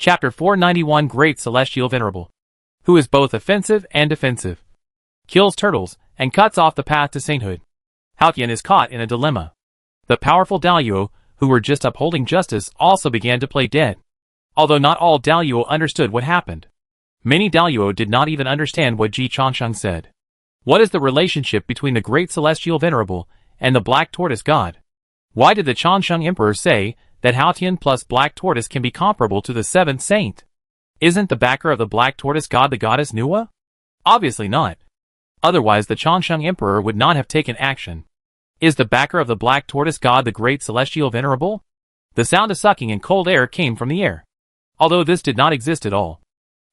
Chapter 491 Great Celestial Venerable, who is both offensive and defensive, kills turtles, and cuts off the path to sainthood. Haotian is caught in a dilemma. The powerful Daluo, who were just upholding justice, also began to play dead. Although not all Daluo understood what happened. Many Daluo did not even understand what Ji Changsheng said. What is the relationship between the Great Celestial Venerable and the Black Tortoise God? Why did the Changsheng Emperor say that Haotian plus Black Tortoise can be comparable to the Seventh Saint? Isn't the backer of the Black Tortoise God the goddess Nuwa? Obviously not. Otherwise the Changsheng Emperor would not have taken action. Is the backer of the Black Tortoise God the Great Celestial Venerable? The sound of sucking and cold air came from the air. Although this did not exist at all.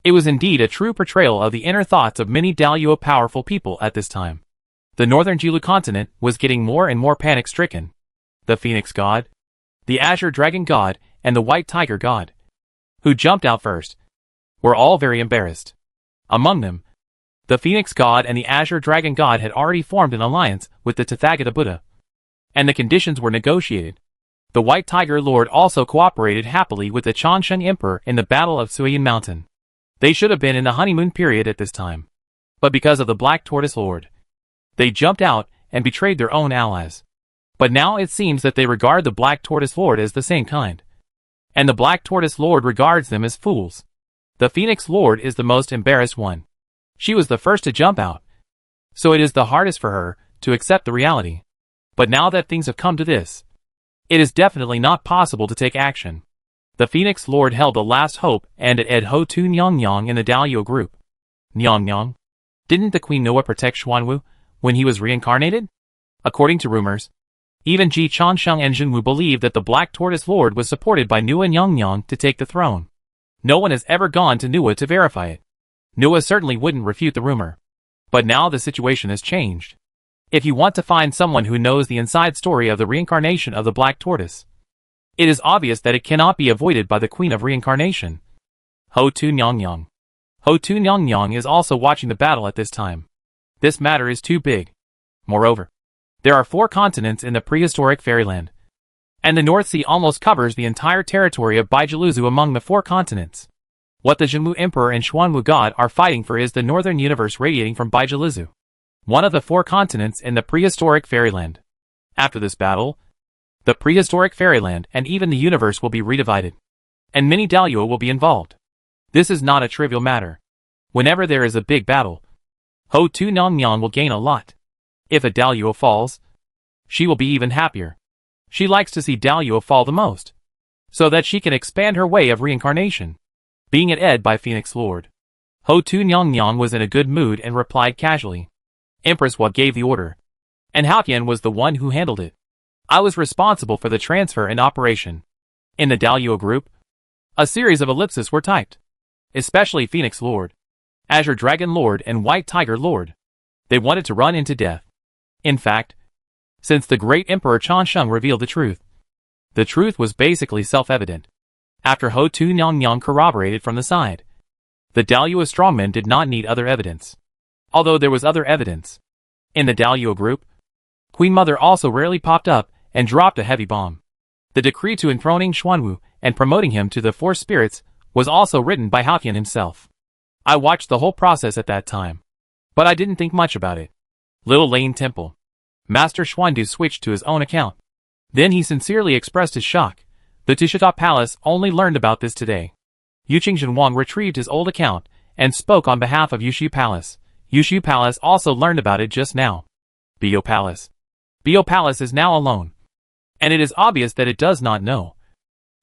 It was indeed a true portrayal of the inner thoughts of many Daluo powerful people at this time. The northern Jilu continent was getting more and more panic-stricken. The Phoenix God, the Azure Dragon God, and the White Tiger God, who jumped out first, were all very embarrassed. Among them, the Phoenix God and the Azure Dragon God had already formed an alliance with the Tathagata Buddha, and the conditions were negotiated. The White Tiger Lord also cooperated happily with the Changsheng Emperor in the Battle of Suiyin Mountain. They should have been in the honeymoon period at this time. But because of the Black Tortoise Lord, they jumped out and betrayed their own allies. But now it seems that they regard the Black Tortoise Lord as the same kind. And the Black Tortoise Lord regards them as fools. The Phoenix Lord is the most embarrassed one. She was the first to jump out. So it is the hardest for her to accept the reality. But now that things have come to this, it is definitely not possible to take action. The Phoenix Lord held the last hope and it ed Ho Tu Nyang Nyang in the Daluo group. Nyang Nyang? Didn't the Queen Noah protect Xuanwu when he was reincarnated? According to rumors, even Ji Changsheng and Zhenwu believed that the Black Tortoise Lord was supported by Nuwa Nyang Nyang to take the throne. No one has ever gone to Nuwa to verify it. Nuwa certainly wouldn't refute the rumor. But now the situation has changed. If you want to find someone who knows the inside story of the reincarnation of the Black Tortoise, it is obvious that it cannot be avoided by the Queen of Reincarnation, Ho Tu Nyang Nyang. Ho Tu Nyang Nyang is also watching the battle at this time. This matter is too big. Moreover, there are 4 continents in the prehistoric fairyland, and the North Sea almost covers the entire territory of Baijiluzu among the 4 continents. What the Zhenwu Emperor and Xuanwu God are fighting for is the northern universe radiating from Baijiluzu, one of the 4 continents in the prehistoric fairyland. After this battle, the prehistoric fairyland and even the universe will be redivided, and many Daluo will be involved. This is not a trivial matter. Whenever there is a big battle, Ho Tu Nyang Nyang will gain a lot. If a Daluo falls, she will be even happier. She likes to see Daluo fall the most, so that she can expand her way of reincarnation. Being it ed by Phoenix Lord, Ho Tu Nyang Nyang was in a good mood and replied casually. Empress Hua gave the order, and Haotian was the one who handled it. I was responsible for the transfer and operation. In the Daluo group, a series of ellipses were typed. Especially Phoenix Lord, Azure Dragon Lord and White Tiger Lord. They wanted to run into death. In fact, since the great Emperor Changsheng revealed the truth was basically self-evident. After Ho Tu Nyang Nyang corroborated from the side, the Daluo strongmen did not need other evidence. Although there was other evidence. In the Daluo group, Queen Mother also rarely popped up and dropped a heavy bomb. The decree to enthroning Xuanwu and promoting him to the 4 spirits was also written by Haotian himself. I watched the whole process at that time, but I didn't think much about it. Little Lane Temple. Master Xuandu switched to his own account. Then he sincerely expressed his shock. The Tushita Palace only learned about this today. Yuqing Zhenwang retrieved his old account and spoke on behalf of Yushu Palace. Yushu Palace also learned about it just now. Bio Palace. Bio Palace is now alone. And it is obvious that it does not know.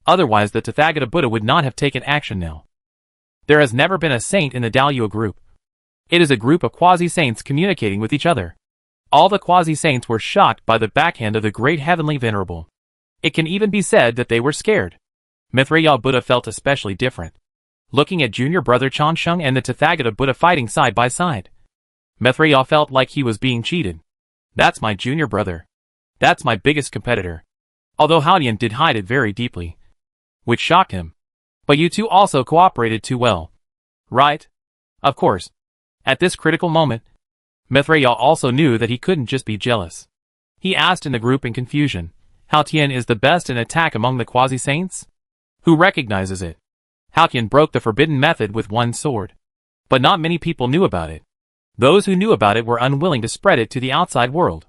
Otherwise the Tathagata Buddha would not have taken action now. There has never been a saint in the Daluo group. It is a group of quasi-saints communicating with each other. All the quasi-saints were shocked by the backhand of the great heavenly venerable. It can even be said that they were scared. Mithraya Buddha felt especially different, looking at junior brother Changsheng and the Tathagata Buddha fighting side by side. Mithraya felt like he was being cheated. That's my junior brother. That's my biggest competitor. Although Haotian did hide it very deeply, which shocked him. But you two also cooperated too well. Right? Of course. At this critical moment, Mithraya also knew that he couldn't just be jealous. He asked in the group in confusion, Haotian is the best in attack among the quasi-saints? Who recognizes it? Halkyan broke the forbidden method with one sword. But not many people knew about it. Those who knew about it were unwilling to spread it to the outside world.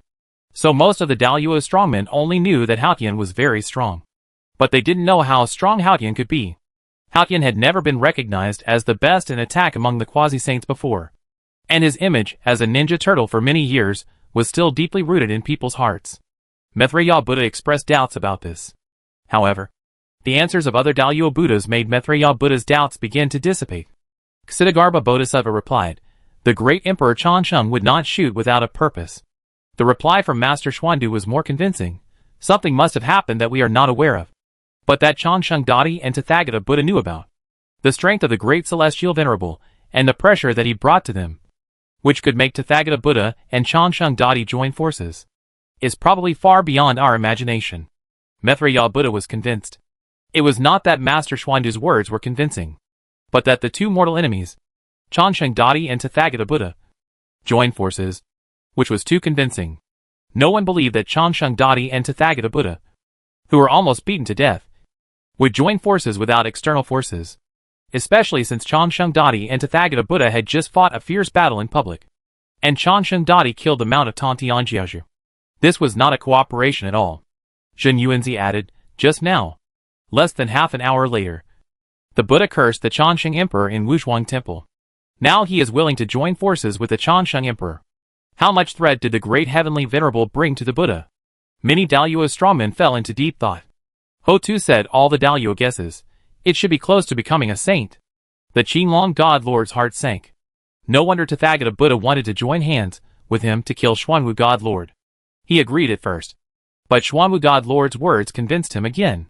So most of the Daluo strongmen only knew that Halkyan was very strong. But they didn't know how strong Halkyan could be. Halkyan had never been recognized as the best in attack among the quasi-saints before. And his image as a ninja turtle for many years was still deeply rooted in people's hearts. Maitreya Buddha expressed doubts about this. However, the answers of other Daluo Buddhas made Maitreya Buddha's doubts begin to dissipate. Ksitigarbha Bodhisattva replied, "The great Emperor Changsheng would not shoot without a purpose." The reply from Master Xuandu was more convincing. Something must have happened that we are not aware of, but that Changsheng Dadi and Tathagata Buddha knew about. The strength of the great celestial venerable, and the pressure that he brought to them, which could make Tathagata Buddha and Changsheng Dadi join forces, is probably far beyond our imagination. Maitreya Buddha was convinced. It was not that Master Xuandu's words were convincing, but that the two mortal enemies, Changsheng Dadi and Tathagata Buddha, joined forces, which was too convincing. No one believed that Changsheng Dadi and Tathagata Buddha, who were almost beaten to death, would join forces without external forces, especially since Changsheng Dadi and Tathagata Buddha had just fought a fierce battle in public, and Changsheng Dadi killed the Mount of Tantianjiaju. This was not a cooperation at all. Zhen Yuanzi added, just now. Less than half an hour later, the Buddha cursed the Changsheng Emperor in Wuzhuang Temple. Now he is willing to join forces with the Changsheng Emperor. How much threat did the great heavenly venerable bring to the Buddha? Many Daluo strongmen fell into deep thought. Ho Tu said all the Daluo guesses. It should be close to becoming a saint. The Qinglong God Lord's heart sank. No wonder Tathagata Buddha wanted to join hands with him to kill Xuanwu God Lord. He agreed at first, but Xuanwu God Lord's words convinced him again.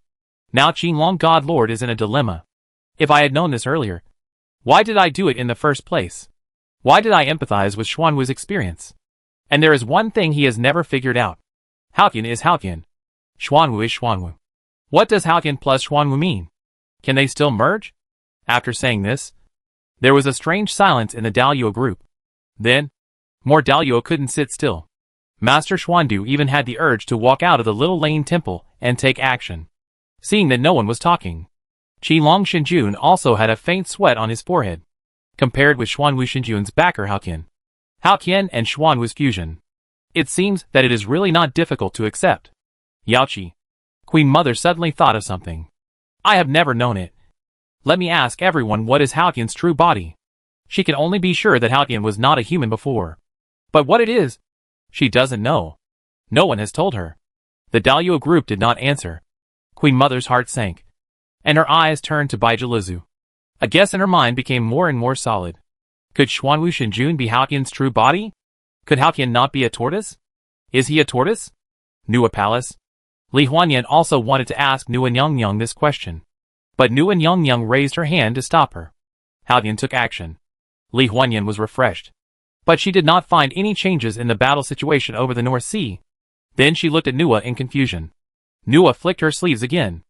Now Qinglong God Lord is in a dilemma. If I had known this earlier, why did I do it in the first place? Why did I empathize with Xuanwu's experience? And there is one thing he has never figured out. Halkyan is Halkyan. Xuanwu is Xuanwu. What does Halkyan plus Xuanwu mean? Can they still merge? After saying this, there was a strange silence in the Daluo group. Then, more Daluo couldn't sit still. Master Xuandu even had the urge to walk out of the little lane temple and take action. Seeing that no one was talking, Qilong Shinjun also had a faint sweat on his forehead, compared with Xuanwu Shinjun's backer Halkyan. Halkyan and Xuanwu's fusion. It seems that it is really not difficult to accept. Yaoqi. Queen Mother suddenly thought of something. I have never known it. Let me ask everyone what is Halkyan's true body. She can only be sure that Halkyan was not a human before. But what it is, she doesn't know. No one has told her. The Daluo group did not answer. Queen Mother's heart sank, and her eyes turned to Baijalizu. A guess in her mind became more and more solid. Could Xuanwu Shinjun be Halkyan's true body? Could Halkyan not be a tortoise? Is he a tortoise? Nuwa Palace. Li Huanyan also wanted to ask Nuwa Nyongyong this question, but Nuwa Nyongyong raised her hand to stop her. Halkyan took action. Li Huanyan was refreshed, but she did not find any changes in the battle situation over the North Sea. Then she looked at Nuwa in confusion. Nuwa flicked her sleeves again.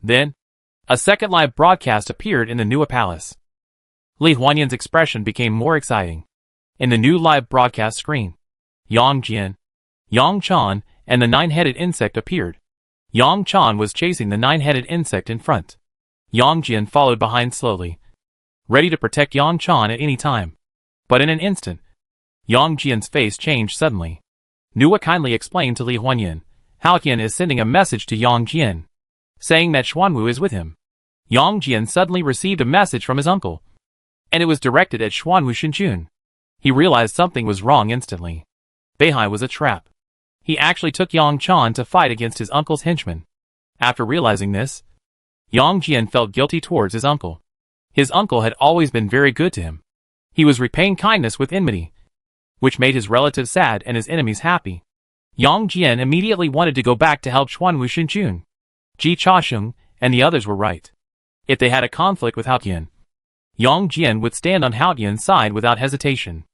Then, a second live broadcast appeared in the Nuwa Palace. Li Huanyan's expression became more exciting. In the new live broadcast screen, Yang Jian, Yang Chan, and the nine-headed insect appeared. Yang Chan was chasing the nine-headed insect in front. Yang Jian followed behind slowly, ready to protect Yang Chan at any time. But in an instant, Yang Jian's face changed suddenly. Nuwa kindly explained to Li Huanyan, Halkyan is sending a message to Yang Jian, saying that Xuanwu is with him. Yang Jian suddenly received a message from his uncle, and it was directed at Xuanwu Shinjun. He realized something was wrong instantly. Beihai was a trap. He actually took Yang Chan to fight against his uncle's henchmen. After realizing this, Yang Jian felt guilty towards his uncle. His uncle had always been very good to him. He was repaying kindness with enmity, which made his relatives sad and his enemies happy. Yang Jian immediately wanted to go back to help Xuanwu Shinjun. Ji Chasheng and the others were right. If they had a conflict with Halkyan, Yang Jian would stand on Halkyan's side without hesitation.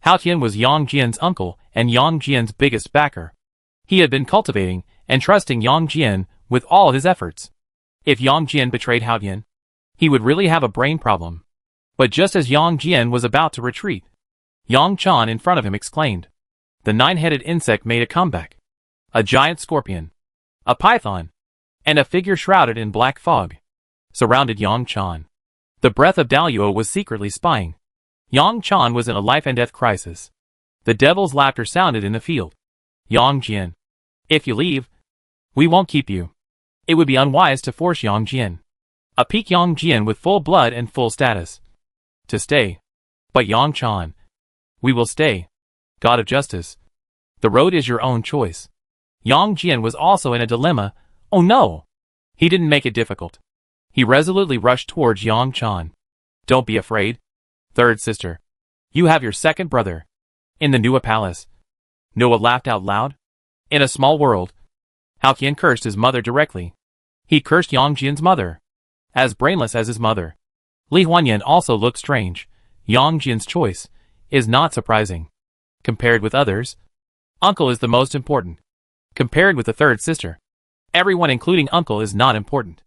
Halkyan was Yang Jian's uncle and Yang Jian's biggest backer. He had been cultivating and trusting Yang Jian with all his efforts. If Yang Jian betrayed Halkyan, he would really have a brain problem. But just as Yang Jian was about to retreat, Yang Chan in front of him exclaimed. The nine-headed insect made a comeback. A giant scorpion, a python, and a figure shrouded in black fog surrounded Yang Chan. The breath of Daluo was secretly spying. Yang Chan was in a life-and-death crisis. The devil's laughter sounded in the field. Yang Jian. If you leave, we won't keep you. It would be unwise to force Yang Jian. A peak Yang Jian with full blood and full status. To stay. But Yang Chan. We will stay. God of Justice. The road is your own choice. Yang Jian was also in a dilemma. Oh no! He didn't make it difficult. He resolutely rushed towards Yang Chan. Don't be afraid. Third sister. You have your second brother. In the Nua Palace. Noah laughed out loud. In a small world. Halcyon cursed his mother directly. He cursed Yang Jian's mother. As brainless as his mother. Li Huanyan also looked strange. Yang Jian's choice is not surprising. Compared with others, uncle is the most important. Compared with the third sister, everyone including uncle is not important.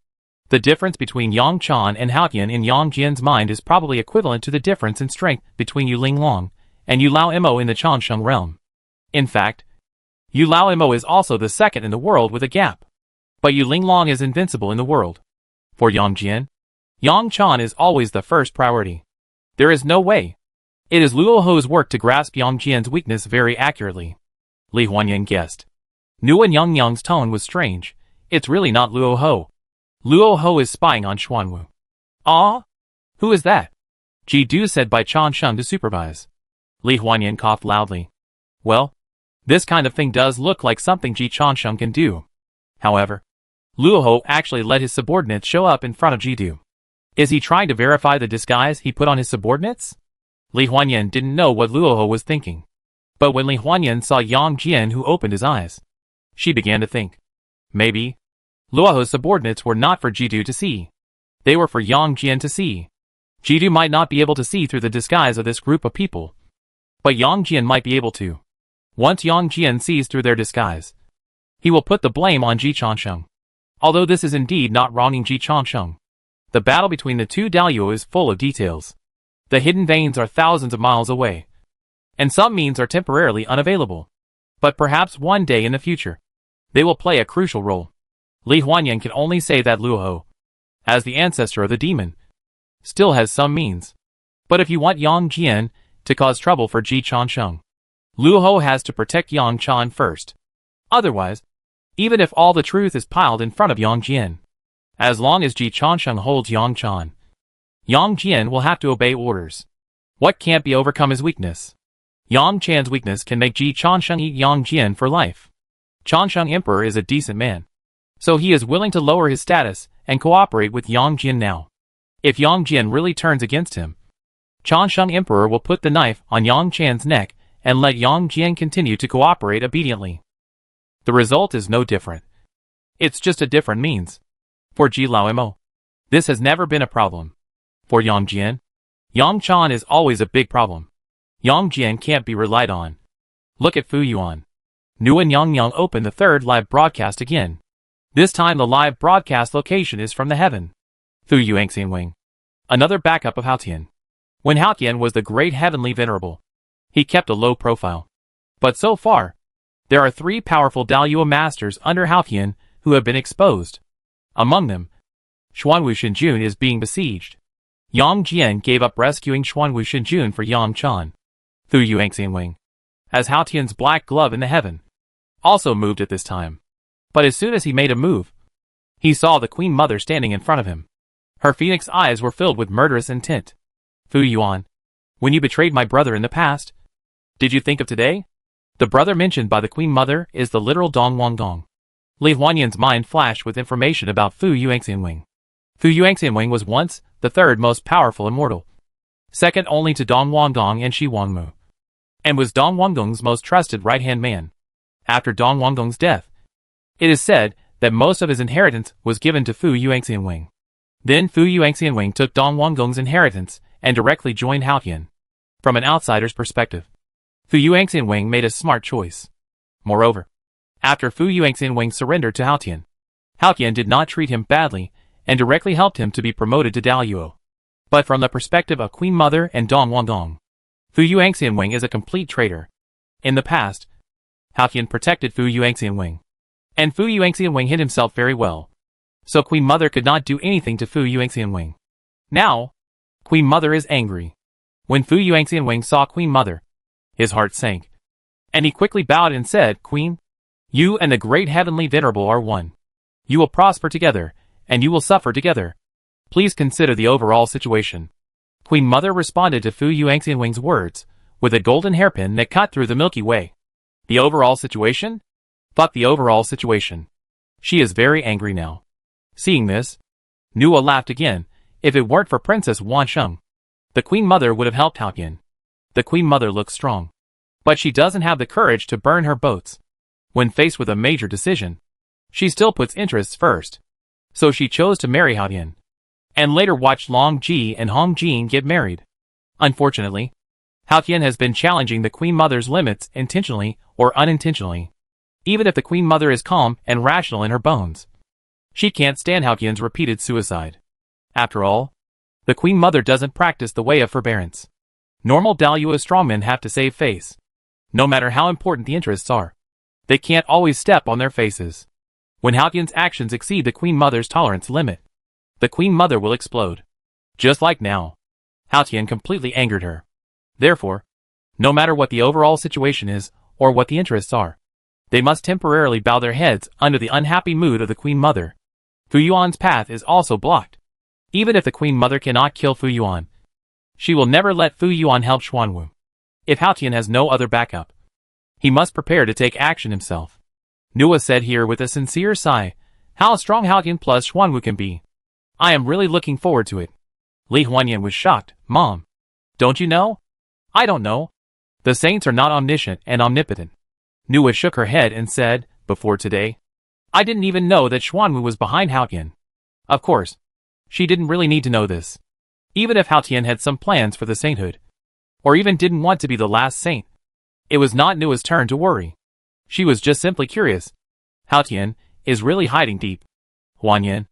The difference between Yang Chan and Halcyon in Yang Jian's mind is probably equivalent to the difference in strength between Yu Linglong and Yu Lao Mo in the Chansheng realm. In fact, Yu Lao Mo is also the second in the world with a gap. But Yu Linglong is invincible in the world. For Yang Jian, Yang Chan is always the first priority. There is no way. It is Luo Ho's work to grasp Yang Jian's weakness very accurately. Li Huanyan guessed. Nguyen Yang Yang's tone was strange. It's really not Luo Ho. Luo Ho is spying on Xuanwu. Ah? Who is that? Ji Du said by Chan Sheng to supervise. Li Huanyan coughed loudly. Well, this kind of thing does look like something Ji Chan Sheng can do. However, Luo Ho actually let his subordinates show up in front of Ji Du. Is he trying to verify the disguise he put on his subordinates? Li Huanyan didn't know what Luo Ho was thinking. But when Li Huanyan saw Yang Jian, who opened his eyes, she began to think. Maybe Luo Ho's subordinates were not for Ji Du to see. They were for Yang Jian to see. Ji Du might not be able to see through the disguise of this group of people. But Yang Jian might be able to. Once Yang Jian sees through their disguise, he will put the blame on Ji Chansheng. Although this is indeed not wronging Ji Chansheng. The battle between the two Daluo is full of details. The hidden veins are thousands of miles away. And some means are temporarily unavailable. But perhaps one day in the future, they will play a crucial role. Li Huanyan can only say that Luo Ho, as the ancestor of the demon, still has some means. But if you want Yang Jian to cause trouble for Ji Chansheng, Luo Ho has to protect Yang Chan first. Otherwise, even if all the truth is piled in front of Yang Jian, as long as Ji Chansheng holds Yang Chan, Yang Jian will have to obey orders. What can't be overcome is weakness. Yang Chan's weakness can make Ji Chansheng eat Yang Jian for life. Chansheng Emperor is a decent man, so he is willing to lower his status and cooperate with Yang Jian now. If Yang Jian really turns against him, Chansheng Emperor will put the knife on Yang Chan's neck and let Yang Jian continue to cooperate obediently. The result is no different. It's just a different means. For Ji Lao Mo, this has never been a problem. For Yang Jian, Yang Chan is always a big problem. Yang Jian can't be relied on. Look at Fu Yuan. Nguyen Yang Yang opened the third live broadcast again. This time the live broadcast location is from the heaven. Fu Yuanxian Wing. Another backup of Haotian. When Haotian was the great heavenly venerable, he kept a low profile. But so far, there are 3 powerful Daluo masters under Haotian who have been exposed. Among them, Xuanwu Shenjun is being besieged. Yang Jian gave up rescuing Xuanwu Shenjun for Yang Chan. Fu Yuanxian Wing, as Haotian's black glove in the heaven, also moved at this time. But as soon as he made a move, he saw the Queen Mother standing in front of him. Her phoenix eyes were filled with murderous intent. Fu Yuan, when you betrayed my brother in the past, did you think of today? The brother mentioned by the Queen Mother is the literal Dong Wangdong. Li Huanyan's mind flashed with information about Fu Yuanxian Wing. Fu Yuanxian Wing was once the third most powerful immortal, second only to Dong Wangdong and Shi Wangmu, and was Dong Wangdong's most trusted right-hand man. After Dong Wangdong's death, it is said that most of his inheritance was given to Fu Yuanxian Wing. Then Fu Yuanxian Wing took Dong Wangdong's inheritance and directly joined Haotian. From an outsider's perspective, Fu Yuanxian Wing made a smart choice. Moreover, after Fu Yuanxian Wing surrendered to Haotian, Haotian did not treat him badly and directly helped him to be promoted to Daluo. But from the perspective of Queen Mother and Dong Wangdong, Fu Yuanxian Wing is a complete traitor. In the past, Haotian protected Fu Yuanxian Wing, and Fu Yuanxian Wing hid himself very well, so Queen Mother could not do anything to Fu Yuanxian Wing. Now, Queen Mother is angry. When Fu Yuanxianwing saw Queen Mother, his heart sank. And he quickly bowed and said, Queen, you and the great heavenly venerable are one. You will prosper together, and you will suffer together. Please consider the overall situation. Queen Mother responded to Fu Yuanxianwing's words with a golden hairpin that cut through the Milky Way. The overall situation? Fuck the overall situation. She is very angry now. Seeing this, Nua laughed again. If it weren't for Princess Wansheng, the Queen Mother would have helped Haotian. The Queen Mother looks strong, but she doesn't have the courage to burn her boats. When faced with a major decision, she still puts interests first. So she chose to marry Haotian, and later watched Long Ji and Hong Jin get married. Unfortunately, Haotian has been challenging the Queen Mother's limits intentionally or unintentionally. Even if the Queen Mother is calm and rational in her bones, she can't stand Haotian's repeated suicide. After all, the Queen Mother doesn't practice the way of forbearance. Normal Daluo strongmen have to save face. No matter how important the interests are, they can't always step on their faces. When Haotian's actions exceed the Queen Mother's tolerance limit, the Queen Mother will explode. Just like now, Haotian completely angered her. Therefore, no matter what the overall situation is, or what the interests are, they must temporarily bow their heads under the unhappy mood of the Queen Mother. Fu Yuan's path is also blocked. Even if the Queen Mother cannot kill Fu Yuan, she will never let Fu Yuan help Xuanwu. If Haotian has no other backup, he must prepare to take action himself. Nua said here with a sincere sigh, how strong Haotian plus Xuanwu can be. I am really looking forward to it. Li Huanyan was shocked. Mom, don't you know? I don't know. The saints are not omniscient and omnipotent. Nua shook her head and said, before today, I didn't even know that Xuanwu was behind Haotian. Of course, she didn't really need to know this. Even if Haotian had some plans for the sainthood, or even didn't want to be the last saint, it was not Nua's turn to worry. She was just simply curious. Haotian is really hiding deep. Huanyan,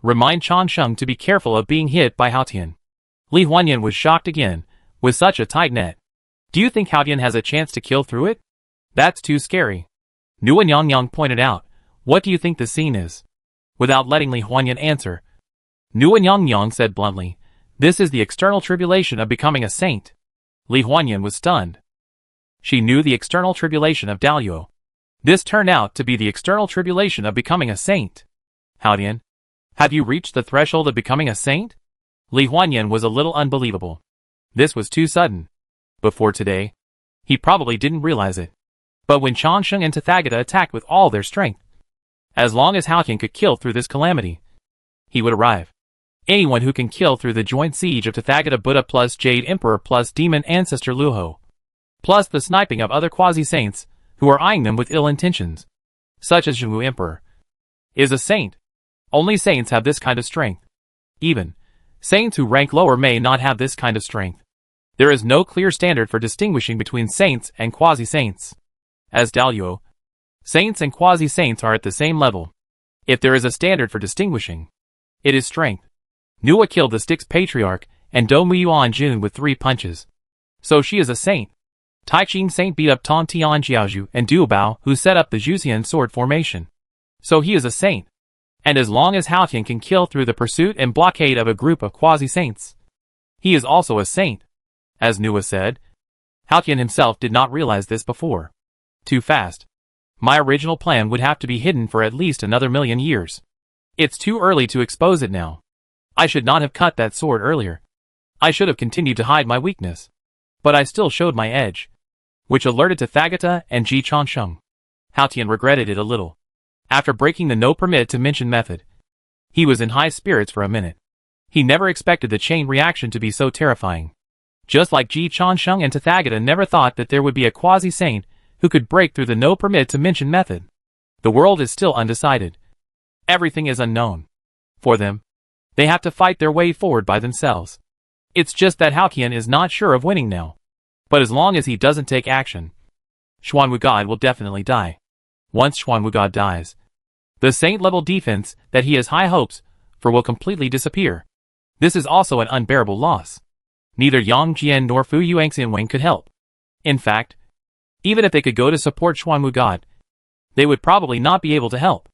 remind Changsheng to be careful of being hit by Haotian. Li Huanyan was shocked again. With such a tight net, do you think Haotian has a chance to kill through it? That's too scary. Nua Nyongyang pointed out, what do you think the scene is? Without letting Li Huanyan answer, Nua Nyongyang said bluntly, this is the external tribulation of becoming a saint. Li Huanyan was stunned. She knew the external tribulation of Daluo. This turned out to be the external tribulation of becoming a saint. Haotian, have you reached the threshold of becoming a saint? Li Huanyan was a little unbelievable. This was too sudden. Before today, he probably didn't realize it. But when Changsheng and Tathagata attacked with all their strength, as long as Haotian could kill through this calamity, he would arrive. Anyone who can kill through the joint siege of Tathagata Buddha plus Jade Emperor plus Demon Ancestor Luho, plus the sniping of other quasi-saints who are eyeing them with ill intentions, such as Zhongwu Emperor, is a saint. Only saints have this kind of strength. Even saints who rank lower may not have this kind of strength. There is no clear standard for distinguishing between saints and quasi-saints. As Daluo, saints and quasi-saints are at the same level. If there is a standard for distinguishing, it is strength. Nua killed the Styx Patriarch and Do Muyuan Jun with 3 punches. So she is a saint. Taiqing Saint beat up Tong Tian Jiaozhu and Du Bao, who set up the Zhuxian sword formation. So he is a saint. And as long as Haotian can kill through the pursuit and blockade of a group of quasi-saints, he is also a saint. As Nua said, Haotian himself did not realize this before. Too fast. My original plan would have to be hidden for at least another 1,000,000 years. It's too early to expose it now. I should not have cut that sword earlier. I should have continued to hide my weakness. But I still showed my edge, which alerted Tathagata and Ji Changsheng. Haotian regretted it a little. After breaking the no permit to mention method, he was in high spirits for a minute. He never expected the chain reaction to be so terrifying. Just like Ji Changsheng and Tathagata never thought that there would be a quasi-saint who could break through the no permit to mention method. The world is still undecided. Everything is unknown. For them, they have to fight their way forward by themselves. It's just that Haotian is not sure of winning now. But as long as he doesn't take action, Xuanwu God will definitely die. Once Xuanwu God dies, the saint-level defense that he has high hopes for will completely disappear. This is also an unbearable loss. Neither Yang Jian nor Fu Yuanxianwing could help. In fact, even if they could go to support Xuanwu God, they would probably not be able to help.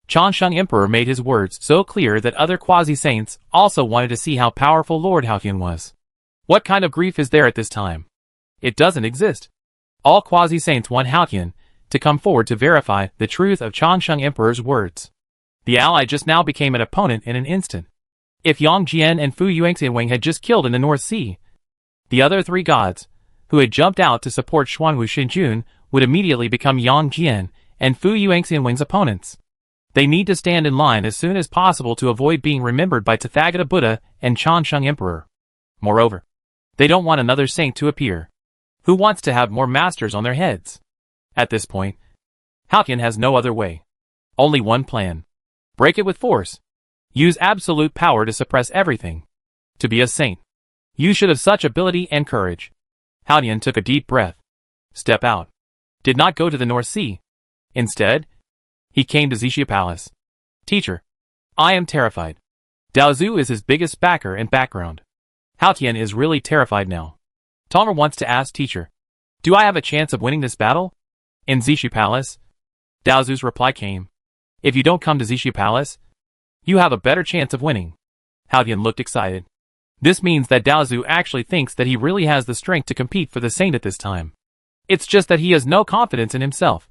Changsheng Emperor made his words so clear that other quasi-saints also wanted to see how powerful Lord Haotian was. What kind of grief is there at this time? It doesn't exist. All quasi-saints want Haotian to come forward to verify the truth of Changsheng Emperor's words. The ally just now became an opponent in an instant. If Yang Jian and Fu Yuanxianwang had just killed in the North Sea, the other three gods, who had jumped out to support Xuanwu Xinjun, would immediately become Yang Jian and Fu Yuanxianwang's opponents. They need to stand in line as soon as possible to avoid being remembered by Tathagata Buddha and Changsheng Emperor. Moreover, they don't want another saint to appear. Who wants to have more masters on their heads? At this point, Haotian has no other way. Only one plan. Break it with force. Use absolute power to suppress everything. To be a saint, you should have such ability and courage. Haotian took a deep breath. Step out. Did not go to the North Sea. Instead, he came to Xixia Palace. Teacher, I am terrified. Daozu is his biggest backer and background. Haotian is really terrified now. Tonger wants to ask teacher, do I have a chance of winning this battle? In Xixia Palace, Daozu's reply came. If you don't come to Xixia Palace, you have a better chance of winning. Haotian looked excited. This means that Daozu actually thinks that he really has the strength to compete for the saint at this time. It's just that he has no confidence in himself.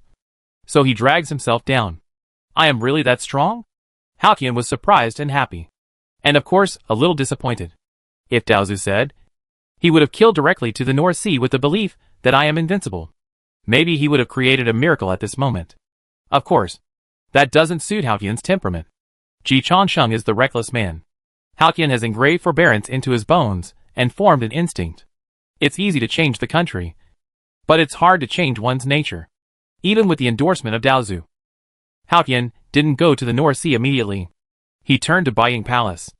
So he drags himself down. I am really that strong? Haotian was surprised and happy. And of course, a little disappointed. If Daozu said, he would have killed directly to the North Sea with the belief that I am invincible. Maybe he would have created a miracle at this moment. Of course, that doesn't suit Haotian's temperament. Ji Changsheng is the reckless man. Haotian has engraved forbearance into his bones and formed an instinct. It's easy to change the country, but it's hard to change one's nature, even with the endorsement of Daozu. Haotian didn't go to the North Sea immediately. He turned to Baiying Palace.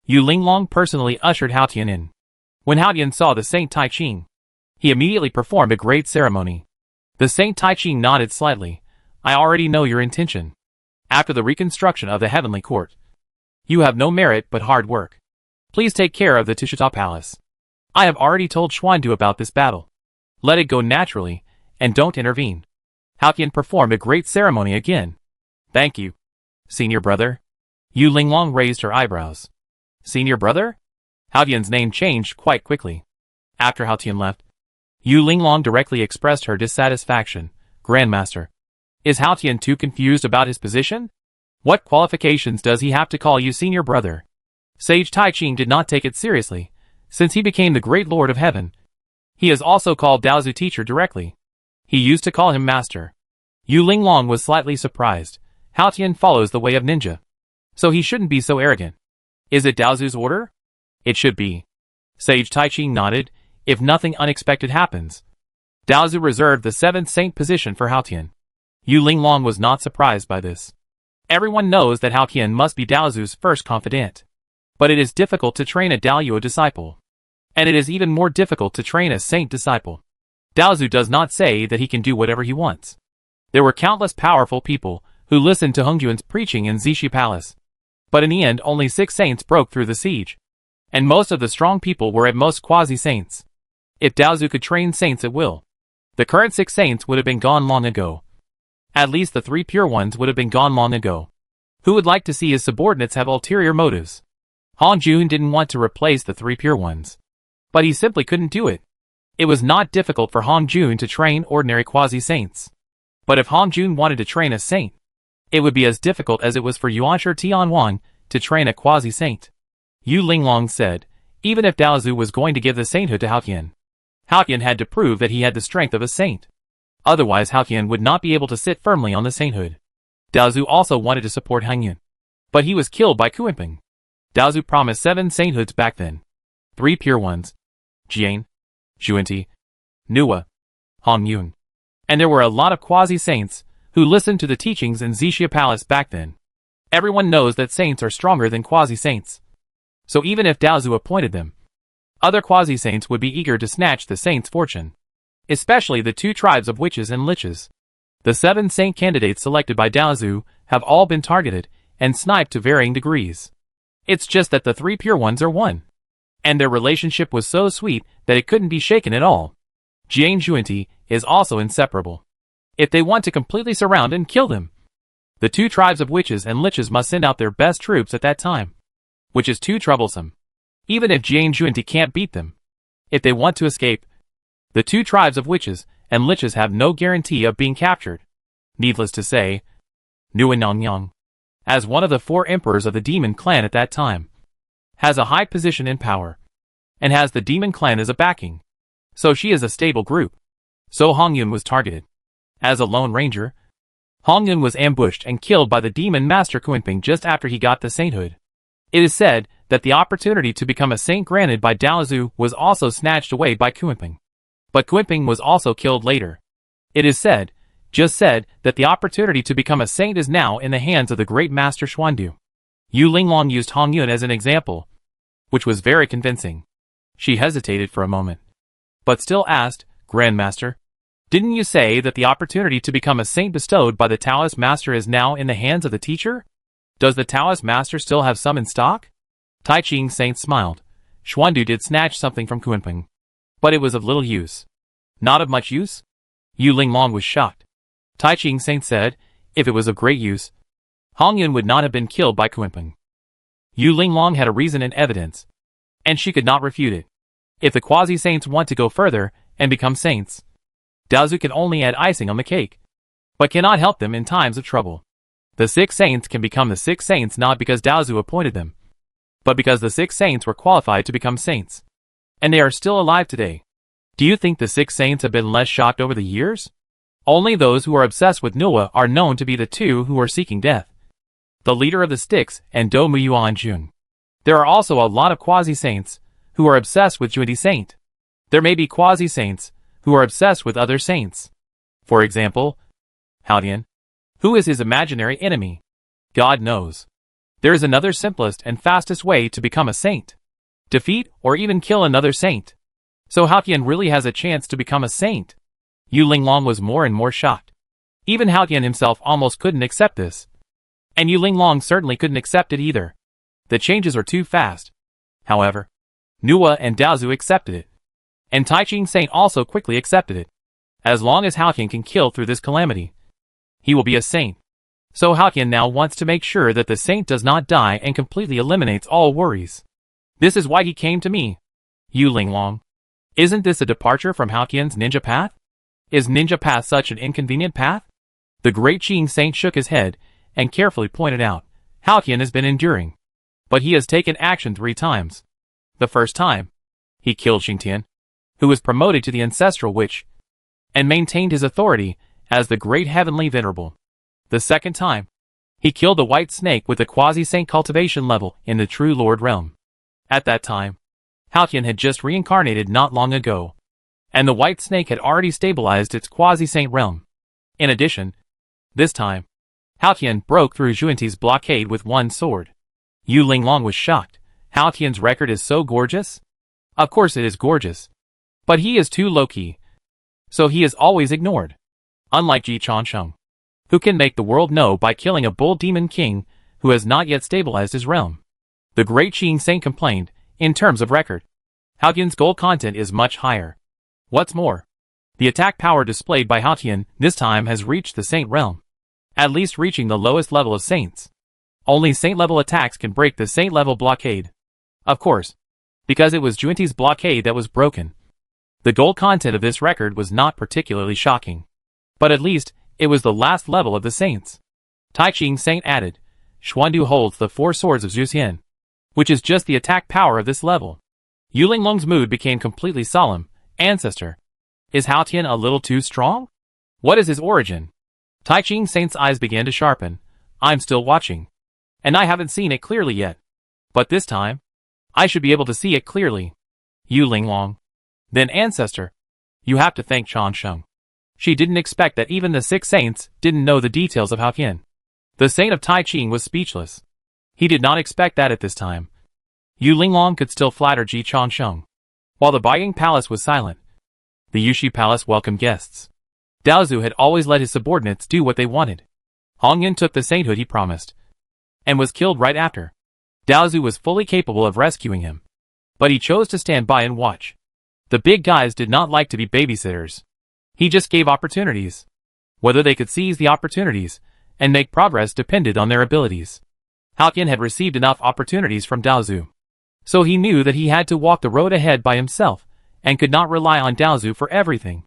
Yu Linglong personally ushered Haotian in. When Haotian saw the Saint Tai Ching, he immediately performed a great ceremony. The Saint Tai Ching nodded slightly. I already know your intention. After the reconstruction of the Heavenly Court, you have no merit but hard work. Please take care of the Tushita Palace. I have already told Xuandu about this battle. Let it go naturally, and don't intervene. Haotian performed a great ceremony again. Thank you, senior brother. Yu Linglong raised her eyebrows. Senior brother? Haotian's name changed quite quickly. After Haotian left, Yu Linglong directly expressed her dissatisfaction. Grandmaster, is Haotian too confused about his position? What qualifications does he have to call you senior brother? Sage Tai Ching did not take it seriously, since he became the great lord of heaven. He has also called Daozu teacher directly. He used to call him master. Yu Linglong was slightly surprised. Haotian follows the way of ninja, so he shouldn't be so arrogant. Is it Daozu's order? It should be. Sage Tai Ching nodded, if nothing unexpected happens. Daozu reserved the 7th saint position for Haotian. Yu Linglong was not surprised by this. Everyone knows that Haotian must be Daozu's first confidant. But it is difficult to train a Daoyuo disciple. And it is even more difficult to train a saint disciple. Daozu does not say that he can do whatever he wants. There were countless powerful people who listened to Hongjuan's preaching in Xixia Palace. But in the end only 6 saints broke through the siege. And most of the strong people were at most quasi-saints. If Daozu could train saints at will, the current 6 saints would have been gone long ago. At least the 3 pure ones would have been gone long ago. Who would like to see his subordinates have ulterior motives? Hongjun didn't want to replace the 3 pure ones. But he simply couldn't do it. It was not difficult for Hongjun to train ordinary quasi-saints. But if Hongjun wanted to train a saint, it would be as difficult as it was for Yuanshi Tianwan to train a quasi-saint. Yu Linglong said, even if Daozu was going to give the sainthood to Haotian, Haotian had to prove that he had the strength of a saint. Otherwise Haotian would not be able to sit firmly on the sainthood. Daozu also wanted to support Hangyun, but he was killed by Kuimping. Daozu promised 7 sainthoods back then. 3 pure ones. Jian, Xuanti, Nuwa, Hongyun. And there were a lot of quasi-saints who listened to the teachings in Xixia Palace back then. Everyone knows that saints are stronger than quasi-saints. So even if Daozu appointed them, other quasi-saints would be eager to snatch the saint's fortune. Especially the 2 tribes of witches and liches. The 7 saint candidates selected by Daozu have all been targeted and sniped to varying degrees. It's just that the 3 pure ones are one. And their relationship was so sweet that it couldn't be shaken at all. Jian Xuanti is also inseparable. If they want to completely surround and kill them, The two tribes of witches and liches must send out their best troops at that time, which is too troublesome. Even if Jane Junti can't beat them, if they want to escape, the two tribes of witches and liches have no guarantee of being captured. Needless to say, Nguyen, as one of the 4 emperors of the demon clan at that time, has a high position in power, and has the demon clan as a backing. So she is a stable group. So Hongyun was targeted. As a lone ranger, Hongyun was ambushed and killed by the demon master Kunping just after he got the sainthood. It is said that the opportunity to become a saint granted by Daozu was also snatched away by Kunping. But Kunping was also killed later. It is said, just said, that the opportunity to become a saint is now in the hands of the great master Xuandu. Yu Linglong used Hongyun as an example, which was very convincing. She hesitated for a moment, but still asked, Grandmaster, didn't you say that the opportunity to become a saint bestowed by the Taoist master is now in the hands of the teacher? Does the Taoist master still have some in stock? Tai Ching Saint smiled. Xuandu did snatch something from Kunping, but it was of little use. Not of much use? Yu Linglong was shocked. Tai Ching Saint said, if it was of great use, Hongyun would not have been killed by Kunping. Yu Linglong had a reason and evidence, and she could not refute it. If the quasi-saints want to go further and become saints, Daozu can only add icing on the cake, but cannot help them in times of trouble. The 6 saints can become the 6 saints not because Daozu appointed them, but because the 6 saints were qualified to become saints, and they are still alive today. Do you think the 6 saints have been less shocked over the years? Only those who are obsessed with Nuwa are known to be the 2 who are seeking death. The leader of the Styx and Do Muyuan Jun. There are also a lot of quasi-saints who are obsessed with Junti Saint. There may be quasi-saints who are obsessed with other saints. For example, Haodian. Who is his imaginary enemy? God knows. There is another simplest and fastest way to become a saint. Defeat or even kill another saint. So Haodian really has a chance to become a saint. Yu Linglong was more and more shocked. Even Haodian himself almost couldn't accept this. And Yu Linglong certainly couldn't accept it either. The changes are too fast. However, Nuwa and Daozu accepted it. And Tai Ching Saint also quickly accepted it. As long as Haodian can kill through this calamity, he will be a saint. So Haodian now wants to make sure that the saint does not die and completely eliminates all worries. This is why he came to me. Yu Linglong. Isn't this a departure from Haodian's ninja path? Is ninja path such an inconvenient path? The great Qing Saint shook his head and carefully pointed out, Haodian has been enduring, but he has taken action 3 times. The first time, he killed Xingtian, who was promoted to the ancestral witch, and maintained his authority as the great heavenly venerable. The second time, he killed the white snake with the quasi-saint cultivation level in the true lord realm. At that time, Haodian had just reincarnated not long ago, and the white snake had already stabilized its quasi-saint realm. In addition, this time, Haodian broke through Junti's blockade with 1 sword. Yu Linglong was shocked. Haodian's record is so gorgeous? Of course it is gorgeous. But he is too low-key. So he is always ignored. Unlike Ji Chansheng, who can make the world know by killing a bull demon king who has not yet stabilized his realm. The great Qing Saint complained, in terms of record, Haodian's gold content is much higher. What's more, the attack power displayed by Haodian this time has reached the saint realm, at least reaching the lowest level of saints. Only saint-level attacks can break the saint-level blockade. Of course, because it was Junti's blockade that was broken. The gold content of this record was not particularly shocking, but at least it was the last level of the saints. Tai Ching Saint added, Xuandu holds the 4 swords of Zhuxian, which is just the attack power of this level. Yu Linglong's mood became completely solemn. Ancestor, is Haodian a little too strong? What is his origin? Tai Ching Saint's eyes began to sharpen. I'm still watching, and I haven't seen it clearly yet. But this time, I should be able to see it clearly. Yu Linglong. Then Ancestor, you have to thank Chansheng. She didn't expect that even the 6 saints didn't know the details of Haodian. The saint of Tai Ching was speechless. He did not expect that at this time. Yu Linglong could still flatter Ji Chansheng. While the Baiying Palace was silent, the Yushi Palace welcomed guests. Daozu had always let his subordinates do what they wanted. Hongyun took the sainthood he promised, and was killed right after. Daozu was fully capable of rescuing him, but he chose to stand by and watch. The big guys did not like to be babysitters. He just gave opportunities. Whether they could seize the opportunities, and make progress depended on their abilities. Haotian had received enough opportunities from Daozu. So he knew that he had to walk the road ahead by himself, and could not rely on Daozu for everything.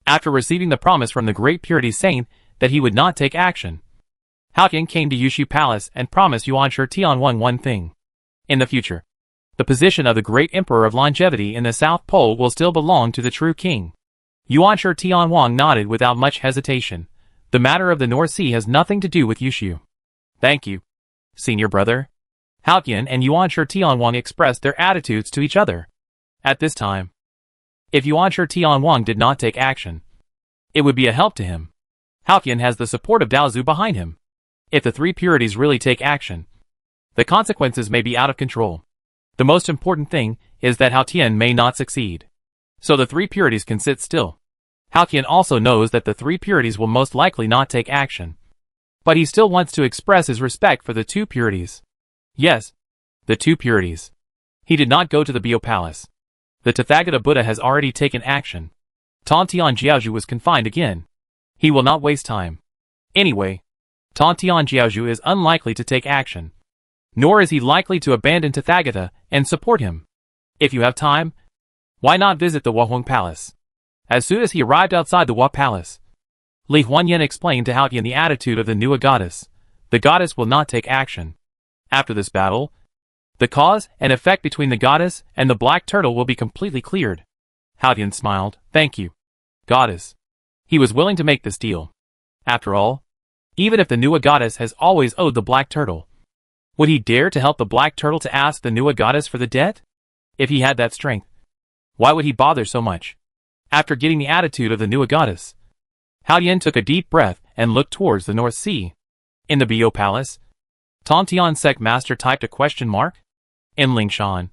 After receiving the promise from the Great Purity Saint that he would not take action, Haotian came to Yushu Palace and promised Yuan Shi Tianwang one thing. In the future, the position of the Great Emperor of Longevity in the South Pole will still belong to the true king. Yuan Shi Tianwang nodded without much hesitation. The matter of the North Sea has nothing to do with Yushu. Thank you, senior brother. Haotian and Yuan Shi Tianwang expressed their attitudes to each other. At this time, if Yuan Shi Tianwang did not take action, it would be a help to him. Haotian has the support of Daozu behind him. If the three purities really take action, the consequences may be out of control. The most important thing is that Haotian may not succeed. So the three purities can sit still. Haotian also knows that the three purities will most likely not take action. But he still wants to express his respect for the two purities. Yes, the two purities. He did not go to the Bio Palace. The Tathagata Buddha has already taken action. Tontian Jiaozhu was confined again. He will not waste time. Anyway, Tontian Jiaozhu is unlikely to take action. Nor is he likely to abandon Tathagata and support him. If you have time, why not visit the Wahuang Palace? As soon as he arrived outside the Hua Palace, Li Huanyan explained to Haotian the attitude of the new goddess. The goddess will not take action. After this battle, the cause and effect between the goddess and the black turtle will be completely cleared. Haotian smiled. Thank you, goddess. He was willing to make this deal. After all, even if the Nuwa goddess has always owed the black turtle, would he dare to help the black turtle to ask the Nuwa goddess for the debt? If he had that strength, why would he bother so much? After getting the attitude of the Nuwa goddess, Haotian took a deep breath and looked towards the North Sea. In the Bio Palace, Tontian Sect Master typed a question mark. In Lingshan,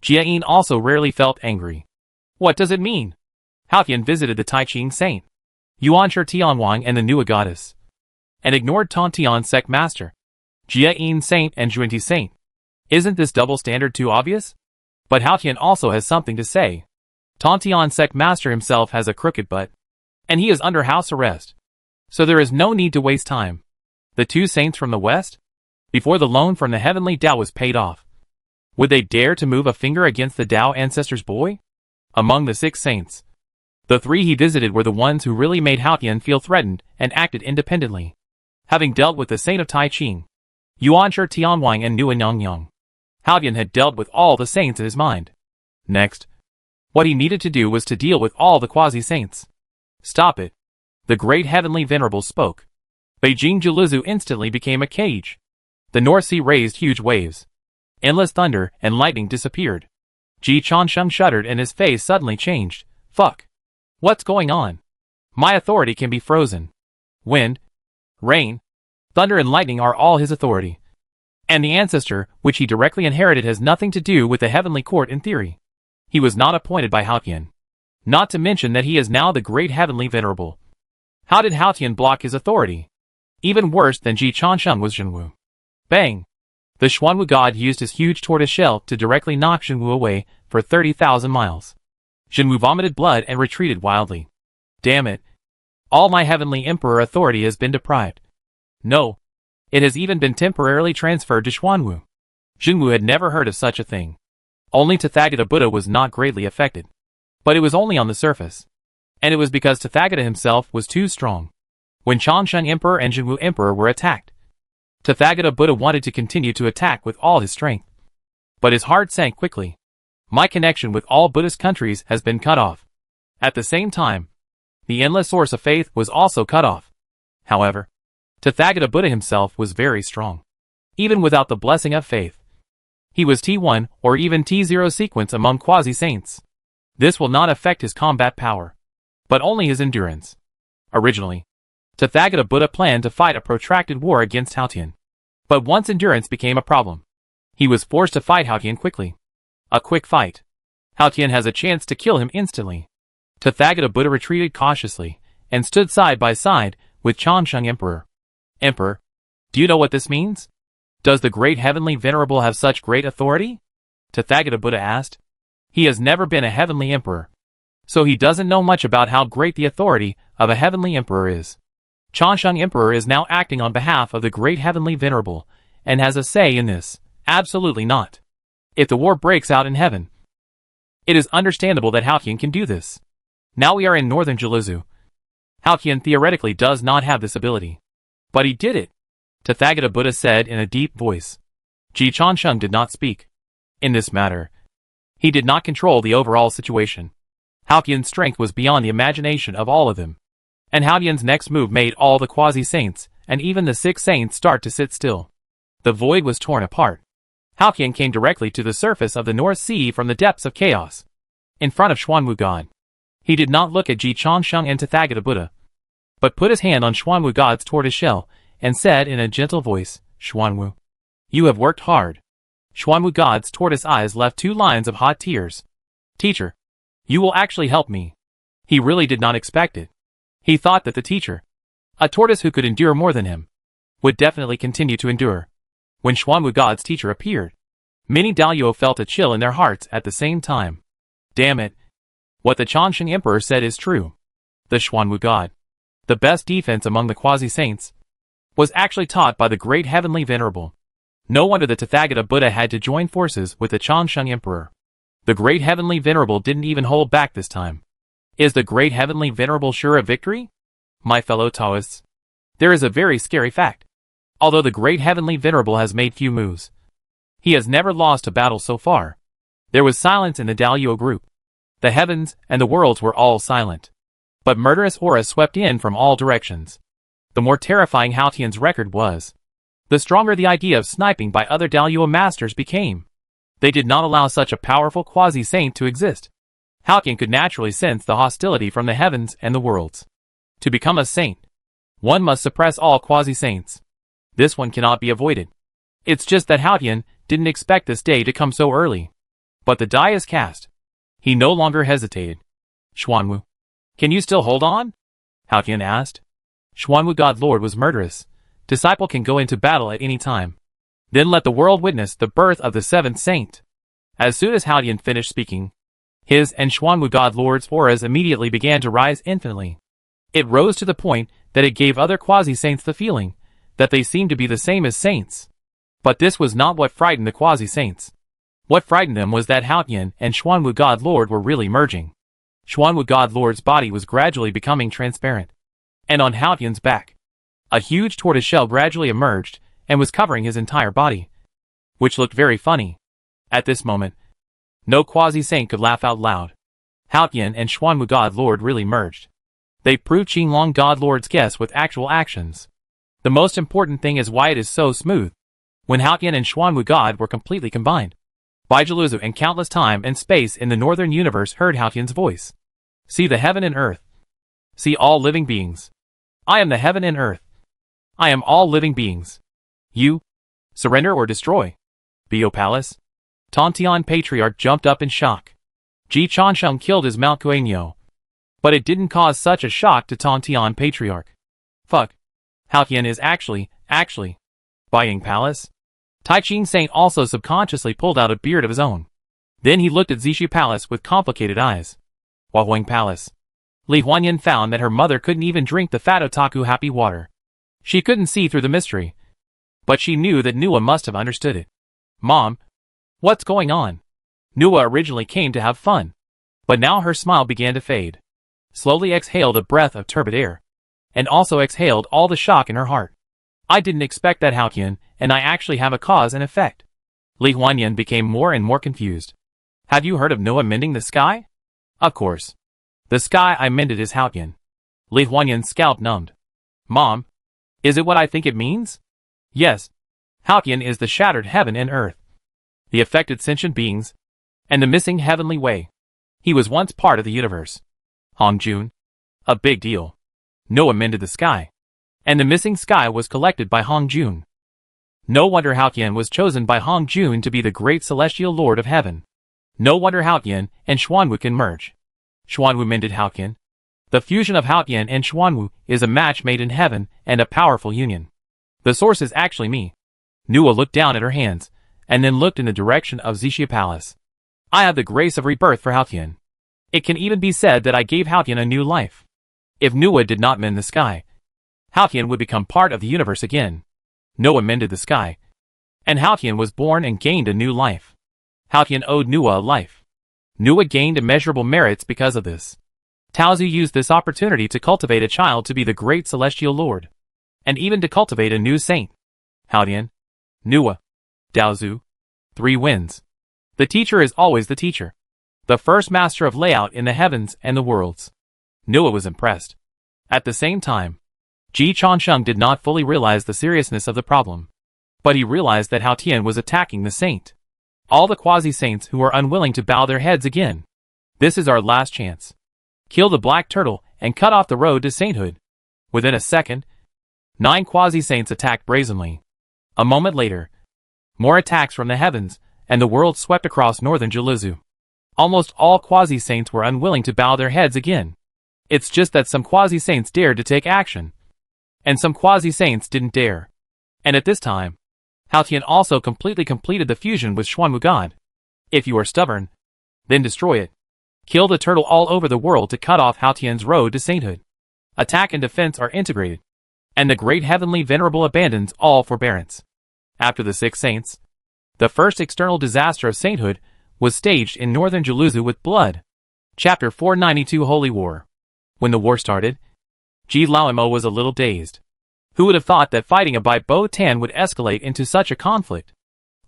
Jiayin also rarely felt angry. What does it mean? Haotian visited the Taiching Saint, Yuan Shi Tianwang and the Nuwa goddess, and ignored Tontian Sect Master, Jiayin Saint and Juanti Saint. Isn't this double standard too obvious? But Haotian also has something to say. Tontian Sect Master himself has a crooked butt, and he is under house arrest. So there is no need to waste time. The two saints from the west? Before the loan from the heavenly Tao was paid off, would they dare to move a finger against the Tao ancestor's boy? Among the 6 saints, the 3 he visited were the ones who really made Haotian feel threatened and acted independently. Having dealt with the saint of Taiching, Yuan Shi Tianwang and Nuwa Nyongyang, Haotian had dealt with all the saints in his mind. Next, what he needed to do was to deal with all the quasi-saints. Stop it. The great heavenly venerable spoke. Beijing Jiluzu instantly became a cage. The North Sea raised huge waves. Endless thunder and lightning disappeared. Ji Changsheng shuddered and his face suddenly changed. Fuck. What's going on? My authority can be frozen. Wind, rain, thunder and lightning are all his authority. And the ancestor, which he directly inherited, has nothing to do with the heavenly court in theory. He was not appointed by Haotian. Not to mention that he is now the great heavenly venerable. How did Haotian block his authority? Even worse than Ji Changsheng was Zhenwu. Bang! The Xuanwu god used his huge tortoise shell to directly knock Zhenwu away for 30,000 miles. Zhenwu vomited blood and retreated wildly. Damn it. All my heavenly emperor authority has been deprived. No. It has even been temporarily transferred to Xuanwu. Zhenwu had never heard of such a thing. Only Tathagata Buddha was not greatly affected. But it was only on the surface. And it was because Tathagata himself was too strong. When Changsheng Emperor and Zhenwu Emperor were attacked, Tathagata Buddha wanted to continue to attack with all his strength. But his heart sank quickly. My connection with all Buddhist countries has been cut off. At the same time, the endless source of faith was also cut off. However, Tathagata Buddha himself was very strong. Even without the blessing of faith, he was T1 or even T0 sequence among quasi-saints. This will not affect his combat power, but only his endurance. Originally, Tathagata Buddha planned to fight a protracted war against Haotian. But once endurance became a problem, he was forced to fight Haotian quickly. A quick fight. Haotian has a chance to kill him instantly. Tathagata Buddha retreated cautiously and stood side by side with Changsheng Emperor. Emperor, do you know what this means? Does the great heavenly venerable have such great authority? Tathagata Buddha asked. He has never been a heavenly emperor, so he doesn't know much about how great the authority of a heavenly emperor is. Changsheng Emperor is now acting on behalf of the Great Heavenly Venerable, and has a say in this. Absolutely not. If the war breaks out in heaven, it is understandable that Haotian can do this. Now we are in northern Jiluzu. Haotian theoretically does not have this ability. But he did it. Tathagata Buddha said in a deep voice. Ji Changsheng did not speak. In this matter, he did not control the overall situation. Haotian's strength was beyond the imagination of all of them. And Haotian's next move made all the quasi-saints, and even the 6 saints start to sit still. The void was torn apart. Haotian came directly to the surface of the North Sea from the depths of chaos. In front of Xuanwu God. He did not look at Ji Changsheng and Tathagata Buddha, but put his hand on Xuanwu God's tortoise shell, and said in a gentle voice, Xuanwu, you have worked hard. Xuanwu God's tortoise eyes left 2 lines of hot tears. Teacher, you will actually help me. He really did not expect it. He thought that the teacher, a tortoise who could endure more than him, would definitely continue to endure. When Xuanwu God's teacher appeared, many Daluo felt a chill in their hearts at the same time. Damn it. What the Changsheng Emperor said is true. The Xuanwu God, the best defense among the quasi-saints, was actually taught by the Great Heavenly Venerable. No wonder the Tathagata Buddha had to join forces with the Changsheng Emperor. The Great Heavenly Venerable didn't even hold back this time. Is the Great Heavenly Venerable sure of victory? My fellow Taoists, there is a very scary fact. Although the Great Heavenly Venerable has made few moves, he has never lost a battle so far. There was silence in the Daluo group. The heavens and the worlds were all silent. But murderous auras swept in from all directions. The more terrifying Haotian's record was, the stronger the idea of sniping by other Daluo masters became. They did not allow such a powerful quasi-saint to exist. Haotian could naturally sense the hostility from the heavens and the worlds. To become a saint, one must suppress all quasi-saints. This one cannot be avoided. It's just that Haotian didn't expect this day to come so early. But the die is cast. He no longer hesitated. Xuanwu, can you still hold on? Haotian asked. Xuanwu God Lord was murderous. Disciple can go into battle at any time. Then let the world witness the birth of the 7th saint. As soon as Haotian finished speaking, his and Xuanwu God Lord's auras immediately began to rise infinitely. It rose to the point that it gave other quasi-saints the feeling that they seemed to be the same as saints. But this was not what frightened the quasi-saints. What frightened them was that Haotian and Xuanwu God Lord were really merging. Xuanwu God Lord's body was gradually becoming transparent. And on Haotian's back, a huge tortoise shell gradually emerged and was covering his entire body, which looked very funny. At this moment, no quasi-saint could laugh out loud. Haotian and Xuanwu God Lord really merged. They proved Qinglong God Lord's guess with actual actions. The most important thing is why it is so smooth. When Haotian and Xuanwu God were completely combined, Baijiluzu and countless time and space in the northern universe heard Haotian's voice. See the heaven and earth. See all living beings. I am the heaven and earth. I am all living beings. You, surrender or destroy. Bio Palace. Tontian Patriarch jumped up in shock. Ji Changsheng killed his Mount Kuenyo. But it didn't cause such a shock to Tontian Patriarch. Fuck. Haotian is actually, buying Palace? Taichin Saint also subconsciously pulled out a beard of his own. Then he looked at Zixu Palace with complicated eyes. Huahuang Palace. Li Huanyan found that her mother couldn't even drink the fat otaku happy water. She couldn't see through the mystery. But she knew that Nua must have understood it. Mom, what's going on? Nua originally came to have fun. But now her smile began to fade. Slowly exhaled a breath of turbid air. And also exhaled all the shock in her heart. I didn't expect that, Haotian, and I actually have a cause and effect. Li Huanyan became more and more confused. Have you heard of Noah mending the sky? Of course. The sky I mended is Haotian. Li Huanyan's scalp numbed. Mom, is it what I think it means? Yes. Haotian is the shattered heaven and earth. The affected sentient beings. And the missing heavenly way. He was once part of the universe. Hongjun. A big deal. Noah mended the sky. And the missing sky was collected by Hongjun. No wonder Haotian was chosen by Hongjun to be the great celestial lord of heaven. No wonder Haotian and Xuanwu can merge. Xuanwu mended Haotian. The fusion of Haotian and Xuanwu is a match made in heaven and a powerful union. The source is actually me. Nua looked down at her hands, and then looked in the direction of Zixu Palace. I have the grace of rebirth for Haotian. It can even be said that I gave Haotian a new life. If Nua did not mend the sky, Halcyon would become part of the universe again. Noah mended the sky, and Halcyon was born and gained a new life. Halcyon owed Nuwa a life. Nuwa gained immeasurable merits because of this. Taozu used this opportunity to cultivate a child to be the great celestial lord, and even to cultivate a new saint. Halcyon, Nuwa, Daozu, 3 wins. The teacher is always the teacher. The first master of layout in the heavens and the worlds. Nuwa was impressed. At the same time, Ji Changsheng did not fully realize the seriousness of the problem. But he realized that Halcyon was attacking the saint. All the quasi-saints who are unwilling to bow their heads again. This is our last chance. Kill the black turtle and cut off the road to sainthood. Within a second, 9 quasi-saints attacked brazenly. A moment later, more attacks from the heavens, and the world swept across northern Jiluzu. Almost all quasi-saints were unwilling to bow their heads again. It's just that some quasi-saints dared to take action, and some quasi-saints didn't dare. And at this time, Halcyon also completely completed the fusion with Xuanwu God. If you are stubborn, then destroy it. Kill the turtle all over the world to cut off Halcyon's road to sainthood. Attack and defense are integrated, and the great heavenly venerable abandons all forbearance. After the 6 saints, the first external disaster of sainthood was staged in northern Jiluzu with blood. Chapter 492 Holy War. When the war started, Ji Laoimo was a little dazed. Who would have thought that fighting a Bai Bo Tan would escalate into such a conflict?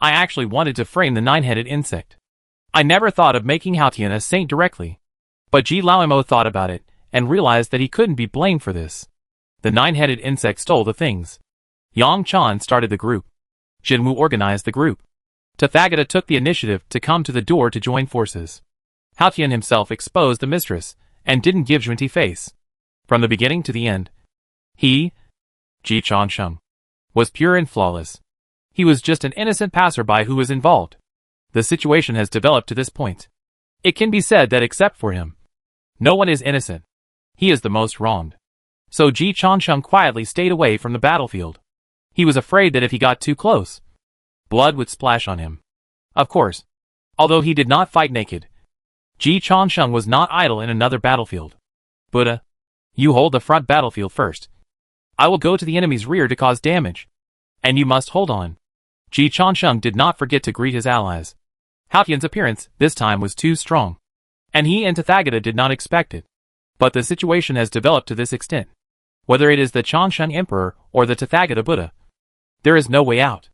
I actually wanted to frame the 9-headed insect. I never thought of making Halcyon a saint directly. But Ji Laoimo thought about it, and realized that he couldn't be blamed for this. The 9-headed insect stole the things. Yang Chan started the group. Jinwu organized the group. Tathagata took the initiative to come to the door to join forces. Halcyon himself exposed the mistress, and didn't give Junti face. From the beginning to the end, he, Ji Changsheng, was pure and flawless. He was just an innocent passerby who was involved. The situation has developed to this point. It can be said that except for him, no one is innocent. He is the most wronged. So Ji Changsheng quietly stayed away from the battlefield. He was afraid that if he got too close, blood would splash on him. Of course, although he did not fight naked, Ji Changsheng was not idle in another battlefield. Buddha, you hold the front battlefield first. I will go to the enemy's rear to cause damage. And you must hold on. Ji Changsheng did not forget to greet his allies. Halcyon's appearance this time was too strong, and he and Tathagata did not expect it. But the situation has developed to this extent. Whether it is the Changsheng Emperor or the Tathagata Buddha, there is no way out.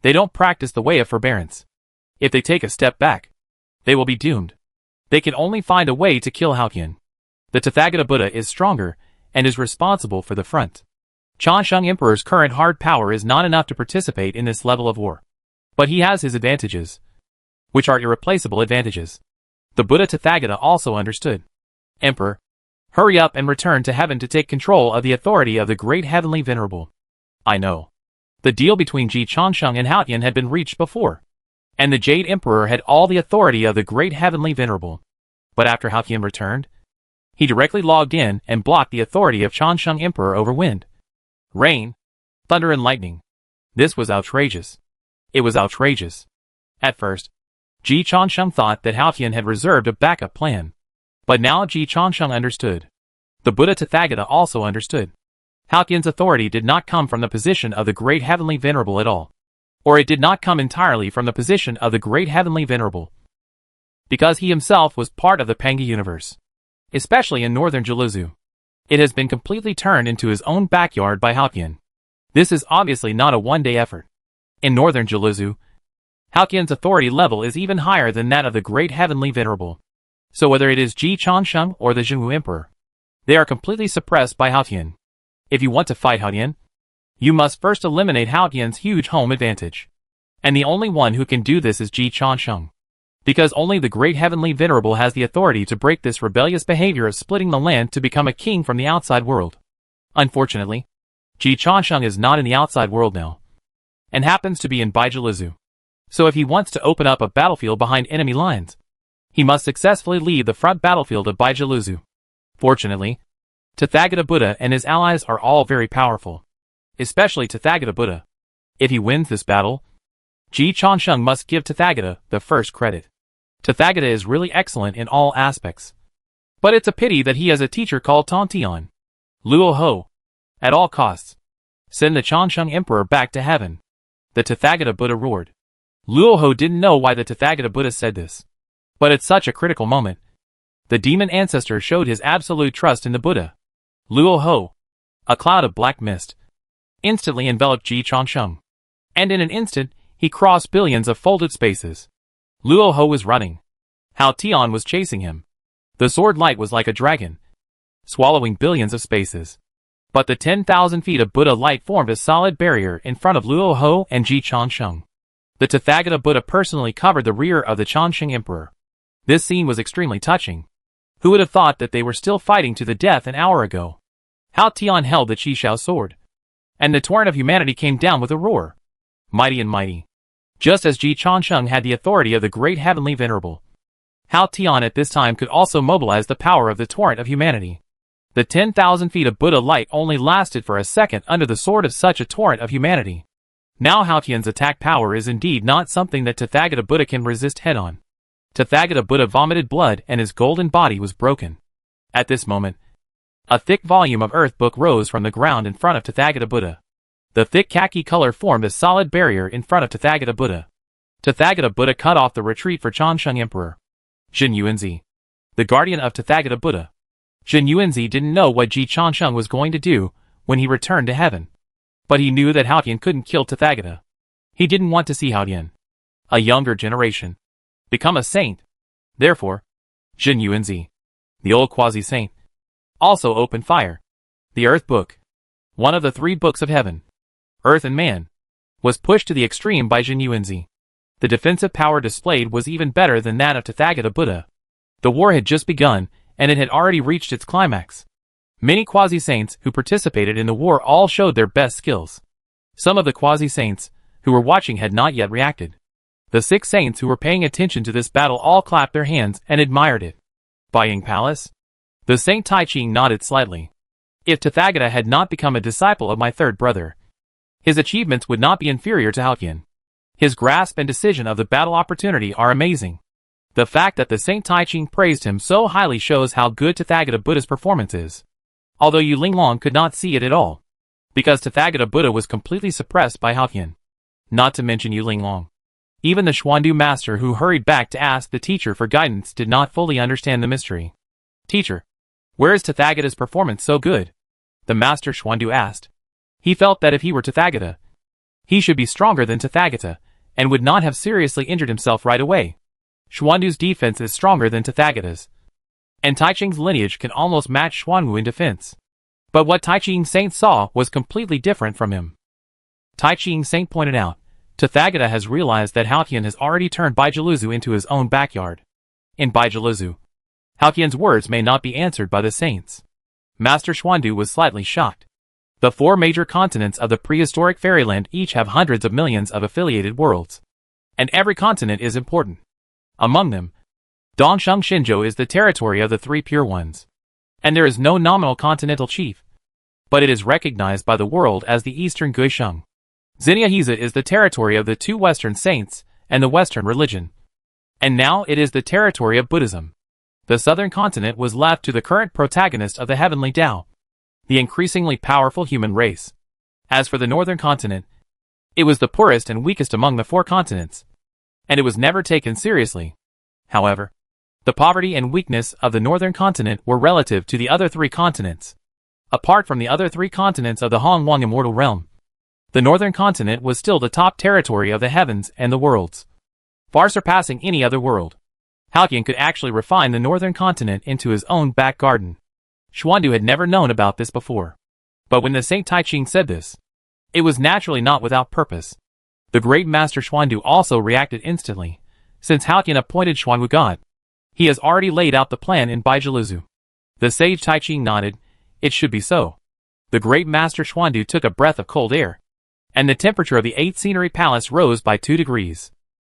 They don't practice the way of forbearance. If they take a step back, they will be doomed. They can only find a way to kill Halcyon. The Tathagata Buddha is stronger, and is responsible for the front. Changsheng Emperor's current hard power is not enough to participate in this level of war. But he has his advantages, which are irreplaceable advantages. The Buddha Tathagata also understood. Emperor, hurry up and return to heaven to take control of the authority of the great heavenly venerable. I know. The deal between Ji Changsheng and Halcyon had been reached before, and the Jade Emperor had all the authority of the great heavenly venerable. But after Halcyon returned, he directly logged in and blocked the authority of Changsheng Emperor over wind, rain, thunder and lightning. This was outrageous. It was outrageous. At first, Ji Changsheng thought that Halcyon had reserved a backup plan. But now Ji Changsheng understood. The Buddha Tathagata also understood. Halcyon's authority did not come from the position of the great heavenly venerable at all. Or it did not come entirely from the position of the great heavenly venerable. Because he himself was part of the Panga universe. Especially in northern Jiluzu. It has been completely turned into his own backyard by Halcyon. This is obviously not a one-day effort. In northern Jiluzu, Halcyon's authority level is even higher than that of the great heavenly venerable. So whether it is Ji Changsheng or the Jinwu Emperor, they are completely suppressed by Halcyon. If you want to fight Halcyon, you must first eliminate Halcyon's huge home advantage. And the only one who can do this is Ji Changsheng. Because only the great heavenly venerable has the authority to break this rebellious behavior of splitting the land to become a king from the outside world. Unfortunately, Ji Changsheng is not in the outside world now, and happens to be in Baijiluzu. So if he wants to open up a battlefield behind enemy lines, he must successfully leave the front battlefield of Baijiluzu. Fortunately, Tathagata Buddha and his allies are all very powerful. Especially Tathagata Buddha. If he wins this battle, Ji Changsheng must give Tathagata the first credit. Tathagata is really excellent in all aspects. But it's a pity that he has a teacher called Tontian. Luo Ho. At all costs, send the Changsheng Emperor back to heaven. The Tathagata Buddha roared. Luoho didn't know why the Tathagata Buddha said this. But at such a critical moment, the demon ancestor showed his absolute trust in the Buddha. Luoho, a cloud of black mist, instantly enveloped Ji Changsheng. And in an instant, he crossed billions of folded spaces. Luoho was running. Hao Tian was chasing him. The sword light was like a dragon, swallowing billions of spaces. But the 10,000 feet of Buddha light formed a solid barrier in front of Luoho and Ji Changsheng. The Tathagata Buddha personally covered the rear of the Changsheng Emperor. This scene was extremely touching. Who would have thought that they were still fighting to the death an hour ago? Hao Tian held the Qishao sword, and the torrent of humanity came down with a roar. Mighty and mighty. Just as Ji Changsheng had the authority of the great heavenly venerable, Hao Tian at this time could also mobilize the power of the torrent of humanity. The 10,000 feet of Buddha light only lasted for a second under the sword of such a torrent of humanity. Now Hao Tian's attack power is indeed not something that Tathagata Buddha can resist head-on. Tathagata Buddha vomited blood and his golden body was broken. At this moment, a thick volume of earth book rose from the ground in front of Tathagata Buddha. The thick khaki color formed a solid barrier in front of Tathagata Buddha. Tathagata Buddha cut off the retreat for Changsheng Emperor. Jin Yuanzi, the guardian of Tathagata Buddha. Jin Yuanzi didn't know what Ji Changsheng was going to do when he returned to heaven. But he knew that Hao Tian couldn't kill Tathagata. He didn't want to see Hao Tian, a younger generation, become a saint. Therefore, Jin Yuanzi, the old quasi-saint, also opened fire. The Earth Book, one of the 3 books of heaven, Earth and Man, was pushed to the extreme by Jin Yuanzi. The defensive power displayed was even better than that of Tathagata Buddha. The war had just begun, and it had already reached its climax. Many quasi-saints who participated in the war all showed their best skills. Some of the quasi-saints who were watching had not yet reacted. The 6 saints who were paying attention to this battle all clapped their hands and admired it. Buying Palace? The Saint Taiching nodded slightly. If Tathagata had not become a disciple of my third brother, his achievements would not be inferior to Hao Tian. His grasp and decision of the battle opportunity are amazing. The fact that the Saint Taiching praised him so highly shows how good Tathagata Buddha's performance is. Although Yu Linglong could not see it at all, because Tathagata Buddha was completely suppressed by Hao Tian. Not to mention Yu Linglong. Even the Xuandu master who hurried back to ask the teacher for guidance did not fully understand the mystery. Teacher, where is Tathagata's performance so good? The master Xuandu asked. He felt that if he were Tathagata, he should be stronger than Tathagata, and would not have seriously injured himself right away. Xuandu's defense is stronger than Tathagata's, and Taiching's lineage can almost match Xuanwu in defense. But what Taiching Saint saw was completely different from him. Taiching Saint pointed out, Tathagata has realized that Hao Tian has already turned Baijiluzu into his own backyard. In Baijiluzu, Hao Tian's words may not be answered by the saints. Master Xuandu was slightly shocked. The 4 major continents of the prehistoric fairyland each have hundreds of millions of affiliated worlds. And every continent is important. Among them, Dongsheng Shinzhou is the territory of the 3 pure ones. And there is no nominal continental chief. But it is recognized by the world as the Eastern Guisheng. Xinyahiza is the territory of the 2 Western saints and the Western religion. And now it is the territory of Buddhism. The southern continent was left to the current protagonist of the heavenly Tao, the increasingly powerful human race. As for the northern continent, it was the poorest and weakest among the 4 continents, and it was never taken seriously. However, the poverty and weakness of the northern continent were relative to the other 3 continents. Apart from the other 3 continents of the Hongwang immortal realm, the northern continent was still the top territory of the heavens and the worlds, far surpassing any other world. Hao Tian could actually refine the northern continent into his own back garden. Xuandu had never known about this before. But when the Saint Taiching said this, it was naturally not without purpose. The great master Xuandu also reacted instantly, since Hao Tian appointed Xuanwu God. He has already laid out the plan in Baijiluzu. The sage Taiching nodded. It should be so. The great master Xuandu took a breath of cold air, and the temperature of the 8th scenery palace rose by 2 degrees.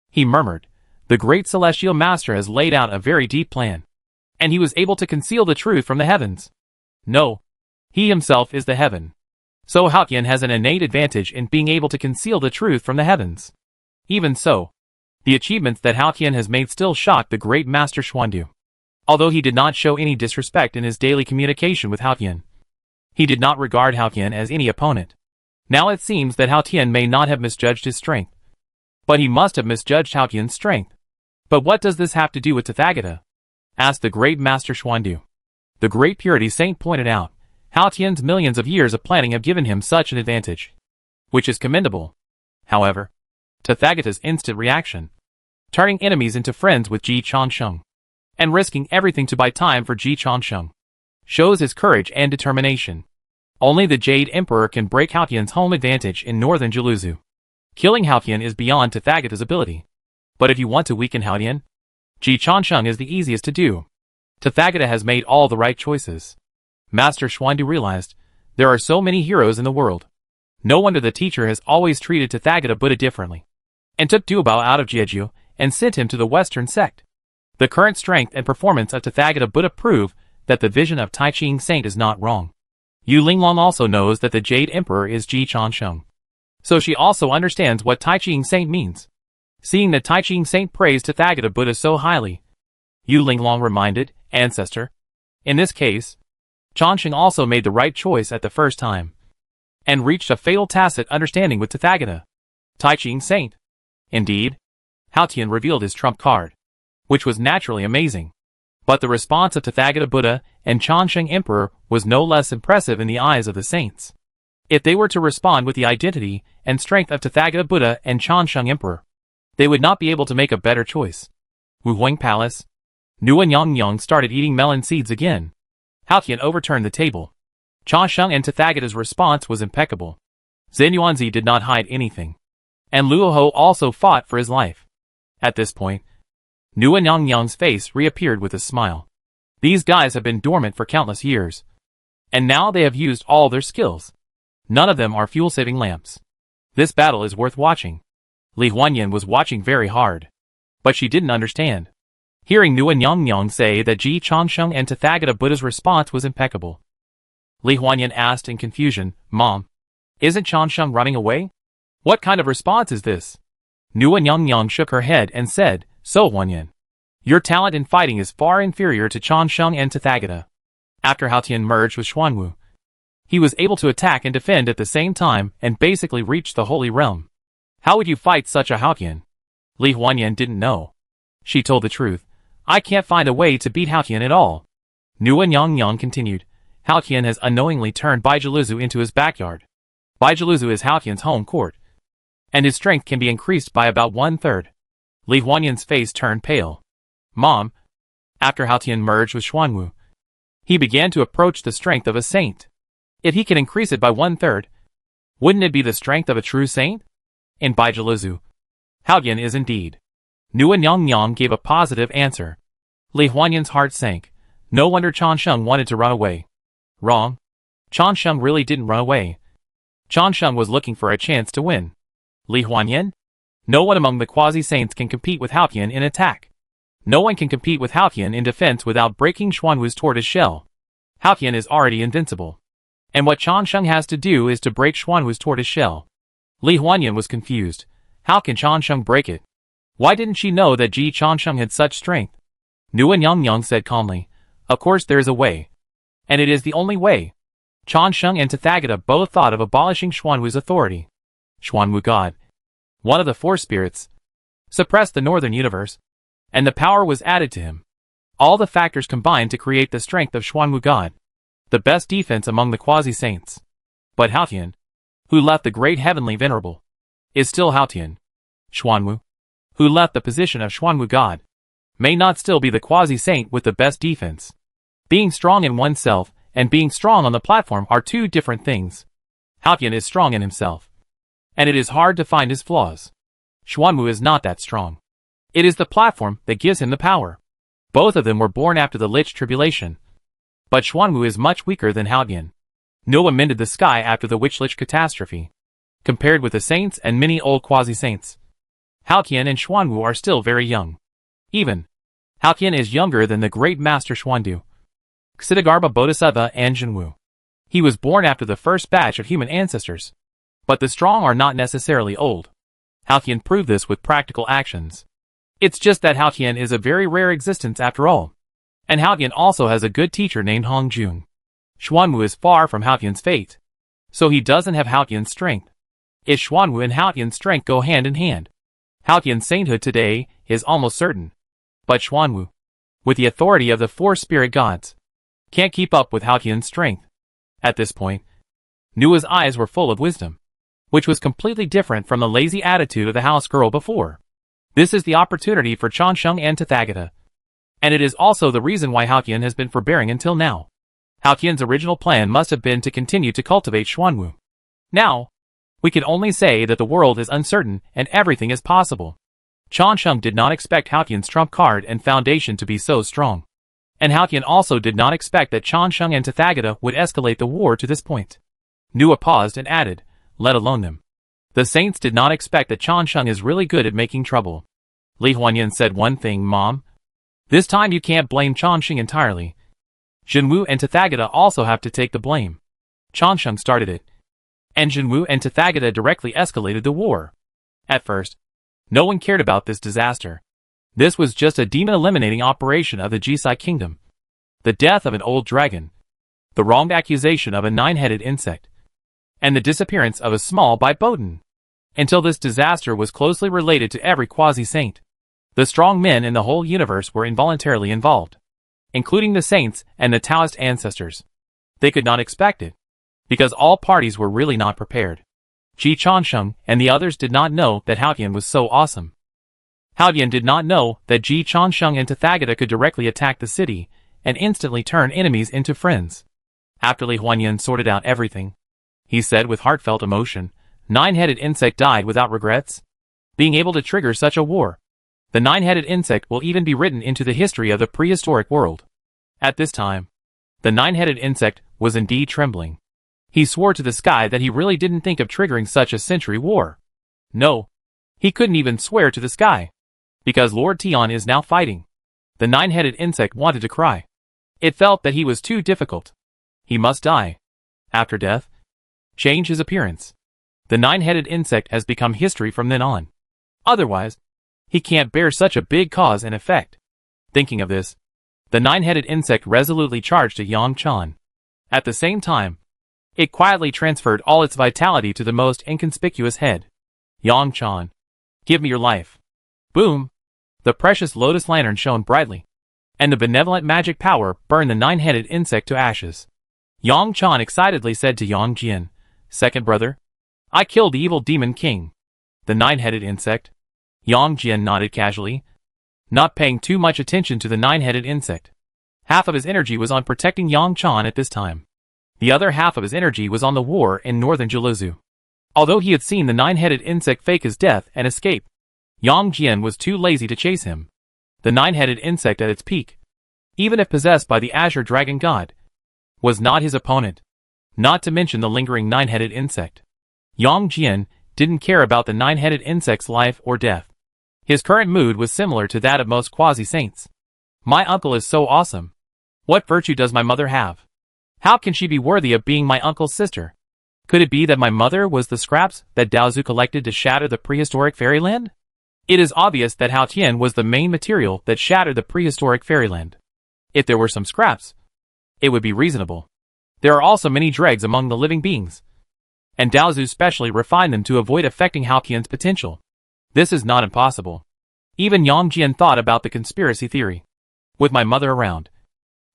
He murmured, the great celestial master has laid out a very deep plan, and he was able to conceal the truth from the heavens. No, he himself is the heaven. So Hao Tian has an innate advantage in being able to conceal the truth from the heavens. Even so, the achievements that Hao Tian has made still shocked the great master Xuandu. Although he did not show any disrespect in his daily communication with Hao Tian, He did not regard Hao Tian as any opponent. Now it seems that Hao Tian may not have misjudged his strength. But he must have misjudged Hao Tian's strength. But what does this have to do with Tathagata? Asked the great master Xuandu. The great purity saint pointed out, Hao Tian's millions of years of planning have given him such an advantage. Which is commendable. However, Tathagata's instant reaction, turning enemies into friends with Ji Changsheng, and risking everything to buy time for Ji Changsheng, shows his courage and determination. Only the Jade Emperor can break Hao Tian's home advantage in northern Jiluzu. Killing Hao Tian is beyond Tathagata's ability. But if you want to weaken Hao Tian, Ji Changsheng is the easiest to do. Tathagata has made all the right choices. Master Xuandu realized, there are so many heroes in the world. No wonder the teacher has always treated Tathagata Buddha differently, and took Duobao out of Jeju and sent him to the Western sect. The current strength and performance of Tathagata Buddha prove that the vision of Tai Ching Saint is not wrong. Yu Linglong also knows that the Jade Emperor is Ji Changsheng. So she also understands what Tai Ching Saint means. Seeing that Tai Ching Saint praised Tathagata Buddha so highly, Yu Linglong reminded, Ancestor, in this case, Changsheng also made the right choice at the first time, and reached a fatal tacit understanding with Tathagata, Tai Ching Saint. Indeed, Hao Tian revealed his trump card, which was naturally amazing. But the response of Tathagata Buddha and Changsheng Emperor was no less impressive in the eyes of the saints. If they were to respond with the identity and strength of Tathagata Buddha and Changsheng Emperor, they would not be able to make a better choice. Wu Huang Palace. Nuan Yang started eating melon seeds again. Hao Tian overturned the table. Changsheng and Tathagata's response was impeccable. Zhen Yuanzi did not hide anything. And Luo Ho also fought for his life. At this point, Nuan Yang's face reappeared with a smile. These guys have been dormant for countless years. And now they have used all their skills. None of them are fuel-saving lamps. This battle is worth watching. Li Huanyan was watching very hard. But she didn't understand. Hearing Nuan Yang say that Ji Changsheng and Tathagata Buddha's response was impeccable. Li Huanyan asked in confusion, Mom, isn't Changsheng running away? What kind of response is this? Nuan Yang shook her head and said, So Huanyan, your talent in fighting is far inferior to Changsheng and Tathagata. After Hao Tian merged with Xuanwu, he was able to attack and defend at the same time and basically reach the Holy Realm. How would you fight such a Hao Tian? Li Huanyan didn't know. She told the truth. I can't find a way to beat Hao Tian at all. Nuan Yang continued. Hao Tian has unknowingly turned Baijiluzu into his backyard. Baijiluzu is Hao Tian's home court, and his strength can be increased by about 1/3. Li Huanyan's face turned pale. Mom, after Hao Tian merged with Xuanwu, he began to approach the strength of a saint. If he can increase it by 1/3, wouldn't it be the strength of a true saint? In Baijiluzu, Hao Tian is indeed. Nuan Yang gave a positive answer. Li Huanyan's heart sank. No wonder Changsheng wanted to run away. Wrong. Changsheng really didn't run away. Changsheng was looking for a chance to win. Li Huanyan? No one among the quasi-saints can compete with Hao Tian in attack. No one can compete with Hao Tian in defense without breaking Xuanwu's tortoise shell. Hao Tian is already invincible. And what Changsheng has to do is to break Xuanwu's tortoise shell. Li Huanyan was confused. How can Changsheng break it? Why didn't she know that Ji Changsheng had such strength? Nuan Yang said calmly, Of course there is a way. And it is the only way. Changsheng and Tathagata both thought of abolishing Xuanwu's authority. Xuanwu God, one of the four spirits, suppressed the northern universe, and the power was added to him. All the factors combined to create the strength of Xuanwu God, the best defense among the quasi-saints. But Hao Tian, who left the great heavenly venerable, is still Hao Tian. Xuanwu, who left the position of Xuanwu God, may not still be the quasi-saint with the best defense. Being strong in oneself and being strong on the platform are two different things. Hao Tian is strong in himself, and it is hard to find his flaws. Xuanwu is not that strong. It is the platform that gives him the power. Both of them were born after the Lich Tribulation. But Xuanwu is much weaker than Hao Tian. Noah mended the sky after the Witch-Lich catastrophe. Compared with the saints and many old quasi-saints, Hao Tian and Xuanwu are still very young. Even, Hao Tian is younger than the great master Xuandu, Ksitigarbha Bodhisattva and Jinwu. He was born after the first batch of human ancestors. But the strong are not necessarily old. Hao Tian proved this with practical actions. It's just that Hao Tian is a very rare existence after all. And Hao Tian also has a good teacher named Hong Jun. Xuanwu is far from Haotian's fate, so he doesn't have Haotian's strength. If Xuanwu and Haotian's strength go hand in hand, Haotian's sainthood today is almost certain. But Xuanwu, with the authority of the four spirit gods, can't keep up with Haotian's strength. At this point, Nua's eyes were full of wisdom, which was completely different from the lazy attitude of the house girl before. This is the opportunity for Changsheng and Tathagata. And it is also the reason why Haotian has been forbearing until now. Haotian's original plan must have been to continue to cultivate Xuanwu. Now, we can only say that the world is uncertain and everything is possible. Changsheng did not expect Haotian's trump card and foundation to be so strong. And Haotian also did not expect that Changsheng and Tathagata would escalate the war to this point. Nua paused and added, let alone them. The saints did not expect that Changsheng is really good at making trouble. Li Huanyan said one thing, Mom. This time you can't blame Changsheng entirely. Jinwu and Tathagata also have to take the blame. Changsheng started it. And Jinwu and Tathagata directly escalated the war. At first, no one cared about this disaster. This was just a demon-eliminating operation of the Jisai kingdom. The death of an old dragon. The wrong accusation of a nine-headed insect. And the disappearance of a small Baiboden. Until this disaster was closely related to every quasi-saint. The strong men in the whole universe were involuntarily involved, including the saints and the Taoist ancestors. They could not expect it, because all parties were really not prepared. Ji Changsheng and the others did not know that Haotian was so awesome. Haotian did not know that Ji Changsheng and Tathagata could directly attack the city and instantly turn enemies into friends. After Li Huanyan sorted out everything, he said with heartfelt emotion, Nine-headed insect died without regrets. Being able to trigger such a war, the nine-headed insect will even be written into the history of the prehistoric world. At this time, the nine-headed insect was indeed trembling. He swore to the sky that he really didn't think of triggering such a century war. No, he couldn't even swear to the sky, because Lord Tian is now fighting. The nine-headed insect wanted to cry. It felt that he was too difficult. He must die. After death, change his appearance. The nine-headed insect has become history from then on. Otherwise, he can't bear such a big cause and effect. Thinking of this, the nine-headed insect resolutely charged at Yang Chan. At the same time, it quietly transferred all its vitality to the most inconspicuous head. Yang Chan, give me your life. Boom! The precious lotus lantern shone brightly, and the benevolent magic power burned the nine-headed insect to ashes. Yang Chan excitedly said to Yang Jian, Second brother, I killed the evil demon king. The nine-headed insect. Yang Jian nodded casually, not paying too much attention to the nine-headed insect. Half of his energy was on protecting Yang Chan at this time. The other half of his energy was on the war in northern Jiluzu. Although he had seen the nine-headed insect fake his death and escape, Yang Jian was too lazy to chase him. The nine-headed insect at its peak, even if possessed by the Azure Dragon God, was not his opponent. Not to mention the lingering nine-headed insect. Yang Jian didn't care about the nine-headed insect's life or death. His current mood was similar to that of most quasi-saints. My uncle is so awesome. What virtue does my mother have? How can she be worthy of being my uncle's sister? Could it be that my mother was the scraps that Daozu collected to shatter the prehistoric fairyland? It is obvious that Haotian was the main material that shattered the prehistoric fairyland. If there were some scraps, it would be reasonable. There are also many dregs among the living beings, and Daozu specially refined them to avoid affecting Haotian's potential. This is not impossible. Even Yang Jian thought about the conspiracy theory. With my mother around,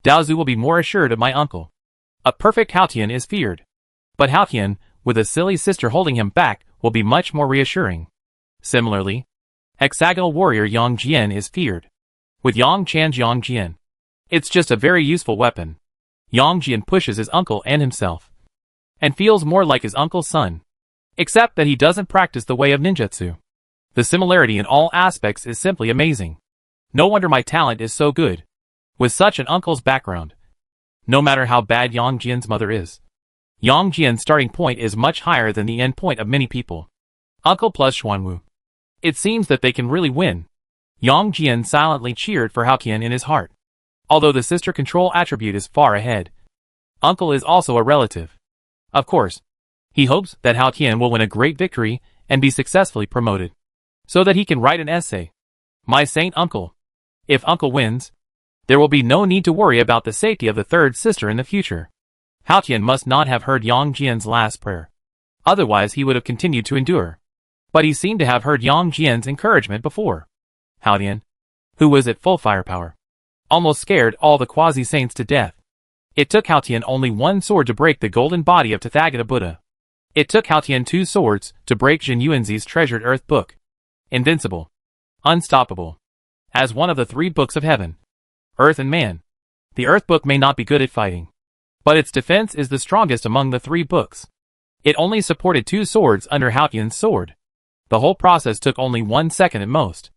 Daozu will be more assured of my uncle. A perfect Haotian is feared. But Haotian, with a silly sister holding him back, will be much more reassuring. Similarly, hexagonal warrior Yang Jian is feared. With Yang Chan's Yang Jian, it's just a very useful weapon. Yang Jian pushes his uncle and himself, and feels more like his uncle's son. Except that he doesn't practice the way of ninjutsu. The similarity in all aspects is simply amazing. No wonder my talent is so good. With such an uncle's background. No matter how bad Yang Jian's mother is, Yang Jian's starting point is much higher than the end point of many people. Uncle plus Xuanwu. It seems that they can really win. Yang Jian silently cheered for Haotian in his heart. Although the sister control attribute is far ahead, uncle is also a relative. Of course, he hopes that Haotian will win a great victory and be successfully promoted, so that he can write an essay. My saint uncle. If uncle wins, there will be no need to worry about the safety of the third sister in the future. Hao Tian must not have heard Yang Jian's last prayer. Otherwise he would have continued to endure. But he seemed to have heard Yang Jian's encouragement before. Hao Tian, who was at full firepower, almost scared all the quasi-saints to death. It took Hao Tian only one sword to break the golden body of Tathagata Buddha. It took Hao Tian 2 swords to break Jin Yuanzi's treasured earth book. Invincible. Unstoppable. As one of the 3 books of heaven, earth and man. The earth book may not be good at fighting, but its defense is the strongest among the 3 books. It only supported 2 swords under Hao Tian's sword. The whole process took only 1 second at most.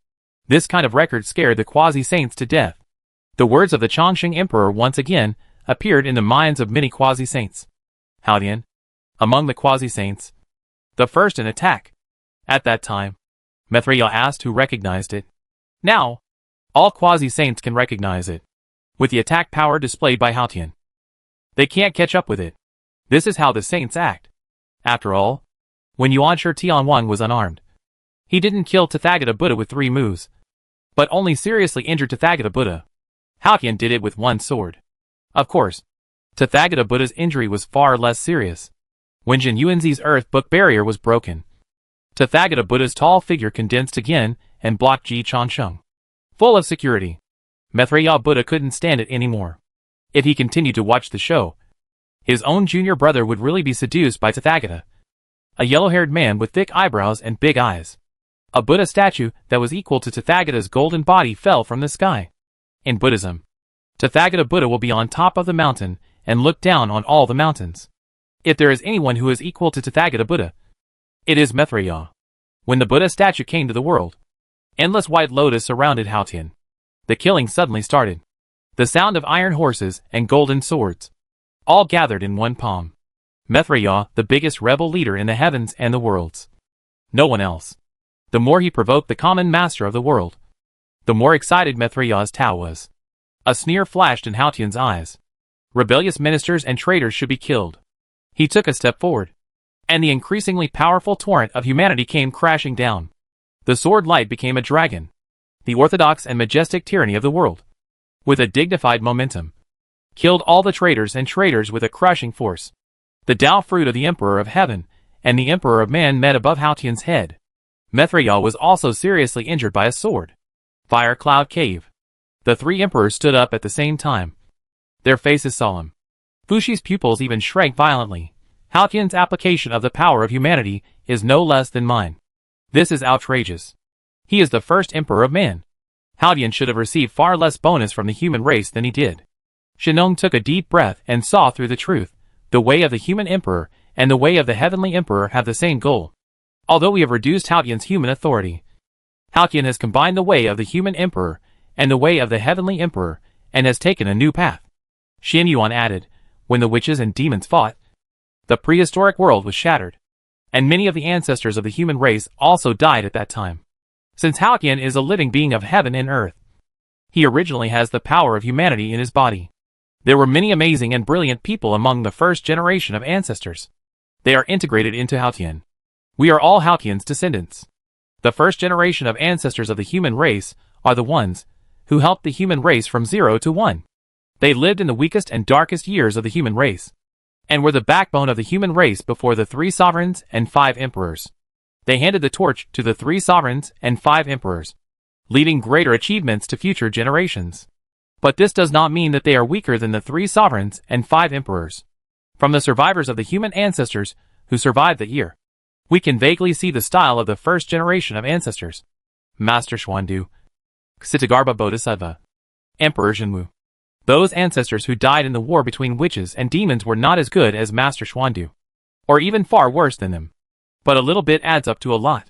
This kind of record scared the quasi-saints to death. The words of the Chongqing Emperor once again appeared in the minds of many quasi-saints. Hao Tian, among the quasi-saints, the first in attack. At that time, Mithriya asked who recognized it. Now, all quasi-saints can recognize it, with the attack power displayed by Hao Tian. They can't catch up with it. This is how the saints act. After all, when Yuanshi Tianhuang was unarmed, he didn't kill Tathagata Buddha with 3 moves, but only seriously injured Tathagata Buddha. Hao Tian did it with 1 sword. Of course, Tathagata Buddha's injury was far less serious. When Jin Yuanzi's earth book barrier was broken, Tathagata Buddha's tall figure condensed again and blocked Ji Changsheng. Full of security, Mithriya Buddha couldn't stand it anymore. If he continued to watch the show, his own junior brother would really be seduced by Tathagata. A yellow-haired man with thick eyebrows and big eyes. A Buddha statue that was equal to Tathagata's golden body fell from the sky. In Buddhism, Tathagata Buddha will be on top of the mountain and look down on all the mountains. If there is anyone who is equal to Tathagata Buddha, it is Mithriya. When the Buddha statue came to the world, endless white lotus surrounded Hao Tian. The killing suddenly started. The sound of iron horses and golden swords, all gathered in one palm. Mithriya, the biggest rebel leader in the heavens and the worlds. No one else. The more he provoked the common master of the world, the more excited Mithriya's Tao was. A sneer flashed in Hao Tian's eyes. Rebellious ministers and traitors should be killed. He took a step forward, and the increasingly powerful torrent of humanity came crashing down. The sword light became a dragon, the orthodox and majestic tyranny of the world. With a dignified momentum, killed all the traitors and traitors with a crushing force. The Tao fruit of the Emperor of Heaven and the Emperor of Man met above Hao Tian's head. Mithriya was also seriously injured by a sword. Fire Cloud Cave. The 3 emperors stood up at the same time. Their faces solemn. Fushi's pupils even shrank violently. Hao Tian's application of the power of humanity is no less than mine. This is outrageous. He is the first emperor of man. Hao Tian should have received far less bonus from the human race than he did. Shenong took a deep breath and saw through the truth. The way of the human emperor and the way of the heavenly emperor have the same goal. Although we have reduced Hao Tian's human authority, Hao Tian has combined the way of the human emperor and the way of the heavenly emperor and has taken a new path. Xin Yuan added, when the witches and demons fought, the prehistoric world was shattered, and many of the ancestors of the human race also died at that time. Since Hao Tian is a living being of heaven and earth, he originally has the power of humanity in his body. There were many amazing and brilliant people among the first generation of ancestors. They are integrated into Hao Tian. We are all Hao Tian's descendants. The first generation of ancestors of the human race are the ones who helped the human race from 0 to 1. They lived in the weakest and darkest years of the human race, and were the backbone of the human race before the 3 sovereigns and 5 emperors. They handed the torch to the 3 sovereigns and 5 emperors, leaving greater achievements to future generations. But this does not mean that they are weaker than the 3 sovereigns and 5 emperors. From the survivors of the human ancestors who survived the year, we can vaguely see the style of the first generation of ancestors. Master Xuandu, Ksitagarbha Bodhisattva, Emperor Zhenwu. Those ancestors who died in the war between witches and demons were not as good as Master Xuandu, or even far worse than them. But a little bit adds up to a lot.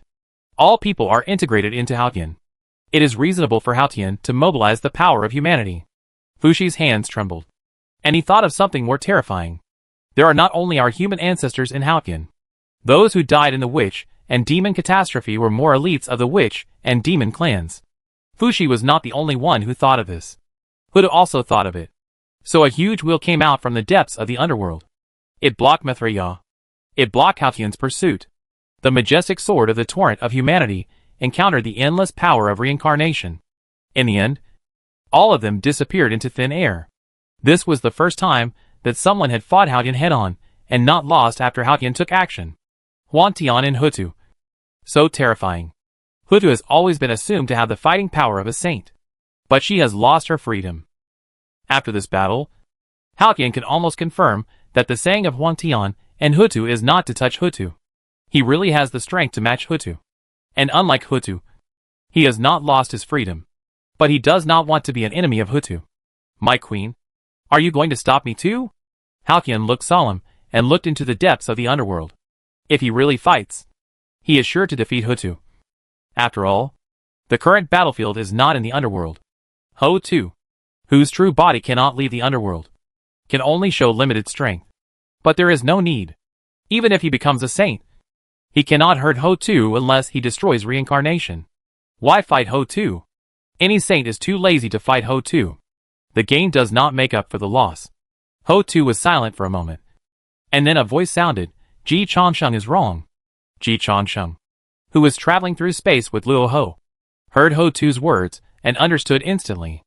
All people are integrated into Hao Tian. It is reasonable for Hao Tian to mobilize the power of humanity. Fushi's hands trembled, and he thought of something more terrifying. There are not only our human ancestors in Hao Tian. Those who died in the witch and demon catastrophe were more elites of the witch and demon clans. Fushi was not the only one who thought of this. Huda also thought of it. So a huge wheel came out from the depths of the underworld. It blocked Mithriya. It blocked Hao Tian's pursuit. The majestic sword of the torrent of humanity encountered the endless power of reincarnation. In the end, all of them disappeared into thin air. This was the first time that someone had fought Haotian head-on, and not lost after Haotian took action. Huantian and Hutu. So terrifying. Hutu has always been assumed to have the fighting power of a saint. But she has lost her freedom. After this battle, Haotian can almost confirm that the saying of Huantian and Hutu is not to touch Hutu. He really has the strength to match Hutu. And unlike Hutu, he has not lost his freedom. But he does not want to be an enemy of Hutu. My queen, are you going to stop me too? Haotian looked solemn and looked into the depths of the underworld. If he really fights, he is sure to defeat Hutu. After all, the current battlefield is not in the underworld. Hutu, whose true body cannot leave the underworld, can only show limited strength. But there is no need. Even if he becomes a saint, he cannot hurt Hutu unless he destroys reincarnation. Why fight Hutu? Any saint is too lazy to fight Hutu. The gain does not make up for the loss. Hutu was silent for a moment. And then a voice sounded, Ji Changsheng is wrong. Ji Changsheng, who was traveling through space with Luo Ho, heard Hutu's words and understood instantly.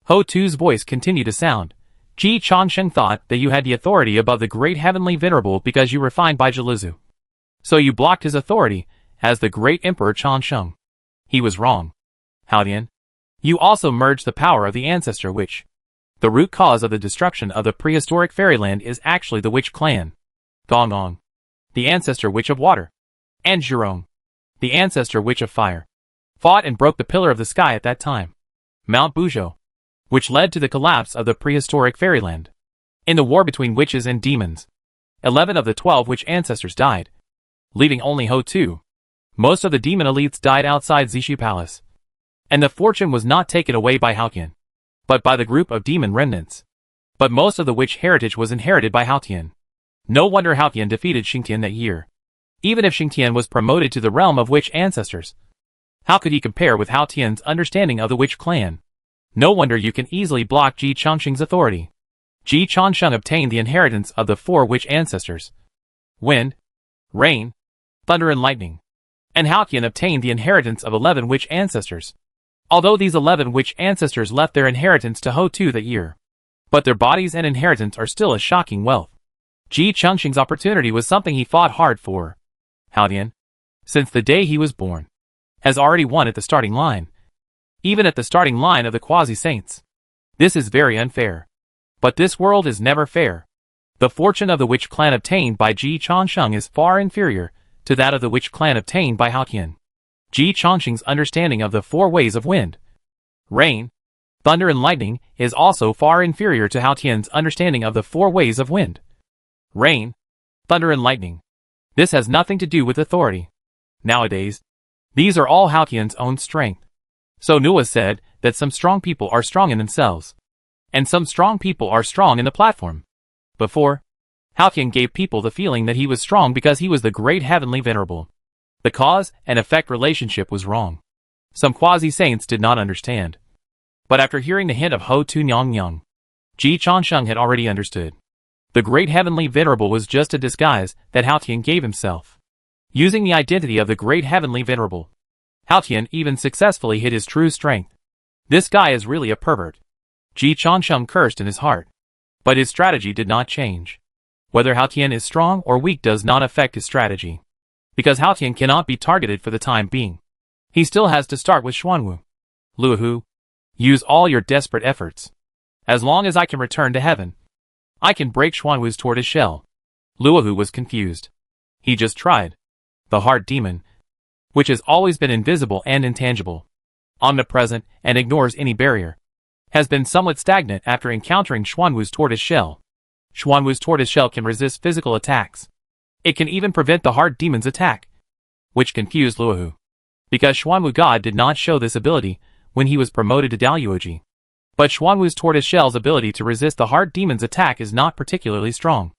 Hutu's voice continued to sound. Ji Changsheng thought that you had the authority above the great heavenly venerable because you were refined by Jiluzu. So you blocked his authority as the great emperor Changsheng. He was wrong. Haotian, you also merged the power of the ancestor witch. The root cause of the destruction of the prehistoric fairyland is actually the witch clan. Gongong, the ancestor witch of water, and Zhurong, the ancestor witch of fire, fought and broke the pillar of the sky at that time. Mount Buzhou, which led to the collapse of the prehistoric fairyland. In the war between witches and demons, 11 of the 12 witch ancestors died, leaving only Hutu. Most of the demon elites died outside Zishu Palace. And the fortune was not taken away by Haotian, but by the group of demon remnants. But most of the witch heritage was inherited by Haotian. No wonder Haotian defeated Xingtian that year. Even if Xingtian was promoted to the realm of witch ancestors, how could he compare with Haotian's understanding of the witch clan? No wonder you can easily block Ji Changsheng's authority. Ji Changsheng obtained the inheritance of the 4 witch ancestors: wind, rain, thunder and lightning. And Haotian obtained the inheritance of 11 witch ancestors. Although these 11 witch ancestors left their inheritance to Hutu that year, but their bodies and inheritance are still a shocking wealth. Ji Changsheng's opportunity was something he fought hard for. Haotian, since the day he was born, has already won at the starting line. Even at the starting line of the quasi-saints. This is very unfair. But this world is never fair. The fortune of the witch clan obtained by Ji Changsheng is far inferior to that of the witch clan obtained by Haotian. Ji Changsheng's understanding of the 4 ways of wind, rain, thunder and lightning is also far inferior to Haotian's understanding of the 4 ways of wind, rain, thunder and lightning. This has nothing to do with authority. Nowadays, these are all Haotian's own strength. So Nua said that some strong people are strong in themselves, and some strong people are strong in the platform. Before, Haotian gave people the feeling that he was strong because he was the great heavenly venerable. The cause and effect relationship was wrong. Some quasi-saints did not understand. But after hearing the hint of Hutu Nyang, Ji Changsheng had already understood. The great heavenly venerable was just a disguise that Haotian gave himself. Using the identity of the great heavenly venerable, Haotian even successfully hid his true strength. This guy is really a pervert. Ji Changsheng cursed in his heart. But his strategy did not change. Whether Haotian is strong or weak does not affect his strategy. Because Haotian cannot be targeted for the time being. He still has to start with Xuanwu. Luohu, use all your desperate efforts. As long as I can return to heaven, I can break Xuanwu's tortoise shell. Luohu was confused. He just tried. The heart demon, which has always been invisible and intangible, omnipresent and ignores any barrier, has been somewhat stagnant after encountering Xuanwu's tortoise shell. Xuanwu's tortoise shell can resist physical attacks. It can even prevent the heart demon's attack, which confused Luohu. Because Xuanwu God did not show this ability when he was promoted to Daluoji. But Xuanwu's tortoise shell's ability to resist the heart demon's attack is not particularly strong.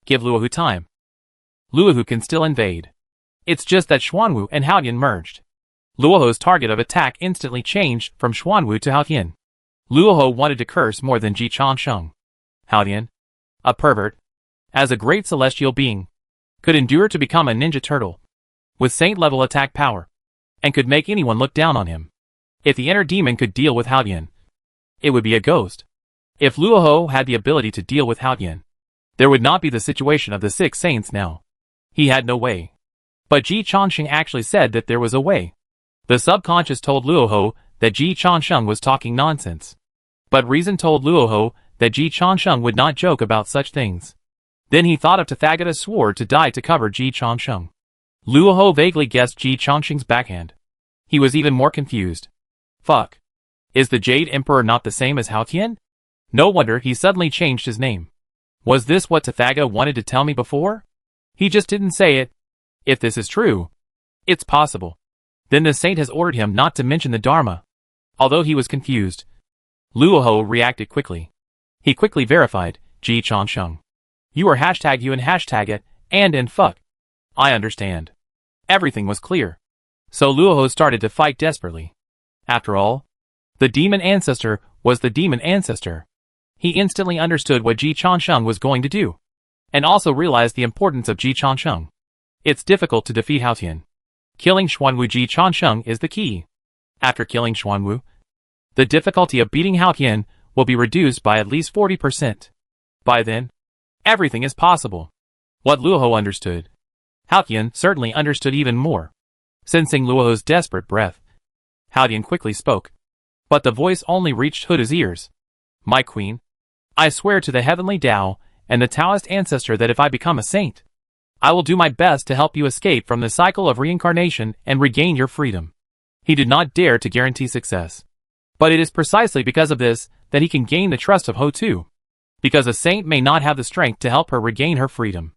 Give Luohu time. Luohu can still invade. It's just that Xuanwu and Haotian merged. Luohu's target of attack instantly changed from Xuanwu to Haotian. Luohu wanted to curse more than Ji Changsheng. Haotian, a pervert, as a great celestial being, could endure to become a ninja turtle, with saint-level attack power, and could make anyone look down on him. If the inner demon could deal with Haotian, it would be a ghost. If Luohu had the ability to deal with Haotian, There would not be the situation of the 6 saints now. He had no way. But Ji Changsheng actually said that there was a way. The subconscious told Luoho that Ji Changsheng was talking nonsense. But reason told Luoho that Ji Changsheng would not joke about such things. Then he thought of Tathagata swore to die to cover Ji Changsheng. Luoho vaguely guessed Ji Changsheng's backhand. He was even more confused. Fuck. Is the Jade Emperor not the same as Hao Tian? No wonder he suddenly changed his name. Was this what Tathaga wanted to tell me before? He just didn't say it. If this is true, it's possible. Then the saint has ordered him not to mention the Dharma. Although he was confused, Luoho reacted quickly. He quickly verified, Ji Changsheng. You are #you and #it, and fuck. I understand. Everything was clear. So Luoho started to fight desperately. After all, the demon ancestor was the demon ancestor. He instantly understood what Ji Changsheng was going to do, and also realized the importance of Ji Changsheng. It's difficult to defeat Hao Tian. Killing Xuanwu Ji Changsheng is the key. After killing Xuanwu, the difficulty of beating Hao Tian will be reduced by at least 40%. By then, everything is possible. What Luoho understood, Hao Tian certainly understood even more. Sensing Luoho's desperate breath, Hao Tian quickly spoke. But the voice only reached Huda's ears. My queen, I swear to the heavenly Tao and the Taoist ancestor that if I become a saint, I will do my best to help you escape from the cycle of reincarnation and regain your freedom. He did not dare to guarantee success. But it is precisely because of this that he can gain the trust of Ho-Tu. Because a saint may not have the strength to help her regain her freedom.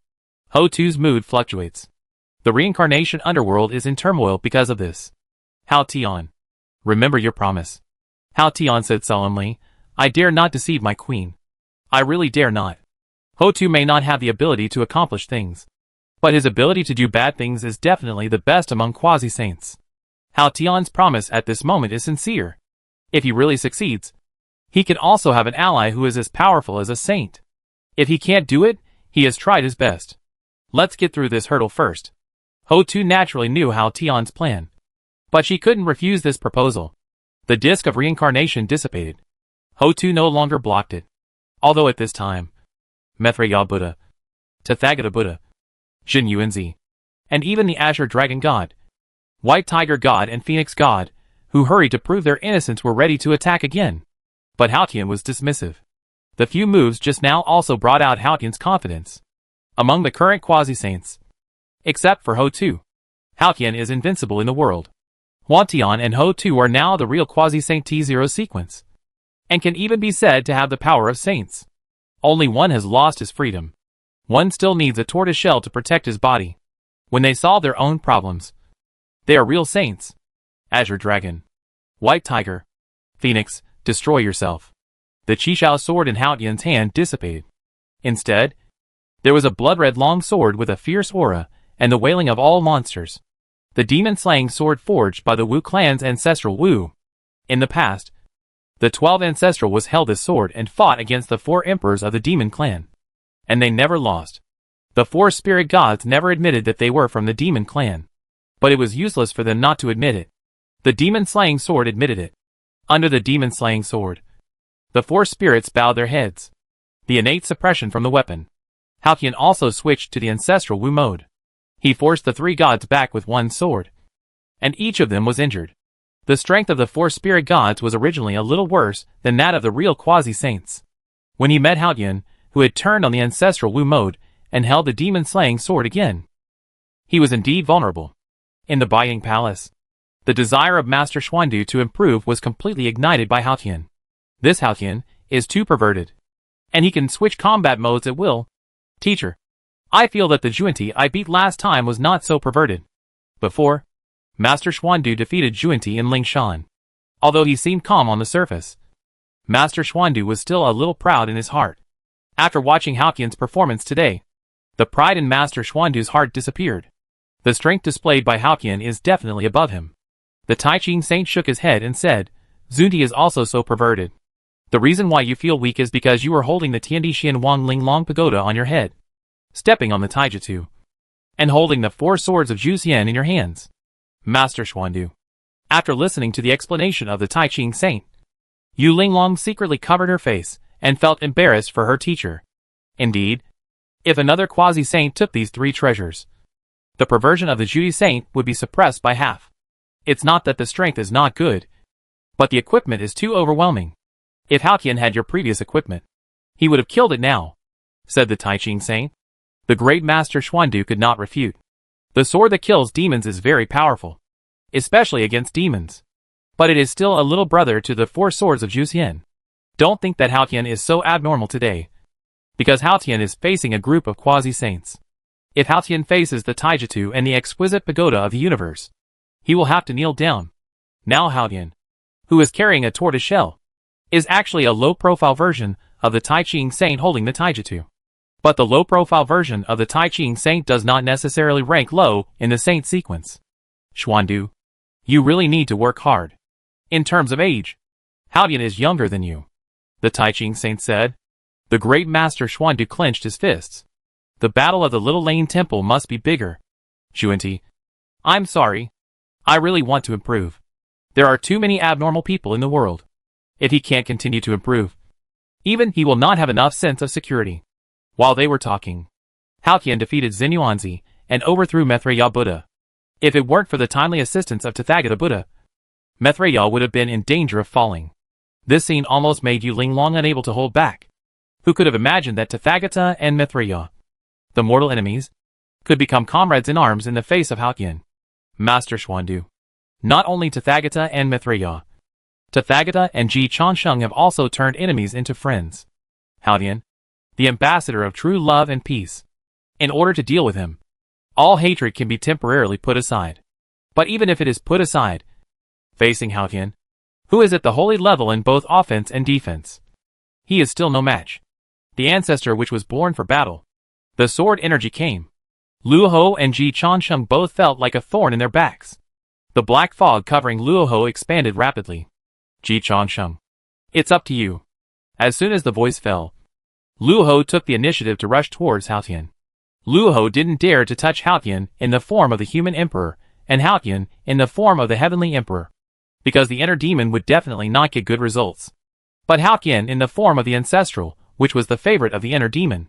Ho-Tu's mood fluctuates. The reincarnation underworld is in turmoil because of this. Hao Tian, remember your promise. Hao Tian said solemnly, I dare not deceive my queen. I really dare not. Ho-Tu may not have the ability to accomplish things, but his ability to do bad things is definitely the best among quasi-saints. Hao Tian's promise at this moment is sincere. If he really succeeds, he can also have an ally who is as powerful as a saint. If he can't do it, he has tried his best. Let's get through this hurdle first. Ho-Tu naturally knew Hao Tian's plan, but she couldn't refuse this proposal. The disk of reincarnation dissipated. Ho-Tu no longer blocked it. Although at this time, Maitreya Buddha, Tathagata Buddha, Jin Yuanzi, and even the Azure Dragon God, White Tiger God and Phoenix God, who hurried to prove their innocence were ready to attack again. But Hao Tian was dismissive. The few moves just now also brought out Hao Tian's confidence. Among the current quasi-saints, except for Ho-Tu, Hao Tian is invincible in the world. Huan Tian and Ho-Tu are now the real quasi-saint T0 sequence, and can even be said to have the power of saints. Only one has lost his freedom. One still needs a tortoise shell to protect his body. When they solve their own problems, they are real saints. Azure Dragon, White Tiger, Phoenix, destroy yourself. The Qishao sword in Hao Tian's hand dissipated. Instead, there was a blood-red long sword with a fierce aura and the wailing of all monsters. The demon-slaying sword forged by the Wu clan's ancestral Wu. In the past, the 12 ancestral was held this sword and fought against the 4 emperors of the demon clan. And they never lost. The 4 spirit gods never admitted that they were from the demon clan. But it was useless for them not to admit it. The demon-slaying sword admitted it. Under the demon-slaying sword, the 4 spirits bowed their heads. The innate suppression from the weapon. Hao Tian also switched to the ancestral Wu mode. He forced the 3 gods back with one sword. And each of them was injured. The strength of the 4 spirit gods was originally a little worse than that of the real quasi-saints. When he met Hao Tian, who had turned on the ancestral Wu mode and held the demon-slaying sword again, he was indeed vulnerable. In the Baiying Palace, the desire of Master Xuandu to improve was completely ignited by Hao Tian. This Hao Tian is too perverted, and he can switch combat modes at will. Teacher, I feel that the Juanti I beat last time was not so perverted. Before, Master Xuandu defeated Juanti in Lingshan. Although he seemed calm on the surface, Master Xuandu was still a little proud in his heart. After watching Hao Tian's performance today, the pride in Master Xuandu's heart disappeared. The strength displayed by Hao Tian is definitely above him. The Tai Ching Saint shook his head and said, Zunti is also so perverted. The reason why you feel weak is because you are holding the Tiandi Xian Wang Ling Long Pagoda on your head, stepping on the Taijutsu, and holding the 4 swords of Zhu Xian in your hands. Master Xuandu, after listening to the explanation of the Tai Ching Saint, Yu Linglong secretly covered her face and felt embarrassed for her teacher. Indeed, If another quasi-saint took these 3 treasures, the perversion of the Judy saint would be suppressed by half. It's not that the strength is not good, but the equipment is too overwhelming. If Haotian had your previous equipment, he would have killed it now, said the Tai Ching saint. The great master Xuandu could not refute. The sword that kills demons is very powerful, especially against demons. But it is still a little brother to the 4 swords of Juxian. Don't think that Haotian is so abnormal today, because Haotian is facing a group of quasi-saints. If Haotian faces the Taijutsu and the exquisite pagoda of the universe, he will have to kneel down. Now Haotian, who is carrying a tortoise shell, is actually a low-profile version of the Tai Ching saint holding the Taijutsu. But the low-profile version of the Tai Ching saint does not necessarily rank low in the saint sequence. Xuandu, you really need to work hard. In terms of age, Haotian is younger than you, the Tai Ching saint said. The great master Xuandu clenched his fists. The battle of the Little Lane Temple must be bigger. Xuanti, I'm sorry. I really want to improve. There are too many abnormal people in the world. If he can't continue to improve, even he will not have enough sense of security. While they were talking, Haotian defeated Xinyuanzi and overthrew Maitreya Buddha. If it weren't for the timely assistance of Tathagata Buddha, Maitreya would have been in danger of falling. This scene almost made Yu Linglong unable to hold back. Who could have imagined that Tathagata and Maitreya, the mortal enemies, could become comrades in arms in the face of Haotian? Master Xuandu. Not only Tathagata and Maitreya, Tathagata and Ji Chansheng have also turned enemies into friends. Haotian, the ambassador of true love and peace. In order to deal with him, all hatred can be temporarily put aside. But even if it is put aside, facing Haotian, who is at the holy level in both offense and defense, he is still no match. The ancestor which was born for battle. The sword energy came. Luo Ho and Ji Chansheng both felt like a thorn in their backs. The black fog covering Luo Ho expanded rapidly. Ji Chansheng, it's up to you. As soon as the voice fell, Luo Ho took the initiative to rush towards Haotian. Luo Ho didn't dare to touch Haotian in the form of the human emperor, and Haotian in the form of the heavenly emperor, because the inner demon would definitely not get good results. But Haotian in the form of the ancestral, which was the favorite of the inner demon.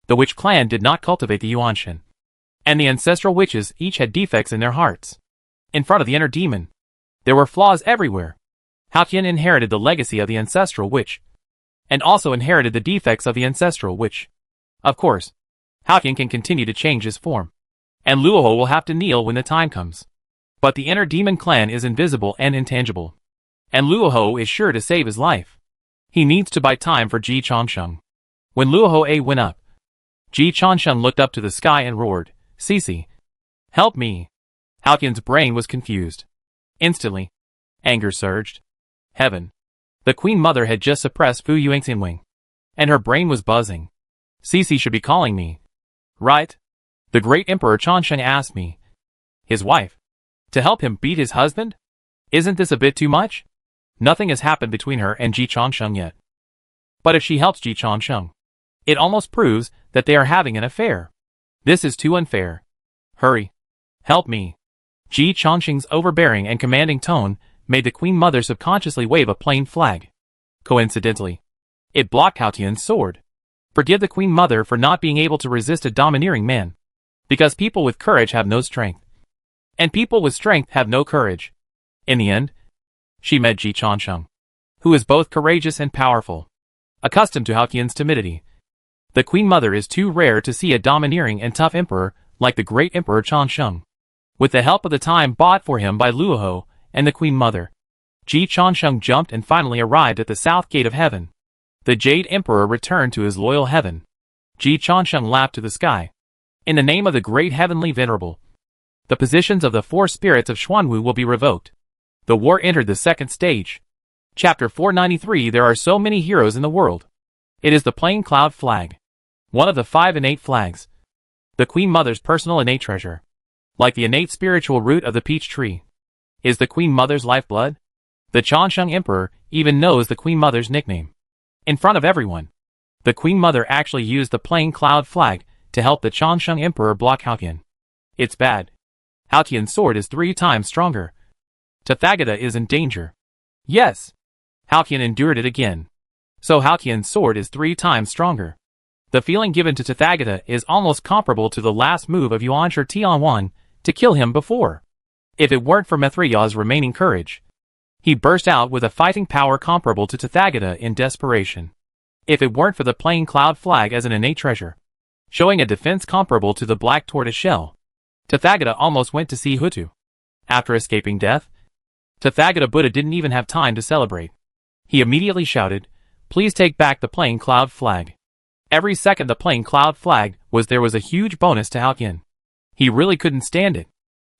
The witch clan did not cultivate the Yuanshan, and the ancestral witches each had defects in their hearts. In front of the inner demon, there were flaws everywhere. Haotian inherited the legacy of the ancestral witch, and also inherited the defects of the ancestral witch. Of course, Haotian can continue to change his form, and Luoho will have to kneel when the time comes. But the inner demon clan is invisible and intangible, and Luoho is sure to save his life. He needs to buy time for Ji Chansheng. When Luoho A went up, Ji Chansheng looked up to the sky and roared, "Cici, help me." Haotian's brain was confused. Instantly, anger surged. Heaven. The Queen Mother had just suppressed Fu Yuanxinwing, and her brain was buzzing. Cici should be calling me. Right? The great Emperor Chansheng asked me, his wife, to help him beat his husband? Isn't this a bit too much? Nothing has happened between her and Ji Chansheng yet. But if she helps Ji Chansheng, it almost proves that they are having an affair. This is too unfair. Hurry. Help me. Ji Chansheng's overbearing and commanding tone made the Queen Mother subconsciously wave a plain flag. Coincidentally, it blocked Haotian's sword. Forgive the Queen Mother for not being able to resist a domineering man, because people with courage have no strength, and people with strength have no courage. In the end, she met Ji Chansheng, who is both courageous and powerful, accustomed to Haotian's timidity. The Queen Mother is too rare to see a domineering and tough emperor like the great Emperor Chansheng. With the help of the time bought for him by Luoho and the Queen Mother, Ji Chansheng jumped and finally arrived at the south gate of heaven. The Jade Emperor returned to his loyal heaven. Ji Chansheng laughed to the sky. In the name of the great heavenly venerable, the positions of the 4 spirits of Xuanwu will be revoked. The war entered the second stage. Chapter 493. There are so many heroes in the world. It is the plain cloud flag, one of the 5 innate flags. The Queen Mother's personal innate treasure, like the innate spiritual root of the peach tree, is the Queen Mother's lifeblood. The Chansheng Emperor even knows the Queen Mother's nickname. In front of everyone, the Queen Mother actually used the plain cloud flag to help the Chansheng Emperor block Haotian. It's bad. Haotian's sword is 3 times stronger. Tathagata is in danger. Yes. Haotian endured it again. So Haotian's sword is 3 times stronger. The feeling given to Tathagata is almost comparable to the last move of Yuan Shi Tianwang to kill him before. If it weren't for Mithrida's remaining courage, he burst out with a fighting power comparable to Tathagata in desperation. If it weren't for the plain cloud flag as an innate treasure, showing a defense comparable to the black tortoise shell, Tathagata almost went to see Hutu. After escaping death, Tathagata Buddha didn't even have time to celebrate. He immediately shouted, "Please take back the plain cloud flag." Every second the plain cloud flag there was a huge bonus to Haotian. He really couldn't stand it.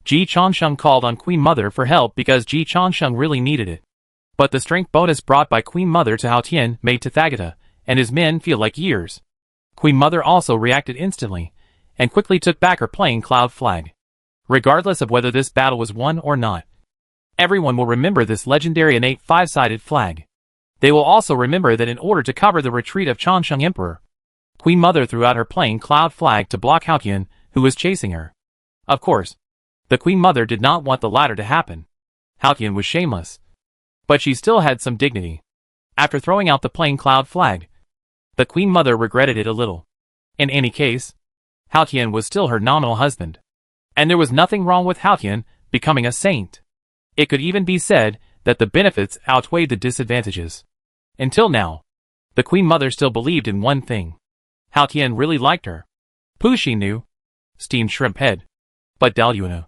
Ji Changsheng called on Queen Mother for help because Ji Changsheng really needed it. But the strength bonus brought by Queen Mother to Haotian made Tathagata and his men feel like years. Queen Mother also reacted instantly and quickly took back her plain cloud flag. Regardless of whether this battle was won or not, everyone will remember this legendary innate five-sided flag. They will also remember that in order to cover the retreat of Changsheng Emperor, Queen Mother threw out her plain cloud flag to block Haotian, who was chasing her. Of course, the Queen Mother did not want the latter to happen. Haotian was shameless, but she still had some dignity. After throwing out the plain cloud flag, the Queen Mother regretted it a little. In any case, Haotian was still her nominal husband, and there was nothing wrong with Haotian becoming a saint. It could even be said that the benefits outweighed the disadvantages. Until now, the Queen Mother still believed in one thing. Haotian really liked her. Pu Shi knew. Steamed shrimp head. But Daluo knew.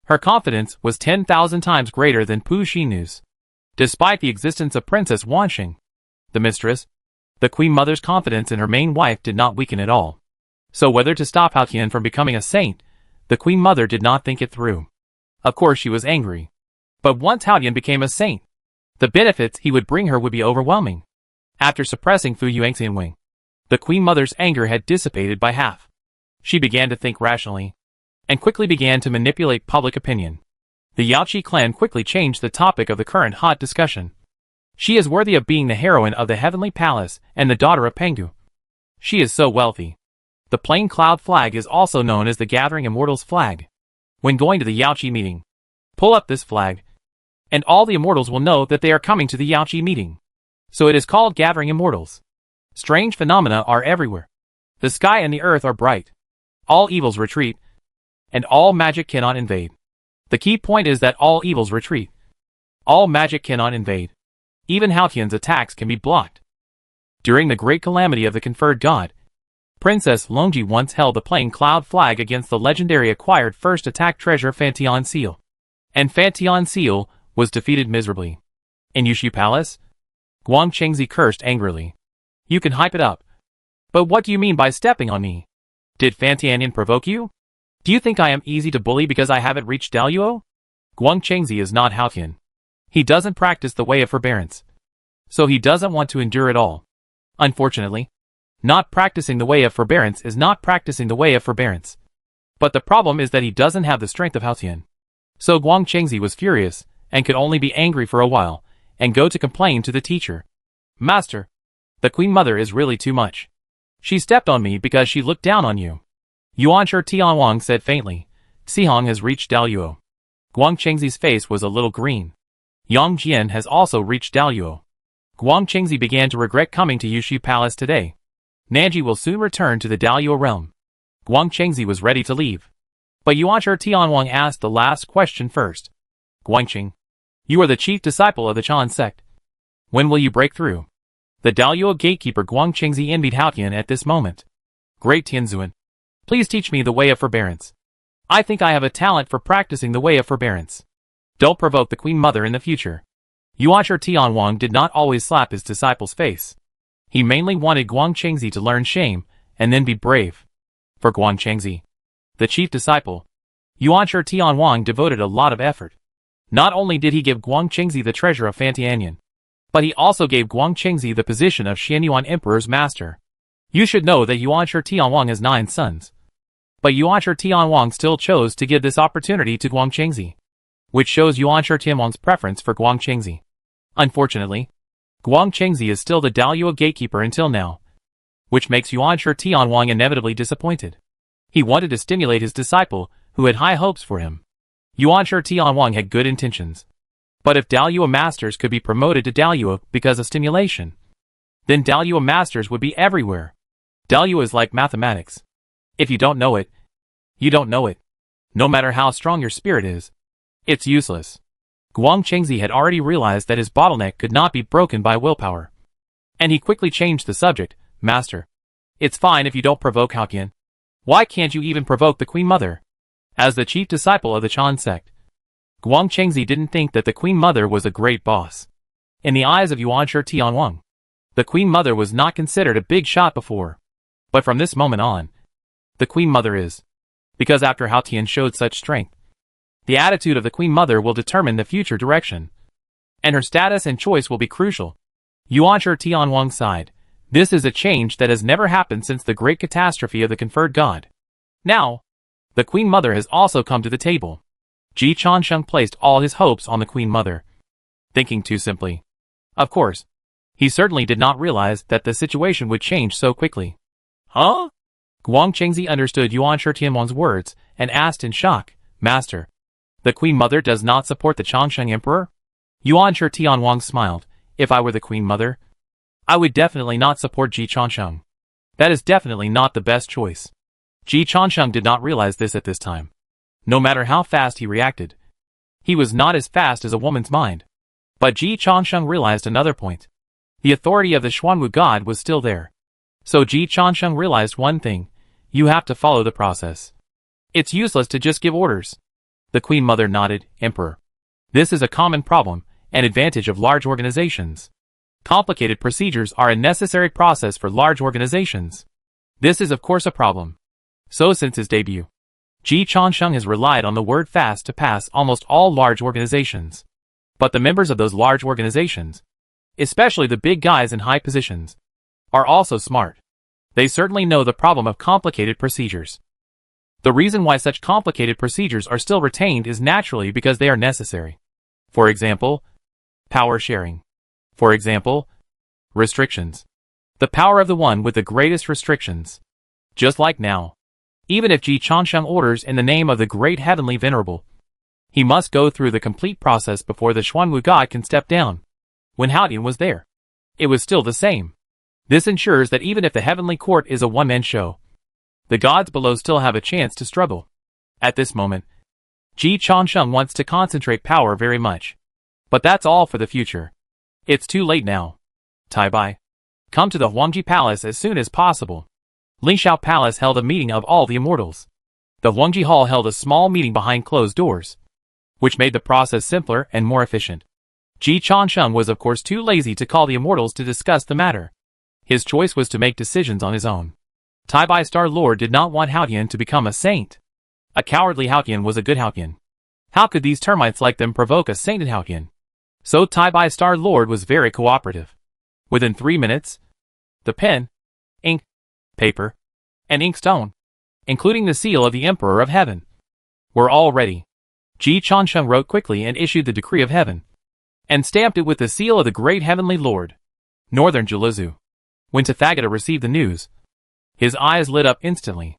Her confidence was 10,000 times greater than Pu Shi knew's. Despite the existence of Princess Wanxing, the mistress, the Queen Mother's confidence in her main wife did not weaken at all. So whether to stop Haotian from becoming a saint, the Queen Mother did not think it through. Of course she was angry. But once Haotian became a saint, the benefits he would bring her would be overwhelming. After suppressing Fu Yuanxianwing, the Queen Mother's anger had dissipated by half. She began to think rationally, and quickly began to manipulate public opinion. The Yaoqi clan quickly changed the topic of the current hot discussion. She is worthy of being the heroine of the Heavenly Palace and the daughter of Pengdu. She is so wealthy. The plain cloud flag is also known as the Gathering Immortals flag. When going to the Yaoqi meeting, pull up this flag, and all the immortals will know that they are coming to the Yaoqi meeting. So it is called Gathering Immortals. Strange phenomena are everywhere. The sky and the earth are bright. All evils retreat, and all magic cannot invade. The key point is that all evils retreat. All magic cannot invade. Even Haotian's attacks can be blocked. During the great calamity of the conferred god, Princess Longji once held the plain cloud flag against the legendary acquired first attack treasure Fantian Seal. And Fantian Seal was defeated miserably. In Yushu Palace, Guang Chengzi cursed angrily. "You can hype it up. But what do you mean by stepping on me? Did Fantianyan provoke you? Do you think I am easy to bully because I haven't reached Daluo?" Guang Chengzi is not Haotian. He doesn't practice the way of forbearance. So he doesn't want to endure it all. Unfortunately, not practicing the way of forbearance is not practicing the way of forbearance. But the problem is that he doesn't have the strength of Haotian. So Guang Chengzi was furious, and could only be angry for a while, and go to complain to the teacher. "Master, the Queen Mother is really too much. She stepped on me because she looked down on you." Yuan Shi Tianwang said faintly, "Sihong has reached Daluo." Guang Chengzi's face was a little green. Yang Jian has also reached Daluo. Guang Chengzi began to regret coming to Yushu Palace today. Nanji will soon return to the Daluo realm. Guang Chengzi was ready to leave. But Yuan Shi Tianwang asked the last question first. "Guangqing, you are the chief disciple of the Chan sect. When will you break through?" The Daluo gatekeeper Guang Chengzi envied Haotian at this moment. "Great Tianzuan, please teach me the way of forbearance. I think I have a talent for practicing the way of forbearance. Don't provoke the Queen Mother in the future." Yuan Shi Tianwang did not always slap his disciple's face. He mainly wanted Guang Chengzi to learn shame and then be brave. For Guang Chengzi, the chief disciple, Yuan Shi Tianwang devoted a lot of effort. Not only did he give Guang Chengzi the treasure of Fantianyan, but he also gave Guang Chengzi the position of Xianyuan Emperor's master. You should know that Yuan Shi Tianwang has 9 sons. But Yuan Shi Tianwang still chose to give this opportunity to Guang Chengzi, which shows Yuan Shi Tianwang's preference for Guang Chengzi. Unfortunately, Guang Chengzi is still the Daluo gatekeeper until now, which makes Yuan Shi Tianwang inevitably disappointed. He wanted to stimulate his disciple, who had high hopes for him. Yuan Shi Tianwang had good intentions. But if Daluo masters could be promoted to Daluo because of stimulation, then Daluo masters would be everywhere. Dalyu is like mathematics. If you don't know it, you don't know it. No matter how strong your spirit is, it's useless. Guang Chengzi had already realized that his bottleneck could not be broken by willpower. And he quickly changed the subject. Master, it's fine if you don't provoke Haoqian. Why can't you even provoke the Queen Mother? As the chief disciple of the Chan sect, Guang Chengzi didn't think that the Queen Mother was a great boss. In the eyes of Yuanshi Tianwang, the Queen Mother was not considered a big shot before. But from this moment on, the Queen Mother is. Because after Haoqian showed such strength, the attitude of the Queen Mother will determine the future direction. And her status and choice will be crucial. Yuanshi Tianwang sighed. This is a change that has never happened since the great catastrophe of the conferred god. Now, the Queen Mother has also come to the table. Ji Chansheng placed all his hopes on the Queen Mother. Thinking too simply. Of course, he certainly did not realize that the situation would change so quickly. Huh? Guang Chengzi understood Yuanshi Tianwang's words and asked in shock, Master, the Queen Mother does not support the Changsheng Emperor? Yuanshi Tianwang smiled. If I were the Queen Mother, I would definitely not support Ji Chansheng. That is definitely not the best choice. Ji Chansheng did not realize this at this time. No matter how fast he reacted, he was not as fast as a woman's mind. But Ji Chansheng realized another point. The authority of the Xuanwu god was still there. So Ji Chansheng realized one thing. You have to follow the process. It's useless to just give orders. The Queen Mother nodded. Emperor, this is a common problem, an advantage of large organizations. Complicated procedures are a necessary process for large organizations. This is of course a problem. So since his debut, Ji Chansheng has relied on the word fast to pass almost all large organizations. But the members of those large organizations, especially the big guys in high positions, are also smart. They certainly know the problem of complicated procedures. The reason why such complicated procedures are still retained is naturally because they are necessary. For example, power sharing. For example, restrictions. The power of the one with the greatest restrictions. Just like now. Even if Ji Chansheng orders in the name of the great heavenly venerable, he must go through the complete process before the Xuanwu god can step down. When Haoqian was there, it was still the same. This ensures that even if the heavenly court is a one-man show, the gods below still have a chance to struggle. At this moment, Ji Chansheng wants to concentrate power very much. But that's all for the future. It's too late now. Tai Bai, come to the Huangji Palace as soon as possible. Lingxiao Palace held a meeting of all the immortals. The Huangji Hall held a small meeting behind closed doors, which made the process simpler and more efficient. Ji Chansheng was of course too lazy to call the immortals to discuss the matter. His choice was to make decisions on his own. Tai Bai Star Lord did not want Haoqian to become a saint. A cowardly Haoqian was a good Haoqian. How could these termites like them provoke a sainted Haoqian? So Tai Bai Star Lord was very cooperative. Within 3 minutes, the pen, ink, paper, and inkstone, including the seal of the Emperor of Heaven, were all ready. Ji Chansheng wrote quickly and issued the decree of heaven, and stamped it with the seal of the great heavenly lord. Northern Juluzu. When Tathagata received the news, his eyes lit up instantly.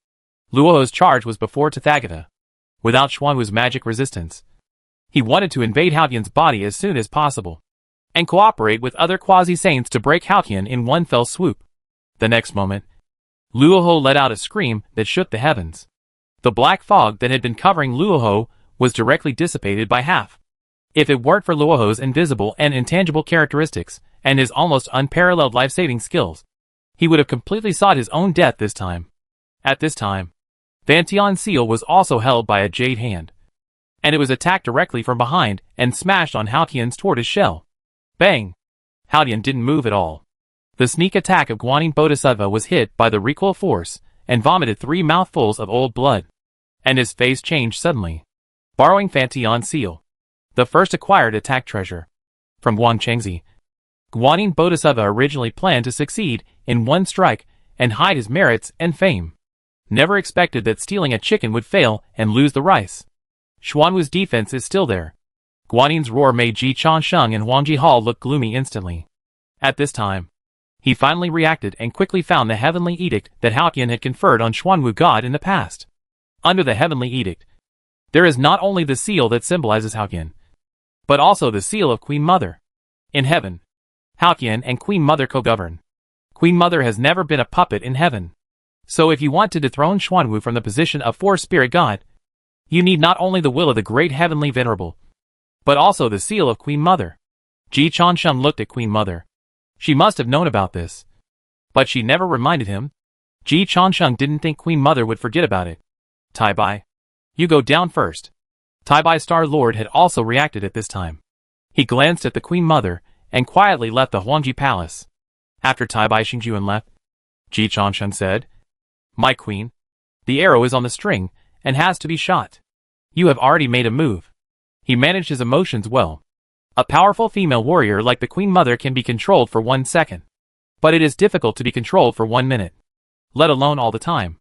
Luoho's charge was before Tathagata. Without Xuanwu's magic resistance, he wanted to invade Haoqian's body as soon as possible, and cooperate with other quasi-saints to break Haoqian in one fell swoop. The next moment, Luoho let out a scream that shook the heavens. The black fog that had been covering Luoho was directly dissipated by half. If it weren't for Luoho's invisible and intangible characteristics, and his almost unparalleled life-saving skills, he would have completely sought his own death this time. At this time, Vantian's seal was also held by a jade hand, and it was attacked directly from behind and smashed on Haoqian's tortoise shell. Bang! Haoqian didn't move at all. The sneak attack of Guanyin Bodhisattva was hit by the recoil force and vomited 3 mouthfuls of old blood, and his face changed suddenly. Borrowing Vantian's seal, the first acquired attack treasure, from Guang Chengzi, Guanyin Bodhisattva originally planned to succeed in one strike and hide his merits and fame. Never expected that stealing a chicken would fail and lose the rice. Xuanwu's defense is still there. Guanyin's roar made Ji Chansheng and Huangji Hall look gloomy instantly. At this time, he finally reacted and quickly found the heavenly edict that Haoqian had conferred on Xuanwu God in the past. Under the heavenly edict, there is not only the seal that symbolizes Haoqian, but also the seal of Queen Mother. In heaven, Haoqian and Queen Mother co-govern. Queen Mother has never been a puppet in heaven. So if you want to dethrone Xuanwu from the position of Fourth Spirit God, you need not only the will of the Great Heavenly Venerable, but also the seal of Queen Mother. Ji Changsheng looked at Queen Mother. She must have known about this, but she never reminded him. Ji Changsheng didn't think Queen Mother would forget about it. Tai Bai, you go down first. Tai Bai Star Lord had also reacted at this time. He glanced at the Queen Mother and quietly left the Huangji Palace. After Tai Bai Xingjuan left, Ji Changsheng said, "My queen, the arrow is on the string and has to be shot. You have already made a move." He managed his emotions well. A powerful female warrior like the Queen Mother can be controlled for 1 second. But it is difficult to be controlled for 1 minute, let alone all the time.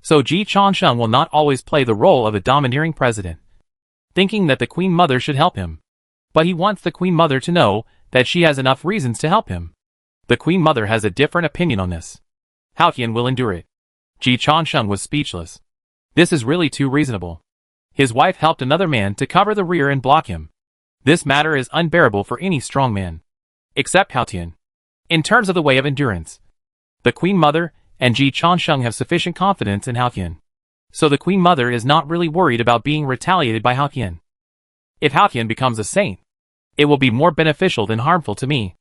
So Ji Changsheng will not always play the role of a domineering president, thinking that the Queen Mother should help him. But he wants the Queen Mother to know that she has enough reasons to help him. The Queen Mother has a different opinion on this. Hao Qian will endure it. Ji Changsheng was speechless. This is really too reasonable. His wife helped another man to cover the rear and block him. This matter is unbearable for any strong man, except Hao Qian. In terms of the way of endurance, the Queen Mother and Ji Changsheng have sufficient confidence in Hao Qian. So the Queen Mother is not really worried about being retaliated by Hao Qian. If Hao Qian becomes a saint, it will be more beneficial than harmful to me.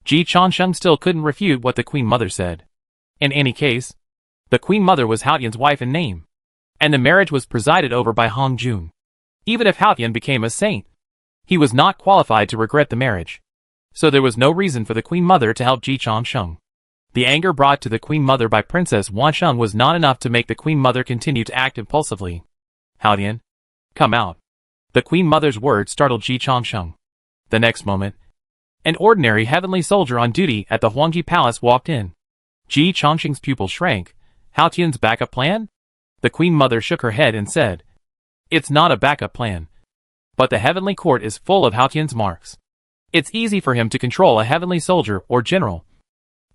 Ji Changsheng still couldn't refute what the Queen Mother said. In any case, the Queen Mother was Hao Qian's wife in name, and the marriage was presided over by Hong Jun. Even if Hao Qian became a saint, he was not qualified to regret the marriage. So there was no reason for the Queen Mother to help Ji Changsheng. The anger brought to the Queen Mother by Princess Wansheng was not enough to make the Queen Mother continue to act impulsively. Hao Qian, come out. The Queen Mother's words startled Ji Changsheng. The next moment, an ordinary heavenly soldier on duty at the Huangji Palace walked in. Ji Changsheng's pupil shrank. Hao Qian's backup plan? The Queen Mother shook her head and said, "It's not a backup plan. But the heavenly court is full of Hao Qian's marks. It's easy for him to control a heavenly soldier or general,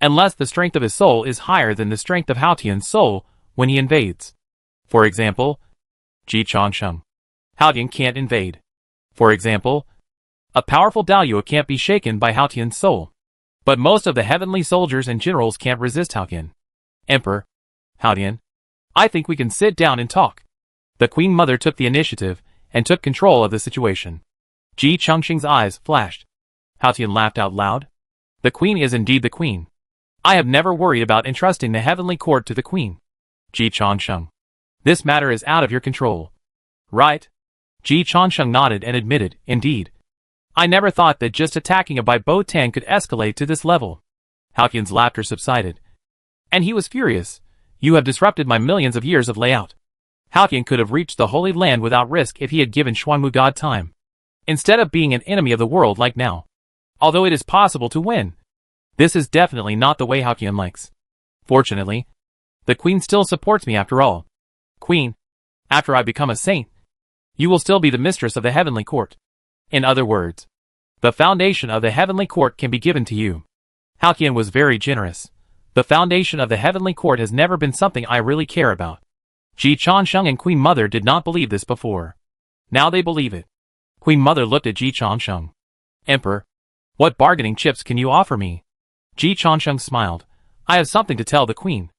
unless the strength of his soul is higher than the strength of Hao Qian's soul when he invades. For example, Ji Changsheng. Hao Qian can't invade. For example, a powerful Daoyuo can't be shaken by Hao Qian's soul. But most of the heavenly soldiers and generals can't resist Hao Qian. Emperor, Hao Qian, I think we can sit down and talk." The Queen Mother took the initiative and took control of the situation. Ji Changsheng's eyes flashed. Hao Qian laughed out loud. The Queen is indeed the Queen. I have never worried about entrusting the heavenly court to the Queen. Ji Changsheng, this matter is out of your control. Right? Ji Changsheng nodded and admitted, indeed. I never thought that just attacking a Bai Bo Tang could escalate to this level. Hao Qian's laughter subsided, and he was furious. You have disrupted my millions of years of layout. Hao Qian could have reached the Holy Land without risk if he had given Xuanwu God time, instead of being an enemy of the world like now. Although it is possible to win, this is definitely not the way Hao Qian likes. Fortunately, the Queen still supports me after all. Queen, after I become a saint, you will still be the mistress of the heavenly court. In other words, the foundation of the heavenly court can be given to you. Hao Qian was very generous. The foundation of the heavenly court has never been something I really care about. Ji Changsheng and Queen Mother did not believe this before. Now they believe it. Queen Mother looked at Ji Changsheng. Emperor, what bargaining chips can you offer me? Ji Changsheng smiled. I have something to tell the Queen.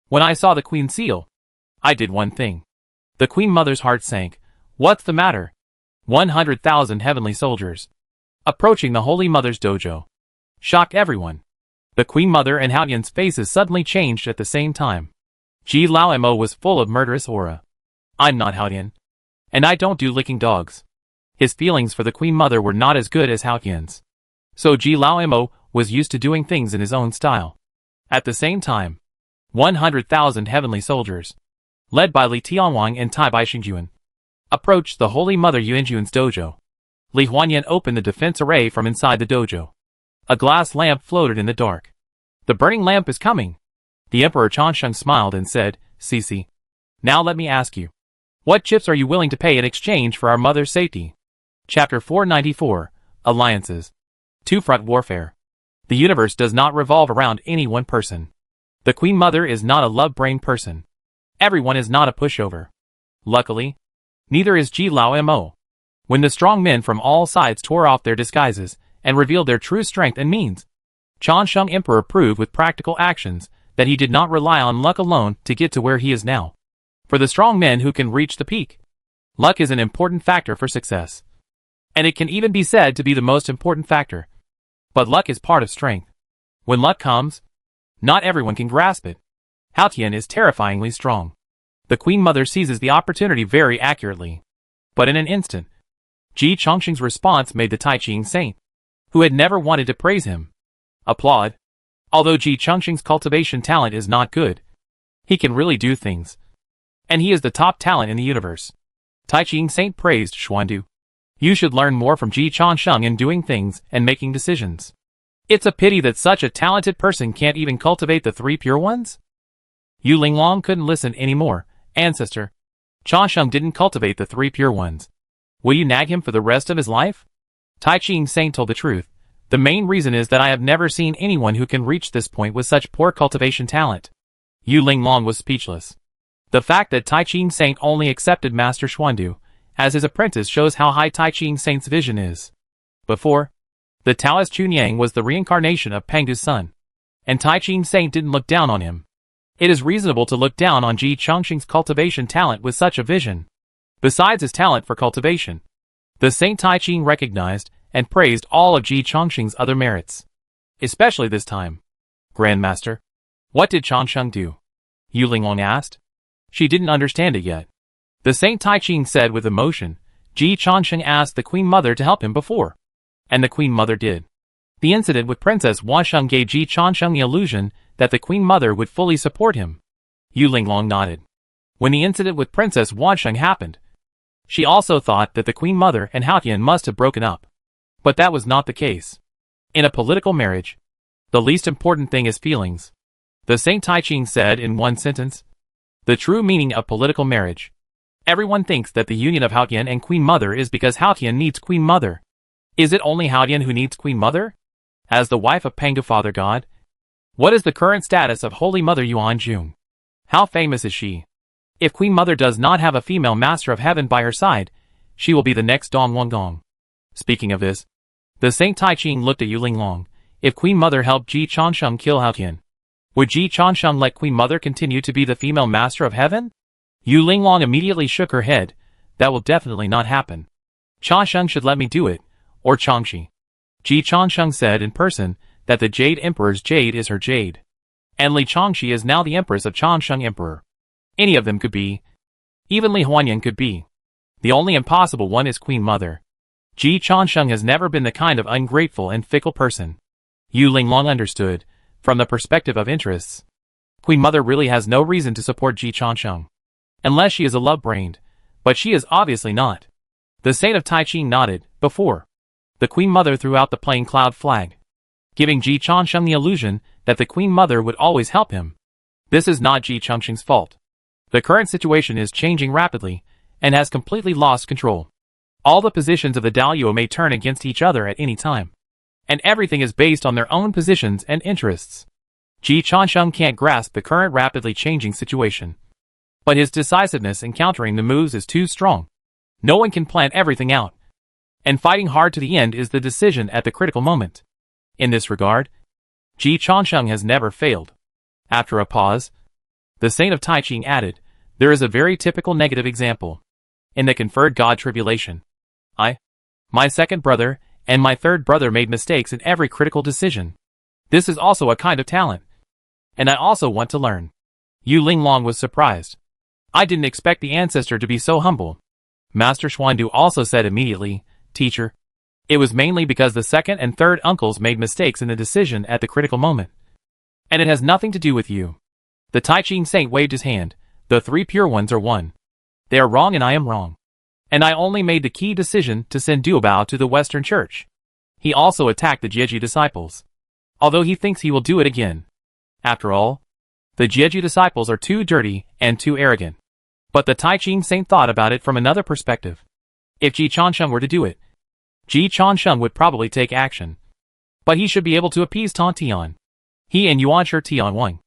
When I saw the Queen's seal, I did one thing. The Queen Mother's heart sank. What's the matter? 100,000 heavenly soldiers approaching the Holy Mother's dojo shocked everyone. The Queen Mother and Hao Qian's faces suddenly changed at the same time. Ji Lao Mo was full of murderous aura. I'm not Hao Qian, and I don't do licking dogs. His feelings for the Queen Mother were not as good as Hao Qian's. So Ji Lao Mo was used to doing things in his own style. At the same time, 100,000 heavenly soldiers, led by Li Tianwang and Tai Bai Xingjuan, approached the Holy Mother Yuanjuan's dojo. Li Huanyan opened the defense array from inside the dojo. A glass lamp floated in the dark. The burning lamp is coming. The Emperor Changsheng smiled and said, Cici, now let me ask you, what chips are you willing to pay in exchange for our mother's safety? Chapter 494, Alliances. Two-front warfare. The universe does not revolve around any one person. The Queen Mother is not a love-brain person. Everyone is not a pushover. Luckily, neither is Ji Lao Mo. When the strong men from all sides tore off their disguises and revealed their true strength and means, Changsheng Emperor proved with practical actions that he did not rely on luck alone to get to where he is now. For the strong men who can reach the peak, luck is an important factor for success. And it can even be said to be the most important factor. But luck is part of strength. When luck comes, not everyone can grasp it. Hao Tian is terrifyingly strong. The Queen Mother seizes the opportunity very accurately. But in an instant, Ji Chongqing's response made the Taiqing saint, who had never wanted to praise him, applaud. Although Ji Chongqing's cultivation talent is not good, he can really do things. And he is the top talent in the universe. Taiqing saint praised Xuandu. You should learn more from Ji Chongqing in doing things and making decisions. It's a pity that such a talented person can't even cultivate the 3 pure ones. Yu Linglong couldn't listen anymore. Ancestor, Chongqing didn't cultivate the 3 pure ones. Will you nag him for the rest of his life? Taiqing saint told the truth. The main reason is that I have never seen anyone who can reach this point with such poor cultivation talent. Yu Linglong was speechless. The fact that Taiqing saint only accepted Master Xuandu as his apprentice shows how high Taiqing saint's vision is. Before, the Taoist Chunyang was the reincarnation of Pengdu's son, and Taiqing saint didn't look down on him. It is reasonable to look down on Ji Chongqing's cultivation talent with such a vision. Besides his talent for cultivation, the Saint Taiqing recognized and praised all of Ji Chongqing's other merits. Especially this time. Grandmaster, what did Chongqing do? Yu Linglong asked. She didn't understand it yet. The Saint Taiqing said with emotion, Ji Chongqing asked the Queen Mother to help him before. And the Queen Mother did. The incident with Princess Wansheng gave Ji Chongqing the illusion that the Queen Mother would fully support him. Yu Linglong nodded. When the incident with Princess Wansheng happened, she also thought that the Queen Mother and Hao Tian must have broken up. But that was not the case. In a political marriage, the least important thing is feelings. The Saint Taiqing said in one sentence. The true meaning of political marriage. Everyone thinks that the union of Hao Tian and Queen Mother is because Hao Tian needs Queen Mother. Is it only Hao Tian who needs Queen Mother? As the wife of Pengdu Father God? What is the current status of Holy Mother Yuan Jung? How famous is she? If Queen Mother does not have a female Master of Heaven by her side, she will be the next Dong Wangong. Speaking of this, the Saint Taiqing looked at Yu Linglong. If Queen Mother helped Ji Chongqing kill Hao Tian, would Ji Chongqing let Queen Mother continue to be the female Master of Heaven? Yu Linglong immediately shook her head. That will definitely not happen. Chongqing should let me do it, or Chongqi. Ji Chongqing said in person that the Jade Emperor's jade is her jade. And Li Chongqi is now the Empress of Chongqing Emperor. Any of them could be. Even Li Huanyan could be. The only impossible one is Queen Mother. Ji Chongqing has never been the kind of ungrateful and fickle person. Yu Linglong understood, from the perspective of interests. Queen Mother really has no reason to support Ji Chongqing. Unless she is a love-brained, but she is obviously not. The Saint of Taiqing nodded, before. The Queen Mother threw out the plain cloud flag, giving Ji Chongqing the illusion that the Queen Mother would always help him. This is not Ji Chongqing's fault. The current situation is changing rapidly, and has completely lost control. All the positions of the Daluo may turn against each other at any time. And everything is based on their own positions and interests. Ji Chongqing can't grasp the current rapidly changing situation. But his decisiveness in countering the moves is too strong. No one can plan everything out. And fighting hard to the end is the decision at the critical moment. In this regard, Ji Chongqing has never failed. After a pause, the Saint of Taiqing added, there is a very typical negative example. In the conferred God tribulation, my second brother, and my third brother made mistakes in every critical decision. This is also a kind of talent. And I also want to learn. Yu Linglong was surprised. I didn't expect the ancestor to be so humble. Master Xuandu also said immediately, Teacher, it was mainly because the second and third uncles made mistakes in the decision at the critical moment. And it has nothing to do with you. The Taiqing saint waved his hand. The 3 pure ones are one. They are wrong and I am wrong. And I only made the key decision to send Duobao to the Western Church. He also attacked the Jieju disciples. Although he thinks he will do it again. After all, the Jieju disciples are too dirty and too arrogant. But the Taiqing saint thought about it from another perspective. If Ji Chongqing were to do it, Ji Chongqing would probably take action. But he should be able to appease Tong Tian. He and Yuanshi Tianwang,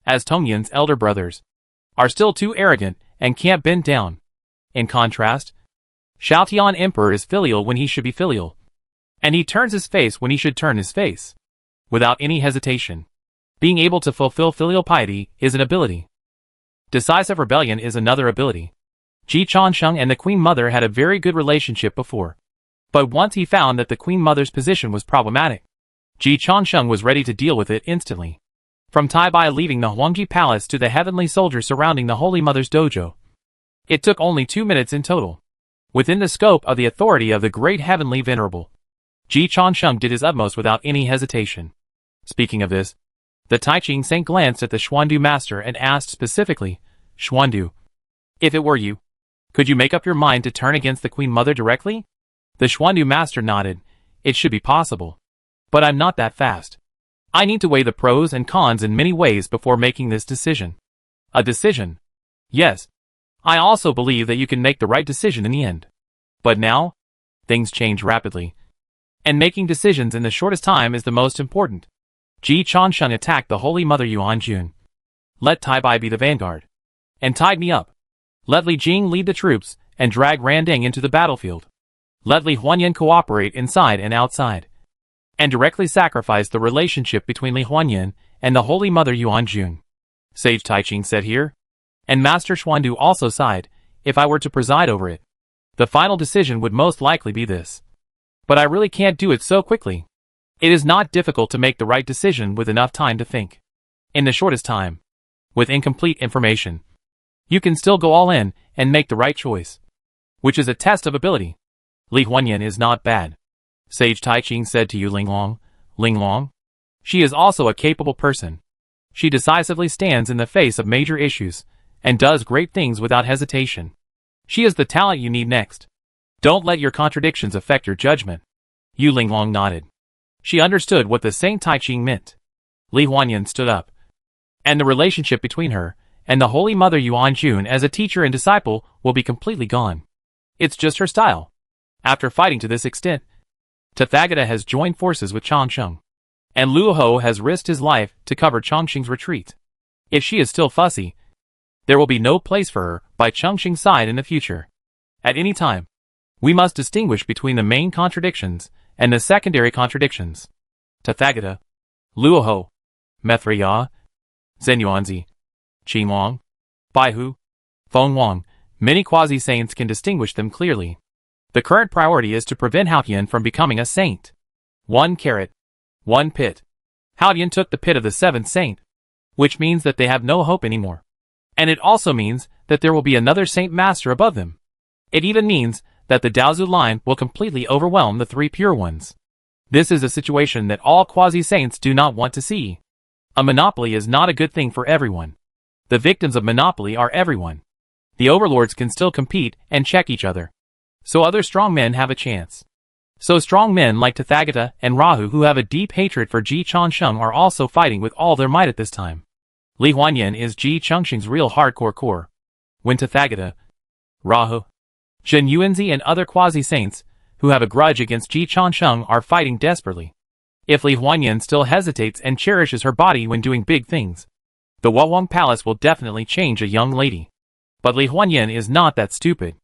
as Tongyan's elder brothers, are still too arrogant and can't bend down. In contrast, Xiaotian Emperor is filial when he should be filial. And he turns his face when he should turn his face. Without any hesitation. Being able to fulfill filial piety is an ability. Decisive rebellion is another ability. Ji Changsheng and the Queen Mother had a very good relationship before. But once he found that the Queen Mother's position was problematic, Ji Changsheng was ready to deal with it instantly. From Tai Bai leaving the Huangji Palace to the heavenly soldiers surrounding the Holy Mother's dojo, it took only 2 minutes in total. Within the scope of the authority of the great heavenly venerable, Ji Changsheng did his utmost without any hesitation. Speaking of this, the Taiching Saint glanced at the Xuandu master and asked specifically, Xuandu, if it were you, could you make up your mind to turn against the Queen Mother directly? The Xuandu master nodded. It should be possible. But I'm not that fast. I need to weigh the pros and cons in many ways before making this decision. A decision? Yes. I also believe that you can make the right decision in the end. But now, things change rapidly. And making decisions in the shortest time is the most important. Ji Changsheng attacked the Holy Mother Yuan Jun. Let Tai Bai be the vanguard. And tied me up. Let Li Jing lead the troops, and drag Randing into the battlefield. Let Li Huanyan cooperate inside and outside. And directly sacrifice the relationship between Li Huanyan and the Holy Mother Yuan Jun. Sage Taiching said here. And Master Xuandu also sighed. If I were to preside over it, the final decision would most likely be this. But I really can't do it so quickly. It is not difficult to make the right decision with enough time to think. In the shortest time. With incomplete information. You can still go all in and make the right choice. Which is a test of ability. Li Huanyan is not bad. Sage Taiching said to Yu Linglong. Linglong? She is also a capable person. She decisively stands in the face of major issues, and does great things without hesitation. She is the talent you need next. Don't let your contradictions affect your judgment. Yu Linglong nodded. She understood what the Saint Taiching meant. Li Huanyan stood up. And the relationship between her and the Holy Mother Yuan Jun as a teacher and disciple will be completely gone. It's just her style. After fighting to this extent, Tathagata has joined forces with Changsheng. And Luo Ho has risked his life to cover Changsheng's retreat. If she is still fussy, there will be no place for her by Changsheng's side in the future. At any time, we must distinguish between the main contradictions and the secondary contradictions. Tathagata, Luo Ho, Methriya, Zenyuanzi, Qinglong, Baihu, Feng Wang, many quasi-saints can distinguish them clearly. The current priority is to prevent Haotian from becoming a saint. 1 carrot, 1 pit. Haotian took the pit of the 7th saint, which means that they have no hope anymore. And it also means that there will be another saint master above them. It even means that the Daozu line will completely overwhelm the 3 pure ones. This is a situation that all quasi-saints do not want to see. A monopoly is not a good thing for everyone. The victims of monopoly are everyone. The overlords can still compete and check each other. So other strong men have a chance. So strong men like Tathagata and Rahu who have a deep hatred for Ji Changsheng are also fighting with all their might at this time. Li Huanyan is Ji Changsheng's real hardcore core. When Tathagata, Rahu, Zhen Yuanzi and other quasi-saints, who have a grudge against Ji Changsheng are fighting desperately. If Li Huanyan still hesitates and cherishes her body when doing big things, the Wawang Palace will definitely change a young lady. But Li Huanyan is not that stupid.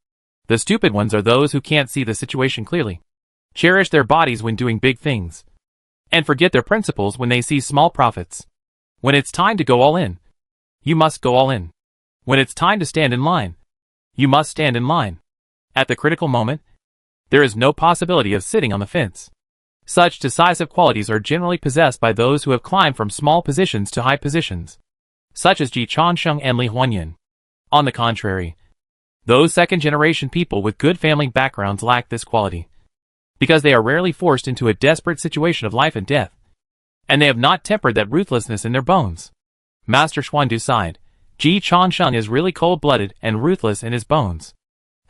The stupid ones are those who can't see the situation clearly, cherish their bodies when doing big things, and forget their principles when they see small profits. When it's time to go all in, you must go all in. When it's time to stand in line, you must stand in line. At the critical moment, there is no possibility of sitting on the fence. Such decisive qualities are generally possessed by those who have climbed from small positions to high positions, such as Ji Changsheng and Li Huanyan. On the contrary, those second-generation people with good family backgrounds lack this quality, because they are rarely forced into a desperate situation of life and death, and they have not tempered that ruthlessness in their bones. Master Xuandu sighed. Ji Changsheng is really cold-blooded and ruthless in his bones.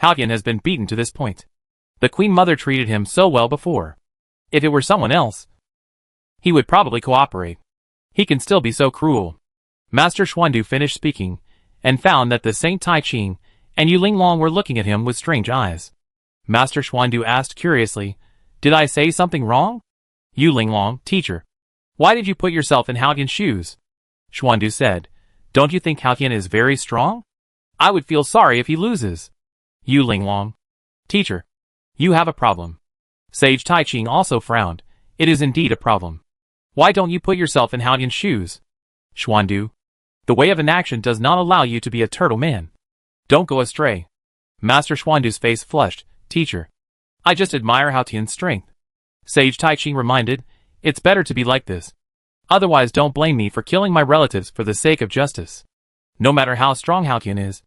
Haotian has been beaten to this point. The Queen Mother treated him so well before. If it were someone else, he would probably cooperate. He can still be so cruel. Master Xuandu finished speaking, and found that the Saint Taiching and Yu Linglong were looking at him with strange eyes. Master Xuandu asked curiously, "Did I say something wrong?" Yu Linglong, teacher, why did you put yourself in Haotian's shoes? Xuandu said, "Don't you think Haotian is very strong? I would feel sorry if he loses." Yu Linglong, teacher, you have a problem. Sage Taiching also frowned. It is indeed a problem. Why don't you put yourself in Haotian's shoes? Xuandu. The way of inaction does not allow you to be a turtle man. Don't go astray. Master Xuandu's face flushed. Teacher. I just admire Hao Tian's strength. Sage Taiqing reminded, it's better to be like this. Otherwise don't blame me for killing my relatives for the sake of justice. No matter how strong Hao Tian is,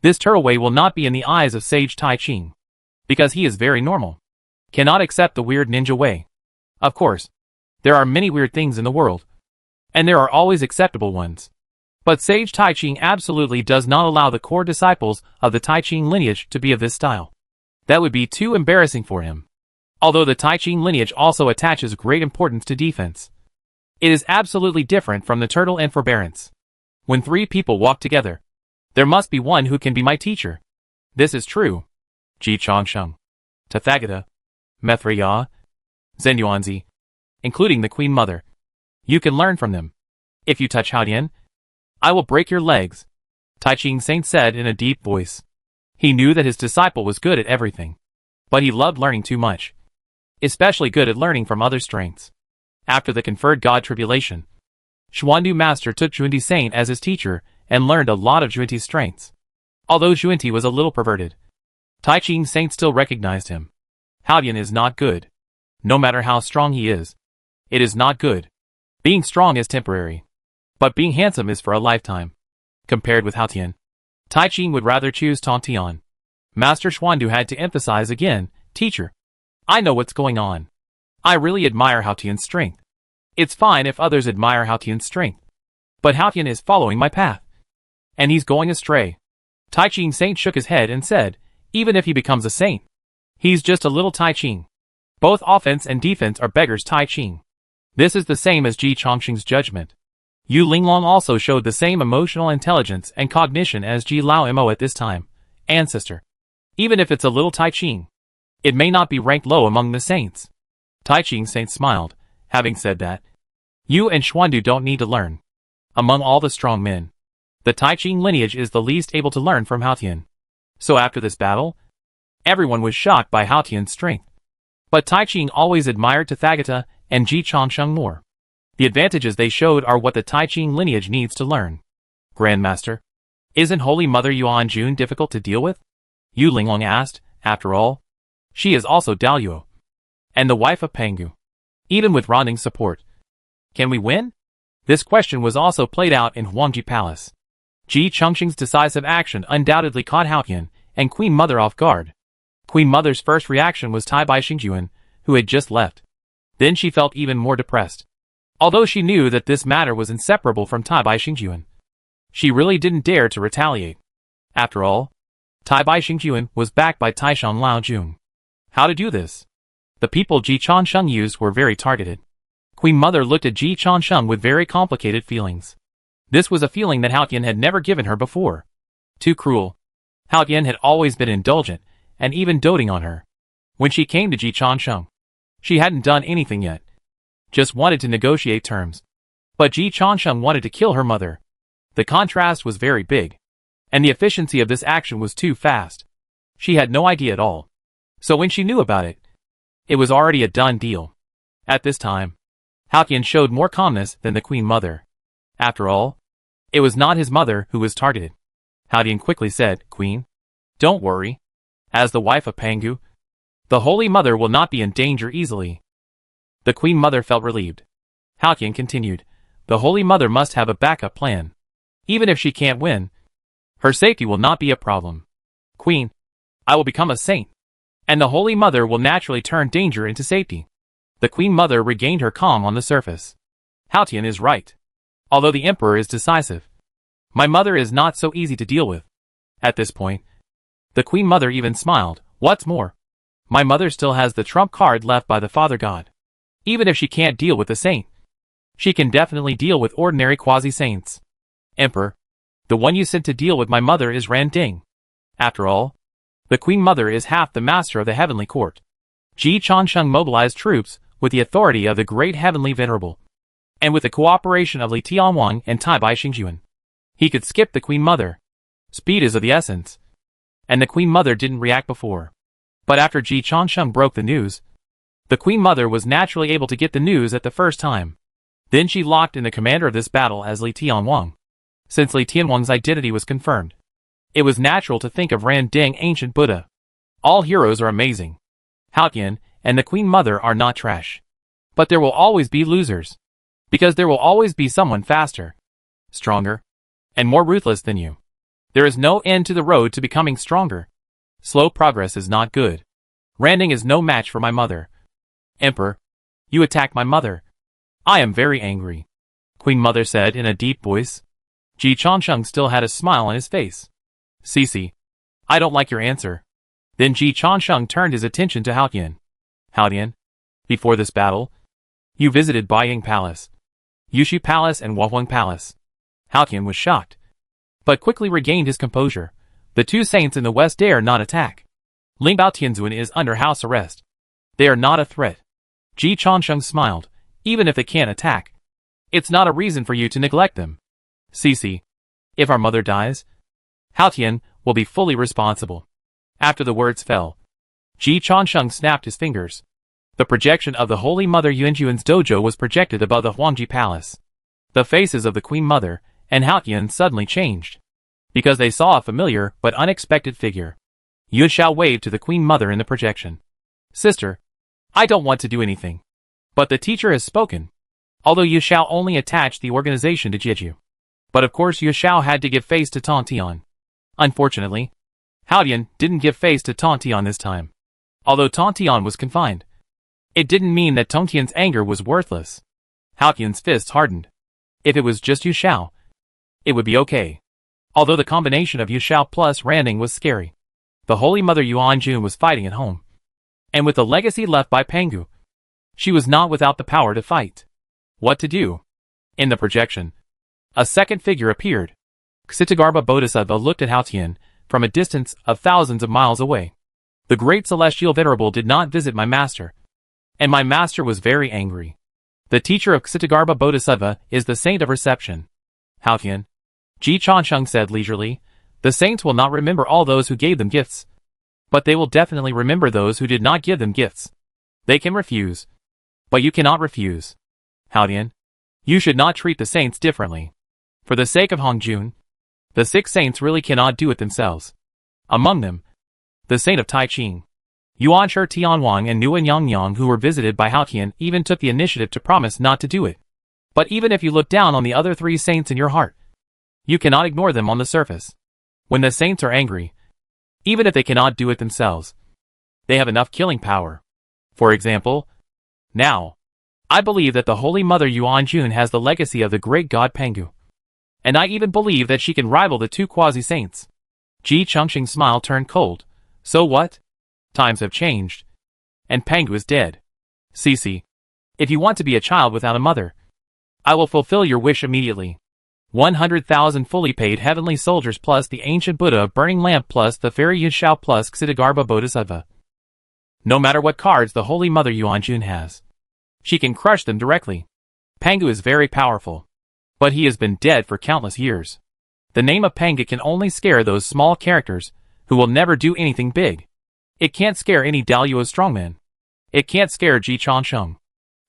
this turtle way will not be in the eyes of Sage Taiqing. Because he is very normal. Cannot accept the weird ninja way. Of course, there are many weird things in the world. And there are always acceptable ones. But Sage Taiqing absolutely does not allow the core disciples of the Taiqing lineage to be of this style. That would be too embarrassing for him. Although the Taiqing lineage also attaches great importance to defense. It is absolutely different from the turtle and forbearance. When three people walk together, there must be one who can be my teacher. This is true. Ji Changsheng, Tathagata, Methriya, Zenyuanzi, including the Queen Mother. You can learn from them. If you touch Hao Tian, I will break your legs, Taiqing Saint said in a deep voice. He knew that his disciple was good at everything. But he loved learning too much. Especially good at learning from other strengths. After the conferred God tribulation, Xuandu Master took Junti Saint as his teacher and learned a lot of Junti's strengths. Although Junti was a little perverted, Taiqing Saint still recognized him. Hao Tian is not good. No matter how strong he is, it is not good. Being strong is temporary. But being handsome is for a lifetime. Compared with Hao Tian, Taiqing would rather choose Tong Tian. Master Xuandu had to emphasize again, Teacher, I know what's going on. I really admire Hao Tian's strength. It's fine if others admire Hao Tian's strength. But Hao Tian is following my path. And he's going astray. Taiqing Saint shook his head and said, even if he becomes a saint, he's just a little Taiqing. Both offense and defense are beggars Taiqing. This is the same as Ji Changsheng's judgment. Yu Linglong also showed the same emotional intelligence and cognition as Ji Lao Mo at this time. Ancestor. Even if it's a little Taiqing, it may not be ranked low among the saints. Taiqing Saint smiled, having said that. You and Xuandu don't need to learn. Among all the strong men, the Taiqing lineage is the least able to learn from Hao Tian. So after this battle, everyone was shocked by Hao Tian's strength. But Taiqing always admired Tathagata and Ji Changsheng more. The advantages they showed are what the Taiqing lineage needs to learn. Grandmaster, isn't Holy Mother Yuan Jun difficult to deal with? Yu Linglong asked. After all, she is also Daluo, and the wife of Pangu. Even with Ronding's support, can we win? This question was also played out in Huangji Palace. Ji Changsheng's decisive action undoubtedly caught Hao Tian and Queen Mother off guard. Queen Mother's first reaction was Tai Bai Xingyuan, who had just left. Then she felt even more depressed. Although she knew that this matter was inseparable from Tai Bai Xingyuan, she really didn't dare to retaliate. After all, Tai Bai Xingyuan was backed by Taishan Lao Jun. How to do this? The people Ji Changsheng used were very targeted. Queen Mother looked at Ji Changsheng with very complicated feelings. This was a feeling that Hao Tian had never given her before. Too cruel. Hao Tian had always been indulgent, and even doting on her. When she came to Ji Changsheng, she hadn't done anything yet. Just wanted to negotiate terms. But Ji Changsheng wanted to kill her mother. The contrast was very big. And the efficiency of this action was too fast. She had no idea at all. So when she knew about it, it was already a done deal. At this time, Hao Tian showed more calmness than the Queen Mother. After all, it was not his mother who was targeted. Hao Tian quickly said, Queen, don't worry. As the wife of Pangu, the Holy Mother will not be in danger easily. The Queen Mother felt relieved. Hao Tian continued, the Holy Mother must have a backup plan. Even if she can't win, her safety will not be a problem. Queen, I will become a saint. And the Holy Mother will naturally turn danger into safety. The Queen Mother regained her calm on the surface. Hao Tian is right. Although the Emperor is decisive, my mother is not so easy to deal with. At this point, the Queen Mother even smiled. What's more, my mother still has the trump card left by the Father God. Even if she can't deal with the saint, she can definitely deal with ordinary quasi-saints. Emperor, the one you sent to deal with my mother is Ran Ding. After all, the Queen Mother is half the master of the heavenly court. Ji Changsheng mobilized troops with the authority of the great heavenly venerable, and with the cooperation of Li Tianwang and Tai Bai Xingyuan. He could skip the Queen Mother. Speed is of the essence. And the Queen Mother didn't react before. But after Ji Changsheng broke the news, the Queen Mother was naturally able to get the news at the first time. Then she locked in the commander of this battle as Li Tianwang. Since Li Tianwang's identity was confirmed, it was natural to think of Ran Ding, ancient Buddha. All heroes are amazing. Haotian and the Queen Mother are not trash. But there will always be losers. Because there will always be someone faster, stronger, and more ruthless than you. There is no end to the road to becoming stronger. Slow progress is not good. Randing is no match for my mother. Emperor, you attacked my mother. I am very angry, Queen Mother said in a deep voice. Ji Changsheng still had a smile on his face. Cece, I don't like your answer. Then Ji Changsheng turned his attention to Haotian. Haotian, before this battle, you visited Baiying Palace, Yushu Palace and Huahuang Palace. Haotian was shocked, but quickly regained his composure. The two saints in the west dare not attack. Lingbao Tianzuan is under house arrest. They are not a threat. Ji Changsheng smiled. Even if they can't attack, it's not a reason for you to neglect them. Cece, if our mother dies, Haotian will be fully responsible. After the words fell, Ji Changsheng snapped his fingers. The projection of the Holy Mother Yuanjuan's dojo was projected above the Huangji Palace. The faces of the Queen Mother and Haotian suddenly changed, because they saw a familiar but unexpected figure. Yuan Shao waved to the Queen Mother in the projection. Sister, I don't want to do anything. But the teacher has spoken. Although Yu Shao only attached the organization to Jeju. But of course Yu Shao had to give face to Tontian. Unfortunately, Haotian didn't give face to Tontian this time. Although Tontian was confined, it didn't mean that Tontian's anger was worthless. Haotian's fists hardened. If it was just Yu Shao, it would be okay. Although the combination of Yu Shao plus Randing was scary. The Holy Mother Yuanjun was fighting at home. And with the legacy left by Pangu, she was not without the power to fight. What to do? In the projection, a second figure appeared. Ksitagarbha Bodhisattva looked at Haotian from a distance of thousands of miles away. The great celestial venerable did not visit my master, and my master was very angry. The teacher of Ksitagarbha Bodhisattva is the saint of reception. Haotian, Ji Changsheng said leisurely, the saints will not remember all those who gave them gifts, but they will definitely remember those who did not give them gifts. They can refuse, but you cannot refuse. Haotian, you should not treat the saints differently. For the sake of Hongjun, the 6 saints really cannot do it themselves. Among them, the saint of Taiching, Yuanshi Tianwang and Nguyen Yangyang, who were visited by Haotian, even took the initiative to promise not to do it. But even if you look down on the other 3 saints in your heart, you cannot ignore them on the surface. When the saints are angry, even if they cannot do it themselves, they have enough killing power. For example, now, I believe that the Holy Mother Yuanjun has the legacy of the great god Pangu. And I even believe that she can rival the 2 quasi-saints. Ji Changsheng's smile turned cold. So what? Times have changed. And Pangu is dead. Cece, if you want to be a child without a mother, I will fulfill your wish immediately. 100,000 fully paid heavenly soldiers plus the ancient Buddha burning lamp plus the fairy Yu Shao plus Ksitagarbha Bodhisattva. No matter what cards the Holy Mother Yuanjun has, she can crush them directly. Pangu is very powerful, but he has been dead for countless years. The name of Pangu can only scare those small characters who will never do anything big. It can't scare any Daluo strongman. It can't scare Ji Changsheng.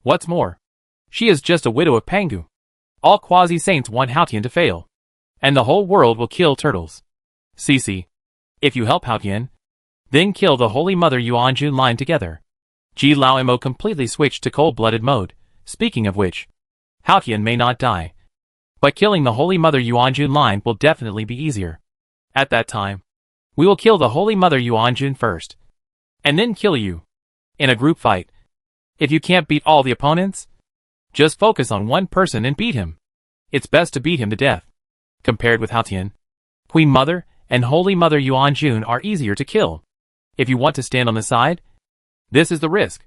What's more, she is just a widow of Pangu. All quasi-saints want Haotian to fail, and the whole world will kill turtles. Cece, if you help Haotian, then kill the Holy Mother Yuanjun line together. Ji Lao Mo completely switched to cold-blooded mode. Speaking of which, Haotian may not die, but killing the Holy Mother Yuanjun line will definitely be easier. At that time, we will kill the Holy Mother Yuanjun first, and then kill you. In a group fight, if you can't beat all the opponents, just focus on one person and beat him. It's best to beat him to death. Compared with Haotian, Queen Mother and Holy Mother Yuanjun are easier to kill. If you want to stand on the side, this is the risk.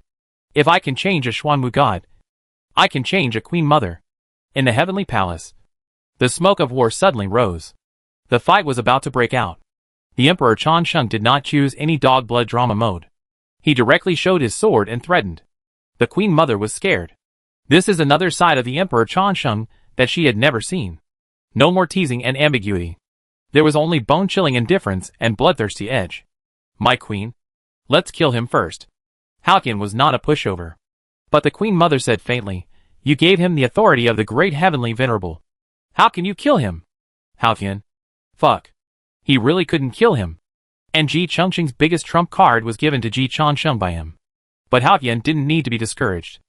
If I can change a Xuanwu god, I can change a Queen Mother. In the heavenly palace, the smoke of war suddenly rose. The fight was about to break out. The Emperor Changsheng did not choose any dog blood drama mode. He directly showed his sword and threatened. The Queen Mother was scared. This is another side of the Emperor Changsheng that she had never seen. No more teasing and ambiguity. There was only bone-chilling indifference and bloodthirsty edge. My queen, let's kill him first. Haotian was not a pushover. But the Queen Mother said faintly, You gave him the authority of the great heavenly venerable. How can you kill him? Haotian. Fuck. He really couldn't kill him. And Ji Chongqing's biggest trump card was given to Ji Chongsheng by him. But Haotian didn't need to be discouraged.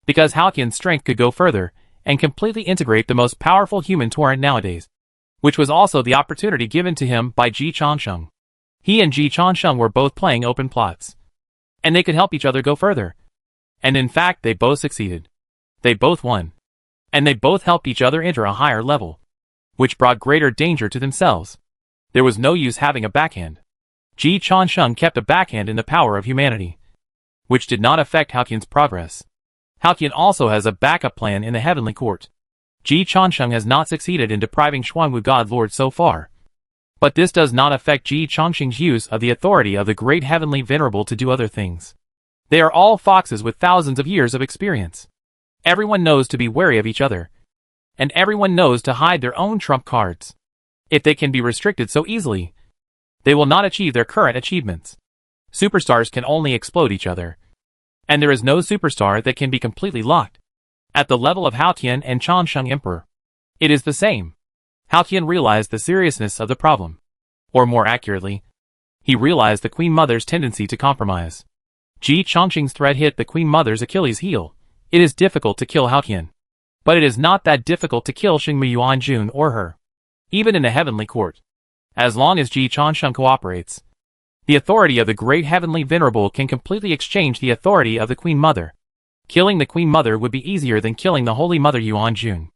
Because Haotian's strength could go further and completely integrate the most powerful human torrent nowadays, which was also the opportunity given to him by Ji Chongsheng. He and Ji Chongsheng were both playing open plots. And they could help each other go further. And in fact, they both succeeded. They both won. And they both helped each other enter a higher level, which brought greater danger to themselves. There was no use having a backhand. Ji Chongsheng kept a backhand in the power of humanity, which did not affect Haotian's progress. Haotian also has a backup plan in the heavenly court. Ji Chongsheng has not succeeded in depriving Xuanwu God Lord so far. But this does not affect Ji Chongqing's use of the authority of the great heavenly venerable to do other things. They are all foxes with thousands of years of experience. Everyone knows to be wary of each other. And everyone knows to hide their own trump cards. If they can be restricted so easily, they will not achieve their current achievements. Superstars can only explode each other. And there is no superstar that can be completely locked. At the level of Haotian and Chongsheng Emperor, it is the same. Haotian realized the seriousness of the problem. Or more accurately, he realized the Queen Mother's tendency to compromise. Ji Chongqing's threat hit the Queen Mother's Achilles heel. It is difficult to kill Haotian. But it is not that difficult to kill Xingmu Yuanjun or her. Even in the heavenly court. As long as Ji Chongsheng cooperates, the authority of the great heavenly venerable can completely exchange the authority of the Queen Mother. Killing the Queen Mother would be easier than killing the Holy Mother Yuanjun.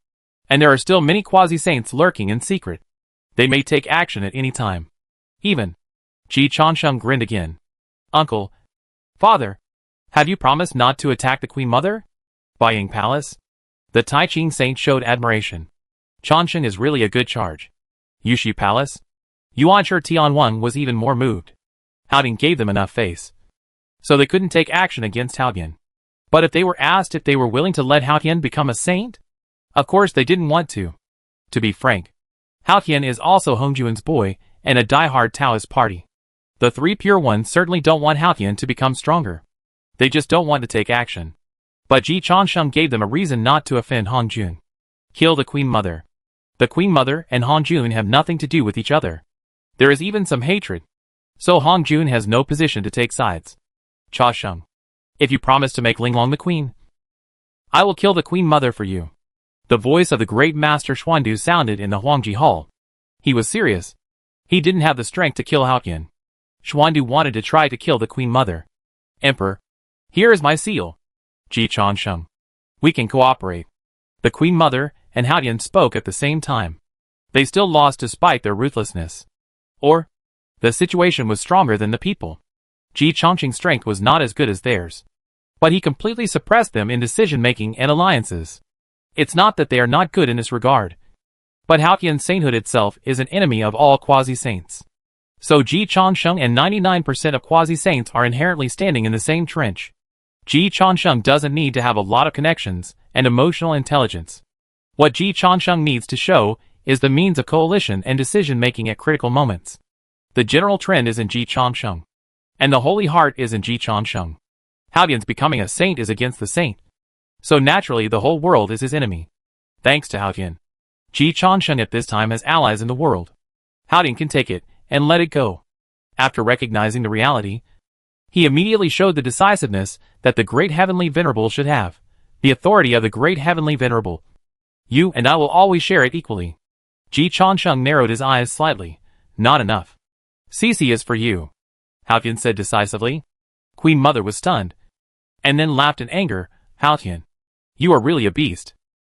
And there are still many quasi-saints lurking in secret. They may take action at any time. Even. Ji Chongsheng grinned again. Uncle. Father. Have you promised not to attack the Queen Mother? Baiying Palace? The Taiqing saint showed admiration. Chongsheng is really a good charge. Yushi Palace? Yuanshi Tianwang was even more moved. Haotian gave them enough face. So they couldn't take action against Haotian. But if they were asked if they were willing to let Haotian become a saint? Of course they didn't want to. To be frank, Haotian is also Hongjuan's boy and a die-hard Taoist party. The three pure ones certainly don't want Haotian to become stronger. They just don't want to take action. But Ji Chongsheng gave them a reason not to offend Hongjun. Kill the Queen Mother. The Queen Mother and Hongjun have nothing to do with each other. There is even some hatred. So Hongjun has no position to take sides. Cha Sheng. If you promise to make Linglong the queen, I will kill the Queen Mother for you. The voice of the great master Xuandu sounded in the Huangji Hall. He was serious. He didn't have the strength to kill Haotian. Xuandu wanted to try to kill the Queen Mother. Emperor. Here is my seal. Ji Chongsheng. We can cooperate. The Queen Mother and Haotian spoke at the same time. They still lost despite their ruthlessness. Or, the situation was stronger than the people. Ji Chongqing's strength was not as good as theirs. But he completely suppressed them in decision-making and alliances. It's not that they are not good in this regard. But Haotian's sainthood itself is an enemy of all quasi-saints. So Ji Chongsheng and 99% of quasi-saints are inherently standing in the same trench. Ji Chongsheng doesn't need to have a lot of connections and emotional intelligence. What Ji Chongsheng needs to show is the means of coalition and decision-making at critical moments. The general trend is in Ji Chongsheng. And the holy heart is in Ji Chongsheng. Haotian's becoming a saint is against the saint. So naturally the whole world is his enemy. Thanks to Haotian, Ji Chongsheng at this time has allies in the world. Haotian can take it and let it go. After recognizing the reality, he immediately showed the decisiveness that the great heavenly venerable should have. The authority of the great heavenly venerable. You and I will always share it equally. Ji Chongsheng narrowed his eyes slightly. Not enough. Cece is for you. Haotian said decisively. Queen Mother was stunned. And then laughed in anger. Haotian. You are really a beast.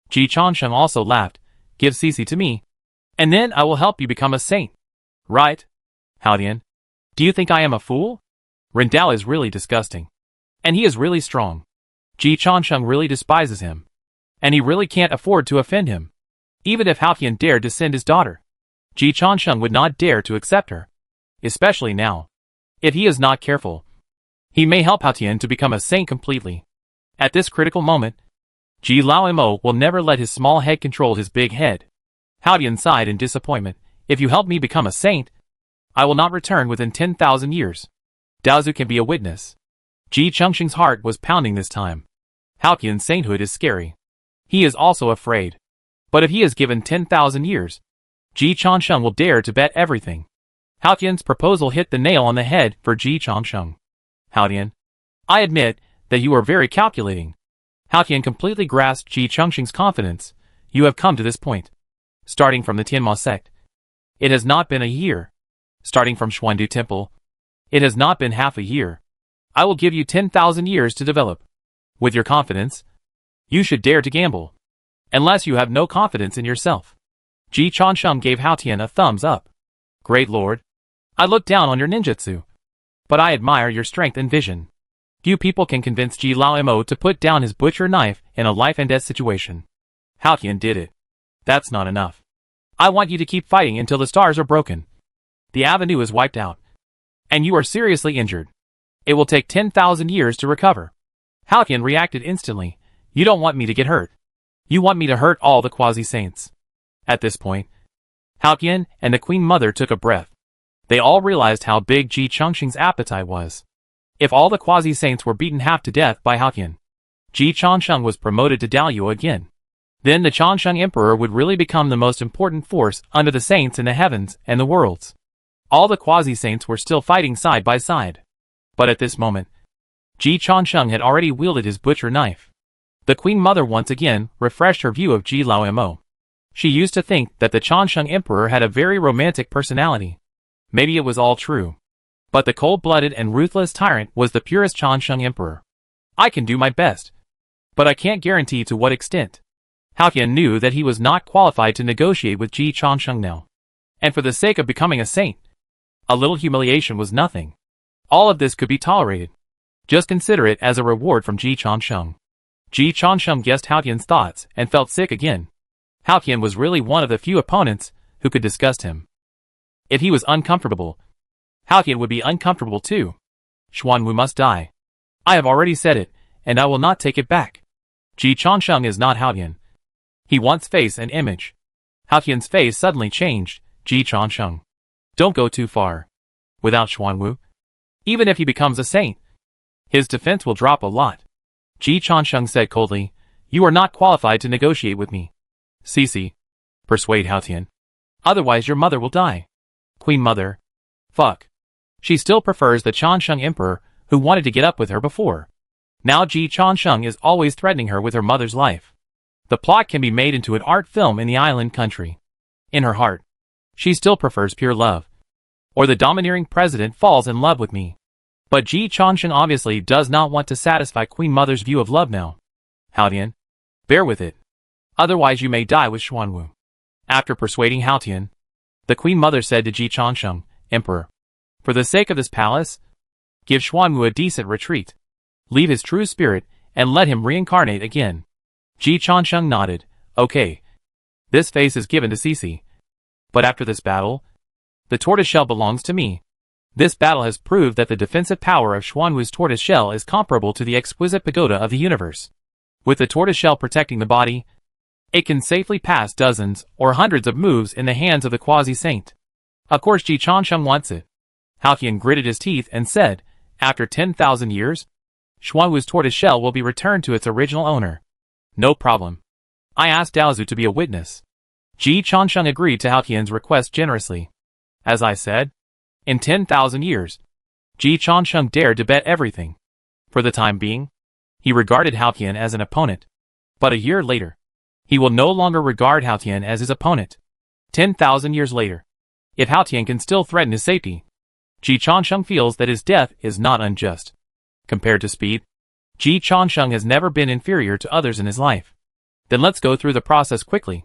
Ji Chongsheng also laughed. Give Cece to me. And then I will help you become a saint. Right? Haotian. Do you think I am a fool? Rendao is really disgusting. And he is really strong. Ji Chongsheng really despises him. And he really can't afford to offend him. Even if Haotian dared to send his daughter, Ji Chongsheng would not dare to accept her. Especially now. If he is not careful, he may help Haotian to become a saint completely. At this critical moment, Ji Laomo will never let his small head control his big head. Haotian sighed in disappointment. If you help me become a saint, I will not return within 10,000 years. Daozu can be a witness. Ji Chongqing's heart was pounding this time. Haotian's sainthood is scary. He is also afraid. But if he is given 10,000 years, Ji Changsheng will dare to bet everything. Hao Tian's proposal hit the nail on the head for Ji Changsheng. Hao Tian, I admit that you are very calculating. Hao Tian completely grasped Ji Changsheng's confidence. You have come to this point. Starting from the Tianma sect, it has not been a year. Starting from Xuandu Temple, it has not been half a year. I will give you 10,000 years to develop. With your confidence, you should dare to gamble. Unless you have no confidence in yourself. Ji Changsheng gave Hao Tian a thumbs up. Great lord. I look down on your ninjutsu. But I admire your strength and vision. Few people can convince Ji Lao Mo to put down his butcher knife in a life and death situation. Hao Tian did it. That's not enough. I want you to keep fighting until the stars are broken. The avenue is wiped out. And you are seriously injured. It will take 10,000 years to recover. Hao Tian reacted instantly. You don't want me to get hurt. You want me to hurt all the quasi-saints. At this point, Hao Tian and the Queen Mother took a breath. They all realized how big Ji Changsheng's appetite was. If all the quasi-saints were beaten half to death by Hao Tian, Ji Changsheng was promoted to Daluo again. Then the Changsheng Emperor would really become the most important force under the saints in the heavens and the worlds. All the quasi-saints were still fighting side by side. But at this moment, Ji Changsheng had already wielded his butcher knife. The Queen Mother once again refreshed her view of Ji Lao Mo. She used to think that the Changsheng Emperor had a very romantic personality. Maybe it was all true. But the cold-blooded and ruthless tyrant was the purest Changsheng Emperor. I can do my best. But I can't guarantee to what extent. Hao Tian knew that he was not qualified to negotiate with Ji Changsheng now. And for the sake of becoming a saint, a little humiliation was nothing. All of this could be tolerated. Just consider it as a reward from Ji Changsheng. Ji Changsheng guessed Hao Tian's thoughts and felt sick again. Hao Tian was really one of the few opponents who could disgust him. If he was uncomfortable, Hao Tian would be uncomfortable too. Xuanwu must die. I have already said it, and I will not take it back. Ji Changsheng is not Hao Tian. He wants face and image. Hao Tian's face suddenly changed. Ji Changsheng, don't go too far. Without Xuanwu, even if he becomes a saint, his defense will drop a lot. Ji Changsheng said coldly, you are not qualified to negotiate with me. Cece, persuade Hao Tian. Otherwise your mother will die. Queen Mother. Fuck. She still prefers the Changsheng Emperor who wanted to get up with her before. Now Ji Changsheng is always threatening her with her mother's life. The plot can be made into an art film in the island country. In her heart, she still prefers pure love. Or the domineering president falls in love with me. But Ji Changsheng obviously does not want to satisfy Queen Mother's view of love now. Hao Tian, bear with it. Otherwise you may die with Xuanwu. After persuading Hao Tian, the Queen Mother said to Ji Changsheng, Emperor, for the sake of this palace, give Xuanwu a decent retreat. Leave his true spirit and let him reincarnate again. Ji Changsheng nodded. Okay. This face is given to Cece. But after this battle, the tortoiseshell belongs to me. This battle has proved that the defensive power of Xuanwu's tortoiseshell is comparable to the exquisite pagoda of the universe. With the tortoiseshell protecting the body, it can safely pass dozens or hundreds of moves in the hands of the quasi-saint. Of course Ji Changsheng wants it. Hao Tian gritted his teeth and said, after 10,000 years, Xuanwu's tortoiseshell will be returned to its original owner. No problem. I asked Daozu to be a witness. Ji Changsheng agreed to Hao Tian's request generously. As I said, in 10,000 years, Ji Changsheng dared to bet everything. For the time being, he regarded Hao Tian as an opponent. But a year later, he will no longer regard Hao Tian as his opponent. 10,000 years later, if Hao Tian can still threaten his safety, Ji Changsheng feels that his death is not unjust. Compared to speed, Ji Changsheng has never been inferior to others in his life. Then let's go through the process quickly.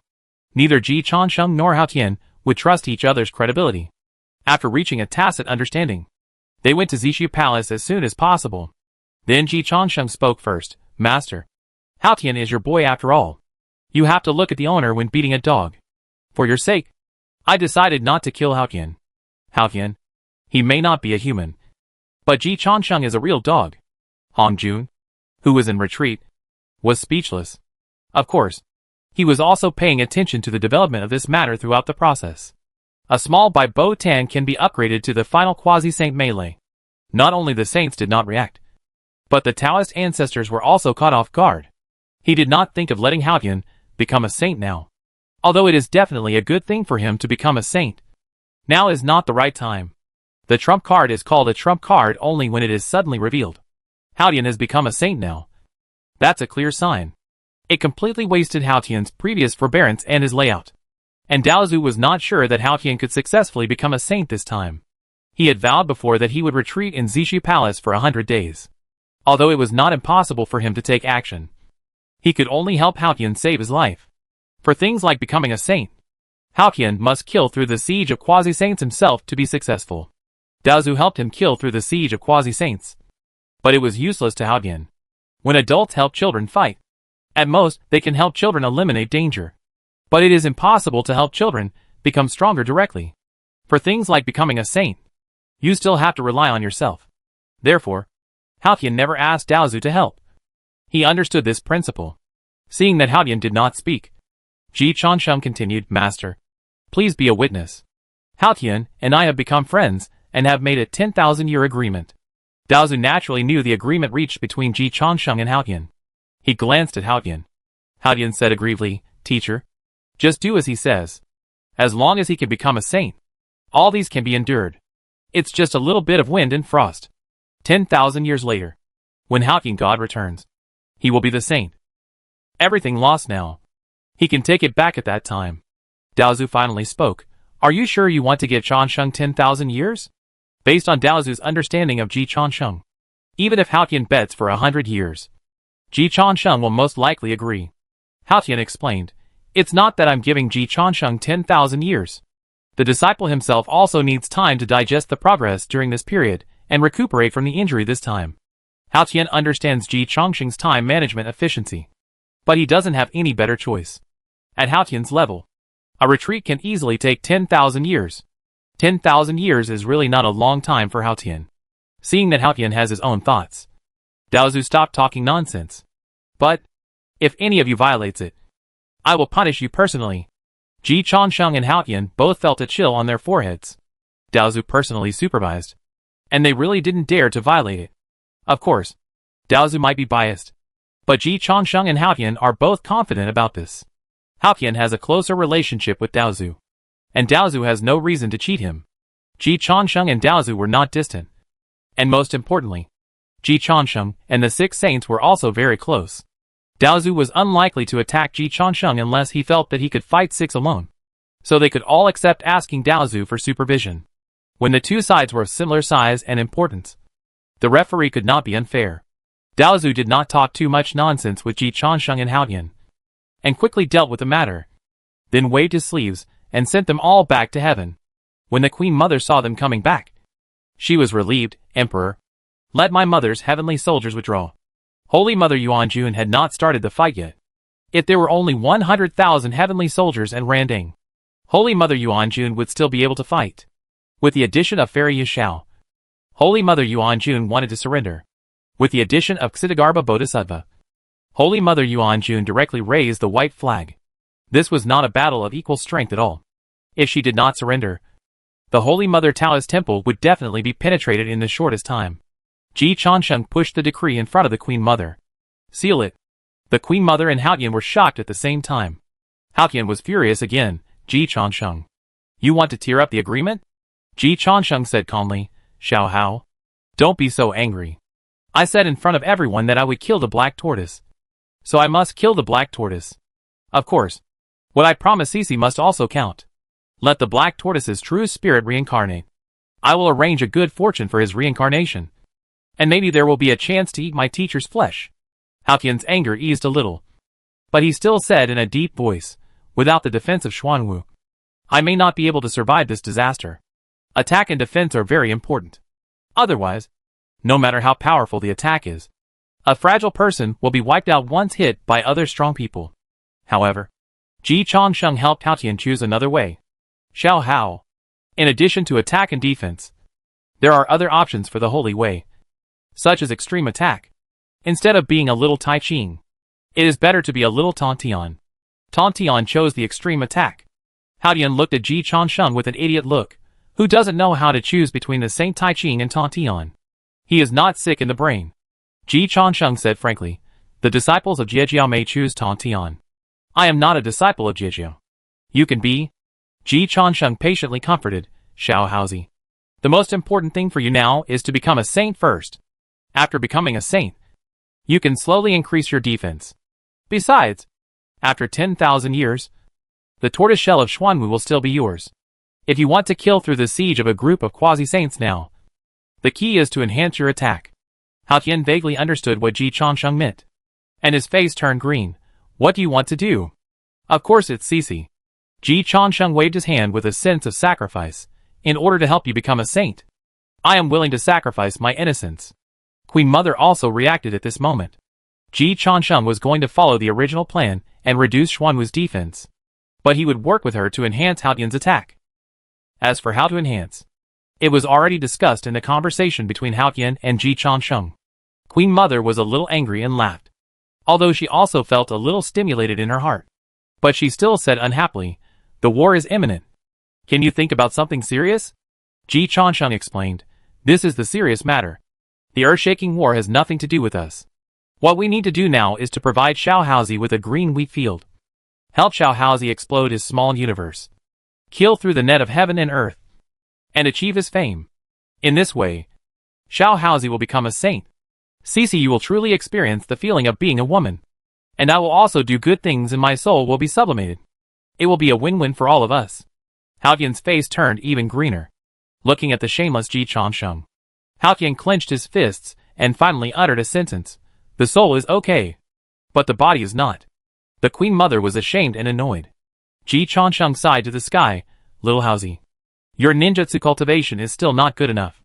Neither Ji Changsheng nor Hao Tian would trust each other's credibility. After reaching a tacit understanding, they went to Zishu Palace as soon as possible. Then Ji Changsheng spoke first. Master, Hao Tian is your boy after all. You have to look at the owner when beating a dog. For your sake, I decided not to kill Hao Tian. Hao Tian, he may not be a human, but Ji Changsheng is a real dog. Hong Jun, who was in retreat, was speechless. Of course, he was also paying attention to the development of this matter throughout the process. A small Bai Bo Tan can be upgraded to the final quasi-saint melee. Not only the saints did not react, but the Taoist ancestors were also caught off guard. He did not think of letting Haotian become a saint now. Although it is definitely a good thing for him to become a saint, now is not the right time. The trump card is called a trump card only when it is suddenly revealed. Haotian has become a saint now. That's a clear sign. It completely wasted Haotian's previous forbearance and his layout. And Daozu was not sure that Haotian could successfully become a saint this time. He had vowed before that he would retreat in Zishu Palace for 100 days. Although it was not impossible for him to take action, he could only help Haotian save his life. For things like becoming a saint, Haotian must kill through the siege of quasi-saints himself to be successful. Daozu helped him kill through the siege of quasi-saints. But it was useless to Haotian. When adults help children fight, at most, they can help children eliminate danger. But it is impossible to help children become stronger directly. For things like becoming a saint, you still have to rely on yourself. Therefore, Haotian never asked Daozu to help. He understood this principle. Seeing that Haotian did not speak, Ji Chansheng continued, Master, please be a witness. Haotian and I have become friends and have made a 10,000-year agreement. Daozu naturally knew the agreement reached between Ji Chansheng and Haotian. He glanced at Haotian. Haotian said aggrievedly, Teacher, just do as he says. As long as he can become a saint, all these can be endured. It's just a little bit of wind and frost. 10,000 years later, when Haotian God returns, he will be the saint. Everything lost now. He can take it back at that time. Daozu finally spoke. Are you sure you want to give Chansheng 10,000 years? Based on Daozu's understanding of Ji Chansheng, even if Haotian bets for 100 years, Ji Chansheng will most likely agree. Haotian explained, It's not that I'm giving Ji Chansheng 10,000 years. The disciple himself also needs time to digest the progress during this period and recuperate from the injury this time. Haotian understands Ji Chansheng's time management efficiency. But he doesn't have any better choice. At Haotian's level, a retreat can easily take 10,000 years. 10,000 years is really not a long time for Haotian. Seeing that Haotian has his own thoughts, Daozu stopped talking nonsense. But, if any of you violates it, I will punish you personally. Ji Chansheng and Haotian both felt a chill on their foreheads. Daozu personally supervised, and they really didn't dare to violate it. Of course, Daozu might be biased, but Ji Chansheng and Haotian are both confident about this. Haotian has a closer relationship with Daozu, and Daozu has no reason to cheat him. Ji Chansheng and Daozu were not distant. And most importantly, Ji Chansheng and the 6 saints were also very close. Daozu was unlikely to attack Ji Chansheng unless he felt that he could fight 6 alone. So they could all accept asking Daozu for supervision. When the two sides were of similar size and importance, the referee could not be unfair. Daozu did not talk too much nonsense with Ji Chansheng and Haotian, and quickly dealt with the matter. Then waved his sleeves and sent them all back to heaven. When the Queen Mother saw them coming back, she was relieved. Emperor, let my mother's heavenly soldiers withdraw. Holy Mother Yuanjun had not started the fight yet. If there were only 100,000 heavenly soldiers and Randing, Holy Mother Yuanjun would still be able to fight. With the addition of Fairy Yishao, Holy Mother Yuanjun wanted to surrender. With the addition of Ksitigarbha Bodhisattva, Holy Mother Yuanjun directly raised the white flag. This was not a battle of equal strength at all. If she did not surrender, the Holy Mother Taoist temple would definitely be penetrated in the shortest time. Ji Chansheng pushed the decree in front of the Queen Mother. Seal it. The Queen Mother and Haotian were shocked at the same time. Haotian was furious again. Ji Chansheng, you want to tear up the agreement? Ji Chansheng said calmly, Xiao Hao, don't be so angry. I said in front of everyone that I would kill the black tortoise. So I must kill the black tortoise. Of course, what I promise Sisi must also count. Let the black tortoise's true spirit reincarnate. I will arrange a good fortune for his reincarnation. And maybe there will be a chance to eat my teacher's flesh. Haotian's anger eased a little. But he still said in a deep voice, without the defense of Xuanwu, I may not be able to survive this disaster. Attack and defense are very important. Otherwise, no matter how powerful the attack is, a fragile person will be wiped out once hit by other strong people. However, Ji Chansheng helped Haotian choose another way. Xiao Hao. In addition to attack and defense, there are other options for the holy way, such as extreme attack. Instead of being a little Tai Ching, it is better to be a little Tontian. Tontian chose the extreme attack. Haotian looked at Ji Chansheng with an idiot look. Who doesn't know how to choose between the Saint Tai Ching and Tontian? He is not sick in the brain. Ji Chansheng said frankly, The disciples of Jiejiao may choose Tontian. I am not a disciple of Jiejiao. You can be. Ji Chansheng patiently comforted Xiao Haozi. The most important thing for you now is to become a saint first. After becoming a saint, you can slowly increase your defense. Besides, after 10,000 years, the tortoiseshell of Xuanwu will still be yours. If you want to kill through the siege of a group of quasi-saints now, the key is to enhance your attack. Hao Tian vaguely understood what Ji Chansheng meant, and his face turned green. What do you want to do? Of course it's Cici. Ji Chansheng waved his hand with a sense of sacrifice. In order to help you become a saint, I am willing to sacrifice my innocence. Queen Mother also reacted at this moment. Ji Chansheng was going to follow the original plan and reduce Xuanwu's defense, but he would work with her to enhance Hao Tian's attack. As for how to enhance, it was already discussed in the conversation between Hao Tian and Ji Chansheng. Queen Mother was a little angry and laughed, although she also felt a little stimulated in her heart. But she still said unhappily, "The war is imminent. Can you think about something serious?" Ji Chansheng explained, "This is the serious matter. The earth-shaking war has nothing to do with us. What we need to do now is to provide Xiao Haozi with a green wheat field. Help Xiao Haozi explode his small universe, kill through the net of heaven and earth, and achieve his fame. In this way, Xiao Haozi will become a saint. Cici, you will truly experience the feeling of being a woman. And I will also do good things and my soul will be sublimated. It will be a win-win for all of us." Hao Tian's face turned even greener, looking at the shameless Ji Chansheng. Hao Tian clenched his fists and finally uttered a sentence. "The soul is okay, but the body is not." The Queen Mother was ashamed and annoyed. Ji Chansheng sighed to the sky. "Little Haozi, your ninjutsu cultivation is still not good enough.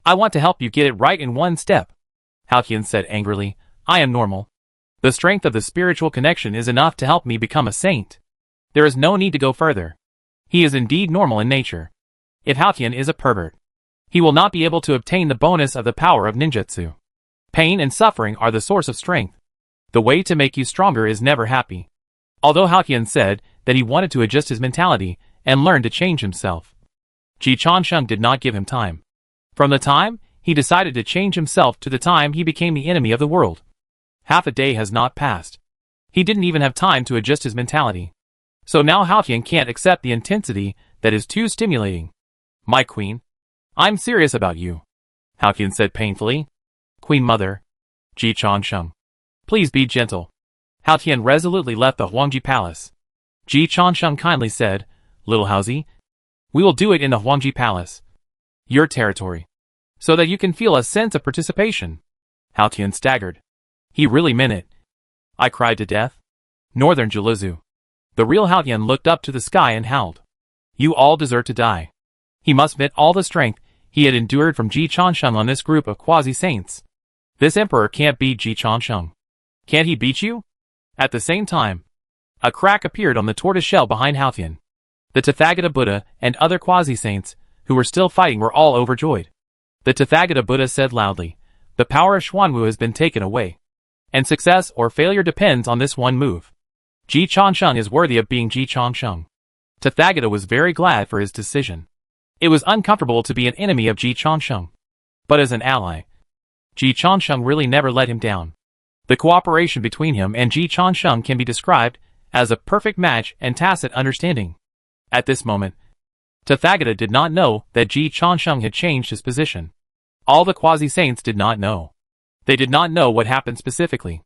I want to help you get it right in one step." Hao Tian said angrily, "I am normal. The strength of the spiritual connection is enough to help me become a saint. There is no need to go further." He is indeed normal in nature. If Hao Tian is a pervert, he will not be able to obtain the bonus of the power of ninjutsu. Pain and suffering are the source of strength. The way to make you stronger is never happy. Although Hao Tian said that he wanted to adjust his mentality and learn to change himself, Ji Chansheng did not give him time. From the time he decided to change himself to the time he became the enemy of the world, half a day has not passed. He didn't even have time to adjust his mentality. So now Hao Tian can't accept the intensity that is too stimulating. "My queen, I'm serious about you," Hao Tian said painfully. "Queen Mother, Ji Chansheng, please be gentle." Hao Tian resolutely left the Huangji Palace. Ji Chansheng kindly said, "Little Haozi, we will do it in the Huangji Palace, your territory, so that you can feel a sense of participation." Hao Tian staggered. He really meant it. "I cried to death?" Northern Jiluzu. The real Hao Tian looked up to the sky and howled. "You all deserve to die." He must admit all the strength he had endured from Ji Chansheng on this group of quasi-saints. This emperor can't beat Ji Chansheng. Can't he beat you? At the same time, a crack appeared on the tortoise shell behind Hao Tian. The Tathagata Buddha and other quasi-saints who were still fighting were all overjoyed. The Tathagata Buddha said loudly, "The power of Xuanwu has been taken away, and success or failure depends on this one move. Ji Chansheng is worthy of being Ji Chansheng." Tathagata was very glad for his decision. It was uncomfortable to be an enemy of Ji Chansheng, but as an ally, Ji Chansheng really never let him down. The cooperation between him and Ji Chansheng can be described as a perfect match and tacit understanding. At this moment, Tathagata did not know that Ji Chansheng had changed his position. All the quasi-saints did not know. They did not know what happened specifically.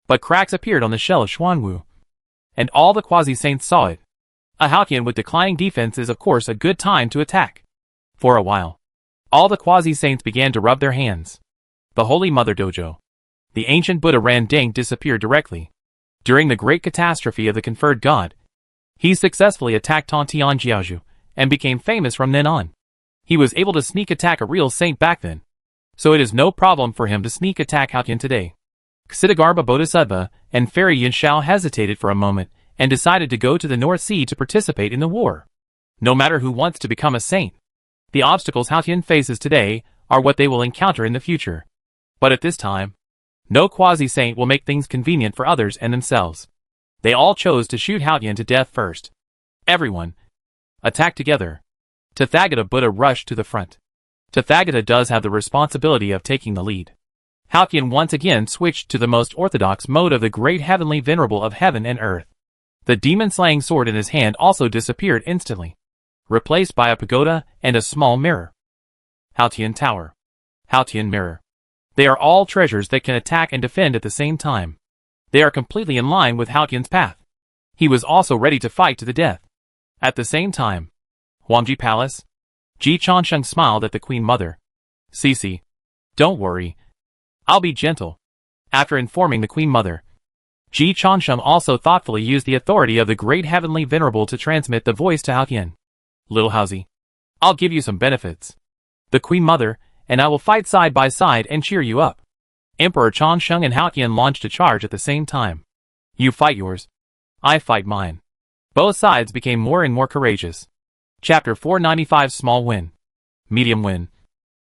But cracks appeared on the shell of Xuanwu, and all the quasi-saints saw it. A Hao Tian with declining defense is of course a good time to attack. For a while, all the quasi-saints began to rub their hands. The Holy Mother Dojo, the ancient Buddha Randang, disappeared directly. During the great catastrophe of the conferred god, he successfully attacked Tontian Jiaozhu and became famous from then on. He was able to sneak attack a real saint back then, so it is no problem for him to sneak attack Hao Tian today. Ksiddhagarbha Bodhisattva and Fairy Yunshao hesitated for a moment and decided to go to the North Sea to participate in the war. No matter who wants to become a saint, the obstacles Hao Tian faces today are what they will encounter in the future. But at this time, no quasi-saint will make things convenient for others and themselves. They all chose to shoot Hao Tian to death first. Everyone, attack together. Tathagata Buddha rushed to the front. Tathagata does have the responsibility of taking the lead. Hao Qian once again switched to the most orthodox mode of the great heavenly venerable of heaven and earth. The demon-slaying sword in his hand also disappeared instantly, replaced by a pagoda and a small mirror. Hao Qian Tower. Hao Qian Mirror. They are all treasures that can attack and defend at the same time. They are completely in line with Hao Qian's path. He was also ready to fight to the death. At the same time, Huangji Palace. Ji Changsheng smiled at the Queen Mother. Cici, don't worry. I'll be gentle. After informing the Queen Mother, Ji Changsheng also thoughtfully used the authority of the great heavenly venerable to transmit the voice to Hao Qian. Little Haozi, I'll give you some benefits. The Queen Mother and I will fight side by side and cheer you up. Emperor Changsheng and Hao Qian launched a charge at the same time. You fight yours. I fight mine. Both sides became more and more courageous. Chapter 495 Small Win. Medium Win.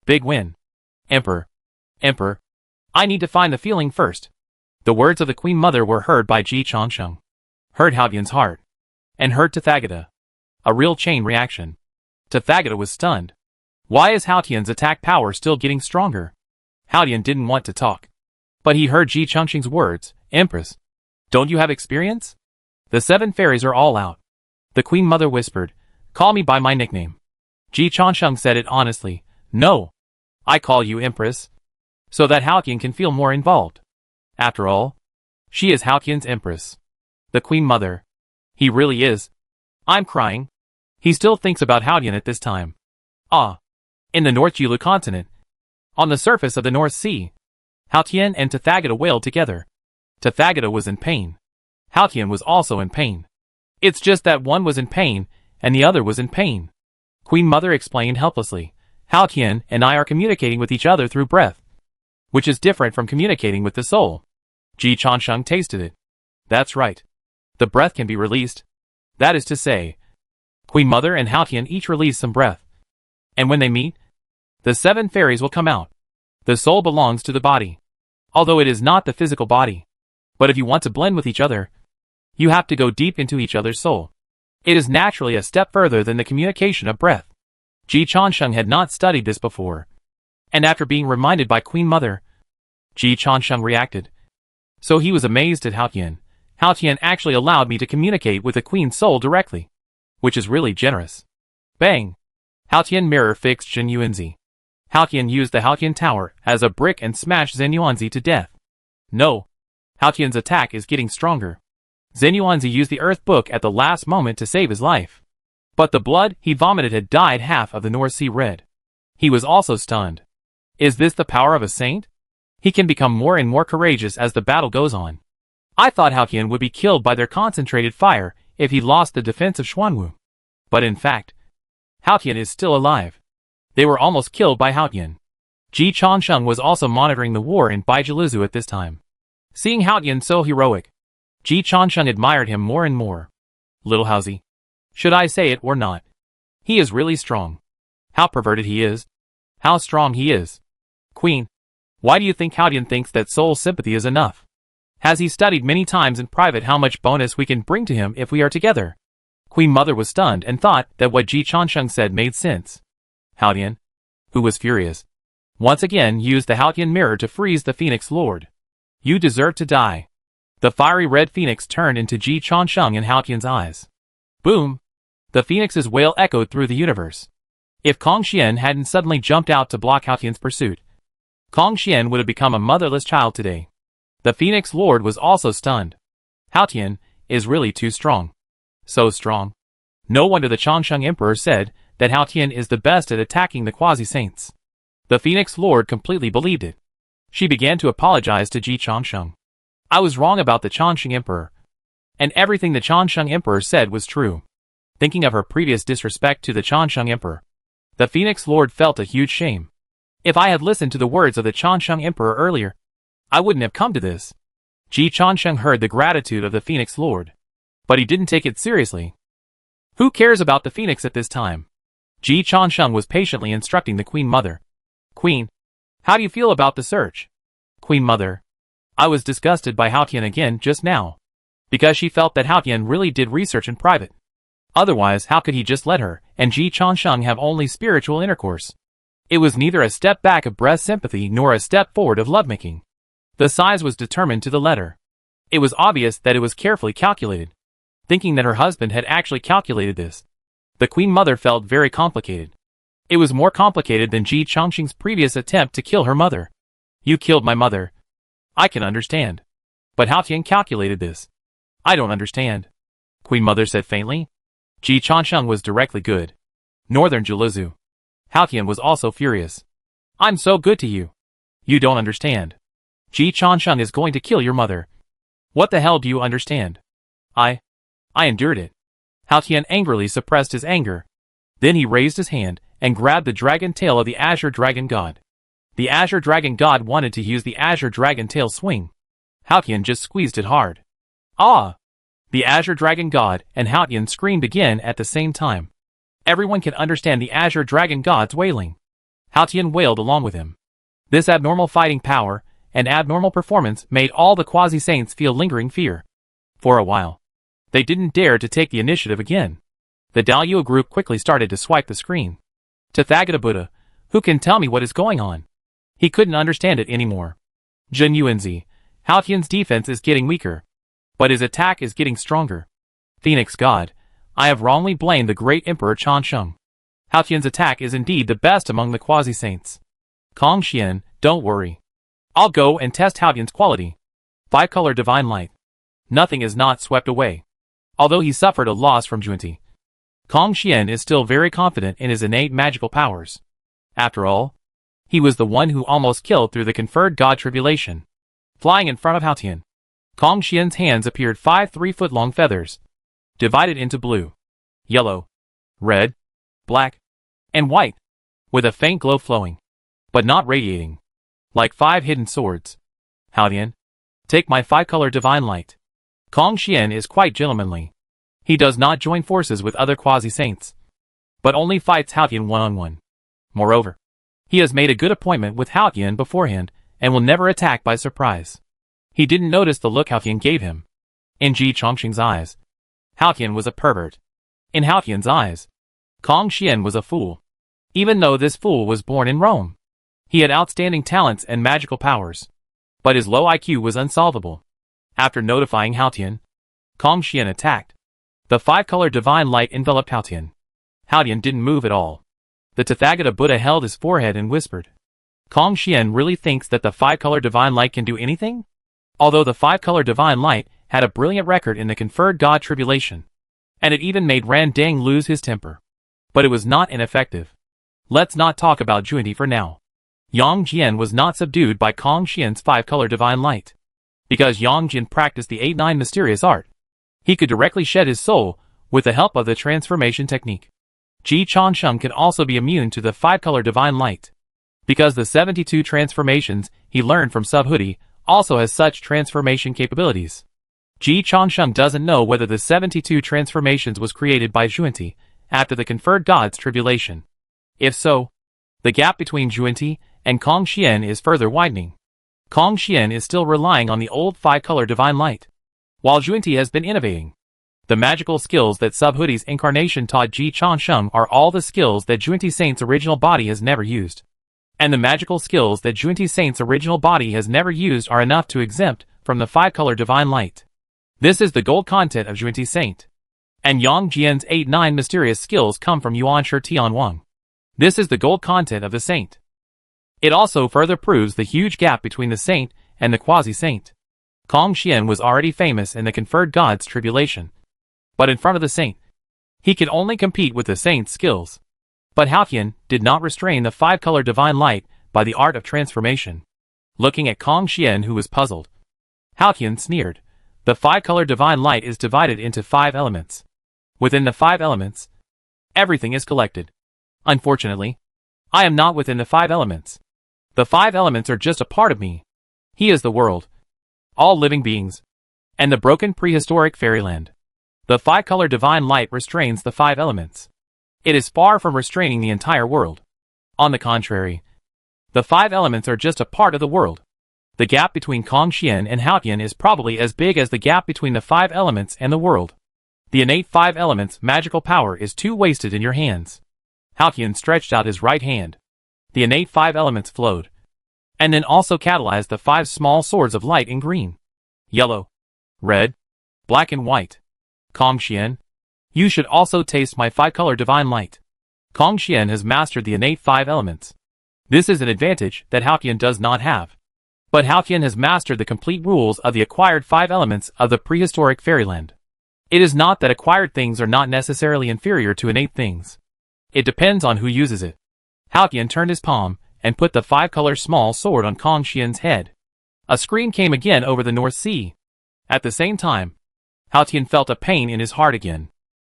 Big Win. Emperor. I need to find the feeling first. The words of the Queen Mother were heard by Ji Changsheng. Hurt Hao Qian's heart. And hurt Tathagata. A real chain reaction. Tathagata was stunned. Why is Hao Qian's attack power still getting stronger? Hao Qian didn't want to talk. But he heard Ji Changsheng's words. Empress. Don't you have experience? The 7 fairies are all out. The Queen Mother whispered. Call me by my nickname. Ji Changsheng said it honestly. No. I call you Empress. So that Hao Qian can feel more involved. After all, she is Hao Qian's Empress. The Queen Mother. He really is. I'm crying. He still thinks about Hao Qian at this time. Ah. In the North Yulu continent. On the surface of the North Sea. Hao Qian and Tathagata wailed together. Tathagata was in pain. Hao Qian was also in pain. It's just that one was in pain, and the other was in pain. Queen Mother explained helplessly. Hao Qian and I are communicating with each other through breath, which is different from communicating with the soul. Ji Changsheng tasted it. That's right. The breath can be released. That is to say, Queen Mother and Hao Qian each release some breath. And when they meet, the 7 fairies will come out. The soul belongs to the body, although it is not the physical body. But if you want to blend with each other, you have to go deep into each other's soul. It is naturally a step further than the communication of breath. Ji Changsheng had not studied this before. And after being reminded by Queen Mother, Ji Changsheng reacted. So he was amazed at Hao Qian. Hao Qian actually allowed me to communicate with the Queen's soul directly, which is really generous. Bang! Hao Qian mirror fixed Zhen Yuanzi. Hao Qian used the Hao Qian Tower as a brick and smashed Zhen Yuanzi to death. No. Hao Qian's attack is getting stronger. Zhen Yuanzi used the Earth Book at the last moment to save his life. But the blood he vomited had dyed half of the North Sea red. He was also stunned. Is this the power of a saint? He can become more and more courageous as the battle goes on. I thought Hao Qian would be killed by their concentrated fire if he lost the defense of Xuanwu. But in fact, Hao Qian is still alive. They were almost killed by Hao Qian. Ji Changsheng was also monitoring the war in Baijiluzu at this time. Seeing Hao Qian so heroic, Ji Changsheng admired him more and more. Little Haozi. Should I say it or not? He is really strong. How perverted he is. How strong he is. Queen, why do you think Hao Qian thinks that soul sympathy is enough? Has he studied many times in private how much bonus we can bring to him if we are together? Queen Mother was stunned and thought that what Ji Changsheng said made sense. Hao Qian, who was furious, once again used the Hao Qian mirror to freeze the Phoenix Lord. You deserve to die. The fiery red phoenix turned into Ji Changsheng in Hao Qian's eyes. Boom! The phoenix's wail echoed through the universe. If Kong Xian hadn't suddenly jumped out to block Hao Qian's pursuit, Kong Xian would have become a motherless child today. The Phoenix Lord was also stunned. Hao Qian is really too strong. So strong. No wonder the Changsheng Emperor said that Hao Qian is the best at attacking the quasi-saints. The Phoenix Lord completely believed it. She began to apologize to Ji Changsheng. I was wrong about the Changsheng Emperor. And everything the Changsheng Emperor said was true. Thinking of her previous disrespect to the Changsheng Emperor, the Phoenix Lord felt a huge shame. If I had listened to the words of the Changsheng Emperor earlier, I wouldn't have come to this. Ji Changsheng heard the gratitude of the Phoenix Lord, but he didn't take it seriously. Who cares about the Phoenix at this time? Ji Changsheng was patiently instructing the Queen Mother. Queen, how do you feel about the search? Queen Mother, I was disgusted by Hao Qian again just now, because she felt that Hao Qian really did research in private. Otherwise, how could he just let her and Ji Changsheng have only spiritual intercourse? It was neither a step back of breast sympathy nor a step forward of lovemaking. The size was determined to the letter. It was obvious that it was carefully calculated. Thinking that her husband had actually calculated this, the Queen Mother felt very complicated. It was more complicated than Ji Chongqing's previous attempt to kill her mother. You killed my mother. I can understand. But how Tian calculated this? I don't understand. Queen Mother said faintly. Ji Chongqing was directly good. Northern Jilizu. Hao Tian was also furious. I'm so good to you. You don't understand. Ji Chongqing is going to kill your mother. What the hell do you understand? I endured it. Hao Tian angrily suppressed his anger. Then he raised his hand and grabbed the dragon tail of the Azure Dragon God. The Azure Dragon God wanted to use the Azure Dragon tail swing. Hao Tian just squeezed it hard. Ah! The Azure Dragon God and Hao Tian screamed again at the same time. Everyone can understand the Azure Dragon God's wailing. Hao Tian wailed along with him. This abnormal fighting power and abnormal performance made all the quasi-saints feel lingering fear. For a while, they didn't dare to take the initiative again. The Dalyuo group quickly started to swipe the screen. Tathagata Buddha, who can tell me what is going on? He couldn't understand it anymore. Jun Yuanzi, Hao Tian's defense is getting weaker, but his attack is getting stronger. Phoenix God, I have wrongly blamed the great Emperor Changsheng. Hao Tian's attack is indeed the best among the quasi-saints. Kong Xian, don't worry. I'll go and test Hao Tian's quality. Five-color divine light. Nothing is not swept away. Although he suffered a loss from Junti, Kong Xian is still very confident in his innate magical powers. After all, he was the one who almost killed through the conferred god tribulation. Flying in front of Hao Tian, Kong Xian's hands appeared 5 3-foot-long feathers, divided into blue, yellow, red, black, and white, with a faint glow flowing, but not radiating, like 5 hidden swords. Hao Tian, take my 5-color divine light. Kong Xian is quite gentlemanly. He does not join forces with other quasi-saints, but only fights Hao Tian one-on-one. Moreover, he has made a good appointment with Hao Tian beforehand and will never attack by surprise. He didn't notice the look Hao Tian gave him. In Ji Chongqing's eyes, Hao Tian was a pervert. In Hao Tian's eyes, Kong Xian was a fool. Even though this fool was born in Rome, he had outstanding talents and magical powers, but his low IQ was unsolvable. After notifying Hao Tian, Kong Xian attacked. The 5-color divine light enveloped Hao Tian. Hao Tian didn't move at all. The Tathagata Buddha held his forehead and whispered, Kong Xian really thinks that the 5-color divine light can do anything? Although the 5-color divine light had a brilliant record in the conferred god tribulation, and it even made Ran Dang lose his temper. But it was not ineffective. Let's not talk about Junti for now. Yang Jian was not subdued by Kong Xian's 5-color divine light. Because Yang Jian practiced the 8-9 mysterious art, he could directly shed his soul with the help of the transformation technique. Ji Chongsheng can also be immune to the 5-color divine light, because the 72 transformations he learned from Subhuti also has such transformation capabilities. Ji Chongsheng doesn't know whether the 72 transformations was created by Junti after the conferred god's tribulation. If so, the gap between Junti and Kong Xian is further widening. Kong Xian is still relying on the old 5-color divine light, while Junti has been innovating. The magical skills that Subhuti's incarnation taught Ji Chongsheng are all the skills that Junti Saint's original body has never used. And the magical skills that Junti Saint's original body has never used are enough to exempt from the 5-color divine light. This is the gold content of Junti Saint. And Yang Jian's 8-9 mysterious skills come from Yuan Shi Tian Wang. This is the gold content of the saint. It also further proves the huge gap between the saint and the quasi-saint. Kong Xian was already famous in the conferred god's tribulation, but in front of the saint, he could only compete with the saint's skills. But Hao Tian did not restrain the 5-color divine light by the art of transformation. Looking at Kong Xian, who was puzzled, Hao Tian sneered. The 5-color divine light is divided into 5 elements. Within the 5 elements, everything is collected. Unfortunately, I am not within the 5 elements. The 5 elements are just a part of me. He is the world, all living beings, and the broken prehistoric fairyland. The 5-color divine light restrains the 5 elements. It is far from restraining the entire world. On the contrary, the 5 elements are just a part of the world. The gap between Kong Xian and Hao Tian is probably as big as the gap between the 5 elements and the world. The innate 5 elements magical power is too wasted in your hands. Hao Tian stretched out his right hand. The innate 5 elements flowed, and then also catalyzed the 5 small swords of light in green, yellow, red, black and white. Kong Xian, you should also taste my 5-color divine light. Kong Xian has mastered the innate 5 elements. This is an advantage that Haotian does not have. But Haotian has mastered the complete rules of the acquired 5 elements of the prehistoric fairyland. It is not that acquired things are not necessarily inferior to innate things. It depends on who uses it. Haotian turned his palm and put the 5-color small sword on Kong Xian's head. A scream came again over the North Sea. At the same time, Haotian felt a pain in his heart again,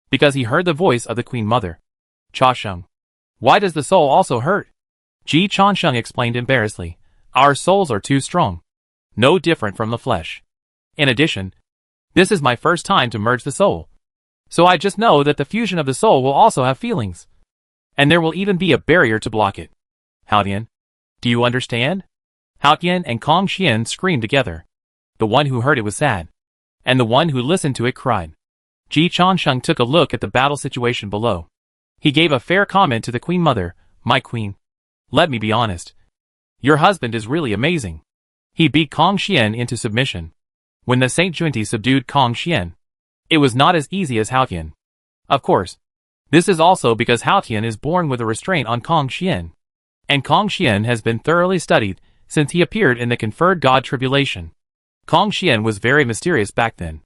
because he heard the voice of the Queen Mother. Cha Sheng. Why does the soul also hurt? Ji Chansheng explained embarrassedly. Our souls are too strong. No different from the flesh. In addition, this is my first time to merge the soul. So I just know that the fusion of the soul will also have feelings. And there will even be a barrier to block it. Haotian, do you understand? Haotian and Kong Xian screamed together. The one who heard it was sad, and the one who listened to it cried. Ji Chansheng took a look at the battle situation below. He gave a fair comment to the Queen Mother. My queen, let me be honest. Your husband is really amazing. He beat Kong Xian into submission. When the Saint Junti subdued Kong Xian, it was not as easy as Haotian. Of course, this is also because Haotian is born with a restraint on Kong Xian. And Kong Xian has been thoroughly studied since he appeared in the conferred god Tribulation. Kong Xian was very mysterious back then,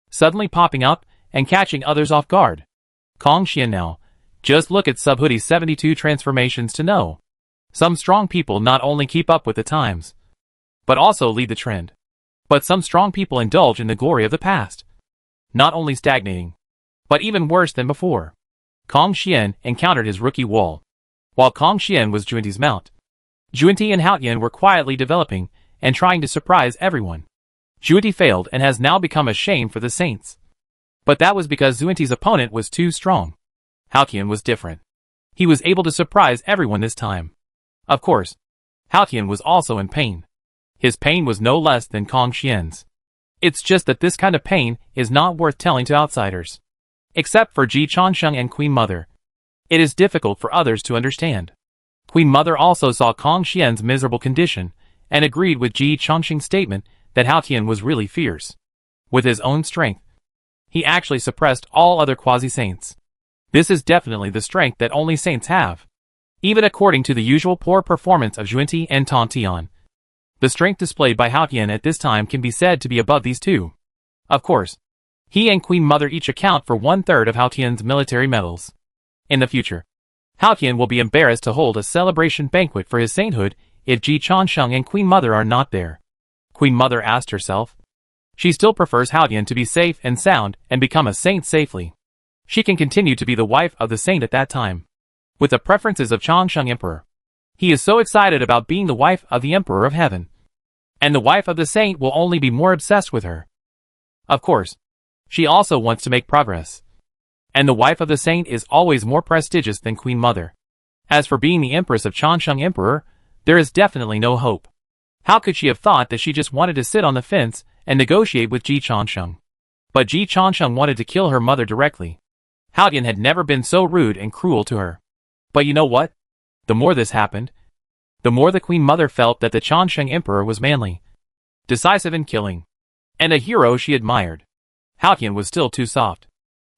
suddenly popping up and catching others off guard. Kong Xian now, just look at Subhoodie's 72 transformations to know. Some strong people not only keep up with the times, but also lead the trend. But some strong people indulge in the glory of the past, not only stagnating, but even worse than before. Kong Xian encountered his rookie wall, while Kong Xian was Junti's mount. Junti and Haotian were quietly developing and trying to surprise everyone. Junti failed and has now become a shame for the saints. But that was because Junti's opponent was too strong. Haotian was different. He was able to surprise everyone this time. Of course, Haotian was also in pain. His pain was no less than Kong Xian's. It's just that this kind of pain is not worth telling to outsiders. Except for Ji Chansheng and Queen Mother. It is difficult for others to understand. Queen Mother also saw Kong Xian's miserable condition, and agreed with Ji Chansheng's statement that Haotian was really fierce. With his own strength, he actually suppressed all other quasi-saints. This is definitely the strength that only saints have. Even according to the usual poor performance of Junti and Tantian, the strength displayed by Haotian at this time can be said to be above these two. Of course, he and Queen Mother each account for 1/3 of Haotian's military medals. In the future, Haotian will be embarrassed to hold a celebration banquet for his sainthood if Ji Chansheng and Queen Mother are not there. Queen Mother asked herself. She still prefers Haotian to be safe and sound and become a saint safely. She can continue to be the wife of the saint at that time, with the preferences of Changsheng Emperor. He is so excited about being the wife of the Emperor of Heaven. And the wife of the saint will only be more obsessed with her. Of course, she also wants to make progress. And the wife of the saint is always more prestigious than Queen Mother. As for being the Empress of Changsheng Emperor, there is definitely no hope. How could she have thought that she just wanted to sit on the fence and negotiate with Ji Chansheng? But Ji Chansheng wanted to kill her mother directly. Haotian had never been so rude and cruel to her. But you know what? The more this happened, the more the Queen Mother felt that the Changsheng Emperor was manly, decisive in killing, and a hero she admired. Haotian was still too soft.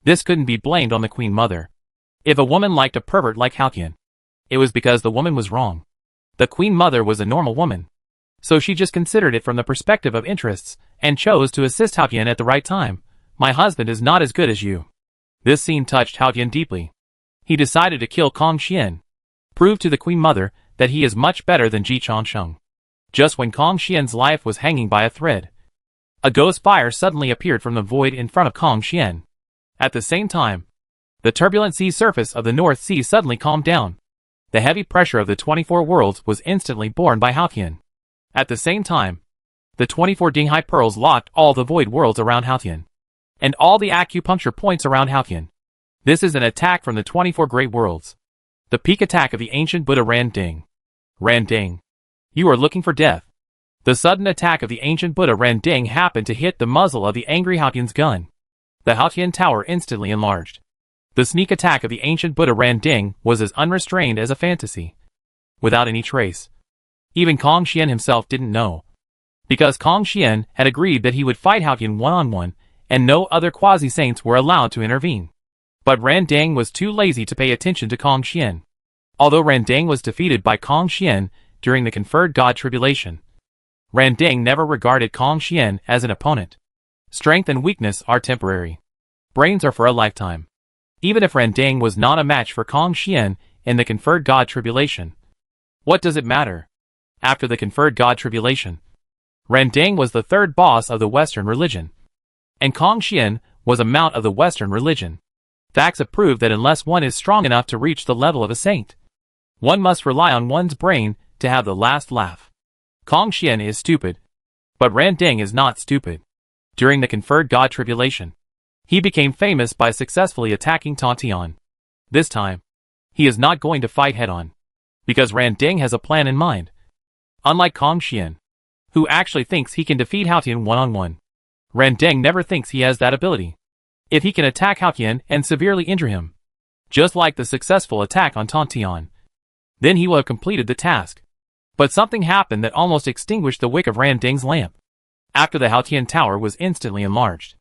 This couldn't be blamed on the Queen Mother. If a woman liked a pervert like Haotian, it was because the woman was wrong. The Queen Mother was a normal woman, so she just considered it from the perspective of interests, and chose to assist Haotian at the right time. My husband is not as good as you. This scene touched Haotian deeply. He decided to kill Kong Xian, prove to the Queen Mother that he is much better than Ji Chansheng. Just when Kong Xian's life was hanging by a thread, a ghost fire suddenly appeared from the void in front of Kong Xian. At the same time, the turbulent sea surface of the North Sea suddenly calmed down. The heavy pressure of the 24 worlds was instantly borne by Haotian. At the same time, the 24 Dinghai pearls locked all the void worlds around Haotian, and all the acupuncture points around Haotian. This is an attack from the 24 great worlds. The peak attack of the ancient Buddha Randing. Randing. You are looking for death. The sudden attack of the ancient Buddha Randing happened to hit the muzzle of the angry Haotian's gun. The Haotian tower instantly enlarged. The sneak attack of the ancient Buddha Randing was as unrestrained as a fantasy. without any trace. Even Kong Xian himself didn't know. Because Kong Xian had agreed that he would fight Haotian one-on-one, and no other quasi-saints were allowed to intervene. But Randang was too lazy to pay attention to Kong Xian. Although Randang was defeated by Kong Xian during the conferred God tribulation, Randang never regarded Kong Xian as an opponent. Strength and weakness are temporary. Brains are for a lifetime. Even if Randang was not a match for Kong Xian in the conferred God tribulation, what does it matter? After the conferred God tribulation, Randang was the third boss of the Western religion, and Kong Xian was a mount of the Western religion. Facts have proved that unless one is strong enough to reach the level of a saint, one must rely on one's brain to have the last laugh. Kong Xian is stupid, but Randang is not stupid. During the conferred God tribulation, he became famous by successfully attacking Tontian. This time, he is not going to fight head-on, because Randang has a plan in mind. Unlike Kong Xian, who actually thinks he can defeat Haotian one-on-one, Randang never thinks he has that ability. If he can attack Haotian and severely injure him, just like the successful attack on Tontian, then he will have completed the task. But something happened that almost extinguished the wick of Randang's lamp. After the Haotian tower was instantly enlarged,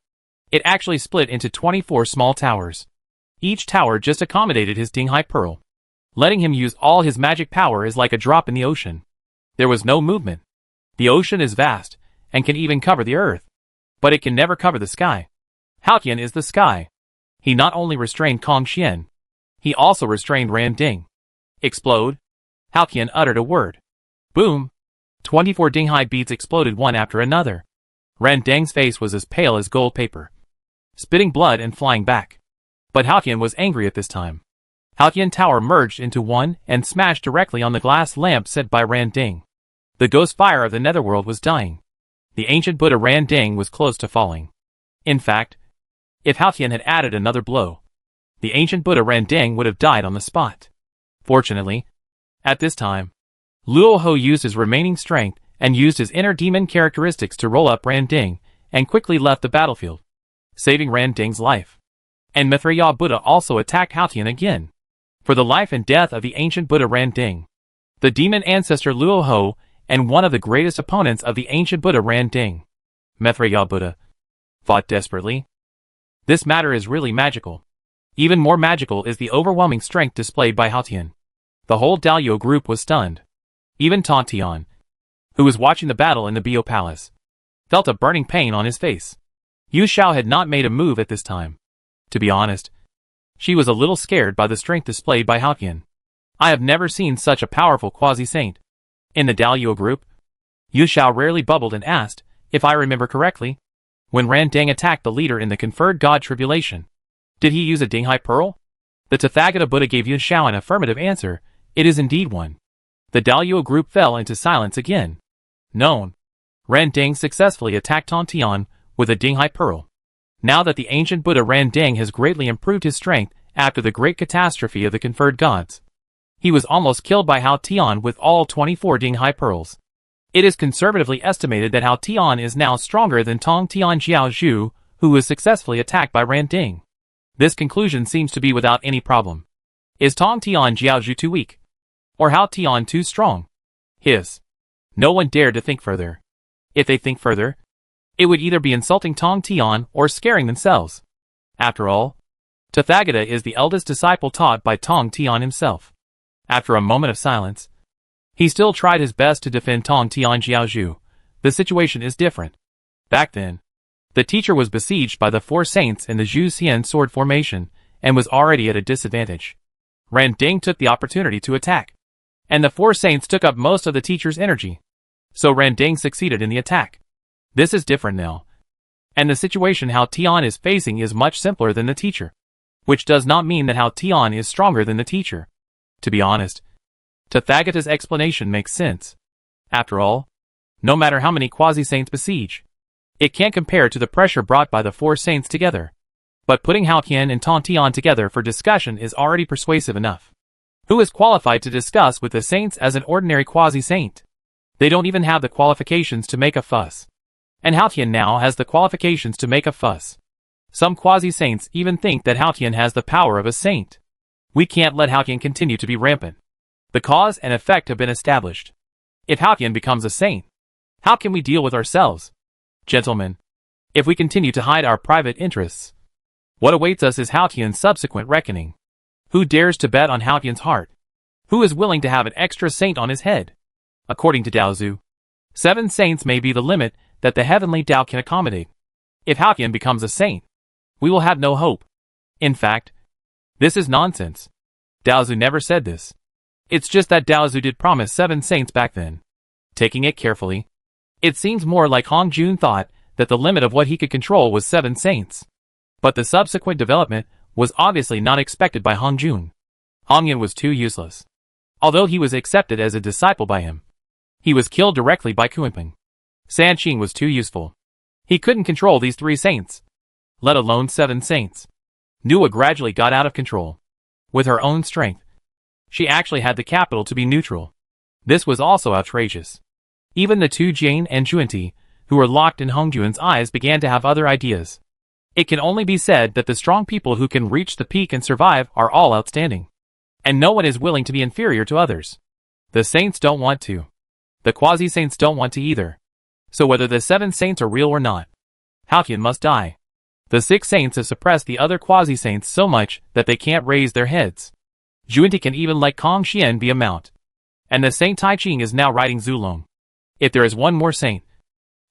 it actually split into 24 small towers. Each tower just accommodated his Dinghai Pearl. Letting him use all his magic power is like a drop in the ocean. There was no movement. The ocean is vast, and can even cover the earth. But it can never cover the sky. Haotian is the sky. He not only restrained Kong Xian, he also restrained Randang. Explode. Haotian uttered a word. Boom. 24 Dinghai beads exploded one after another. Randang's face was as pale as gold paper, spitting blood and flying back. But Haotian was angry at this time. Haotian Tower merged into one and smashed directly on the glass lamp set by Randang. The ghost fire of the netherworld was dying. The ancient Buddha Randang was close to falling. In fact, if Haotian had added another blow, the ancient Buddha Randang would have died on the spot. Fortunately, at this time, Luo Ho used his remaining strength and used his inner demon characteristics to roll up Randang and quickly left the battlefield, saving Randang's life. And Mithriya Buddha also attacked Haotian again, for the life and death of the ancient Buddha Randang. The demon ancestor Luo Ho and one of the greatest opponents of the ancient Buddha Randang, Mithriya Buddha, fought desperately. This matter is really magical. Even more magical is the overwhelming strength displayed by Haotian. The whole Dalyo group was stunned. Even Tontian, who was watching the battle in the Bio Palace, felt a burning pain on his face. Yu Xiao had not made a move at this time. To be honest, she was a little scared by the strength displayed by Haotian. I have never seen such a powerful quasi-saint. In the Dalyo group, Yu Xiao rarely bubbled and asked, if I remember correctly, when Randang attacked the leader in the conferred God tribulation, did he use a Dinghai Pearl? The Tathagata Buddha gave Yu Xiao an affirmative answer. It is indeed one. The Dalyo group fell into silence again. Known. Randang successfully attacked Tontian with a Dinghai Pearl. Now that the ancient Buddha Randang has greatly improved his strength after the great catastrophe of the conferred gods, he was almost killed by Haotian with all 24 Dinghai Pearls. It is conservatively estimated that Haotian is now stronger than Tongtian Jiaozhu, who was successfully attacked by Randang. This conclusion seems to be without any problem. Is Tongtian Jiaozhu too weak? Or Haotian too strong? Hiss. No one dared to think further. If they think further, it would either be insulting Tongtian or scaring themselves. After all, Tathagata is the eldest disciple taught by Tongtian himself. After a moment of silence, he still tried his best to defend Tongtian Jiaozhu. The situation is different. Back then, the teacher was besieged by the 4 saints in the Zhu Xian sword formation and was already at a disadvantage. Randang took the opportunity to attack, and the 4 saints took up most of the teacher's energy. So Randang succeeded in the attack. This is different now, and the situation Haotian is facing is much simpler than the teacher, which does not mean that Haotian is stronger than the teacher. To be honest, Tathagata's explanation makes sense. After all, no matter how many quasi-saints besiege, it can't compare to the pressure brought by the 4 saints together. But putting Haotian and Tontian together for discussion is already persuasive enough. Who is qualified to discuss with the saints as an ordinary quasi-saint? They don't even have the qualifications to make a fuss. And Haotian now has the qualifications to make a fuss. Some quasi-saints even think that Haotian has the power of a saint. We can't let Haotian continue to be rampant. The cause and effect have been established. If Haotian becomes a saint, how can we deal with ourselves? Gentlemen, if we continue to hide our private interests, what awaits us is Haotian's subsequent reckoning. Who dares to bet on Haotian's heart? Who is willing to have an extra saint on his head? According to Daozu, 7 saints may be the limit that the heavenly Tao can accommodate. If Haotian becomes a saint, we will have no hope. In fact, this is nonsense. Daozu never said this. It's just that Daozu did promise 7 saints back then. Taking it carefully, it seems more like Hong Jun thought that the limit of what he could control was 7 saints. But the subsequent development was obviously not expected by Hong Jun. Hong Yan was too useless. Although he was accepted as a disciple by him, he was killed directly by Kuanping. San Qing was too useful. He couldn't control these 3 saints, let alone 7 saints. Nuwa gradually got out of control. With her own strength, she actually had the capital to be neutral. This was also outrageous. Even the 2 Jane and Juanti, who were locked in Hong Jun's eyes, began to have other ideas. It can only be said that the strong people who can reach the peak and survive are all outstanding. And no one is willing to be inferior to others. The saints don't want to. The quasi-saints don't want to either. So whether the 7 saints are real or not, Haotian must die. The 6 saints have suppressed the other quasi-saints so much that they can't raise their heads. Juanti can even let Kong Xian be a mount. And the Saint Tai Ching is now riding Zulong. If there is one more saint,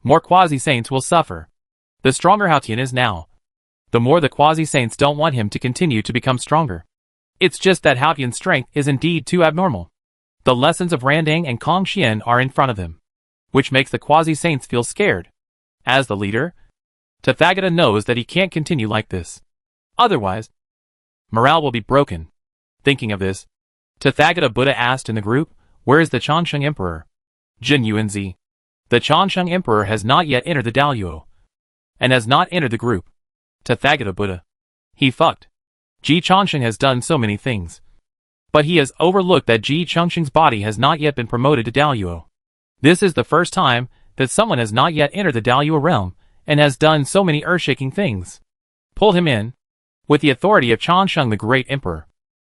more quasi-saints will suffer. The stronger Haotian is now, the more the quasi-saints don't want him to continue to become stronger. It's just that Haotian's strength is indeed too abnormal. The lessons of Randang and Kong Xian are in front of him, which makes the quasi-saints feel scared. As the leader, Tathagata knows that he can't continue like this. Otherwise, morale will be broken. Thinking of this, Tathagata Buddha asked in the group, "Where is the Changsheng Emperor?" Jin Yuanzi. The Changsheng Emperor has not yet entered the Daluo, and has not entered the group. Tathagata Buddha. He fucked. Ji Changsheng has done so many things. But he has overlooked that Ji Changsheng's body has not yet been promoted to Daluo. This is the first time that someone has not yet entered the Daluo realm, and has done so many earth-shaking things. Pull him in. With the authority of Changsheng the Great Emperor,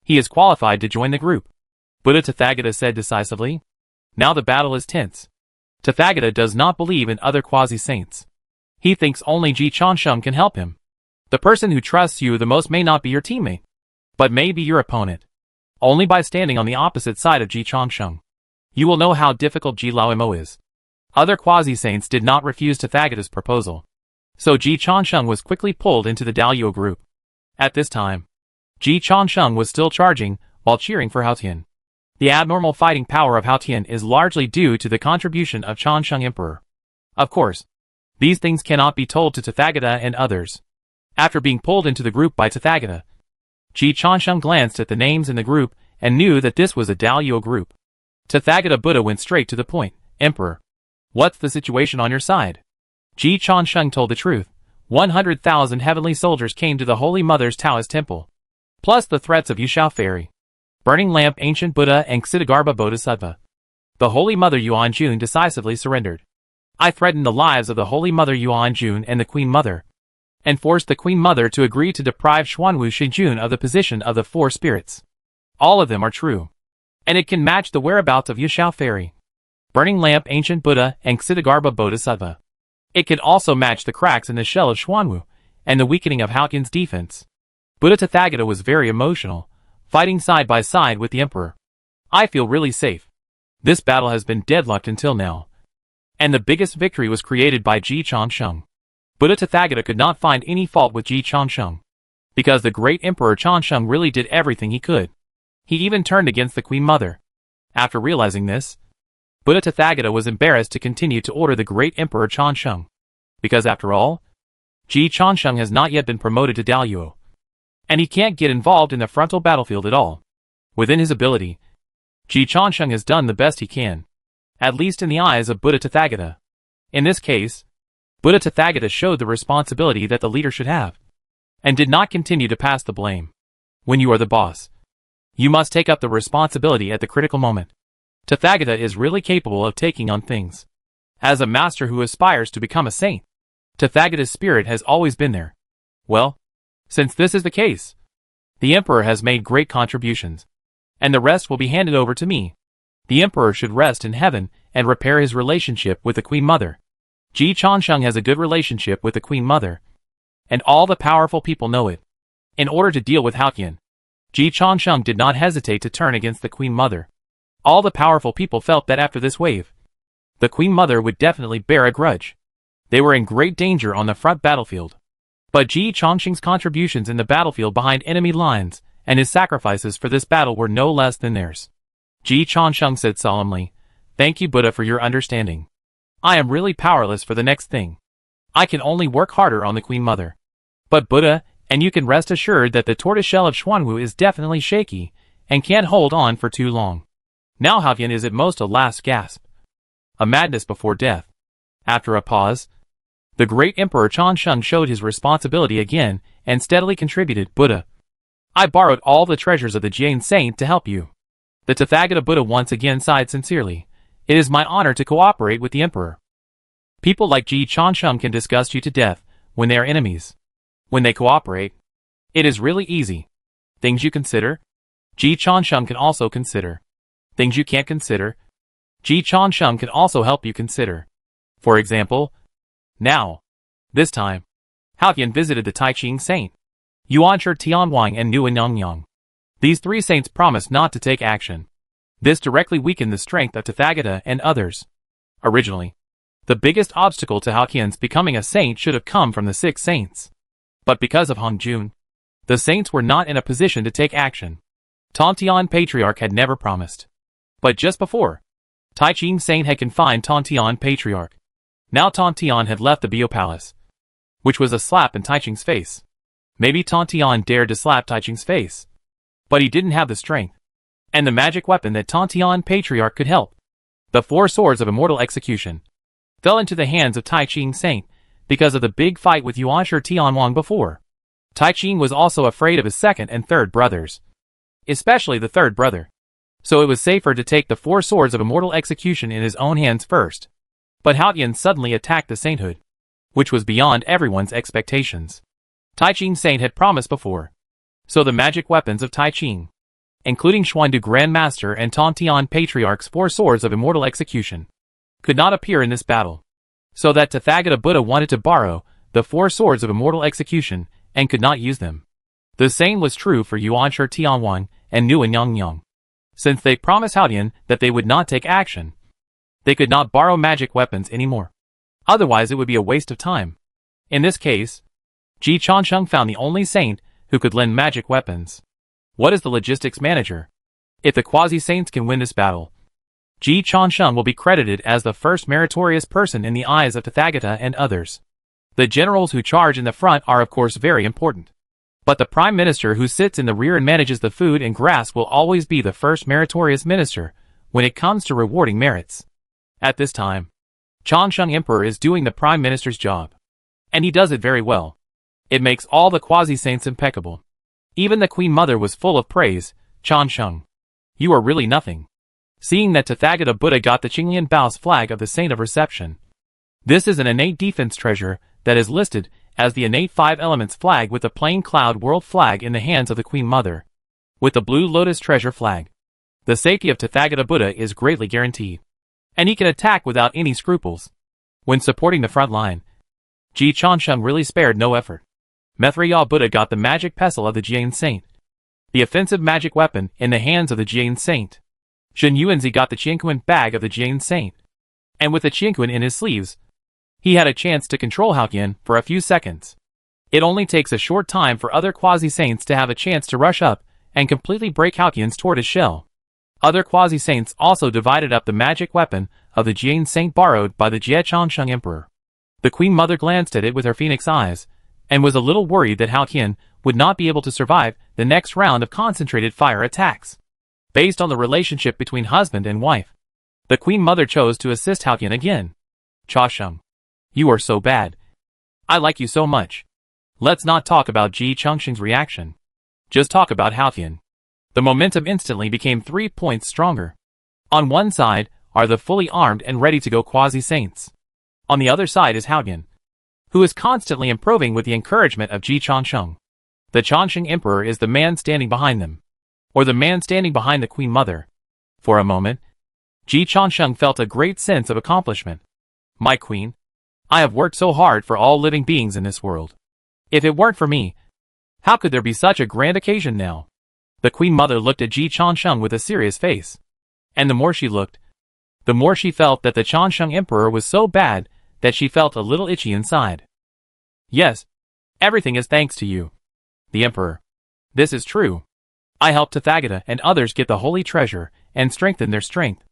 he is qualified to join the group. Buddha Tathagata said decisively. Now the battle is tense. Tathagata does not believe in other quasi-saints. He thinks only Ji Changsheng can help him. The person who trusts you the most may not be your teammate, but may be your opponent. Only by standing on the opposite side of Ji Changsheng, you will know how difficult Ji Laoimo is. Other quasi-saints did not refuse Tathagata's proposal, so Ji Changsheng was quickly pulled into the Daluo group. At this time, Ji Changsheng was still charging while cheering for Haotian. The abnormal fighting power of Haotian is largely due to the contribution of Changsheng Emperor. Of course, these things cannot be told to Tathagata and others. After being pulled into the group by Tathagata, Ji Changsheng glanced at the names in the group and knew that this was a Daluo group. Tathagata Buddha went straight to the point. "Emperor, what's the situation on your side?" Ji Changsheng told the truth. 100,000 heavenly soldiers came to the Holy Mother's Taoist temple, plus the threats of Yushao Fairy, Burning Lamp Ancient Buddha and Ksitigarbha Bodhisattva. The Holy Mother Yuan Jun decisively surrendered. I threatened the lives of the Holy Mother Yuan Jun and the Queen Mother, and forced the Queen Mother to agree to deprive Xuanwu Shijun of the position of the 4 spirits. All of them are true, and it can match the whereabouts of Yushao Fairy, Burning Lamp Ancient Buddha and Ksitigarbha Bodhisattva. It can also match the cracks in the shell of Xuanwu, and the weakening of Haotian's defense. Buddha Tathagata was very emotional, fighting side by side with the Emperor. I feel really safe. This battle has been deadlocked until now, and the biggest victory was created by Ji Changsheng. Buddha Tathagata could not find any fault with Ji Changsheng, because the great Emperor Changsheng really did everything he could. He even turned against the Queen Mother. After realizing this, Buddha Tathagata was embarrassed to continue to order the great Emperor Changsheng, because after all, Ji Changsheng has not yet been promoted to Daluo, and he can't get involved in the frontal battlefield at all. Within his ability, Ji Changsheng has done the best he can, at least in the eyes of Buddha Tathagata. In this case, Buddha Tathagata showed the responsibility that the leader should have, and did not continue to pass the blame. When you are the boss, you must take up the responsibility at the critical moment. Tathagata is really capable of taking on things. As a master who aspires to become a saint, Tathagata's spirit has always been there. Well, since this is the case, the Emperor has made great contributions, and the rest will be handed over to me. The emperor should rest in heaven and repair his relationship with the Queen Mother. Ji Changsheng has a good relationship with the Queen Mother, and all the powerful people know it. In order to deal with Haotian, Ji Changsheng did not hesitate to turn against the Queen Mother. All the powerful people felt that after this wave, the Queen Mother would definitely bear a grudge. They were in great danger on the front battlefield. But Ji Changsheng's contributions in the battlefield behind enemy lines and his sacrifices for this battle were no less than theirs. Ji Changsheng said solemnly, "Thank you, Buddha, for your understanding. I am really powerless for the next thing. I can only work harder on the Queen Mother. But Buddha, and you can rest assured that the tortoiseshell of Xuanwu is definitely shaky and can't hold on for too long. Now Haotian is at most a last gasp. A madness before death." After a pause, the great Emperor Changsheng showed his responsibility again and steadily contributed, "Buddha, I borrowed all the treasures of the Jain saint to help you." The Tathagata Buddha once again sighed sincerely. "It is my honor to cooperate with the emperor. People like Ji Changsheng can disgust you to death when they are enemies. When they cooperate, it is really easy. Things you consider, Ji Changsheng can also consider. Things you can't consider, Ji Changsheng can also help you consider. For example, this time, Haotian visited the Taiching saint, Yuanshi Tianwang and Nuanyang. These three saints promised not to take action. This directly weakened the strength of Tathagata and others. Originally, the biggest obstacle to Haotian's becoming a saint should have come from the 6 saints. But because of Hongjun, the saints were not in a position to take action. Tontian Patriarch had never promised. But just before, Taiching saint had confined Tontian Patriarch. Now Tontian had left the Bio Palace, which was a slap in Taiching's face. Maybe Tontian dared to slap Taiching's face, but he didn't have the strength and the magic weapon that Tontian Patriarch could help. The 4 swords of immortal execution fell into the hands of Taiching saint because of the big fight with Yuanshi Tianwang before. Taiching was also afraid of his second and third brothers, especially the third brother. So it was safer to take the 4 swords of immortal execution in his own hands first. But Haotian suddenly attacked the sainthood, which was beyond everyone's expectations. Taiching saint had promised before. So the magic weapons of Taiching, including Xuandu Grand Master and Tontian Patriarch's 4 swords of immortal execution, could not appear in this battle. So that Tathagata Buddha wanted to borrow the 4 swords of immortal execution and could not use them. The same was true for Yuanshi Tianwang and Nuanyang. Since they promised Haotian that they would not take action, they could not borrow magic weapons anymore. Otherwise it would be a waste of time. In this case, Ji Changsheng found the only saint who could lend magic weapons. What is the logistics manager? If the quasi-saints can win this battle, Ji Changsheng will be credited as the first meritorious person in the eyes of Tathagata and others. The generals who charge in the front are of course very important. But the prime minister who sits in the rear and manages the food and grass will always be the first meritorious minister when it comes to rewarding merits. At this time, Changsheng Emperor is doing the prime minister's job. And he does it very well. It makes all the quasi-saints impeccable. Even the Queen Mother was full of praise. "Changsheng, you are really nothing." Seeing that Tathagata Buddha got the Qinglian Bao's flag of the Saint of Reception. This is an innate defense treasure that is listed as the innate 5 elements flag with the plain cloud world flag in the hands of the Queen Mother, with the blue lotus treasure flag. The safety of Tathagata Buddha is greatly guaranteed, and he can attack without any scruples. When supporting the front line, Ji Changsheng really spared no effort. Maitreya Buddha got the magic pestle of the Jain saint, the offensive magic weapon in the hands of the Jain saint. Shen Yuanzi got the Qianquan bag of the Jain saint, and with the Qianquan in his sleeves, he had a chance to control Haotian for a few seconds. It only takes a short time for other quasi-saints to have a chance to rush up and completely break Haotian's tortoise shell. Other quasi-saints also divided up the magic weapon of the Jain saint borrowed by the Jie Changsheng Emperor. The Queen Mother glanced at it with her phoenix eyes, and was a little worried that Haotian would not be able to survive the next round of concentrated fire attacks. Based on the relationship between husband and wife, the Queen Mother chose to assist Haotian again. "Changsheng, you are so bad. I like you so much. Let's not talk about Ji Changsheng's reaction. Just talk about Haotian." The momentum instantly became 3 points stronger. On one side are the fully armed and ready to go quasi-saints. On the other side is Haotian, who is constantly improving with the encouragement of Ji Changsheng. The Changsheng Emperor is the man standing behind them. or the man standing behind the Queen Mother. For a moment, Ji Changsheng felt a great sense of accomplishment. My queen, I have worked so hard for all living beings in this world. If it weren't for me, how could there be such a grand occasion now? The Queen Mother looked at Ji Changsheng with a serious face. And the more she looked, the more she felt that the Changsheng Emperor was so bad that she felt a little itchy inside. Yes, everything is thanks to you, the Emperor. This is true. I helped Tathagata and others get the holy treasure and strengthen their strength.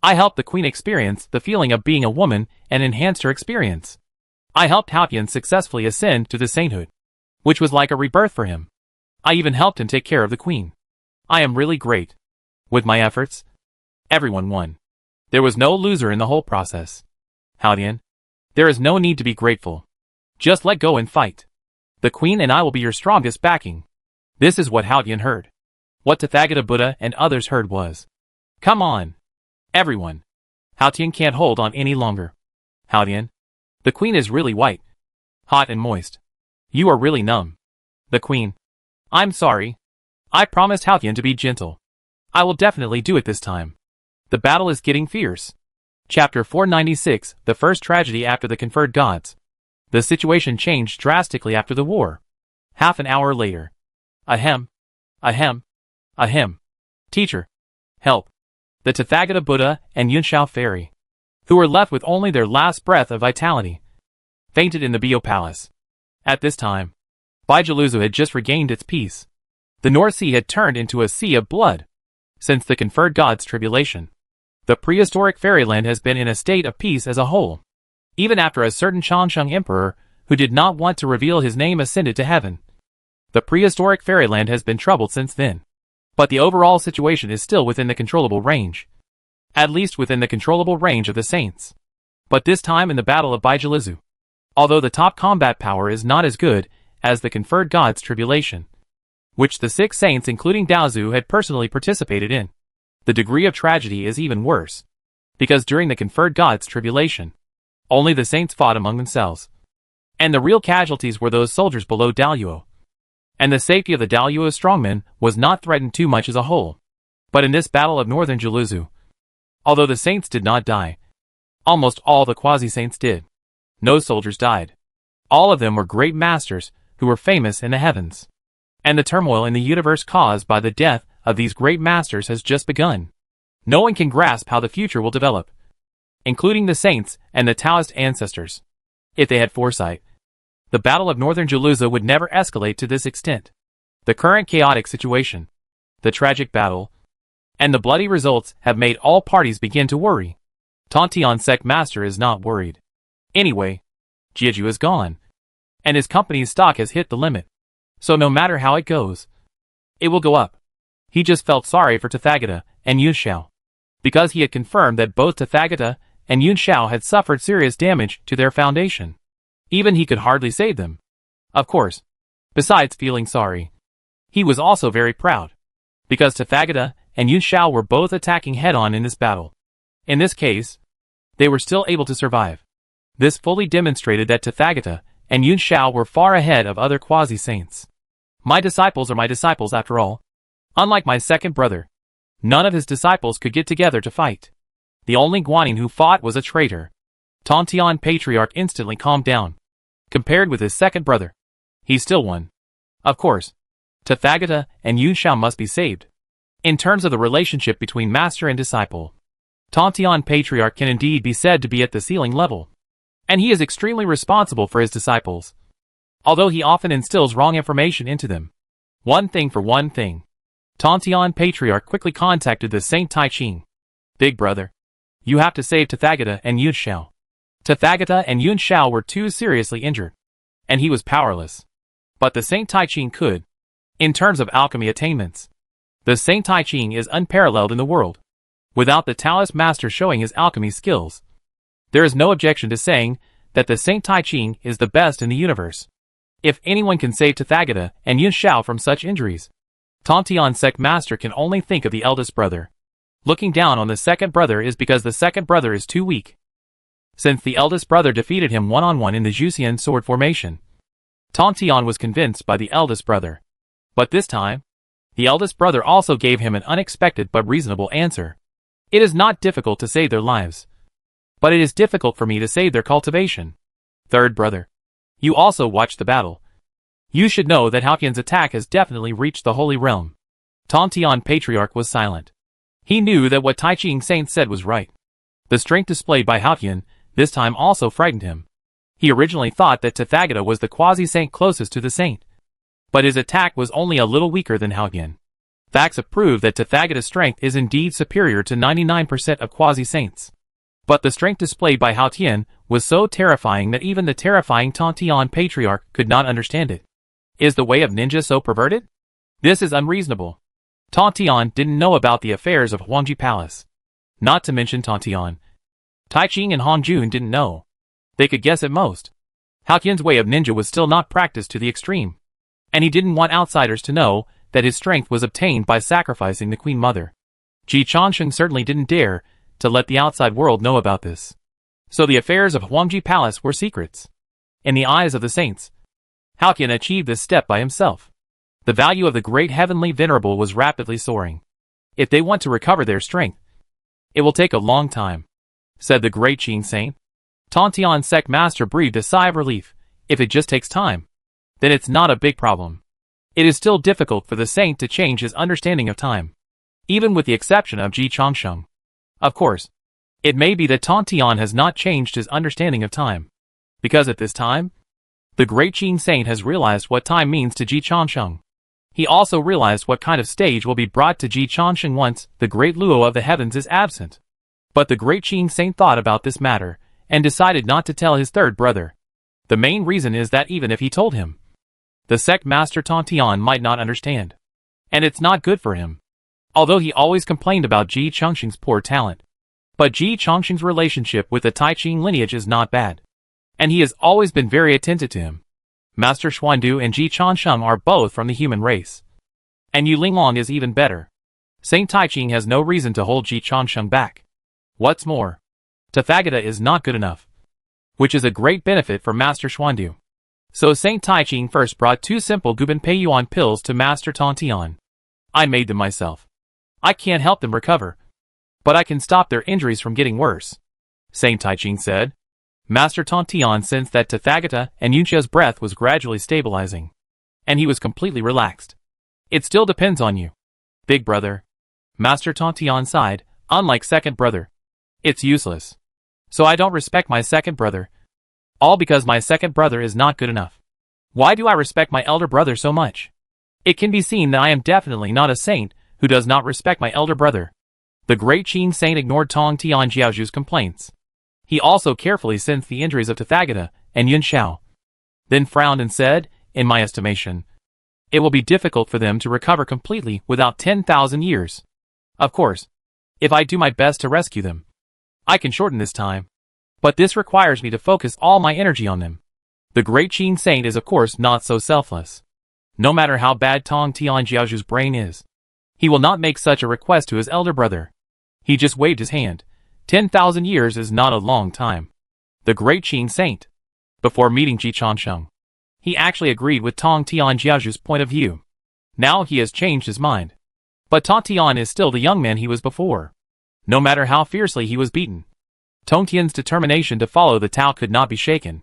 I helped the Queen experience the feeling of being a woman and enhanced her experience. I helped Haotian successfully ascend to the sainthood, which was like a rebirth for him. I even helped him take care of the Queen. I am really great. With my efforts, everyone won. There was no loser in the whole process. Haotian, there is no need to be grateful. Just let go and fight. The Queen and I will be your strongest backing. This is what Haotian heard. What Tathagata Buddha and others heard was, come on, everyone. Haotian can't hold on any longer. Haotian, the Queen is really white, hot and moist. You are really numb. The Queen, I'm sorry. I promised Haotian to be gentle. I will definitely do it this time. The battle is getting fierce. Chapter 496, the first tragedy after the conferred gods. The situation changed drastically after the war. Half an hour later. Ahem. Ahem. Ahem. Teacher. Help. The Tathagata Buddha and Yunshao Fairy, who were left with only their last breath of vitality, fainted in the Bio Palace. At this time, Baijiluzu had just regained its peace. The North Sea had turned into a sea of blood. Since the conferred gods' tribulation, the prehistoric fairyland has been in a state of peace as a whole. Even after a certain Changsheng Emperor, who did not want to reveal his name, ascended to heaven, the prehistoric fairyland has been troubled since then. But the overall situation is still within the controllable range. At least within the controllable range of the saints. But this time in the Battle of Baijiluzu, although the top combat power is not as good as the conferred gods' tribulation, which the 6 saints including Daozu had personally participated in, the degree of tragedy is even worse. Because during the conferred gods' tribulation, only the saints fought among themselves. And the real casualties were those soldiers below Daluo. And the safety of the Daluo strongmen was not threatened too much as a whole. But in this battle of northern Jiluzu, although the saints did not die, almost all the quasi-saints did. No soldiers died. All of them were great masters who were famous in the heavens. And the turmoil in the universe caused by the death of these great masters has just begun. No one can grasp how the future will develop, including the saints and the Taoist ancestors. If they had foresight, the Battle of Northern Jiluza would never escalate to this extent. The current chaotic situation, the tragic battle, and the bloody results have made all parties begin to worry. Tontian Sect Master is not worried. Anyway, Jiaju is gone, and his company's stock has hit the limit. So no matter how it goes, it will go up. He just felt sorry for Tathagata and Yunshao, because he had confirmed that both Tathagata and Yunshao had suffered serious damage to their foundation. Even he could hardly save them. Of course, besides feeling sorry, he was also very proud, because Tathagata and Yunshao were both attacking head-on in this battle. In this case, they were still able to survive. This fully demonstrated that Tathagata and Yunshao were far ahead of other quasi-saints. My disciples are my disciples after all. Unlike my second brother, none of his disciples could get together to fight. The only Guanyin who fought was a traitor. Tontian Patriarch instantly calmed down. Compared with his second brother, he still won. Of course, Tathagata and Yunshao must be saved. In terms of the relationship between master and disciple, Tontian Patriarch can indeed be said to be at the ceiling level. And he is extremely responsible for his disciples, although he often instills wrong information into them. One thing for one thing. Tontian Patriarch quickly contacted the Saint Taiching. Big brother, you have to save Tathagata and Yunshao. Tathagata and Yunshao were too seriously injured, and he was powerless. But the Saint Taiching could. In terms of alchemy attainments, the Saint Taiching is unparalleled in the world. Without the Taoist master showing his alchemy skills, there is no objection to saying that the Saint Taiching is the best in the universe. If anyone can save Tathagata and Yunshao from such injuries, Tontian Sect Master can only think of the eldest brother. Looking down on the second brother is because the second brother is too weak. Since the eldest brother defeated him one-on-one in the Juxian sword formation, Tontian was convinced by the eldest brother. But this time, The eldest brother also gave him an unexpected but reasonable answer. It is not difficult to save their lives, but it is difficult for me to save their cultivation. Third brother, you also watched the battle. You should know that Haotian's attack has definitely reached the Holy Realm. Tongtian Patriarch was silent. He knew that what Tai Ching Saint said was right. The strength displayed by Haotian this time also frightened him. He originally thought that Tathagata was the quasi-saint closest to the saint, but his attack was only a little weaker than Haotian. Facts have proved that Tathagata's strength is indeed superior to 99% of quasi-saints. But the strength displayed by Haotian was so terrifying that even the terrifying Tongtian Patriarch could not understand it. Is the way of ninja so perverted? This is unreasonable. Tongtian didn't know about the affairs of Huangji Palace. Not to mention Tongtian, Tai Ching and Hongjun didn't know. They could guess at most. Haotian's way of ninja was still not practiced to the extreme, and he didn't want outsiders to know that his strength was obtained by sacrificing the Queen Mother. Ji Changsheng certainly didn't dare to let the outside world know about this. So the affairs of Huangji Palace were secrets. In the eyes of the saints, Haotian achieved this step by himself. The value of the great heavenly venerable was rapidly soaring. If they want to recover their strength, it will take a long time, said the great Qing saint. Tongtian sect master breathed a sigh of relief. If it just takes time, then it's not a big problem. It is still difficult for the saint to change his understanding of time, even with the exception of Ji Changsheng. Of course, it may be that Tongtian has not changed his understanding of time, because at this time, the great Qing saint has realized what time means to Ji Changsheng. He also realized what kind of stage will be brought to Ji Changsheng once the great Luo of the heavens is absent. But the great Qing saint thought about this matter, and decided not to tell his third brother. The main reason is that even if he told him, the sect master Tongtian might not understand. And it's not good for him. Although he always complained about Ji Changsheng's poor talent. But Ji Changsheng's relationship with the Tai Ching lineage is not bad. And he has always been very attentive to him. Master Xuandu and Ji Changsheng are both from the human race. And Yu Linglong is even better. Saint Tai Ching has no reason to hold Ji Changsheng back. What's more, Tathagata is not good enough, which is a great benefit for Master Xuandu. So Saint Tai Ching first brought 2 simple Guban Peiyuan pills to Master Tongtian. I made them myself. I can't help them recover, but I can stop their injuries from getting worse, Saint Tai Ching said. Master Tongtian sensed that Tathagata and Yunxia's breath was gradually stabilizing, and he was completely relaxed. It still depends on you, big brother. Master Tongtian sighed. Unlike second brother, it's useless. So I don't respect my second brother. All because my second brother is not good enough. Why do I respect my elder brother so much? It can be seen that I am definitely not a saint who does not respect my elder brother. The great Qing saint ignored Tongtian Jiaozhu's complaints. He also carefully sensed the injuries of Tathagata and Yun Xiao, then frowned and said, in my estimation, it will be difficult for them to recover completely without 10,000 years. Of course, if I do my best to rescue them, I can shorten this time. But this requires me to focus all my energy on them. The great Qing saint is of course not so selfless. No matter how bad Tongtian Jiaozhu's brain is, he will not make such a request to his elder brother. He just waved his hand. 10,000 years is not a long time. The great Qing saint, before meeting Ji Changsheng, he actually agreed with Tongtian Jiaozhu's point of view. Now he has changed his mind. But Tongtian is still the young man he was before. No matter how fiercely he was beaten, Tongtian's determination to follow the Tao could not be shaken.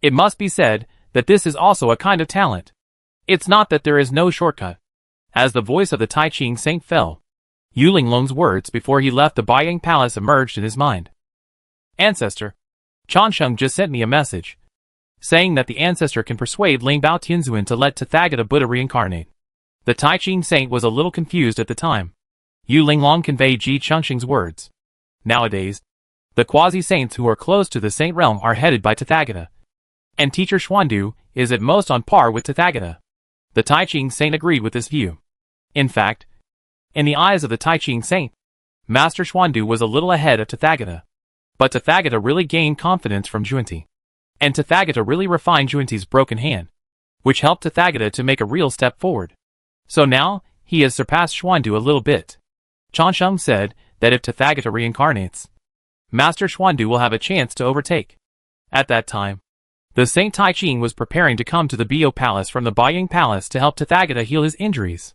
It must be said that this is also a kind of talent. It's not that there is no shortcut. As the voice of the Tai Ching saint fell, Yu Linglong's words before he left the Baiyang Palace emerged in his mind. Ancestor, Changsheng just sent me a message, saying that the ancestor can persuade Ling Bao Tianzuan to let Tathagata Buddha reincarnate. The Tai Ching saint was a little confused at the time. Yu Linglong conveyed Ji Changsheng's words. Nowadays, the quasi-saints who are close to the saint realm are headed by Tathagata, and teacher Xuandu is at most on par with Tathagata. The Tai Ching saint agreed with this view. In fact, in the eyes of the Tai Ching saint, Master Xuandu was a little ahead of Tathagata. But Tathagata really gained confidence from Junti, and Tathagata really refined Junti's broken hand, which helped Tathagata to make a real step forward. So now, he has surpassed Xuandu a little bit. Changsheng said that if Tathagata reincarnates, Master Xuandu will have a chance to overtake. At that time, the Saint Tai Ching was preparing to come to the Bio Palace from the Baiyang Palace to help Tathagata heal his injuries.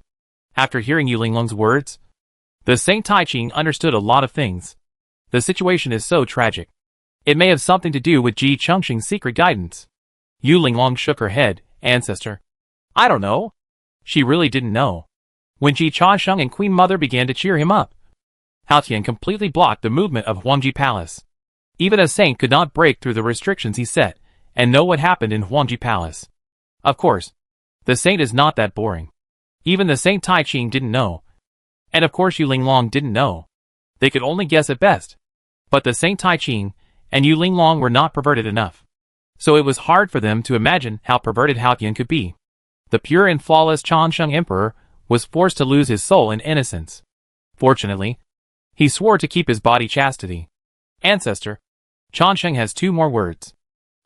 After hearing Yu Linglong's words, the Saint Taiching understood a lot of things. The situation is so tragic. It may have something to do with Ji Chengxing's secret guidance. Yu Linglong shook her head. Ancestor. I don't know. She really didn't know. When Ji Changsheng and Queen Mother began to cheer him up, Hao Tian completely blocked the movement of Huangji Palace. Even a saint could not break through the restrictions he set and know what happened in Huangji Palace. Of course, the saint is not that boring. Even the Saint Taiching didn't know. And of course Yu Linglong didn't know. They could only guess at best. But the Saint Taiching and Yu Linglong were not perverted enough. So it was hard for them to imagine how perverted Hao Tian could be. The pure and flawless Changsheng Emperor was forced to lose his soul and innocence. Fortunately, he swore to keep his body chastity. Ancestor. Changsheng has 2 more words.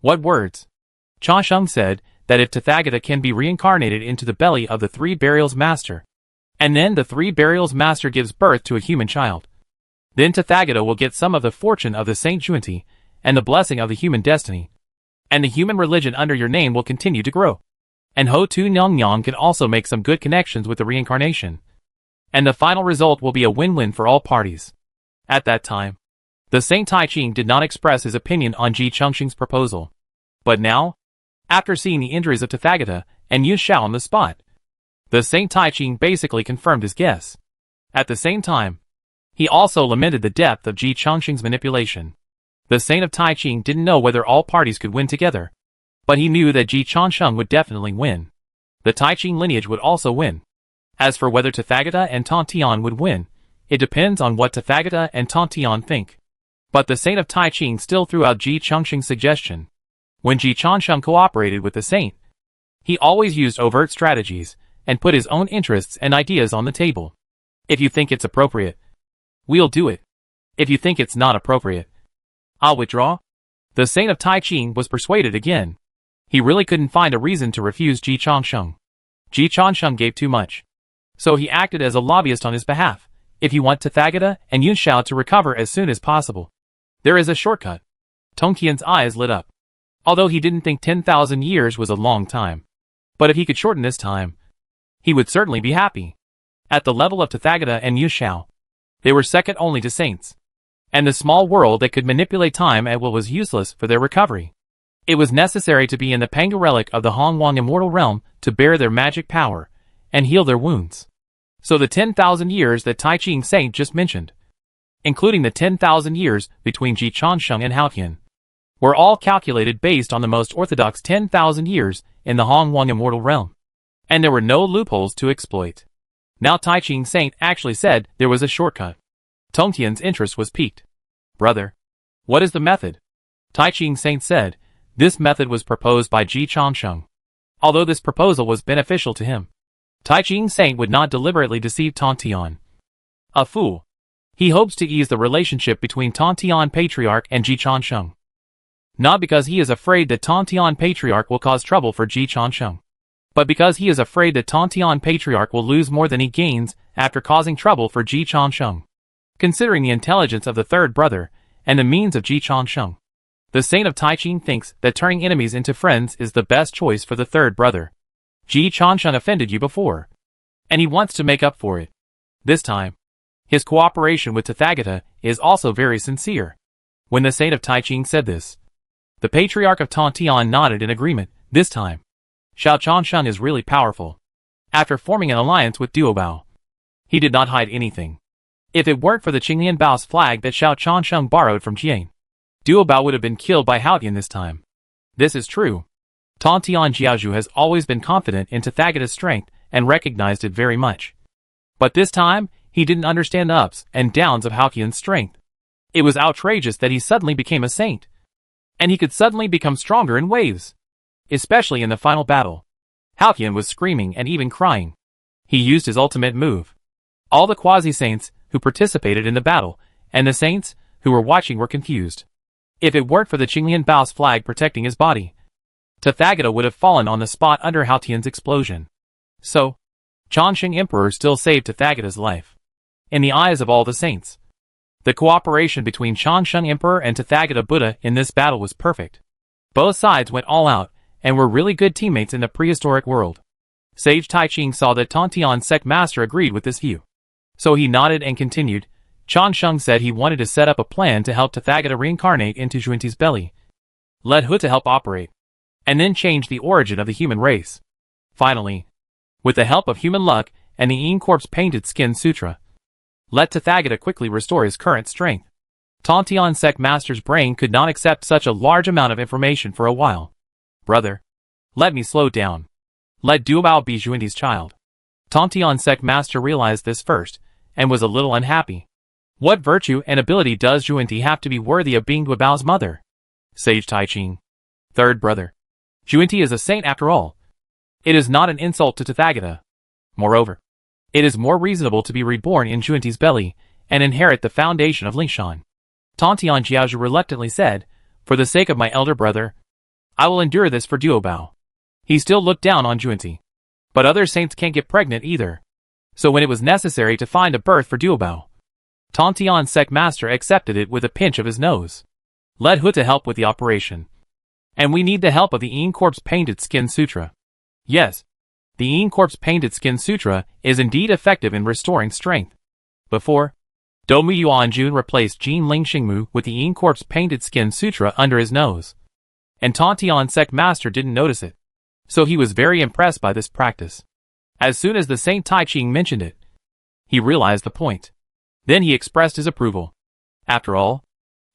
What words? Changsheng said that if Tathagata can be reincarnated into the belly of the 3 Burials Master, and then the 3 Burials Master gives birth to a human child, then Tathagata will get some of the fortune of the Saint Junti and the blessing of the human destiny, and the human religion under your name will continue to grow. And Ho Tu Nyang can also make some good connections with the reincarnation. And the final result will be a win-win for all parties. At that time, the Saint Taiching did not express his opinion on Ji Chengxing's proposal. But now, after seeing the injuries of Tathagata and Yu Shao on the spot, the Saint Taiching basically confirmed his guess. At the same time, he also lamented the depth of Ji Chengxing's manipulation. The Saint of Taiching didn't know whether all parties could win together, but he knew that Ji Chengxing would definitely win. The Taiching lineage would also win. As for whether Tathagata and Tontian would win, it depends on what Tathagata and Tontian think. But the Saint of Taiching still threw out Ji Chengxing's suggestion. When Ji Chengxing cooperated with the Saint, he always used overt strategies and put his own interests and ideas on the table. If you think it's appropriate, we'll do it. If you think it's not appropriate, I'll withdraw. The Saint of Taiching was persuaded again. He really couldn't find a reason to refuse Ji Chengxing. Ji Chengxing gave too much. So he acted as a lobbyist on his behalf, if you want Tathagata and Yun Shao to recover as soon as possible. There is a shortcut. Tongqian's eyes lit up. Although he didn't think 10,000 years was a long time. But if he could shorten this time, he would certainly be happy. At the level of Tathagata and Yu Shao, they were second only to saints. And the small world that could manipulate time at will was useless for their recovery. It was necessary to be in the Panga relic of the Hongwang immortal realm to bear their magic power and heal their wounds. So the 10,000 years that Taiching Saint just mentioned, including the 10,000 years between Ji Changsheng and Hao Tian, were all calculated based on the most orthodox 10,000 years in the Hongwang immortal realm. And there were no loopholes to exploit. Now Taiching Saint actually said there was a shortcut. Tongtian's interest was piqued. Brother, what is the method? Taiching Saint said, this method was proposed by Ji Changsheng. Although this proposal was beneficial to him, Taiching Saint would not deliberately deceive Tontian. A fool. He hopes to ease the relationship between Tontian Patriarch and Ji Changsheng. Not because he is afraid that Tontian Patriarch will cause trouble for Ji Changsheng, but because he is afraid that Tontian Patriarch will lose more than he gains after causing trouble for Ji Changsheng. Considering the intelligence of the third brother and the means of Ji Changsheng, the Saint of Taiching thinks that turning enemies into friends is the best choice for the third brother. Ji Changsheng offended you before, and he wants to make up for it. This time, his cooperation with Tathagata is also very sincere. When the Saint of Taiching said this, the Patriarch of Tontian nodded in agreement. This time, Xiao Changsheng is really powerful. After forming an alliance with Duobao, he did not hide anything. If it weren't for the Qinglian Bao's flag that Xiao Changsheng borrowed from Jian, Duobao would have been killed by Hao Tian this time. This is true. Tontian Jiaozhu has always been confident in Tathagata's strength and recognized it very much. But this time, he didn't understand the ups and downs of Hao Tian's strength. It was outrageous that he suddenly became a saint. And he could suddenly become stronger in waves. Especially in the final battle. Hao Tian was screaming and even crying. He used his ultimate move. All the quasi-saints who participated in the battle and the saints who were watching were confused. If it weren't for the Qinglian Bao's flag protecting his body, Tathagata would have fallen on the spot under Hao Tian's explosion. So, Changsheng Emperor still saved Tathagata's life. In the eyes of all the saints, the cooperation between Changsheng Emperor and Tathagata Buddha in this battle was perfect. Both sides went all out and were really good teammates in the prehistoric world. Sage Taiching saw that Tantian's sect master agreed with this view. So he nodded and continued. Changsheng said he wanted to set up a plan to help Tathagata reincarnate into Junti's belly. Let Huta help operate. And then change the origin of the human race. Finally, with the help of human luck and the EN491 painted skin sutra, let Tathagata quickly restore his current strength. Tantian's sect master's brain could not accept such a large amount of information for a while. Brother, let me slow down. Let Duobao be Junti's child. Tantian's sect master realized this first, and was a little unhappy. What virtue and ability does Junti have to be worthy of being Duobao's mother? Sage Taiching. Third brother. Junti is a saint after all. It is not an insult to Tathagata. Moreover, it is more reasonable to be reborn in Junti's belly, and inherit the foundation of Lingshan. Tantian Jiaozhu reluctantly said, for the sake of my elder brother, I will endure this for Duobao. He still looked down on Junti. But other saints can't get pregnant either. So when it was necessary to find a birth for Duobao, Tantian's sect master accepted it with a pinch of his nose. Let Huta help with the operation. And we need the help of the EN491's painted skin sutra. Yes, the EN491's painted skin sutra is indeed effective in restoring strength. Before, Domu Yuanjun replaced Jin Lingxingmu with the EN491's painted skin sutra under his nose. And Tantian's sect master didn't notice it. So he was very impressed by this practice. As soon as the Saint Taiching mentioned it, he realized the point. Then he expressed his approval. After all,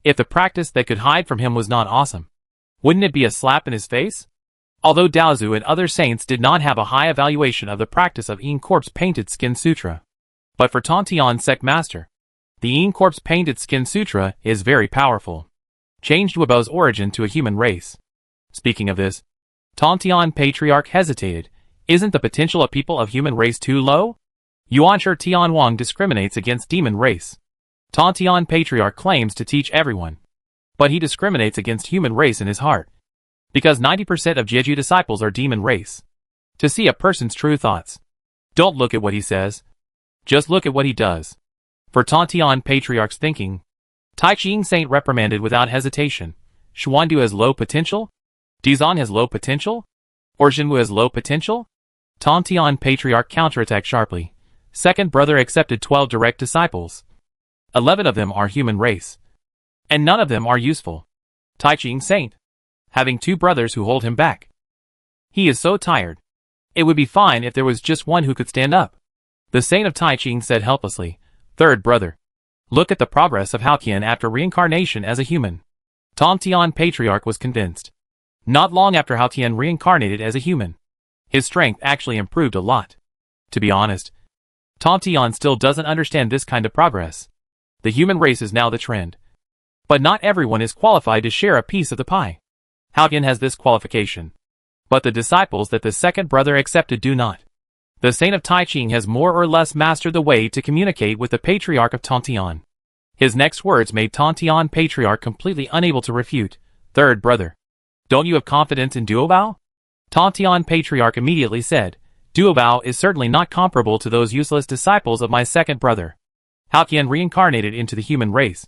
if the practice that could hide from him was not awesome, wouldn't it be a slap in his face? Although Daozu and other saints did not have a high evaluation of the practice of EN491's painted skin sutra. But for Tantian's sect master, the EN491's painted skin sutra is very powerful. Changed Duobao's origin to a human race. Speaking of this, Tantian Patriarch hesitated. Isn't the potential of people of human race too low? Yuanshi Tianwang discriminates against demon race. Tantian Patriarch claims to teach everyone. But he discriminates against human race in his heart. Because 90% of Jeju disciples are demon race. To see a person's true thoughts, don't look at what he says. Just look at what he does. For Tantian Patriarch's thinking, Taiching Saint reprimanded without hesitation. Xuandu has low potential? Dizan has low potential? Or Jinwu has low potential? Tantian Patriarch counterattacked sharply. Second brother accepted 12 direct disciples. 11 of them are human race. And none of them are useful. Taiching Saint, having 2 brothers who hold him back. He is so tired. It would be fine if there was just one who could stand up. The Saint of Taiching said helplessly, Third brother, look at the progress of Haoqian after reincarnation as a human. Tantian Patriarch was convinced. Not long after Haoqian reincarnated as a human, his strength actually improved a lot. To be honest, Tantian still doesn't understand this kind of progress. The human race is now the trend. But not everyone is qualified to share a piece of the pie. Haoqian has this qualification. But the disciples that the second brother accepted do not. The Saint of Taiching has more or less mastered the way to communicate with the Patriarch of Tantian. His next words made Tantian Patriarch completely unable to refute. Third brother, don't you have confidence in Duobao? Tantian Patriarch immediately said, Duobao is certainly not comparable to those useless disciples of my second brother. Haoqian reincarnated into the human race.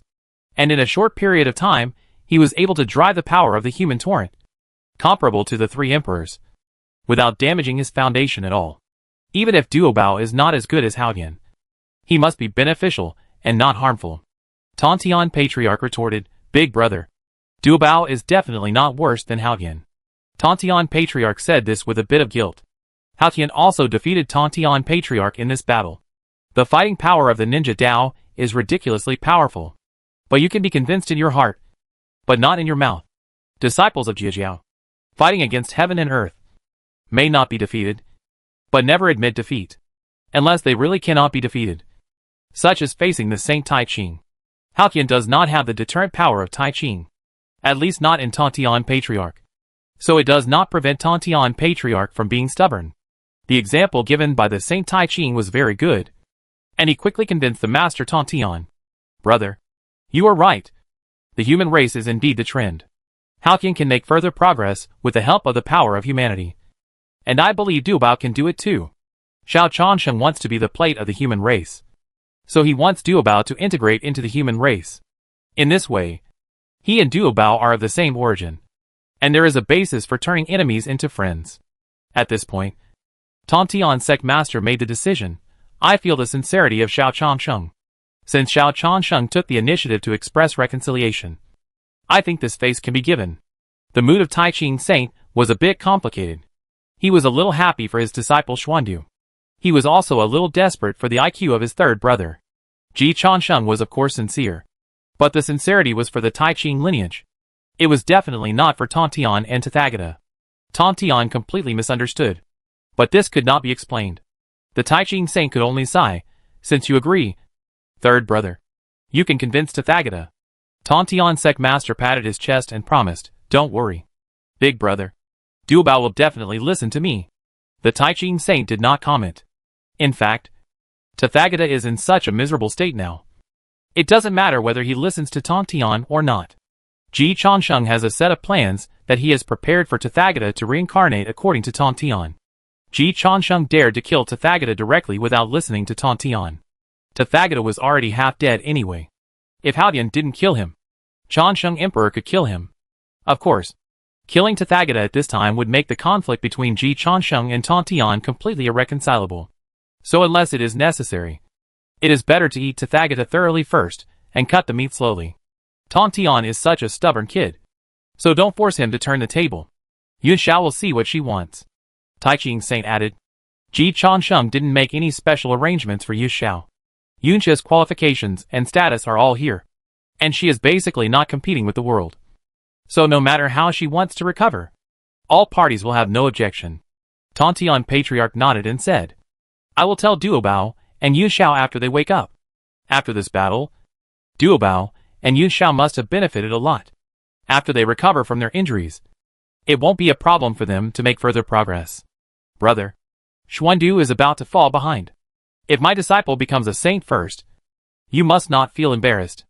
And in a short period of time, he was able to drive the power of the human torrent, comparable to the 3 emperors, without damaging his foundation at all. Even if Duobao is not as good as Haoqian, he must be beneficial and not harmful. Tantian Patriarch retorted, Big brother, Duobao is definitely not worse than Haoqian. Tantian Patriarch said this with a bit of guilt. Haoqian also defeated Tantian Patriarch in this battle. The fighting power of the ninja Dao is ridiculously powerful. But you can be convinced in your heart, but not in your mouth. Disciples of Jiajiao, fighting against heaven and earth, may not be defeated, but never admit defeat, unless they really cannot be defeated. Such as facing the Saint Taiching. Haoqian does not have the deterrent power of Taiching, at least not in Tantian Patriarch. So it does not prevent Tantian Patriarch from being stubborn. The example given by the Saint Taiching was very good, and he quickly convinced the master Tantian. Brother, you are right. The human race is indeed the trend. Haoqian can make further progress with the help of the power of humanity. And I believe Duobao can do it too. Xiao Changsheng wants to be the plate of the human race. So he wants Duobao to integrate into the human race. In this way, he and Duobao are of the same origin. And there is a basis for turning enemies into friends. At this point, Tontian sect master made the decision. I feel the sincerity of Xiao Changsheng. Since Xiao Changsheng took the initiative to express reconciliation, I think this face can be given. The mood of Tai Ching Saint was a bit complicated. He was a little happy for his disciple Xuandu. He was also a little desperate for the IQ of his third brother. Ji Changsheng was of course sincere. But the sincerity was for the Tai Ching lineage. It was definitely not for Tontian and Tathagata. Tontian completely misunderstood. But this could not be explained. The Tai Ching Saint could only sigh. Since you agree, third brother, you can convince Tathagata. Tontian sect master patted his chest and promised, don't worry. Big brother, Duobao will definitely listen to me. The Tai Ching Saint did not comment. In fact, Tathagata is in such a miserable state now. It doesn't matter whether he listens to Tontian or not. Ji Changsheng has a set of plans that he has prepared for Tathagata to reincarnate according to Tontian. Ji Changsheng dared to kill Tathagata directly without listening to Tontian. Tathagata was already half dead anyway. If Haodian didn't kill him, Changsheng Emperor could kill him. Of course, killing Tathagata at this time would make the conflict between Ji Changsheng and Tontian completely irreconcilable. So unless it is necessary, it is better to eat Tathagata thoroughly first, and cut the meat slowly. Tontian is such a stubborn kid. So don't force him to turn the table. Yun Xiao will see what she wants. Tai Ching Saint added. Ji Changsheng didn't make any special arrangements for Yu Xiao. Yun Xiao's qualifications and status are all here. And she is basically not competing with the world. So no matter how she wants to recover, all parties will have no objection. Tontian Patriarch nodded and said, I will tell Duobao and Yun Xiao after they wake up. After this battle, Duobao and Yun Xiao must have benefited a lot. After they recover from their injuries, it won't be a problem for them to make further progress. Brother, Xuandu is about to fall behind. If my disciple becomes a saint first, you must not feel embarrassed.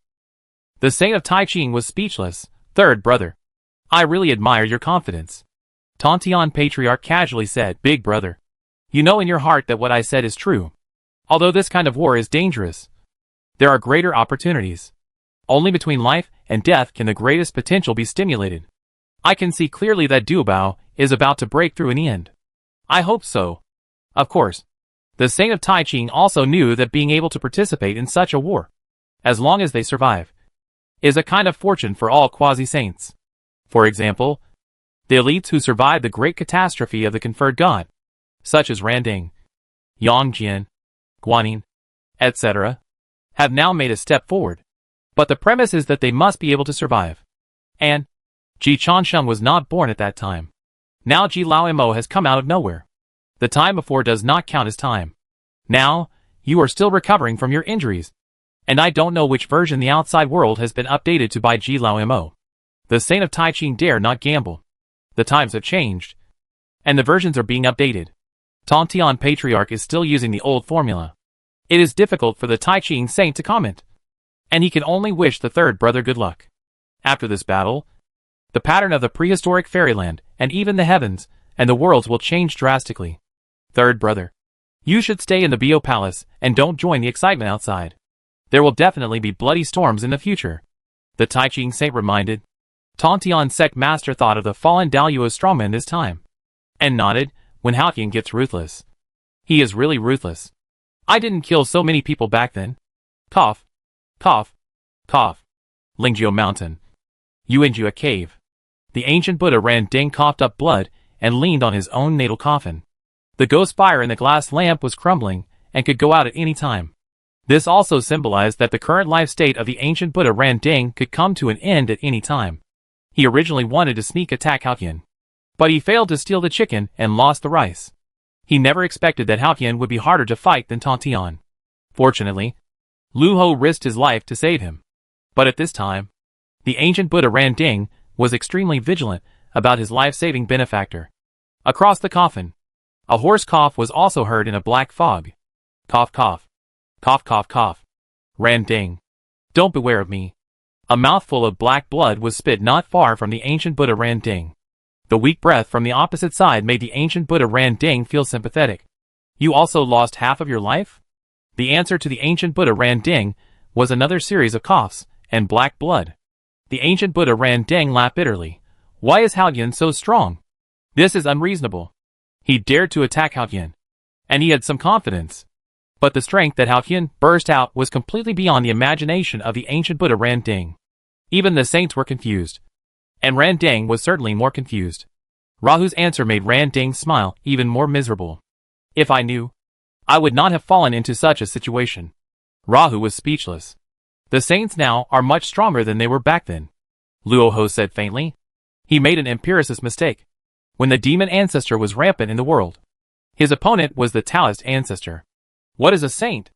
The saint of Tai Ching was speechless. Third brother, I really admire your confidence. Tontian Patriarch casually said, Big brother, you know in your heart that what I said is true. Although this kind of war is dangerous, there are greater opportunities. Only between life and death can the greatest potential be stimulated. I can see clearly that Duobao is about to break through in the end. I hope so. Of course, the Saint of Tai Ching also knew that being able to participate in such a war, as long as they survive, is a kind of fortune for all quasi-saints. For example, the elites who survived the great catastrophe of the conferred god, such as Randing, Yongjian, Guanyin, etc., have now made a step forward. But the premise is that they must be able to survive. And Ji Changsheng was not born at that time. Now Ji Lao Mo has come out of nowhere. The time before does not count as time. Now, you are still recovering from your injuries. And I don't know which version the outside world has been updated to by Ji Lao Mo. The Saint of Tai Ching dare not gamble. The times have changed. And the versions are being updated. Tontian Patriarch is still using the old formula. It is difficult for the Tai Ching Saint to comment. And he can only wish the third brother good luck. After this battle, the pattern of the prehistoric fairyland, and even the heavens, and the worlds will change drastically. Third brother, you should stay in the Bio Palace, and don't join the excitement outside. There will definitely be bloody storms in the future. The Tai Ching Saint reminded. Tontian sect master thought of the fallen Daluo strongman this time. And nodded, when Haodian gets ruthless. He is really ruthless. I didn't kill so many people back then. Cough. Cough. Cough. Lingjiu Mountain. Yuanjua Cave. The ancient Buddha Randing coughed up blood and leaned on his own natal coffin. The ghost fire in the glass lamp was crumbling and could go out at any time. This also symbolized that the current life state of the ancient Buddha Randing could come to an end at any time. He originally wanted to sneak attack Haodian, but he failed to steal the chicken and lost the rice. He never expected that Haodian would be harder to fight than Tontian. Fortunately, Lu Ho risked his life to save him. But at this time, the ancient Buddha Randing was extremely vigilant about his life-saving benefactor. Across the coffin, a hoarse cough was also heard in a black fog. Cough cough. Cough cough cough. Randing, don't beware of me. A mouthful of black blood was spit not far from the ancient Buddha Randing. The weak breath from the opposite side made the ancient Buddha Randing feel sympathetic. You also lost half of your life? The answer to the ancient Buddha Randing was another series of coughs and black blood. The ancient Buddha Randing laughed bitterly. Why is Haodian so strong? This is unreasonable. He dared to attack Haodian, and he had some confidence. But the strength that Haotian burst out was completely beyond the imagination of the ancient Buddha Randing. Even the saints were confused. And Randing was certainly more confused. Rahu's answer made Randing smile even more miserable. If I knew, I would not have fallen into such a situation. Rahu was speechless. The saints now are much stronger than they were back then, Luoho said faintly. He made an empiricist mistake. When the demon ancestor was rampant in the world, his opponent was the Taoist ancestor. What is a saint?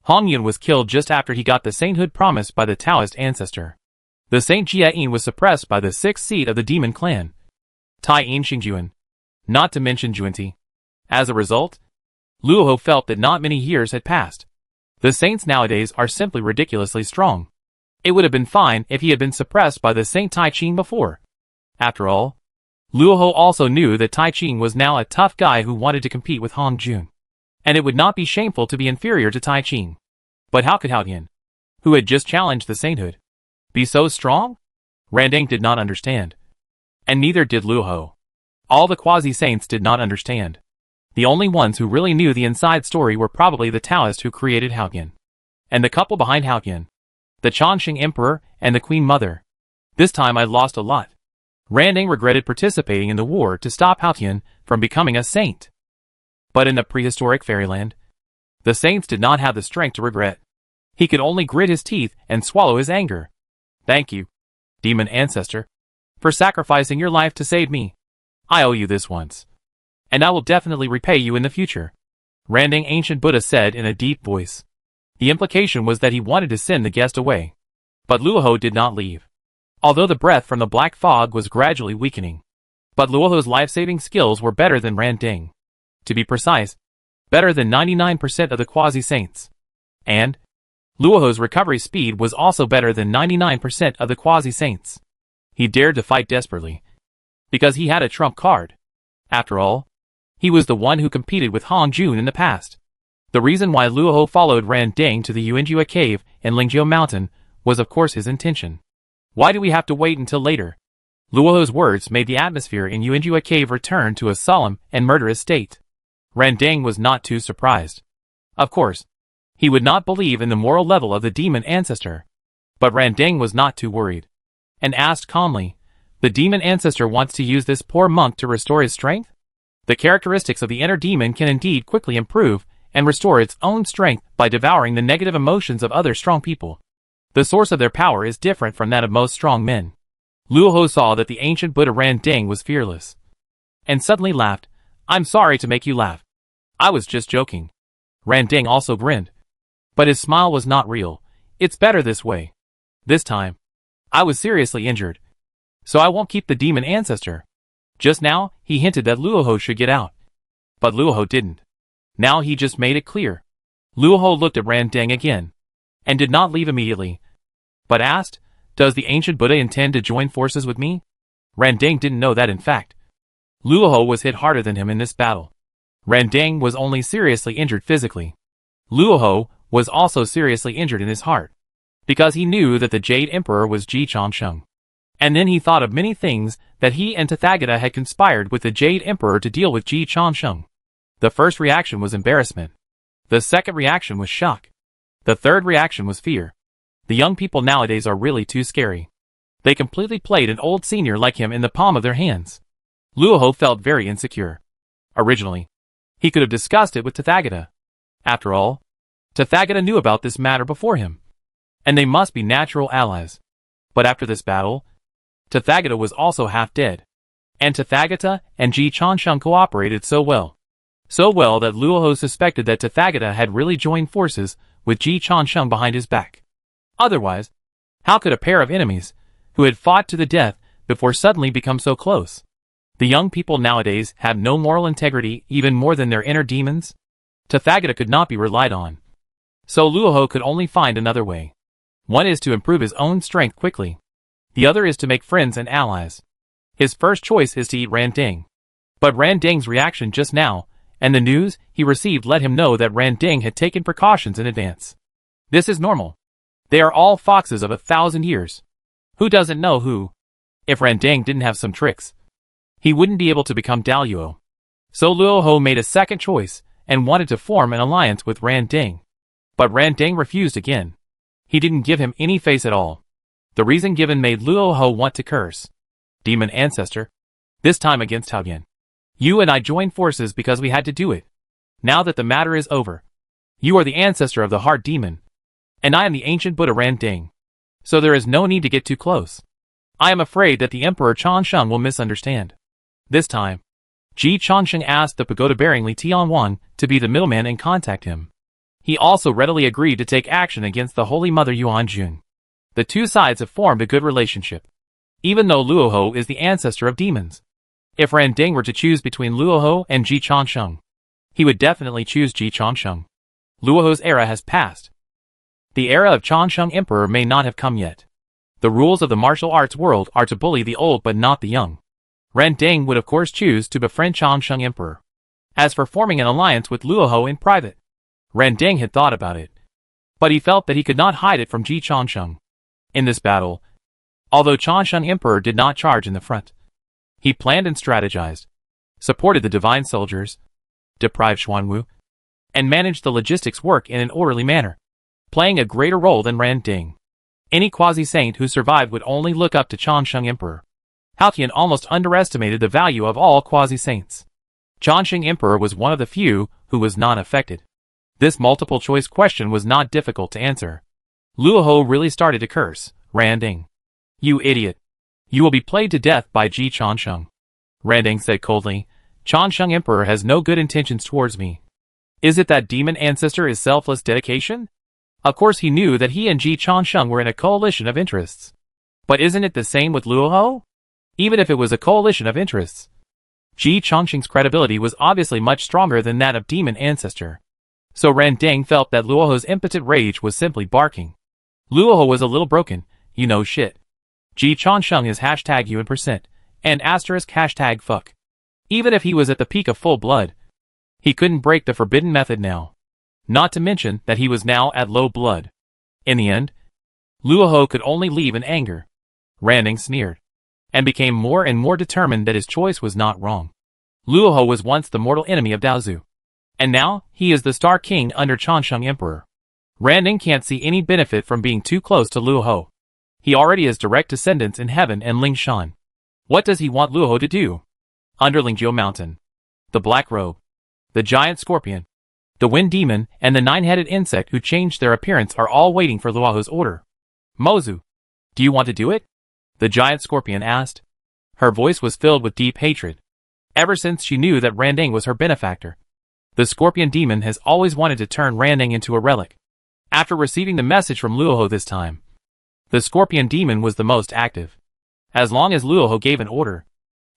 Hong Yun was killed just after he got the sainthood promised by the Taoist ancestor. The Saint Jiayin was suppressed by the sixth seed of the demon clan, Tai Yin Xingjuan, not to mention Juanti. As a result, Luoho felt that not many years had passed. The saints nowadays are simply ridiculously strong. It would have been fine if he had been suppressed by the Saint Tai Ching before. After all, Luoho also knew that Tai Ching was now a tough guy who wanted to compete with Hong Jun. And it would not be shameful to be inferior to Tai Ching. But how could Haotian, who had just challenged the sainthood, be so strong? Randing did not understand. And neither did Luoho. All the quasi-saints did not understand. The only ones who really knew the inside story were probably the Taoists who created Haotian, and the couple behind Haotian, the Chongqing Emperor and the Queen Mother. This time I lost a lot. Randing regretted participating in the war to stop Haotian from becoming a saint. But in the prehistoric fairyland, the saints did not have the strength to regret. He could only grit his teeth and swallow his anger. Thank you, demon ancestor, for sacrificing your life to save me. I owe you this once. And I will definitely repay you in the future, Randing ancient Buddha said in a deep voice. The implication was that he wanted to send the guest away. But Luoho did not leave. Although the breath from the black fog was gradually weakening. But Luoho's life-saving skills were better than Randing. To be precise, better than 99% of the quasi-saints. And Luoho's recovery speed was also better than 99% of the quasi-saints. He dared to fight desperately, because he had a trump card. After all, he was the one who competed with Hong Jun in the past. The reason why Luoho followed Randing to the Yuanjua cave in Lingjiu Mountain was of course his intention. Why do we have to wait until later? Luoho's words made the atmosphere in Yuanjua cave return to a solemn and murderous state. Randing was not too surprised. Of course, he would not believe in the moral level of the demon ancestor. But Randing was not too worried, and asked calmly, the demon ancestor wants to use this poor monk to restore his strength? The characteristics of the inner demon can indeed quickly improve and restore its own strength by devouring the negative emotions of other strong people. The source of their power is different from that of most strong men. Luoho saw that the ancient Buddha Randing was fearless, and suddenly laughed. I'm sorry to make you laugh. I was just joking. Randing also grinned. But his smile was not real. It's better this way. This time, I was seriously injured. So I won't keep the demon ancestor. Just now, he hinted that Luoho should get out. But Luoho didn't. Now he just made it clear. Luoho looked at Randing again, and did not leave immediately, but asked, does the ancient Buddha intend to join forces with me? Randing didn't know that in fact. Luoho was hit harder than him in this battle. Randing was only seriously injured physically. Luoho was also seriously injured in his heart, because he knew that the Jade Emperor was Ji Changsheng. And then he thought of many things that he and Tathagata had conspired with the Jade Emperor to deal with Ji Changsheng. The first reaction was embarrassment. The second reaction was shock. The third reaction was fear. The young people nowadays are really too scary. They completely played an old senior like him in the palm of their hands. Luoho felt very insecure. Originally, he could have discussed it with Tathagata. After all, Tathagata knew about this matter before him, and they must be natural allies. But after this battle, Tathagata was also half dead, and Tathagata and Ji Changsheng cooperated so well that Luoho suspected that Tathagata had really joined forces with Ji Changsheng behind his back. Otherwise, how could a pair of enemies, who had fought to the death before suddenly become so close? The young people nowadays have no moral integrity even more than their inner demons. Tathagata could not be relied on. So Luoho could only find another way. One is to improve his own strength quickly. The other is to make friends and allies. His first choice is to eat Randing. But Randing's reaction just now, and the news he received let him know that Randing had taken precautions in advance. This is normal. They are all foxes of 1,000 years. Who doesn't know who? If Randing didn't have some tricks, he wouldn't be able to become Daluo. So Luoho made a second choice, and wanted to form an alliance with Ran Ding. But Ran Ding refused again. He didn't give him any face at all. The reason given made Luo Ho want to curse. Demon ancestor. This time against Haoyan. You and I joined forces because we had to do it. Now that the matter is over. You are the ancestor of the heart demon. And I am the ancient Buddha Ran Ding. So there is no need to get too close. I am afraid that the Emperor Changsheng will misunderstand. This time, Ji Changsheng asked the pagoda-bearing Li Tianwan to be the middleman and contact him. He also readily agreed to take action against the Holy Mother Yuanjun. The two sides have formed a good relationship. Even though Luoho is the ancestor of demons. If Ran Ding were to choose between Luoho and Ji Changsheng, he would definitely choose Ji Changsheng. Luoho's era has passed. The era of Changsheng Emperor may not have come yet. The rules of the martial arts world are to bully the old but not the young. Ran Ding would of course choose to befriend Changsheng Emperor. As for forming an alliance with Luoho in private, Ran Ding had thought about it. But he felt that he could not hide it from Ji Changsheng. In this battle, although Changsheng Emperor did not charge in the front, he planned and strategized, supported the divine soldiers, deprived Xuanwu, and managed the logistics work in an orderly manner, playing a greater role than Ran Ding. Any quasi-saint who survived would only look up to Changsheng Emperor. Haoyan almost underestimated the value of all quasi-saints. Changsheng Emperor was one of the few who was not affected. This multiple-choice question was not difficult to answer. Luoho really started to curse Ran Ding. You idiot. You will be played to death by Ji Changsheng. Ran Ding said coldly, Changsheng Emperor has no good intentions towards me. Is it that demon ancestor is selfless dedication? Of course he knew that he and Ji Changsheng were in a coalition of interests. But isn't it the same with Luoho? Even if it was a coalition of interests, Ji Changsheng's credibility was obviously much stronger than that of demon ancestor. So Ran Ding felt that Luoho's impotent rage was simply barking. Luoho was a little broken, you know shit. Ji Changsheng is hashtag UN% and asterisk hashtag fuck. Even if he was at the peak of full blood, he couldn't break the forbidden method now. Not to mention that he was now at low blood. In the end, Luoho could only leave in anger. Ran Ding sneered, and became more and more determined that his choice was not wrong. Luoho was once the mortal enemy of Daozu, and now he is the Star King under Changsheng Emperor. Ran Ding can't see any benefit from being too close to Luoho. He already has direct descendants in heaven and Lingshan. What does he want Luoho to do? Under Lingjiu Mountain, the Black Robe, the Giant Scorpion, the Wind Demon, and the nine-headed insect who changed their appearance are all waiting for Luoho's order. Mozu, do you want to do it? The Giant Scorpion asked. Her voice was filled with deep hatred. Ever since she knew that Ran Ding was her benefactor, the Scorpion Demon has always wanted to turn Ran Ding into a relic. After receiving the message from Luoho this time, the Scorpion Demon was the most active. As long as Luoho gave an order,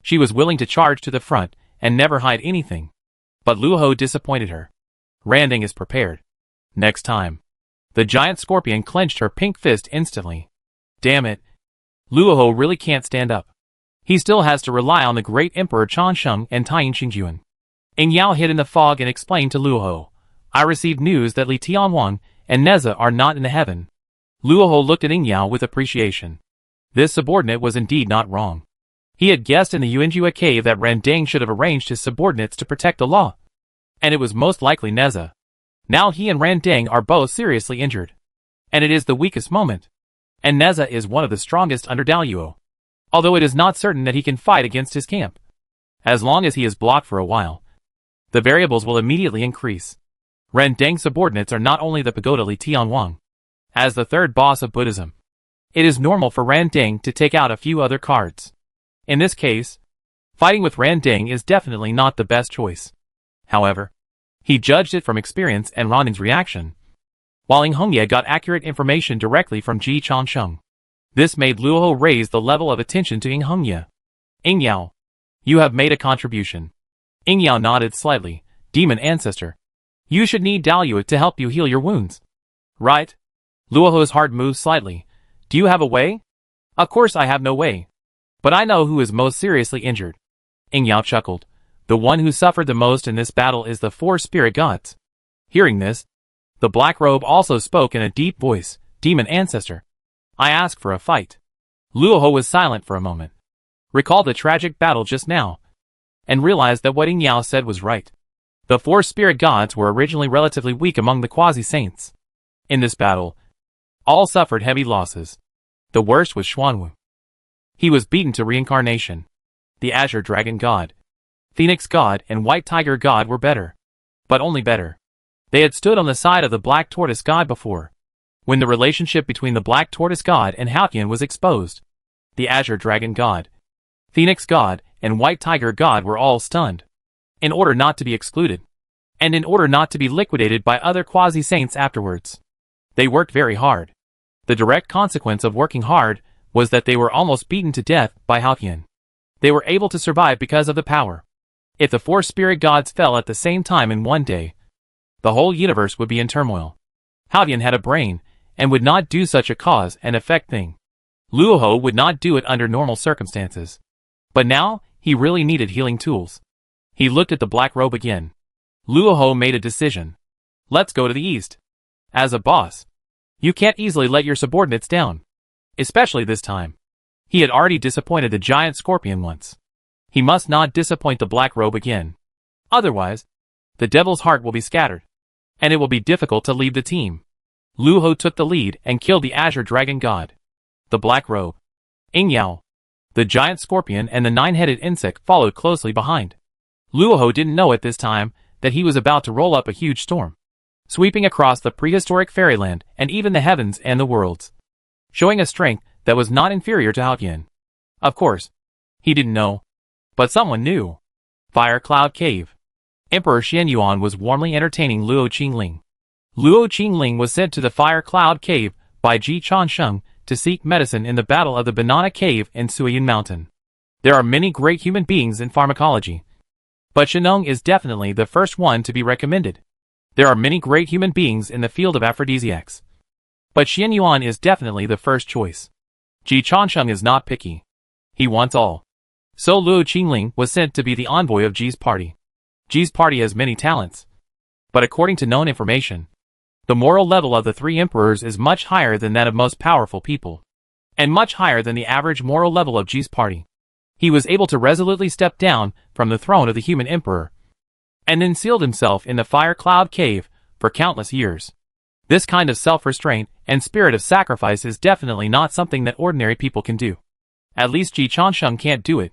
she was willing to charge to the front and never hide anything. But Luoho disappointed her. Ran Ding is prepared. Next time. The Giant Scorpion clenched her pink fist instantly. Damn it. Luoho really can't stand up. He still has to rely on the great Emperor Changsheng and Taiyin Xingjuan. Ing Yao hid in the fog and explained to Luoho, I received news that Li Tianwan and Neza are not in the heaven. Luoho looked at Ing Yao with appreciation. This subordinate was indeed not wrong. He had guessed in the Yuanjua cave that Ran Ding should have arranged his subordinates to protect the law. And it was most likely Neza. Now he and Ran Ding are both seriously injured. And it is the weakest moment. And Neza is one of the strongest under Daluo. Although it is not certain that he can fight against his camp. As long as he is blocked for a while, the variables will immediately increase. Ran Ding's subordinates are not only the pagoda Li Tianwang. As the third boss of Buddhism, it is normal for Ran Ding to take out a few other cards. In this case, fighting with Ran Ding is definitely not the best choice. However, he judged it from experience and Ran Ding's reaction, while Ing Hongye got accurate information directly from Ji Changsheng. This made Luoho raise the level of attention to Ing Hongye. Ing Yao, you have made a contribution. Ing Yao nodded slightly. Demon ancestor, you should need Daluo to help you heal your wounds. Right? Luoho's heart moved slightly. Do you have a way? Of course I have no way. But I know who is most seriously injured. Ing Yao chuckled. The one who suffered the most in this battle is the four spirit gods. Hearing this, the Black Robe also spoke in a deep voice. Demon ancestor, I ask for a fight. Luoho was silent for a moment. Recalled the tragic battle just now, and realized that what Ing Yao said was right. The four spirit gods were originally relatively weak among the quasi-saints. In this battle, all suffered heavy losses. The worst was Xuanwu. He was beaten to reincarnation. The Azure Dragon God, Phoenix God, and White Tiger God were better. But only better. They had stood on the side of the Black Tortoise God before. When the relationship between the Black Tortoise God and Haotian was exposed, the Azure Dragon God, Phoenix God, and White Tiger God were all stunned. In order not to be excluded, and in order not to be liquidated by other quasi-saints afterwards, they worked very hard. The direct consequence of working hard was that they were almost beaten to death by Haotian. They were able to survive because of the power. If the four spirit gods fell at the same time in one day, the whole universe would be in turmoil. Haotian had a brain, and would not do such a cause and effect thing. Luoho would not do it under normal circumstances. But now, he really needed healing tools. He looked at the black robe again. Luoho made a decision. Let's go to the east. As a boss, you can't easily let your subordinates down. Especially this time. He had already disappointed the giant scorpion once. He must not disappoint the black robe again. Otherwise, the devil's heart will be scattered, and it will be difficult to leave the team. Luoho took the lead and killed the Azure Dragon God, the black robe. Yao, the giant scorpion, and the nine-headed insect followed closely behind. Luoho didn't know at this time that he was about to roll up a huge storm, sweeping across the prehistoric fairyland and even the heavens and the worlds, showing a strength that was not inferior to Haotian. Of course, he didn't know, but someone knew. Fire Cloud Cave. Emperor Xianyuan was warmly entertaining Luo Qingling. Luo Qingling was sent to the Fire Cloud Cave by Ji Chansheng to seek medicine in the Battle of the Banana Cave in Suiyun Mountain. There are many great human beings in pharmacology, but Shenong is definitely the first one to be recommended. There are many great human beings in the field of aphrodisiacs, but Xianyuan is definitely the first choice. Ji Chansheng is not picky. He wants all. So Luo Qingling was sent to be the envoy of Ji's party. Ji's party has many talents, but according to known information, the moral level of the three emperors is much higher than that of most powerful people, and much higher than the average moral level of Ji's party. He was able to resolutely step down from the throne of the human emperor, and then sealed himself in the Fire Cloud Cave for countless years. This kind of self-restraint and spirit of sacrifice is definitely not something that ordinary people can do. At least Ji Chansheng can't do it.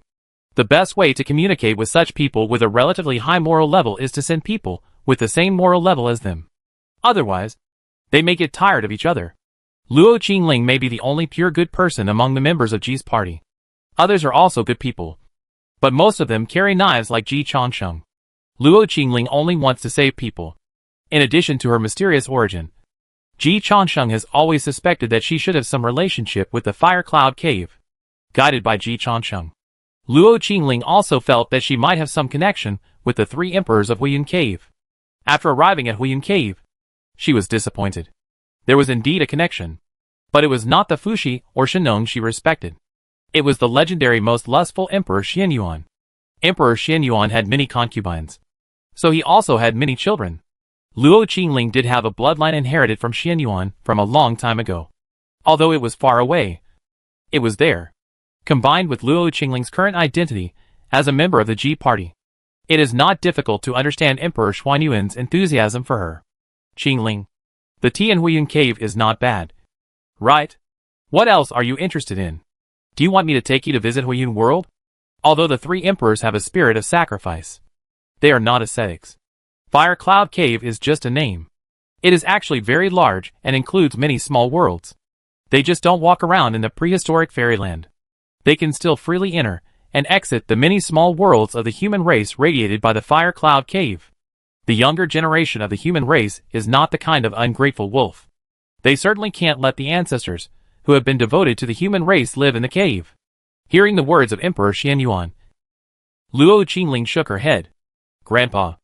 The best way to communicate with such people with a relatively high moral level is to send people with the same moral level as them. Otherwise, they may get tired of each other. Luo Qingling may be the only pure good person among the members of Ji's party. Others are also good people, but most of them carry knives like Ji Chansheng. Luo Qingling only wants to save people. In addition to her mysterious origin, Ji Chansheng has always suspected that she should have some relationship with the Fire Cloud Cave. Guided by Ji Chansheng, Luo Qingling also felt that she might have some connection with the three emperors of Huiyun Cave. After arriving at Huiyun Cave, she was disappointed. There was indeed a connection, but it was not the Fuxi or Shenong she respected. It was the legendary most lustful Emperor Xianyuan. Emperor Xianyuan had many concubines, so he also had many children. Luo Qingling did have a bloodline inherited from Xianyuan from a long time ago. Although it was far away, it was there. Combined with Luo Qingling's current identity as a member of the Ji party, it is not difficult to understand Emperor Xuanyuan's enthusiasm for her. Qingling, the tea in Huiyun Cave is not bad, right? What else are you interested in? Do you want me to take you to visit Huiyun World? Although the three emperors have a spirit of sacrifice, they are not ascetics. Fire Cloud Cave is just a name. It is actually very large and includes many small worlds. They just don't walk around in the prehistoric fairyland. They can still freely enter and exit the many small worlds of the human race radiated by the Fire Cloud Cave. The younger generation of the human race is not the kind of ungrateful wolf. They certainly can't let the ancestors, who have been devoted to the human race, live in the cave. Hearing the words of Emperor Xianyuan, Luo Qingling shook her head. Grandpa,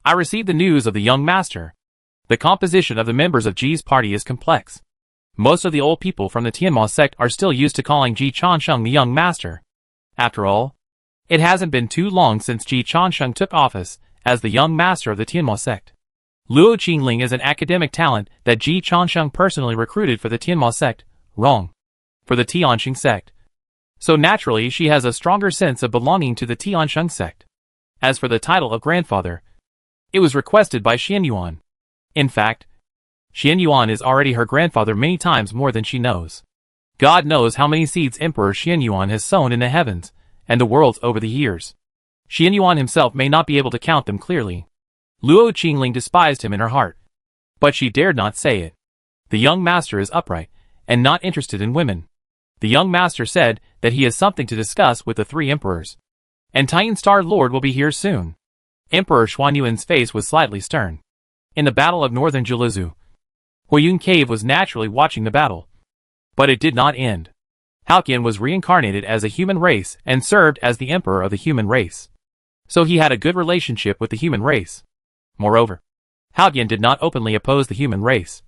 I received the news of the young master. The composition of the members of Ji's party is complex. Most of the old people from the Tianma sect are still used to calling Ji Chansheng the young master. After all, it hasn't been too long since Ji Chansheng took office as the young master of the Tianma sect. Luo Qingling is an academic talent that Ji Chansheng personally recruited for the Tianma sect, wrong, for the Tianxing sect. So naturally she has a stronger sense of belonging to the Tianxing sect. As for the title of grandfather, It was requested by Xianyuan. In fact, Xianyuan is already her grandfather many times more than she knows. God knows how many seeds Emperor Xianyuan has sown in the heavens and the worlds over the years. Xianyuan himself may not be able to count them clearly. Luo Qingling despised him in her heart, but she dared not say it. The young master is upright and not interested in women. The young master said that he has something to discuss with the three emperors. And Tian Star Lord will be here soon. Emperor Xuanyuan's face was slightly stern. In the Battle of Northern Jilizu, Huiyun Cave was naturally watching the battle. But it did not end. Halcyon was reincarnated as a human race and served as the emperor of the human race. So he had a good relationship with the human race. Moreover, Halcyon did not openly oppose the human race.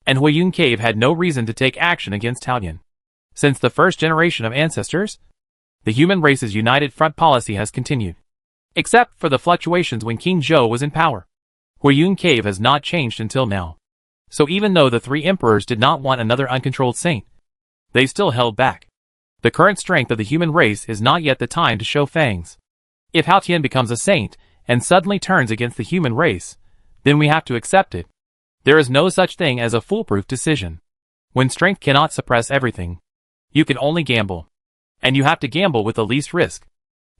And Huiyun Cave had no reason to take action against Halcyon. Since the first generation of ancestors, the human race's united front policy has continued. Except for the fluctuations when King Zhou was in power. Huiyun Cave has not changed until now. So even though the three emperors did not want another uncontrolled saint, they still held back. The current strength of the human race is not yet the time to show fangs. If Halcyon becomes a saint and suddenly turns against the human race, then we have to accept it. There is no such thing as a foolproof decision. When strength cannot suppress everything, you can only gamble. And you have to gamble with the least risk.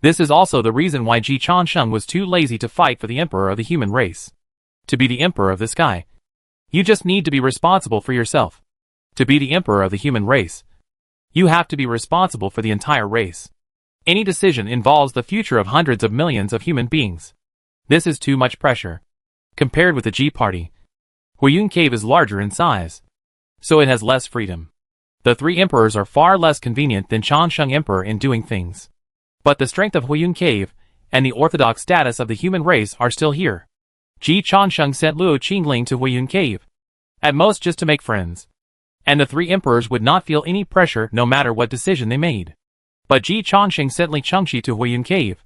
This is also the reason why Ji Changsheng was too lazy to fight for the emperor of the human race. To be the emperor of the sky, you just need to be responsible for yourself. To be the emperor of the human race, you have to be responsible for the entire race. Any decision involves the future of hundreds of millions of human beings. This is too much pressure. Compared with the Ji party, Huiyun Cave is larger in size, so it has less freedom. The three emperors are far less convenient than Changsheng Emperor in doing things. But the strength of Huiyun Cave and the orthodox status of the human race are still here. Ji Changsheng sent Luo Qingling to Huiyun Cave, at most just to make friends. And the three emperors would not feel any pressure no matter what decision they made. But Ji Changsheng sent Li Chengxi to Huiyun Cave,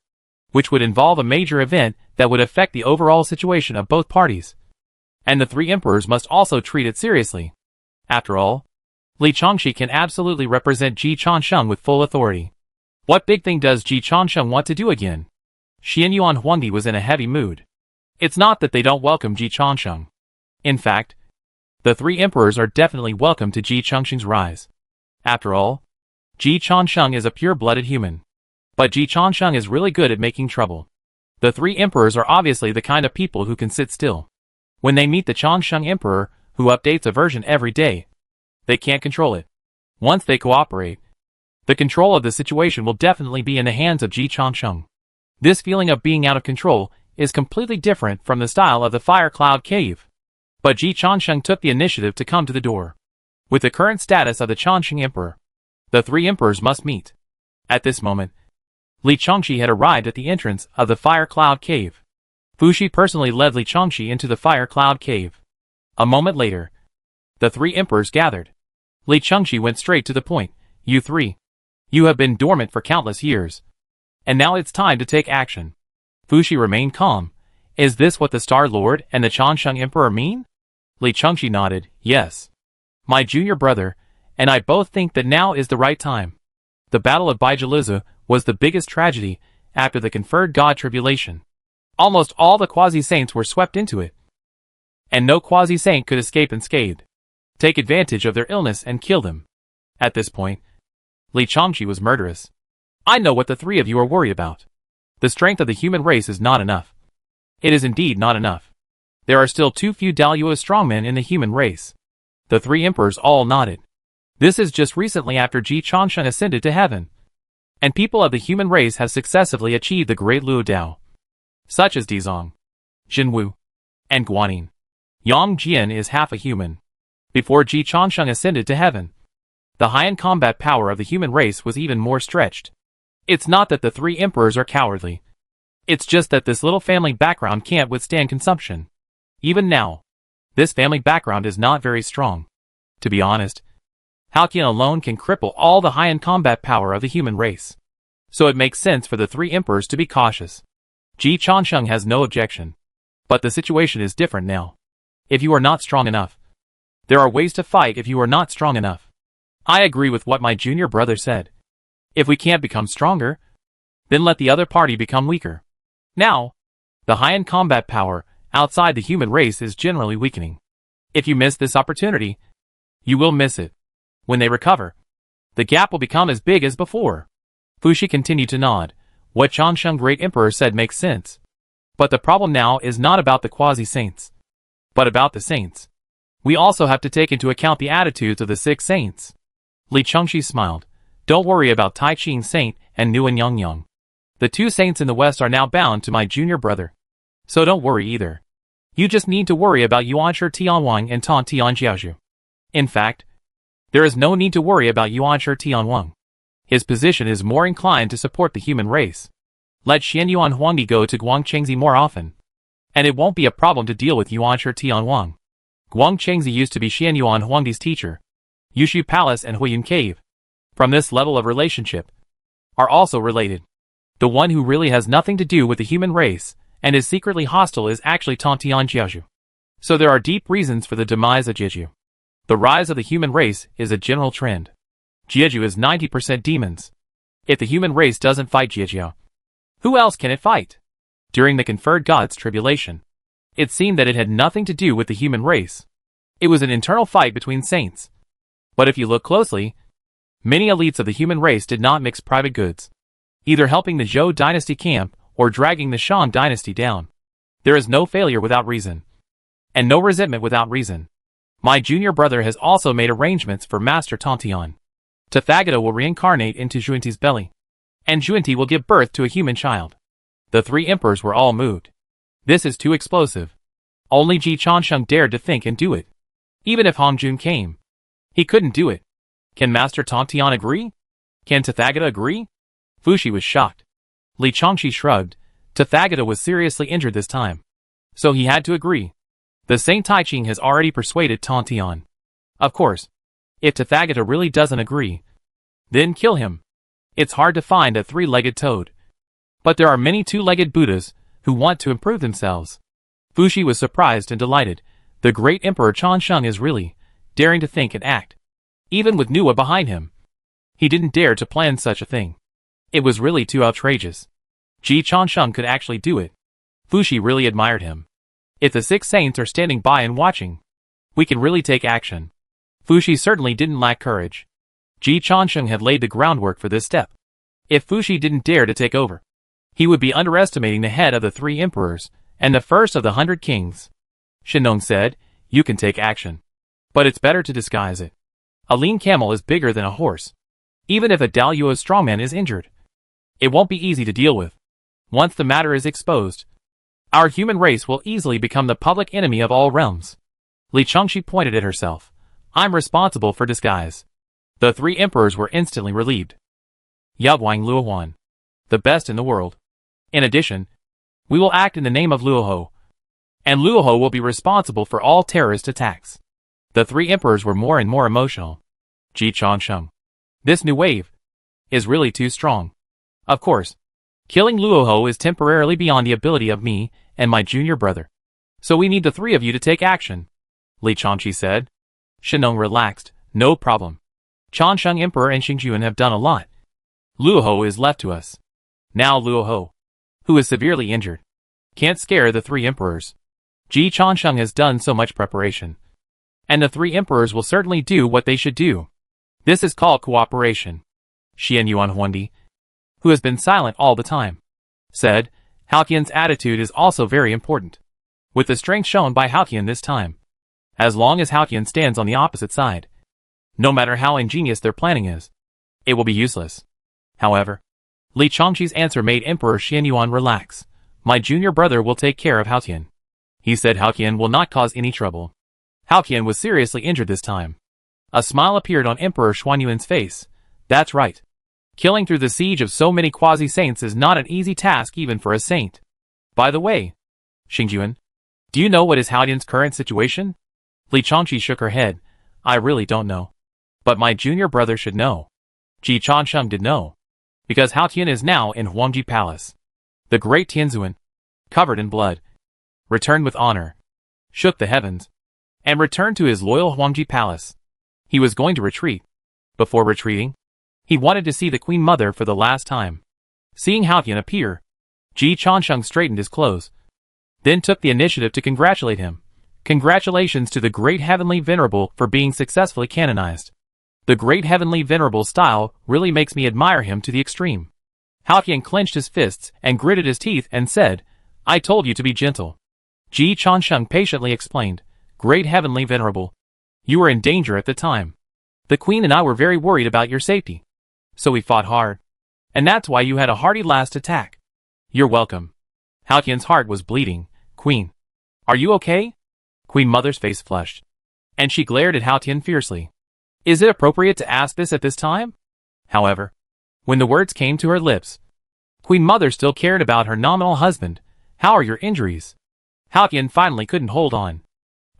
which would involve a major event that would affect the overall situation of both parties. And the three emperors must also treat it seriously. After all, Li Chengxi can absolutely represent Ji Changsheng with full authority. What big thing does Ji Changsheng want to do again? Xianyuan Huangdi was in a heavy mood. It's not that they don't welcome Ji Changsheng. In fact, the three emperors are definitely welcome to Ji Changsheng's rise. After all, Ji Changsheng is a pure-blooded human. But Ji Changsheng is really good at making trouble. The three emperors are obviously the kind of people who can sit still. When they meet the Changsheng Emperor, who updates a version every day, they can't control it. Once they cooperate, the control of the situation will definitely be in the hands of Ji Changsheng. This feeling of being out of control is completely different from the style of the Fire Cloud Cave. But Ji Changsheng took the initiative to come to the door. With the current status of the Changsheng Emperor, the three emperors must meet. At this moment, Li Chengxi had arrived at the entrance of the Fire Cloud Cave. Fuxi personally led Li Chengxi into the Fire Cloud Cave. A moment later, the three emperors gathered. Li Chengxi went straight to the point. You three. You have been dormant for countless years. And now it's time to take action. Fuxi remained calm. Is this what the Star Lord and the Changsheng Emperor mean? Li Chengxi nodded. Yes. My junior brother and I both think that now is the right time. The Battle of Baijiliza was the biggest tragedy after the conferred God tribulation. Almost all the quasi-saints were swept into it. And no quasi-saint could escape unscathed. Take advantage of their illness and kill them. At this point, Li Chengxi was murderous. I know what the three of you are worried about. The strength of the human race is not enough. It is indeed not enough. There are still too few Daluo strongmen in the human race. The three emperors all nodded. This is just recently after Ji Changsheng ascended to heaven. And people of the human race have successively achieved the great Luo Dao. Such as Dizong, Jinwu, and Guanyin. Yang Jian is half a human. Before Ji Changsheng ascended to heaven, the high-end combat power of the human race was even more stretched. It's not that the three emperors are cowardly. It's just that this little family background can't withstand consumption. Even now, this family background is not very strong. To be honest, Halcyon alone can cripple all the high-end combat power of the human race. So it makes sense for the three emperors to be cautious. Ji Changsheng has no objection. But the situation is different now. If you are not strong enough, there are ways to fight if you are not strong enough. I agree with what my junior brother said. If we can't become stronger, then let the other party become weaker. Now, the high-end combat power outside the human race is generally weakening. If you miss this opportunity, you will miss it. When they recover, the gap will become as big as before. Fuxi continued to nod. What Changsheng Great Emperor said makes sense. But the problem now is not about the quasi-saints, but about the saints. We also have to take into account the attitudes of the 6 saints. Li Chengxi smiled. Don't worry about Tai Ching Saint and Nuan Yangyang. The 2 saints in the west are now bound to my junior brother. So don't worry either. You just need to worry about Yuanshi Tianwang and Tan Tianjiaozhu. In fact, there is no need to worry about Yuanshi Tianwang. His position is more inclined to support the human race. Let Xianyuan Huangdi go to Guangchengzi more often. And it won't be a problem to deal with Yuanshi Tianwang. Guangchengzi used to be Xianyuan Huangdi's teacher. Yushu Palace and Huiyun Cave, from this level of relationship, are also related. The one who really has nothing to do with the human race and is secretly hostile is actually Tan Tianjiaozhu. So there are deep reasons for the demise of Jeju. The rise of the human race is a general trend. Jeju is 90% demons. If the human race doesn't fight Jeju, who else can it fight? During the conferred gods' tribulation, it seemed that it had nothing to do with the human race. It was an internal fight between saints. But if you look closely, many elites of the human race did not mix private goods, either helping the Zhou dynasty camp or dragging the Shang dynasty down. There is no failure without reason, and no resentment without reason. My junior brother has also made arrangements for Master Tantian. Tathagata will reincarnate into Zhuinti's belly, and Zhuinti will give birth to a human child. The 3 emperors were all moved. This is too explosive. Only Ji Changsheng dared to think and do it. Even if Hong Jun came, he couldn't do it. Can Master Tantian agree? Can Tathagata agree? Fuxi was shocked. Li Chongxi shrugged. Tathagata was seriously injured this time, so he had to agree. The Saint Taiching has already persuaded Tantian. Of course, if Tathagata really doesn't agree, then kill him. It's hard to find a 3-legged toad. But there are many 2-legged Buddhas who want to improve themselves. Fuxi was surprised and delighted. The great Emperor Changsheng is really daring to think and act. Even with Nuwa behind him, he didn't dare to plan such a thing. It was really too outrageous. Ji Changsheng could actually do it. Fuxi really admired him. If the 6 saints are standing by and watching, we can really take action. Fuxi certainly didn't lack courage. Ji Changsheng had laid the groundwork for this step. If Fuxi didn't dare to take over, he would be underestimating the head of the 3 emperors and the first of the 100 kings. Shenong said, you can take action, but it's better to disguise it. A lean camel is bigger than a horse. Even if a Daluo strongman is injured, it won't be easy to deal with. Once the matter is exposed, our human race will easily become the public enemy of all realms. Li Chengxi pointed at herself. I'm responsible for disguise. The 3 emperors were instantly relieved. Yabwang Luohuan, the best in the world. In addition, we will act in the name of Luoho, and Luoho will be responsible for all terrorist attacks. The 3 emperors were more and more emotional. Ji Changsheng, this new wave is really too strong. Of course, killing Luoho is temporarily beyond the ability of me and my junior brother. So we need the 3 of you to take action, Li Chongqi said. Shenong relaxed. No problem. Changsheng Emperor and Xingjuan have done a lot. Luoho is left to us. Now Luoho, who is severely injured, can't scare the 3 emperors. Ji Changsheng has done so much preparation, and the 3 emperors will certainly do what they should do. This is called cooperation. Xianyuan Huangdi, who has been silent all the time, said, Haoqian's attitude is also very important. With the strength shown by Haoqian this time, as long as Haoqian stands on the opposite side, no matter how ingenious their planning is, it will be useless. However, Li Chongqi's answer made Emperor Xianyuan relax. My junior brother will take care of Haoqian. He said Haoqian will not cause any trouble. Haoqian was seriously injured this time. A smile appeared on Emperor Xuanyuan's face. That's right. Killing through the siege of so many quasi-saints is not an easy task even for a saint. By the way, Xingjuan, do you know what is Haoqian's current situation? Li Chongqi shook her head. I really don't know. But my junior brother should know. Ji Changsheng did know, because Haoqian is now in Huangji Palace. The great Tianzuan, covered in blood, returned with honor, shook the heavens, and returned to his loyal Huangji Palace. He was going to retreat. Before retreating, he wanted to see the Queen Mother for the last time. Seeing Haoqian appear, Ji Changsheng straightened his clothes. then took the initiative to congratulate him. Congratulations to the Great Heavenly Venerable for being successfully canonized. The Great Heavenly Venerable's style really makes me admire him to the extreme. Haotian clenched his fists and gritted his teeth and said, I told you to be gentle. Ji Changsheng patiently explained, Great Heavenly Venerable, you were in danger at the time. The Queen and I were very worried about your safety. So we fought hard. And that's why you had a hearty last attack. You're welcome. Haotian's heart was bleeding. Queen, are you okay? Queen Mother's face flushed, and she glared at Haotian fiercely. Is it appropriate to ask this at this time? However, when the words came to her lips, Queen Mother still cared about her nominal husband. How are your injuries? Haotian finally couldn't hold on,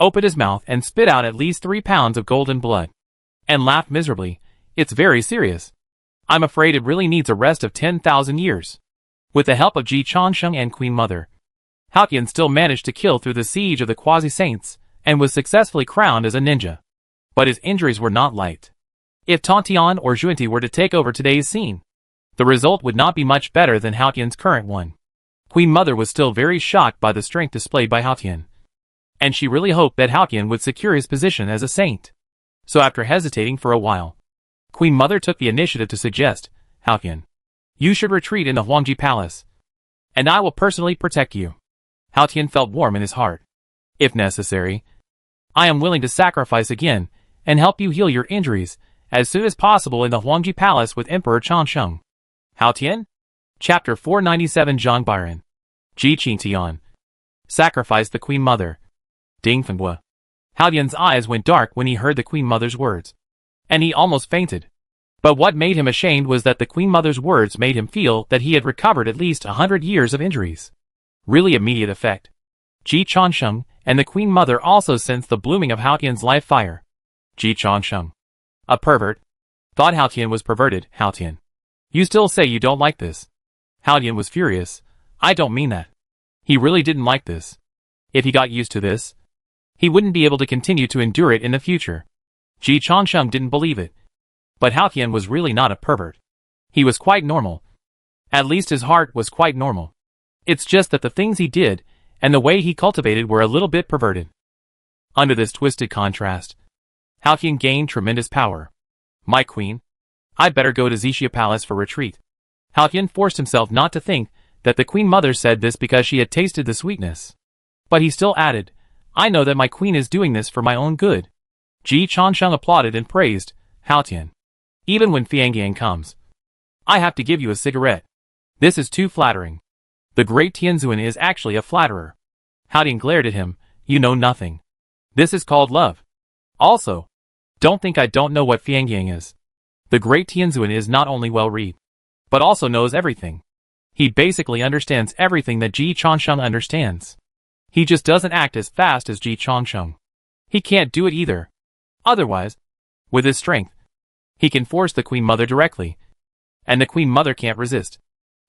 opened his mouth and spit out at least 3 pounds of golden blood, and laughed miserably. It's very serious. I'm afraid it really needs a rest of 10,000 years. With the help of Ji Changsheng and Queen Mother, Haotian still managed to kill through the siege of the Quasi-Saints, and was successfully crowned as a ninja. But his injuries were not light. If Tontian or Junti were to take over today's scene, the result would not be much better than Haotian's current one. Queen Mother was still very shocked by the strength displayed by Haotian, and she really hoped that Haotian would secure his position as a saint. So after hesitating for a while, Queen Mother took the initiative to suggest, Haotian, you should retreat in the Huangji Palace, and I will personally protect you. Haotian felt warm in his heart. If necessary, I am willing to sacrifice again and help you heal your injuries as soon as possible in the Huangji Palace with Emperor Changsheng. Haotian? Chapter 497 Zhang Byron. Ji Qingtian. Sacrifice the Queen Mother. Ding Fenghua. Haotian's eyes went dark when he heard the Queen Mother's words, and he almost fainted. But what made him ashamed was that the Queen Mother's words made him feel that he had recovered at least 100 years of injuries. Really immediate effect. Ji Changsheng and the Queen Mother also sensed the blooming of Haotian's life fire. Ji Changsheng. A pervert. Thought Haotian was perverted. Haotian, you still say you don't like this. Haotian was furious. I don't mean that. He really didn't like this. If he got used to this, he wouldn't be able to continue to endure it in the future. Ji Changsheng didn't believe it. But Haotian was really not a pervert. He was quite normal. At least his heart was quite normal. It's just that the things he did and the way he cultivated were a little bit perverted. Under this twisted contrast, Haotian gained tremendous power. My queen, I'd better go to Xixia Palace for retreat. Haotian forced himself not to think that the Queen Mother said this because she had tasted the sweetness. But he still added, I know that my queen is doing this for my own good. Ji Changsheng applauded and praised, Haotian, even when Fiangyang comes, I have to give you a cigarette. This is too flattering. The great Tianzuan is actually a flatterer. Haotian glared at him, you know nothing. This is called love. Also, don't think I don't know what Fiangyang is. The great Tianzuan is not only well-read, but also knows everything. He basically understands everything that Ji Changsheng understands. He just doesn't act as fast as Ji Changsheng. He can't do it either. Otherwise, with his strength, he can force the Queen Mother directly, and the Queen Mother can't resist.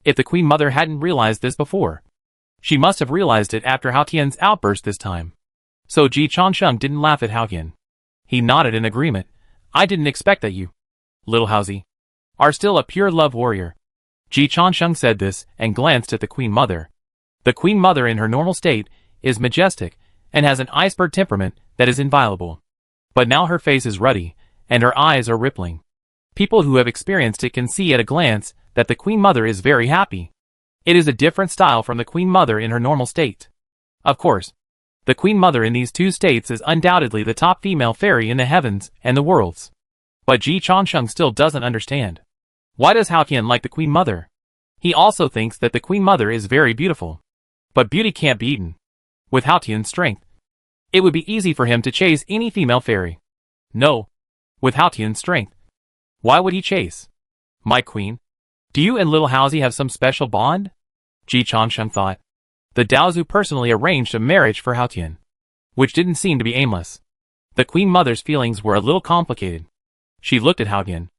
If the Queen Mother hadn't realized this before, she must have realized it after Haotian's outburst this time. So Ji Changsheng didn't laugh at Haotian. He nodded in agreement. I didn't expect that you, little Haozi, are still a pure love warrior. Ji Changsheng said this and glanced at the Queen Mother. The Queen Mother in her normal state is majestic and has an iceberg temperament that is inviolable. But now her face is ruddy and her eyes are rippling. People who have experienced it can see at a glance that the Queen Mother is very happy. It is a different style from the Queen Mother in her normal state. Of course, the Queen Mother in these two states is undoubtedly the top female fairy in the heavens and the worlds. But Ji Changsheng still doesn't understand. Why does Haotian like the Queen Mother? He also thinks that the Queen Mother is very beautiful. But beauty can't be eaten. With Haotian's strength, it would be easy for him to chase any female fairy. No. With Haotian's strength, why would he chase? My queen, do you and little Haozi have some special bond? Ji Changsheng thought. The Daozu personally arranged a marriage for Haotian, which didn't seem to be aimless. The Queen Mother's feelings were a little complicated. She looked at Haotian.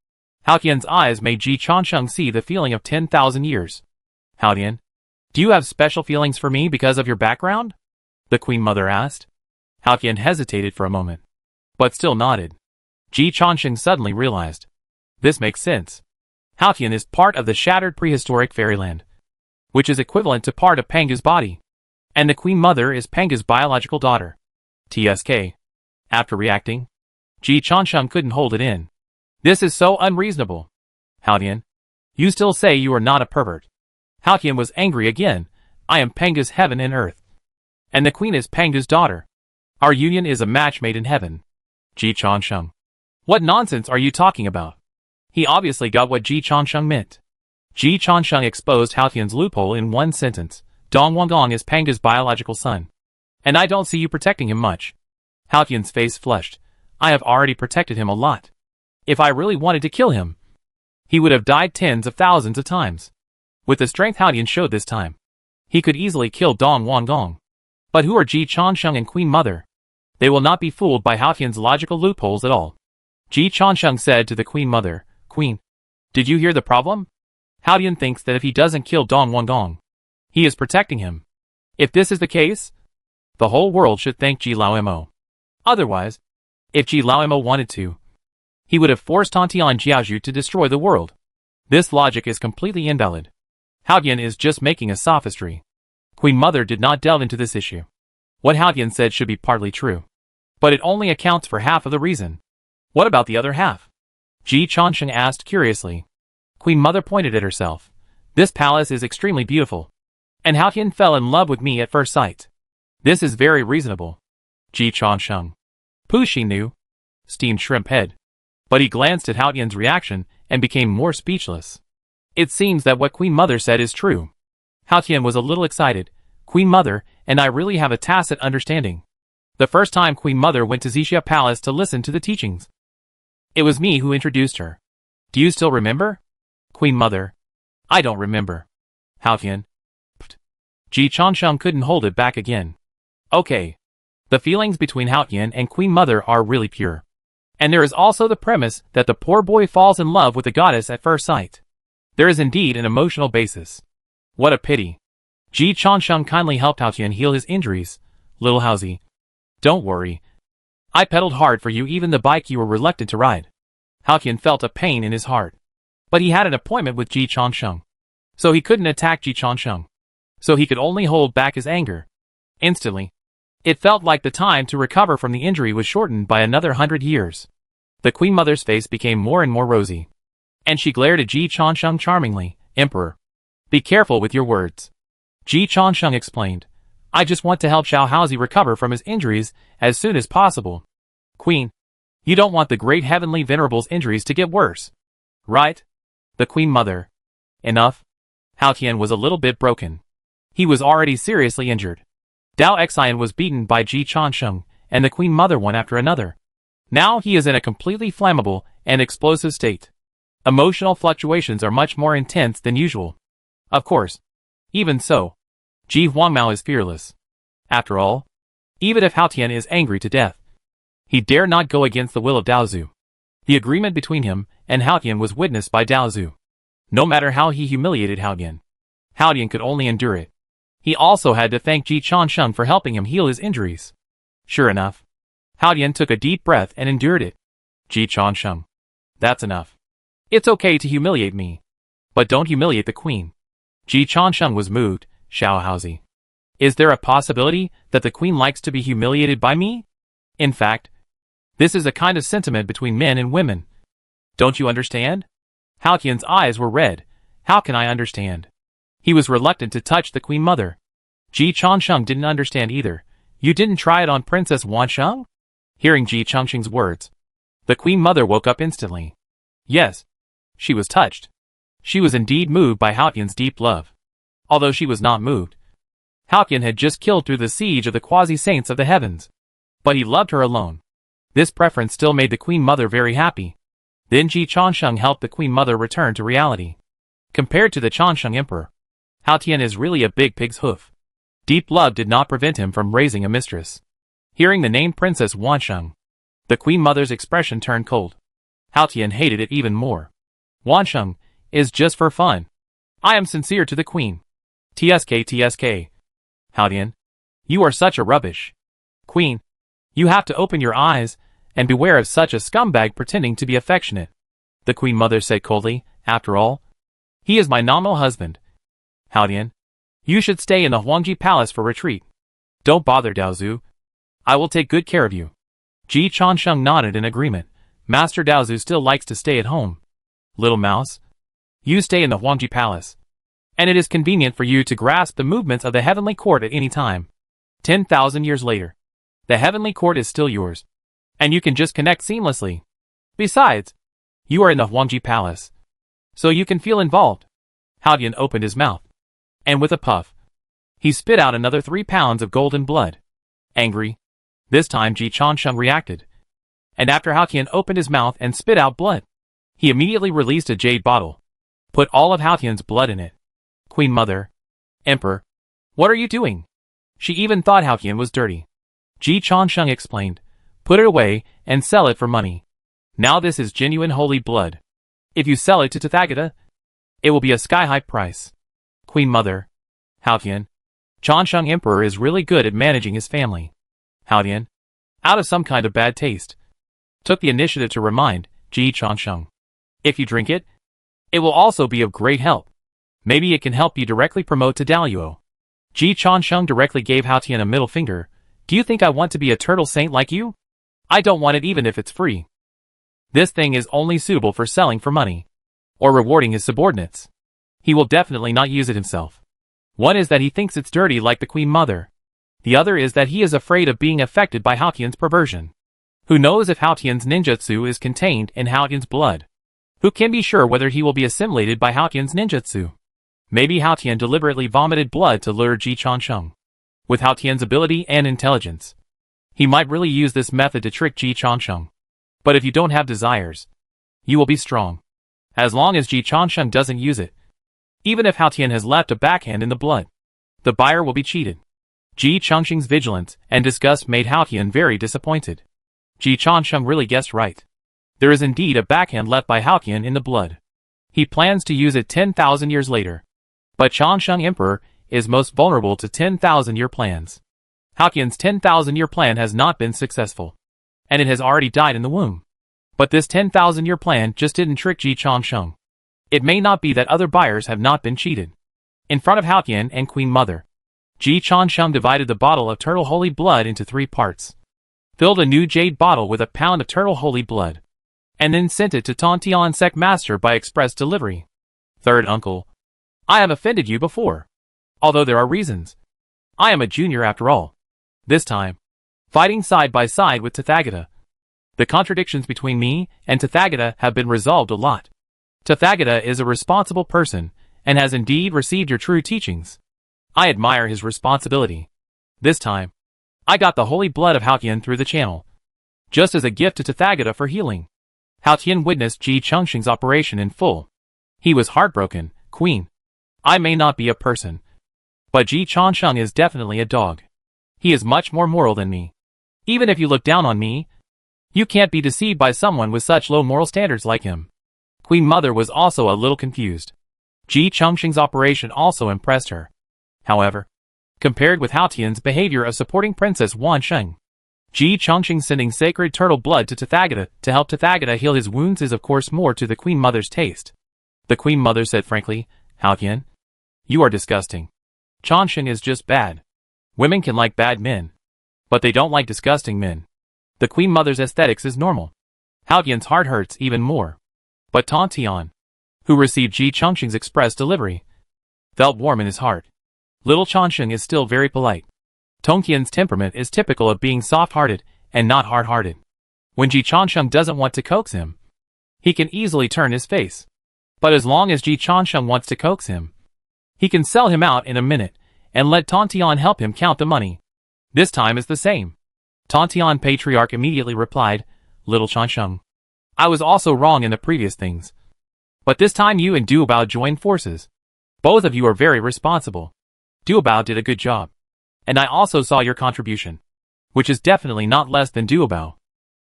Haotian's eyes made Ji Changsheng see the feeling of 10,000 years. Haotian, do you have special feelings for me because of your background? The Queen Mother asked. Haotian hesitated for a moment, but still nodded. Ji Changsheng suddenly realized. This makes sense. Haotian is part of the shattered prehistoric fairyland, which is equivalent to part of Pangu's body. And the Queen Mother is Panga's biological daughter. TSK. After reacting, Ji Changsheng couldn't hold it in. This is so unreasonable. Haotian, you still say you are not a pervert. Haotian was angry again. I am Panga's heaven and earth. And the queen is Panga's daughter. Our union is a match made in heaven. Ji Changsheng. What nonsense are you talking about? He obviously got what Ji Changsheng meant. Ji Changsheng exposed Haotian's loophole in one sentence. Dong Wangong is Panga's biological son. And I don't see you protecting him much. Haotian's face flushed. I have already protected him a lot. If I really wanted to kill him, he would have died tens of thousands of times. With the strength Haotian showed this time, he could easily kill Dong Wangong. But who are Ji Changsheng and Queen Mother? They will not be fooled by Haotian's logical loopholes at all. Ji Changsheng said to the Queen Mother, Queen, did you hear the problem? Haotian thinks that if he doesn't kill Dong Wangong, he is protecting him. If this is the case, the whole world should thank Ji Laomo. Otherwise, if Ji Laomo wanted to, he would have forced Tantian Jiaozhu to destroy the world. This logic is completely invalid. Haotian is just making a sophistry. Queen Mother did not delve into this issue. What Haotian said should be partly true, but it only accounts for half of the reason. What about the other half? Ji Changsheng asked curiously. Queen Mother pointed at herself. This palace is extremely beautiful. And Haotian fell in love with me at first sight. This is very reasonable. Ji Changsheng. Pooh, she knew. Steamed shrimp head. But he glanced at Haotian's reaction and became more speechless. It seems that what Queen Mother said is true. Haotian was a little excited. Queen Mother and I really have a tacit understanding. The first time Queen Mother went to Xixia Palace to listen to the teachings, it was me who introduced her. Do you still remember? Queen Mother. I don't remember. Haotian. Ji Changsheng couldn't hold it back again. Okay. The feelings between Haotian and Queen Mother are really pure. And there is also the premise that the poor boy falls in love with the goddess at first sight. There is indeed an emotional basis. What a pity. Ji Changsheng kindly helped Haotian heal his injuries. Little Haozi. Don't worry. I pedaled hard for you, even the bike you were reluctant to ride. Haotian felt a pain in his heart. But he had an appointment with Ji Changsheng. So he couldn't attack Ji Changsheng. So he could only hold back his anger. Instantly, it felt like the time to recover from the injury was shortened by another 100 years. The Queen Mother's face became more and more rosy. And she glared at Ji Changsheng charmingly. Emperor, be careful with your words. Ji Changsheng explained. I just want to help Xiao Haozi recover from his injuries as soon as possible. Queen, you don't want the great heavenly venerable's injuries to get worse. Right? The Queen Mother. Enough. Haotian was a little bit broken. He was already seriously injured. Dao Xian was beaten by Ji Changsheng, and the Queen Mother one after another. Now he is in a completely flammable and explosive state. Emotional fluctuations are much more intense than usual. Of course. Even so, Ji Huangmao is fearless. After all, even if Haotian is angry to death, he dare not go against the will of Daozu. The agreement between him and Haotian was witnessed by Daozu. No matter how he humiliated Haotian, Haotian could only endure it. He also had to thank Ji Changsheng for helping him heal his injuries. Sure enough, Haotian took a deep breath and endured it. Ji Changsheng. That's enough. It's okay to humiliate me. But don't humiliate the queen. Ji Changsheng was moved. Xiao Haozi. Is there a possibility that the queen likes to be humiliated by me? In fact, this is a kind of sentiment between men and women. Don't you understand? Haotian's eyes were red. How can I understand? He was reluctant to touch the Queen Mother. Ji Changsheng didn't understand either. You didn't try it on Princess Wansheng? Hearing Ji Changsheng's words, the Queen Mother woke up instantly. Yes. She was touched. She was indeed moved by Haotian's deep love. Although she was not moved. Haotian had just killed through the siege of the quasi-saints of the heavens. But he loved her alone. This preference still made the Queen Mother very happy. Then Ji Changsheng helped the Queen Mother return to reality. Compared to the Changsheng Emperor, Haotian is really a big pig's hoof. Deep love did not prevent him from raising a mistress. Hearing the name Princess Wansheng, the Queen Mother's expression turned cold. Haotian hated it even more. Wansheng is just for fun. I am sincere to the Queen. TSK. Haotian, you are such a rubbish. Queen, you have to open your eyes and beware of such a scumbag pretending to be affectionate. The Queen Mother said coldly. After all, he is my nominal husband. Haotian, You should stay in the Huangji Palace for retreat. Don't bother, Daozu. I will take good care of you. Ji Changsheng nodded in agreement. Master Daozu still likes to stay at home. Little mouse, you stay in the Huangji Palace, and it is convenient for you to grasp the movements of the Heavenly Court at any time. 10,000 years later, the Heavenly Court is still yours, and you can just connect seamlessly. Besides, you are in the Huangji Palace, so you can feel involved. Hao Tian opened his mouth, and with a puff, he spit out another 3 pounds of golden blood. Angry, this time Ji Changsheng reacted, and after Hao Tian opened his mouth and spit out blood, he immediately released a jade bottle. Put all of Hao Tian's blood in it. Queen Mother, Emperor, what are you doing? She even thought Hao Tian was dirty. Ji Changsheng explained, put it away and sell it for money. Now this is genuine holy blood. If you sell it to Tathagata, it will be a sky-high price. Queen Mother, Hao Tian, Changsheng Emperor is really good at managing his family. Hao Tian, out of some kind of bad taste, took the initiative to remind Ji Changsheng. If you drink it, it will also be of great help. Maybe it can help you directly promote to Daluo. Ji Changsheng directly gave Hao Tian a middle finger. Do you think I want to be a turtle saint like you? I don't want it even if it's free. This thing is only suitable for selling for money, or rewarding his subordinates. He will definitely not use it himself. One is that he thinks it's dirty like the Queen Mother. The other is that he is afraid of being affected by Hao Tian's perversion. Who knows if Hao Tian's ninjutsu is contained in Hao Tian's blood? Who can be sure whether he will be assimilated by Hao Tian's ninjutsu? Maybe Hao Tian deliberately vomited blood to lure Ji Changsheng. With Hao Tian's ability and intelligence, he might really use this method to trick Ji Changsheng. But if you don't have desires, you will be strong. As long as Ji Changsheng doesn't use it, even if Hao Tian has left a backhand in the blood, the buyer will be cheated. Ji Changsheng's vigilance and disgust made Hao Tian very disappointed. Ji Changsheng really guessed right. There is indeed a backhand left by Hao Tian in the blood. He plans to use it 10,000 years later. But Changsheng Emperor is most vulnerable to 10,000-year plans. Hao Tian's 10,000-year plan has not been successful, and it has already died in the womb. But this 10,000-year plan just didn't trick Ji Changsheng. It may not be that other buyers have not been cheated. In front of Hao Tian and Queen Mother, Ji Changsheng divided the bottle of turtle holy blood into 3 parts, filled a new jade bottle with a pound of turtle holy blood, and then sent it to Tontian Sect Master by express delivery. Third uncle, I have offended you before. Although there are reasons. I am a junior after all. This time, fighting side by side with Tathagata. The contradictions between me and Tathagata have been resolved a lot. Tathagata is a responsible person, and has indeed received your true teachings. I admire his responsibility. This time, I got the holy blood of Hao Tian through the channel, just as a gift to Tathagata for healing. Hao Tian witnessed Ji Changsheng's operation in full. He was heartbroken. Queen, I may not be a person, but Ji Changsheng is definitely a dog. He is much more moral than me. Even if you look down on me, you can't be deceived by someone with such low moral standards like him. Queen Mother was also a little confused. Ji Changsheng's operation also impressed her. However, compared with Hao Tian's behavior of supporting Princess Wan Sheng, Ji Changsheng sending sacred turtle blood to Tathagata to help Tathagata heal his wounds is of course more to the Queen Mother's taste. The Queen Mother said frankly, Hao Tian, you are disgusting. Changsheng is just bad. Women can like bad men, but they don't like disgusting men. The Queen Mother's aesthetics is normal. Hao Tian's heart hurts even more. But Tontian, who received Ji Changsheng's express delivery, felt warm in his heart. Little Changsheng is still very polite. Tongtian's temperament is typical of being soft-hearted and not hard-hearted. When Ji Changsheng doesn't want to coax him, he can easily turn his face. But as long as Ji Changsheng wants to coax him, he can sell him out in a minute and let Tontian help him count the money. This time is the same. Tontian Patriarch immediately replied, Little Changsheng, I was also wrong in the previous things. But this time you and Duobao joined forces. Both of you are very responsible. Duobao did a good job. And I also saw your contribution, which is definitely not less than Duobao.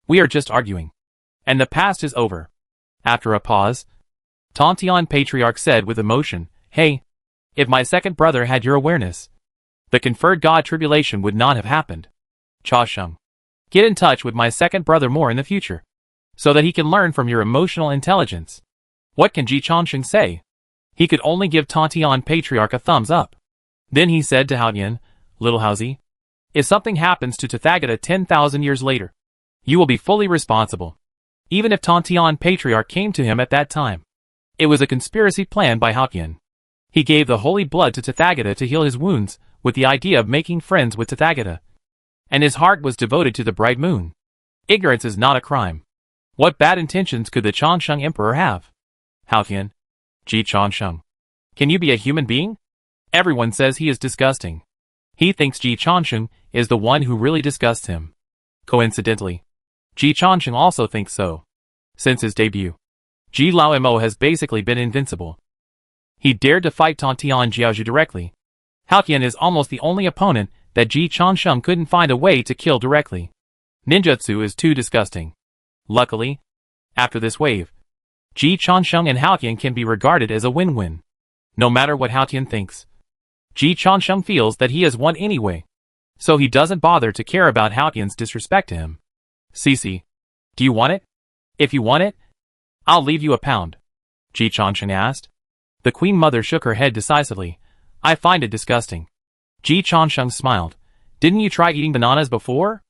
We are just arguing. And the past is over. After a pause, Tontian Patriarch said with emotion, Hey, if my second brother had your awareness, the conferred god tribulation would not have happened. Changsheng, get in touch with my second brother more in the future, so that he can learn from your emotional intelligence. What can Ji Changsheng say? He could only give Tontian Patriarch a thumbs up. Then he said to Hao Tian, "Little Haozi, if something happens to Tathagata 10,000 years later, you will be fully responsible. Even if Tontian Patriarch came to him at that time. It was a conspiracy planned by Hao Tian. He gave the holy blood to Tathagata to heal his wounds, with the idea of making friends with Tathagata. And his heart was devoted to the bright moon. Ignorance is not a crime. What bad intentions could the Changsheng Emperor have?" Hao Tian. Ji Changsheng. Can you be a human being? Everyone says he is disgusting. He thinks Ji Changsheng is the one who really disgusts him. Coincidentally, Ji Changsheng also thinks so. Since his debut, Ji Lao Mo has basically been invincible. He dared to fight Tontian Jiaozhu directly. Hao Tian is almost the only opponent that Ji Changsheng couldn't find a way to kill directly. Ninjutsu is too disgusting. Luckily, after this wave, Ji Changsheng and Hao Tian can be regarded as a win-win. No matter what Hao Tian thinks, Ji Changsheng feels that he has won anyway, so he doesn't bother to care about Hao Tian's disrespect to him. "Cici, do you want it? If you want it, I'll leave you £1, Ji Changsheng asked. The Queen Mother shook her head decisively. "I find it disgusting." Ji Changsheng smiled. "Didn't you try eating bananas before?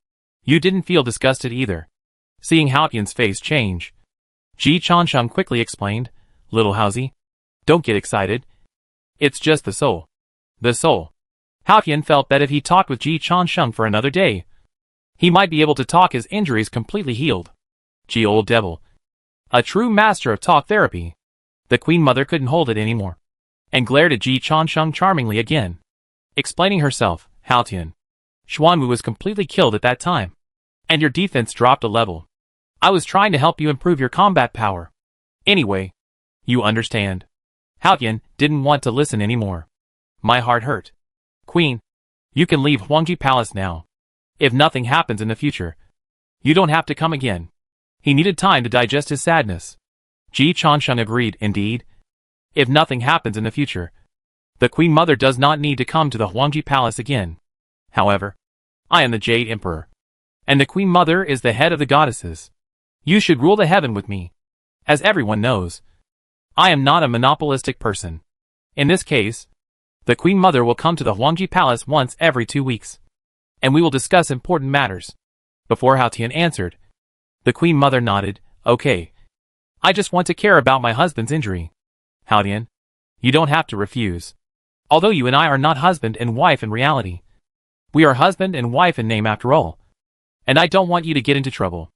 You didn't feel disgusted either." Seeing Hao Tian's face change, Ji Changsheng quickly explained, "Little Haozi, don't get excited. It's just the soul." The soul. Hao Tian felt that if he talked with Ji Changsheng for another day, he might be able to talk his injuries completely healed. Ji old devil. A true master of talk therapy. The Queen Mother couldn't hold it anymore, and glared at Ji Changsheng charmingly again. Explaining herself, "Hao Tian, Xuanwu was completely killed at that time, and your defense dropped a level. I was trying to help you improve your combat power. Anyway, you understand." Hao Tian didn't want to listen anymore. "My heart hurt. Queen, you can leave Huangji Palace now. If nothing happens in the future, you don't have to come again." He needed time to digest his sadness. Ji Changsheng agreed, "Indeed. If nothing happens in the future, the Queen Mother does not need to come to the Huangji Palace again. However, I am the Jade Emperor, and the Queen Mother is the head of the goddesses. You should rule the heaven with me. As everyone knows, I am not a monopolistic person. In this case, the Queen Mother will come to the Huangji Palace once every 2 weeks, and we will discuss important matters." Before Hao Tian answered, the Queen Mother nodded, "Okay. I just want to care about my husband's injury." "Hao Tian, you don't have to refuse. Although you and I are not husband and wife in reality, we are husband and wife in name after all, and I don't want you to get into trouble."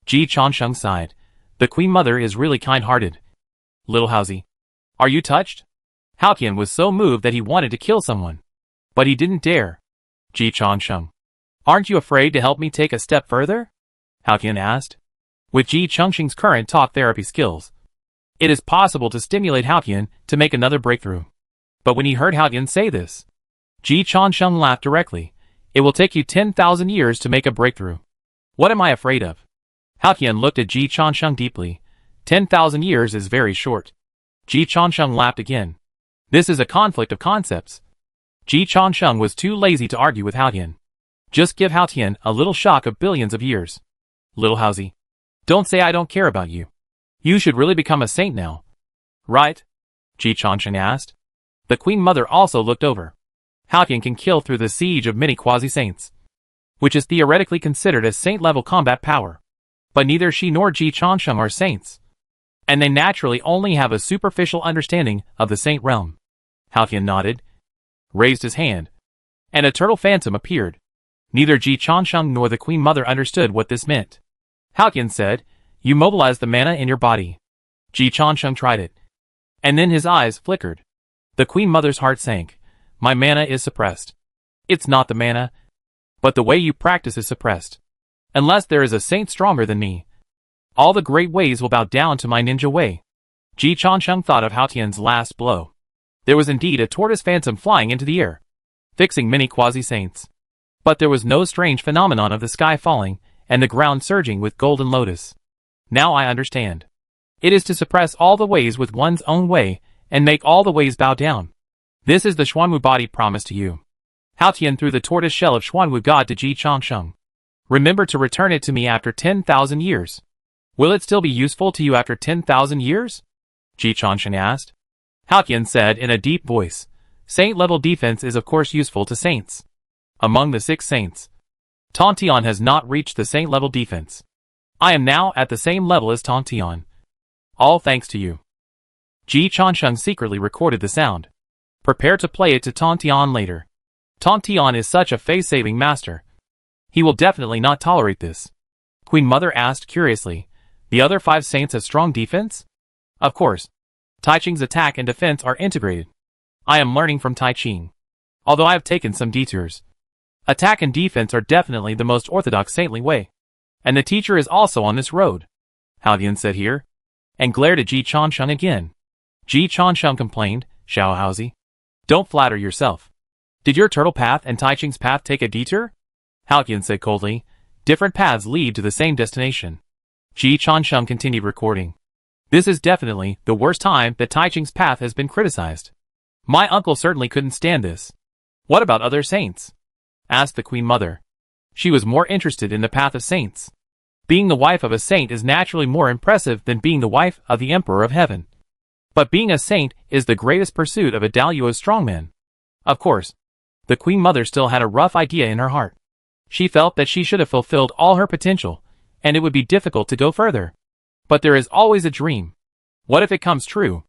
Ji Changsheng sighed. The Queen Mother is really kind-hearted. "Little Haozi, are you touched?" Hao Tian was so moved that he wanted to kill someone, but he didn't dare. Ji Changsheng, "Aren't you afraid to help me take a step further?" Hao Tian asked. With Ji Changsheng's current talk therapy skills, it is possible to stimulate Hao Tian to make another breakthrough. But when he heard Hao Tian say this, Ji Changsheng laughed directly. "It will take you 10,000 years to make a breakthrough. What am I afraid of?" Hao Tian looked at Ji Changsheng deeply. 10,000 years is very short. Ji Changsheng laughed again. This is a conflict of concepts. Ji Changsheng was too lazy to argue with Hao Tian. Just give Hao Tian a little shock of billions of years. "Little Haozi, don't say I don't care about you. You should really become a saint now." "Right?" Ji Changsheng asked. The Queen Mother also looked over. Hao Tian can kill through the siege of many quasi-saints, which is theoretically considered as saint-level combat power. But neither she nor Ji Changsheng are saints, and they naturally only have a superficial understanding of the saint realm. Hao Tian nodded, raised his hand, and a turtle phantom appeared. Neither Ji Changsheng nor the Queen Mother understood what this meant. Hao Tian said, "You mobilize the mana in your body." Ji Changsheng tried it, and then his eyes flickered. The Queen Mother's heart sank. "My mana is suppressed." "It's not the mana, but the way you practice is suppressed. Unless there is a saint stronger than me, all the great ways will bow down to my ninja way." Ji Changsheng thought of Hao Tian's last blow. There was indeed a tortoise phantom flying into the air, fixing many quasi-saints. But there was no strange phenomenon of the sky falling and the ground surging with golden lotus. Now I understand. It is to suppress all the ways with one's own way and make all the ways bow down. This is the Xuanwu body promised to you. Hao Tian threw the tortoise shell of Xuanwu God to Ji Changsheng. "Remember to return it to me after 10,000 years. Will it still be useful to you after 10,000 years? Ji Changsheng asked. Hao Tian said in a deep voice, Saint-level defense is of course useful to saints. Among the 6 saints, Tontian has not reached the saint-level defense. I am now at the same level as Tontian. All thanks to you. Ji Chansheng secretly recorded the sound. Prepare to play it to Tontian later. Tontian is such a face-saving master. He will definitely not tolerate this. Queen Mother asked curiously, the other 5 saints have strong defense? Of course. Tai Ching's attack and defense are integrated. I am learning from Tai Ching. Although I have taken some detours. Attack and defense are definitely the most orthodox saintly way. And the teacher is also on this road. Haodian said here. And glared at Ji Chansheng again. Ji Chansheng complained, Xiao Haozi. Don't flatter yourself. Did your turtle path and Tai Ching's path take a detour? Haodian said coldly. Different paths lead to the same destination. Ji Chansheng continued recording. This is definitely the worst time that Tai Ching's path has been criticized. My uncle certainly couldn't stand this. What about other saints? Asked the Queen Mother. She was more interested in the path of saints. Being the wife of a saint is naturally more impressive than being the wife of the Emperor of Heaven. But being a saint is the greatest pursuit of a Daluo strongman. Of course, the Queen Mother still had a rough idea in her heart. She felt that she should have fulfilled all her potential, and it would be difficult to go further. But there is always a dream. What if it comes true?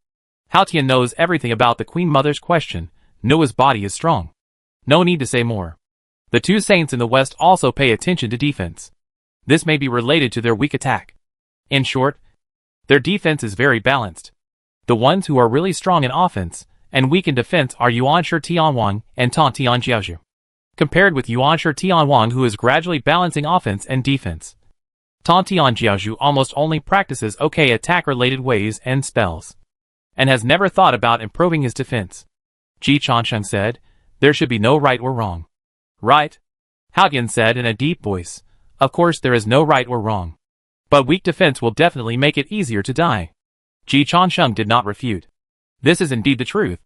Haotian knows everything about the Queen Mother's question. Noah's body is strong. No need to say more. The 2 saints in the west also pay attention to defense. This may be related to their weak attack. In short, their defense is very balanced. The ones who are really strong in offense and weak in defense are Yuanshi Tianwang and Tontian Jiaozhu. Compared with Yuanshi Tianwang, who is gradually balancing offense and defense. Tontian Jiaozhu almost only practices okay attack-related ways and spells, and has never thought about improving his defense. Ji Chansheng said, there should be no right or wrong. Right? Haodian said in a deep voice, of course there is no right or wrong. But weak defense will definitely make it easier to die. Ji Chansheng did not refute. This is indeed the truth.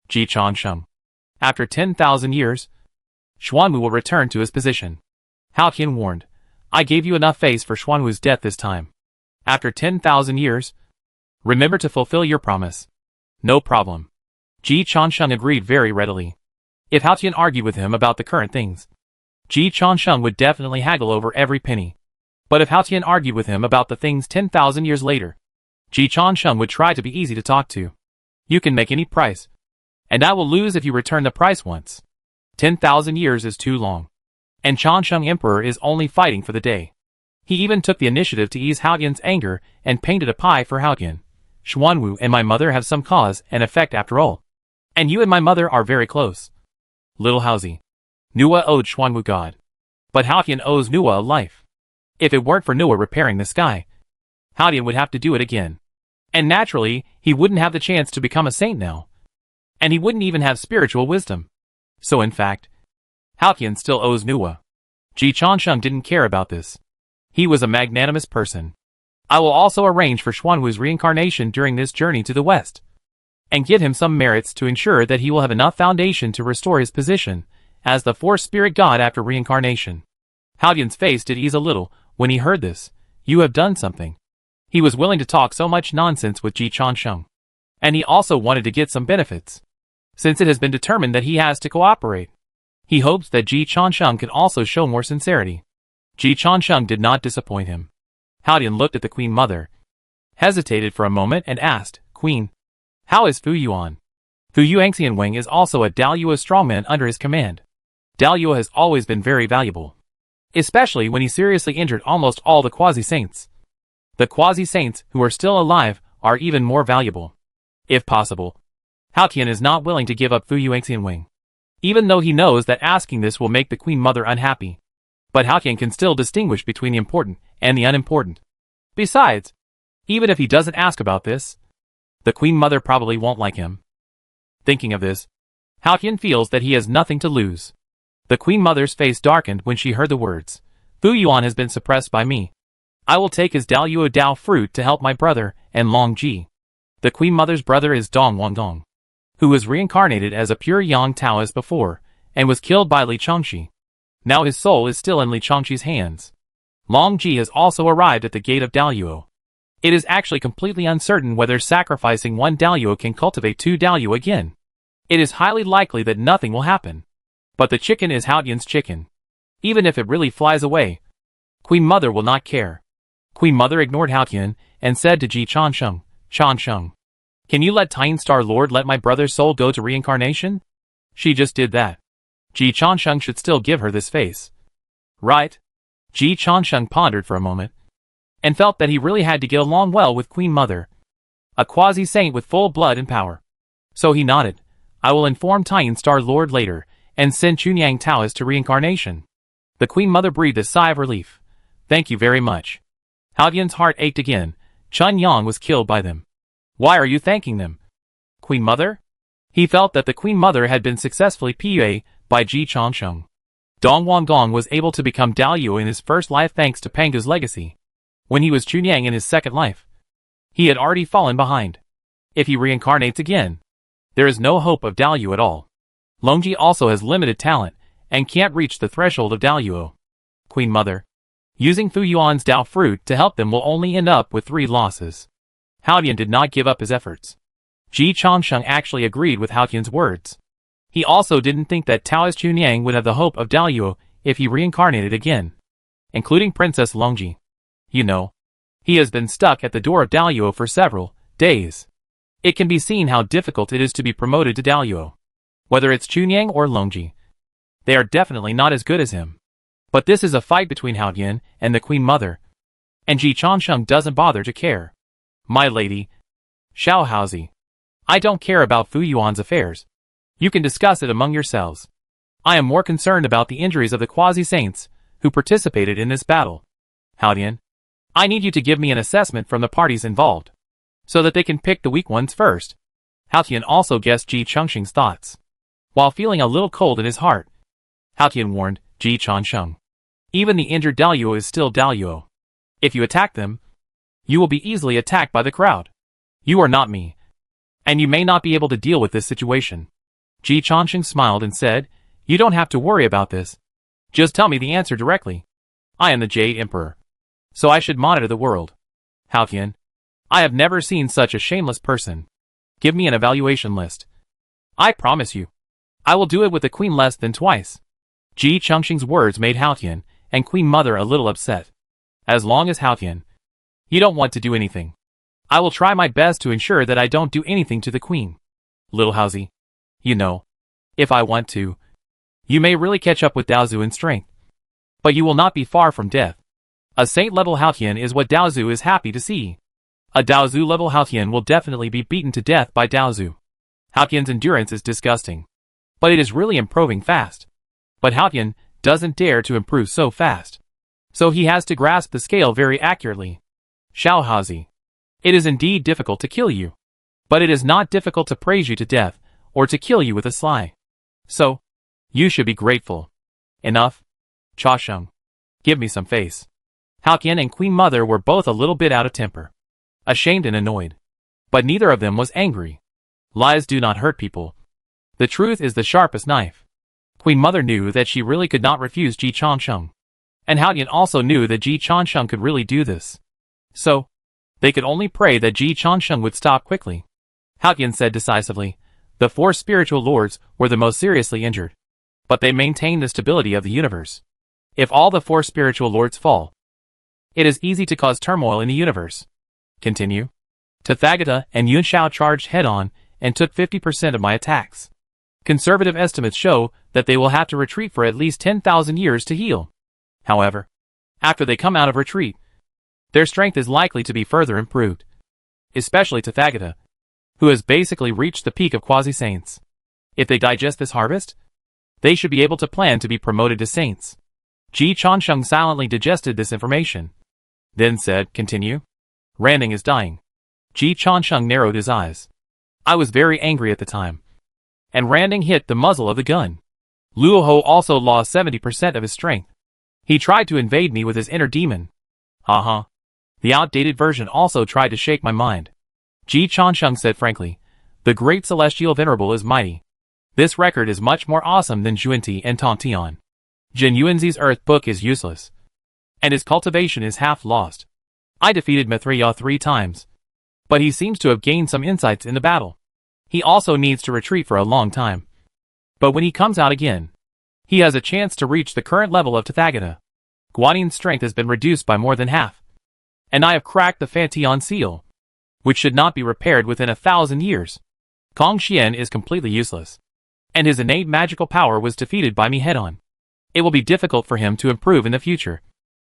Ji Chansheng. After 10,000 years, Xuanwu will return to his position. Haodian warned, I gave you enough face for Xuanwu's death this time. After 10,000 years, remember to fulfill your promise. No problem. Ji Chansheng agreed very readily. If Haotian argued with him about the current things, Ji Chansheng would definitely haggle over every penny. But if Haotian argued with him about the things 10,000 years later, Ji Chansheng would try to be easy to talk to. You can make any price. And I will lose if you return the price once. 10,000 years is too long. And Chansheng Emperor is only fighting for the day. He even took the initiative to ease Haotian's anger and painted a pie for Haotian. Xuanwu and my mother have some cause and effect after all. And you and my mother are very close. Little Haozi. Nuwa owed Xuanwu God. But Haotian owes Nuwa a life. If it weren't for Nuwa repairing the sky, Haotian would have to do it again. And naturally, he wouldn't have the chance to become a saint now. And he wouldn't even have spiritual wisdom. So in fact, Haotian still owes Nuwa. Ji Chansheng didn't care about this. He was a magnanimous person. I will also arrange for Xuanwu's reincarnation during this journey to the west, and give him some merits to ensure that he will have enough foundation to restore his position as the fourth spirit god after reincarnation. Haotian's face did ease a little when he heard this. You have done something. He was willing to talk so much nonsense with Ji Chansheng. And he also wanted to get some benefits, since it has been determined that he has to cooperate. He hopes that Ji Chansheng can also show more sincerity. Ji Chansheng did not disappoint him. Haotian looked at the Queen Mother, hesitated for a moment and asked, Queen, how is Fu Yuan? Fu Yuanxianwang is also a Daluo strongman under his command. Daluo has always been very valuable, especially when he seriously injured almost all the quasi-saints. The quasi-saints who are still alive are even more valuable. If possible, Haotian is not willing to give up Fu Yuanxianwang, even though he knows that asking this will make the Queen Mother unhappy. But Haotian can still distinguish between the important and the unimportant. Besides, even if he doesn't ask about this, the Queen Mother probably won't like him. Thinking of this, Haotian feels that he has nothing to lose. The Queen Mother's face darkened when she heard the words, Fu Yuan has been suppressed by me. I will take his Daluo Dao fruit to help my brother and Long Ji. The Queen Mother's brother is Dong Wangdong, who was reincarnated as a pure Yang Taoist before, and was killed by Li Chongxi. Now his soul is still in Li Chongxi's hands. Long Ji has also arrived at the gate of Daluo. It is actually completely uncertain whether sacrificing one Daluo can cultivate two Daluo again. It is highly likely that nothing will happen. But the chicken is Haotian's chicken. Even if it really flies away, Queen Mother will not care. Queen Mother ignored Haotian and said to Ji Chansheng, Chansheng, can you let Tian Star Lord let my brother's soul go to reincarnation? She just did that. Ji Chansheng should still give her this face. Right? Ji Chansheng pondered for a moment, and felt that he really had to get along well with Queen Mother, a quasi-saint with full blood and power. So he nodded. I will inform Tian Star Lord later, and send Chunyang Taoist to reincarnation. The Queen Mother breathed a sigh of relief. Thank you very much. Haotian's heart ached again. Chun Yang was killed by them. Why are you thanking them? Queen Mother? He felt that the Queen Mother had been successfully PUA by Ji Chansheng. Dong Wanggong was able to become Daoyuo in his first life thanks to Panga's legacy. When he was Chunyang in his second life, he had already fallen behind. If he reincarnates again, there is no hope of Daoyuo at all. Longji also has limited talent and can't reach the threshold of Daoyuo. Queen Mother, using Fu Yuan's Dao fruit to help them will only end up with 3 losses. Haotian did not give up his efforts. Ji Chansheng actually agreed with Haotian's words. He also didn't think that Taoist Chunyang would have the hope of Daoyuo if he reincarnated again, including Princess Longji. You know, he has been stuck at the door of Daoyuo for several days. It can be seen how difficult it is to be promoted to Daoyuo. Whether it's Chunyang or Longji, they are definitely not as good as him. But this is a fight between Haotian and the Queen Mother, and Ji Chansheng doesn't bother to care. My lady, Xiao Haozi, I don't care about Fu Yuan's affairs. You can discuss it among yourselves. I am more concerned about the injuries of the quasi-saints who participated in this battle. Haotian, I need you to give me an assessment from the parties involved, so that they can pick the weak ones first. Haotian also guessed Ji Chansheng's thoughts. While feeling a little cold in his heart, Haotian warned Ji Chansheng. Even the injured Daoyuo is still Daoyuo. If you attack them, you will be easily attacked by the crowd. You are not me, and you may not be able to deal with this situation. Ji Chansheng smiled and said, you don't have to worry about this. Just tell me the answer directly. I am the Jade Emperor, so I should monitor the world. Haotian, I have never seen such a shameless person. Give me an evaluation list. I promise you, I will do it with the Queen less than twice. Ji Chansheng's words made Haotian and Queen Mother a little upset. As long as Haotian, you don't want to do anything, I will try my best to ensure that I don't do anything to the Queen. Little Haozi, you know, if I want to, you may really catch up with Daozu in strength. But you will not be far from death. A saint-level Haotian is what Daozu is happy to see. A Daozu-level Haotian will definitely be beaten to death by Daozu. Haotian's endurance is disgusting, but it is really improving fast. But Haotian doesn't dare to improve so fast, so he has to grasp the scale very accurately. Xiao Haozi, it is indeed difficult to kill you, but it is not difficult to praise you to death or to kill you with a sly. So, you should be grateful. Enough. Cha Sheng, give me some face. Haotian and Queen Mother were both a little bit out of temper, ashamed and annoyed, but neither of them was angry. Lies do not hurt people. The truth is the sharpest knife. Queen Mother knew that she really could not refuse Ji Chansheng, and Haotian also knew that Ji Chansheng could really do this. So, they could only pray that Ji Chansheng would stop quickly. Haotian said decisively, the 4 spiritual lords were the most seriously injured, but they maintained the stability of the universe. If all the 4 spiritual lords fall, it is easy to cause turmoil in the universe. Continue. Tathagata and Yun Shao charged head-on and took 50% of my attacks. Conservative estimates show that they will have to retreat for at least 10,000 years to heal. However, after they come out of retreat, their strength is likely to be further improved. Especially Tathagata, who has basically reached the peak of quasi-saints. If they digest this harvest, they should be able to plan to be promoted to saints. Ji Chansheng silently digested this information, then said, continue. Randing is dying. Ji Chansheng narrowed his eyes. I was very angry at the time, and Randing hit the muzzle of the gun. Luoho also lost 70% of his strength. He tried to invade me with his inner demon. Haha. The outdated version also tried to shake my mind. Ji Chansheng said frankly, the great celestial venerable is mighty. This record is much more awesome than Xuanti and Tontian. Jin Yuanzi's earth book is useless, and his cultivation is half lost. I defeated Mithriya 3 times, but he seems to have gained some insights in the battle. He also needs to retreat for a long time. But when he comes out again, he has a chance to reach the current level of Tathagata. Guanyi's strength has been reduced by more than half. And I have cracked the Fantion seal, which should not be repaired within 1,000 years. Kong Xian is completely useless, and his innate magical power was defeated by me head-on. It will be difficult for him to improve in the future.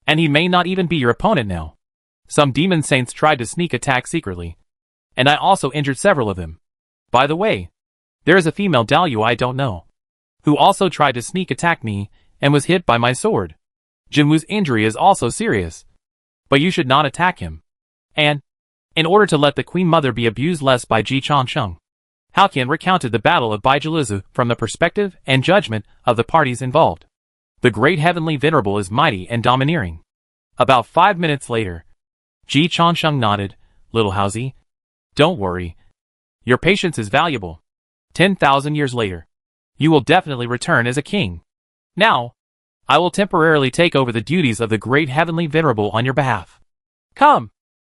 And he may not even be your opponent now. Some demon saints tried to sneak attack secretly, and I also injured several of them. By the way, there is a female Dalyu I don't know, who also tried to sneak attack me and was hit by my sword. Jinwu's injury is also serious, but you should not attack him. And, in order to let the Queen Mother be abused less by Ji Changsheng, Hao Qian recounted the Battle of Baijiluzu from the perspective and judgment of the parties involved. The Great Heavenly Venerable is mighty and domineering. About 5 minutes later, Ji Changsheng nodded. Little Haozi, don't worry. Your patience is valuable. 10,000 years later, you will definitely return as a king. Now, I will temporarily take over the duties of the Great Heavenly Venerable on your behalf. Come,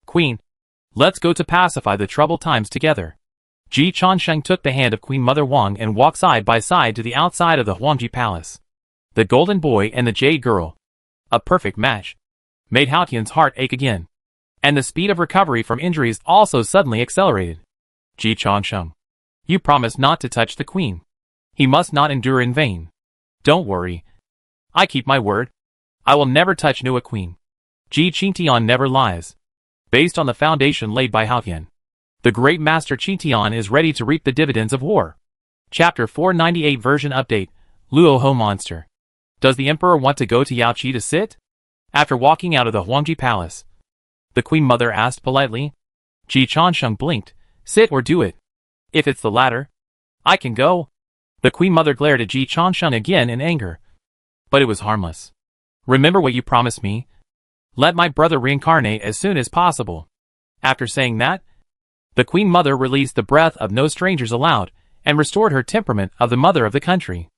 Queen. Let's go to pacify the troubled times together. Ji Changsheng took the hand of Queen Mother Wang and walked side by side to the outside of the Huangji Palace. The Golden Boy and the Jade Girl, a perfect match, made Hao Qian's heart ache again. And the speed of recovery from injuries also suddenly accelerated. Ji Changsheng, you promised not to touch the Queen. He must not endure in vain. Don't worry. I keep my word. I will never touch Nua Queen. Ji Qingtian never lies. Based on the foundation laid by Hao Qian, the great master Qingtian is ready to reap the dividends of war. Chapter 498 Version Update, Luoho Monster. Does the Emperor want to go to Yaoqi to sit? After walking out of the Huangji Palace, the Queen Mother asked politely. Ji Changsheng blinked. Sit or do it. If it's the latter, I can go. The Queen Mother glared at Ji Changsheng again in anger. But it was harmless. Remember what you promised me? Let my brother reincarnate as soon as possible. After saying that, the Queen Mother released the breath of no strangers allowed and restored her temperament of the mother of the country.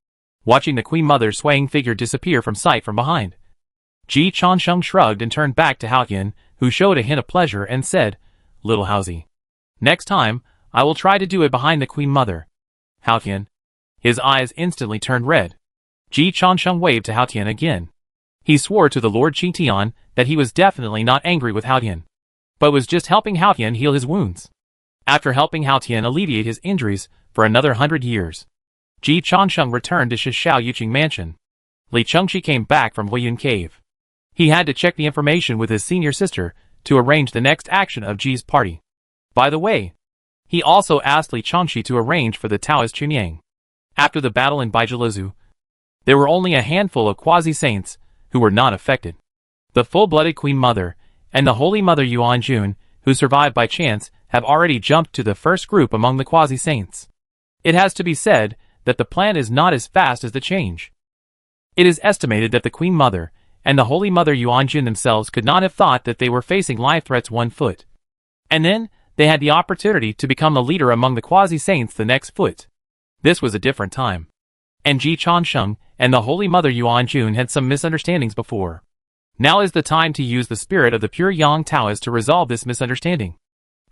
Watching the Queen Mother's swaying figure disappear from sight from behind, Ji Changsheng shrugged and turned back to Hao Qian, who showed a hint of pleasure and said, Little Haozi, next time, I will try to do it behind the Queen Mother. Hao Qian. His eyes instantly turned red. Ji Changsheng waved to Hao Qian again. He swore to the Lord Qingtian that he was definitely not angry with Hao Qian, but was just helping Hao Qian heal his wounds. After helping Hao Qian alleviate his injuries for another 100 years, Ji Changsheng returned to Shishao Yuqing Mansion. Li Chengxi came back from Huiyun Cave. He had to check the information with his senior sister to arrange the next action of Ji's party. By the way, he also asked Li Chengxi to arrange for the Taoist Chunyang. After the battle in Baijiluzu, there were only a handful of quasi-saints who were not affected. The full-blooded Queen Mother and the Holy Mother Yuanjun, who survived by chance, have already jumped to the first group among the quasi-saints. It has to be said that the plan is not as fast as the change. It is estimated that the Queen Mother and the Holy Mother Yuanjun themselves could not have thought that they were facing life threats 1 foot. And then, they had the opportunity to become the leader among the quasi-saints the next foot. This was a different time. And Ji Changsheng and the Holy Mother Yuanjun had some misunderstandings before. Now is the time to use the spirit of the pure Yang Taoist to resolve this misunderstanding.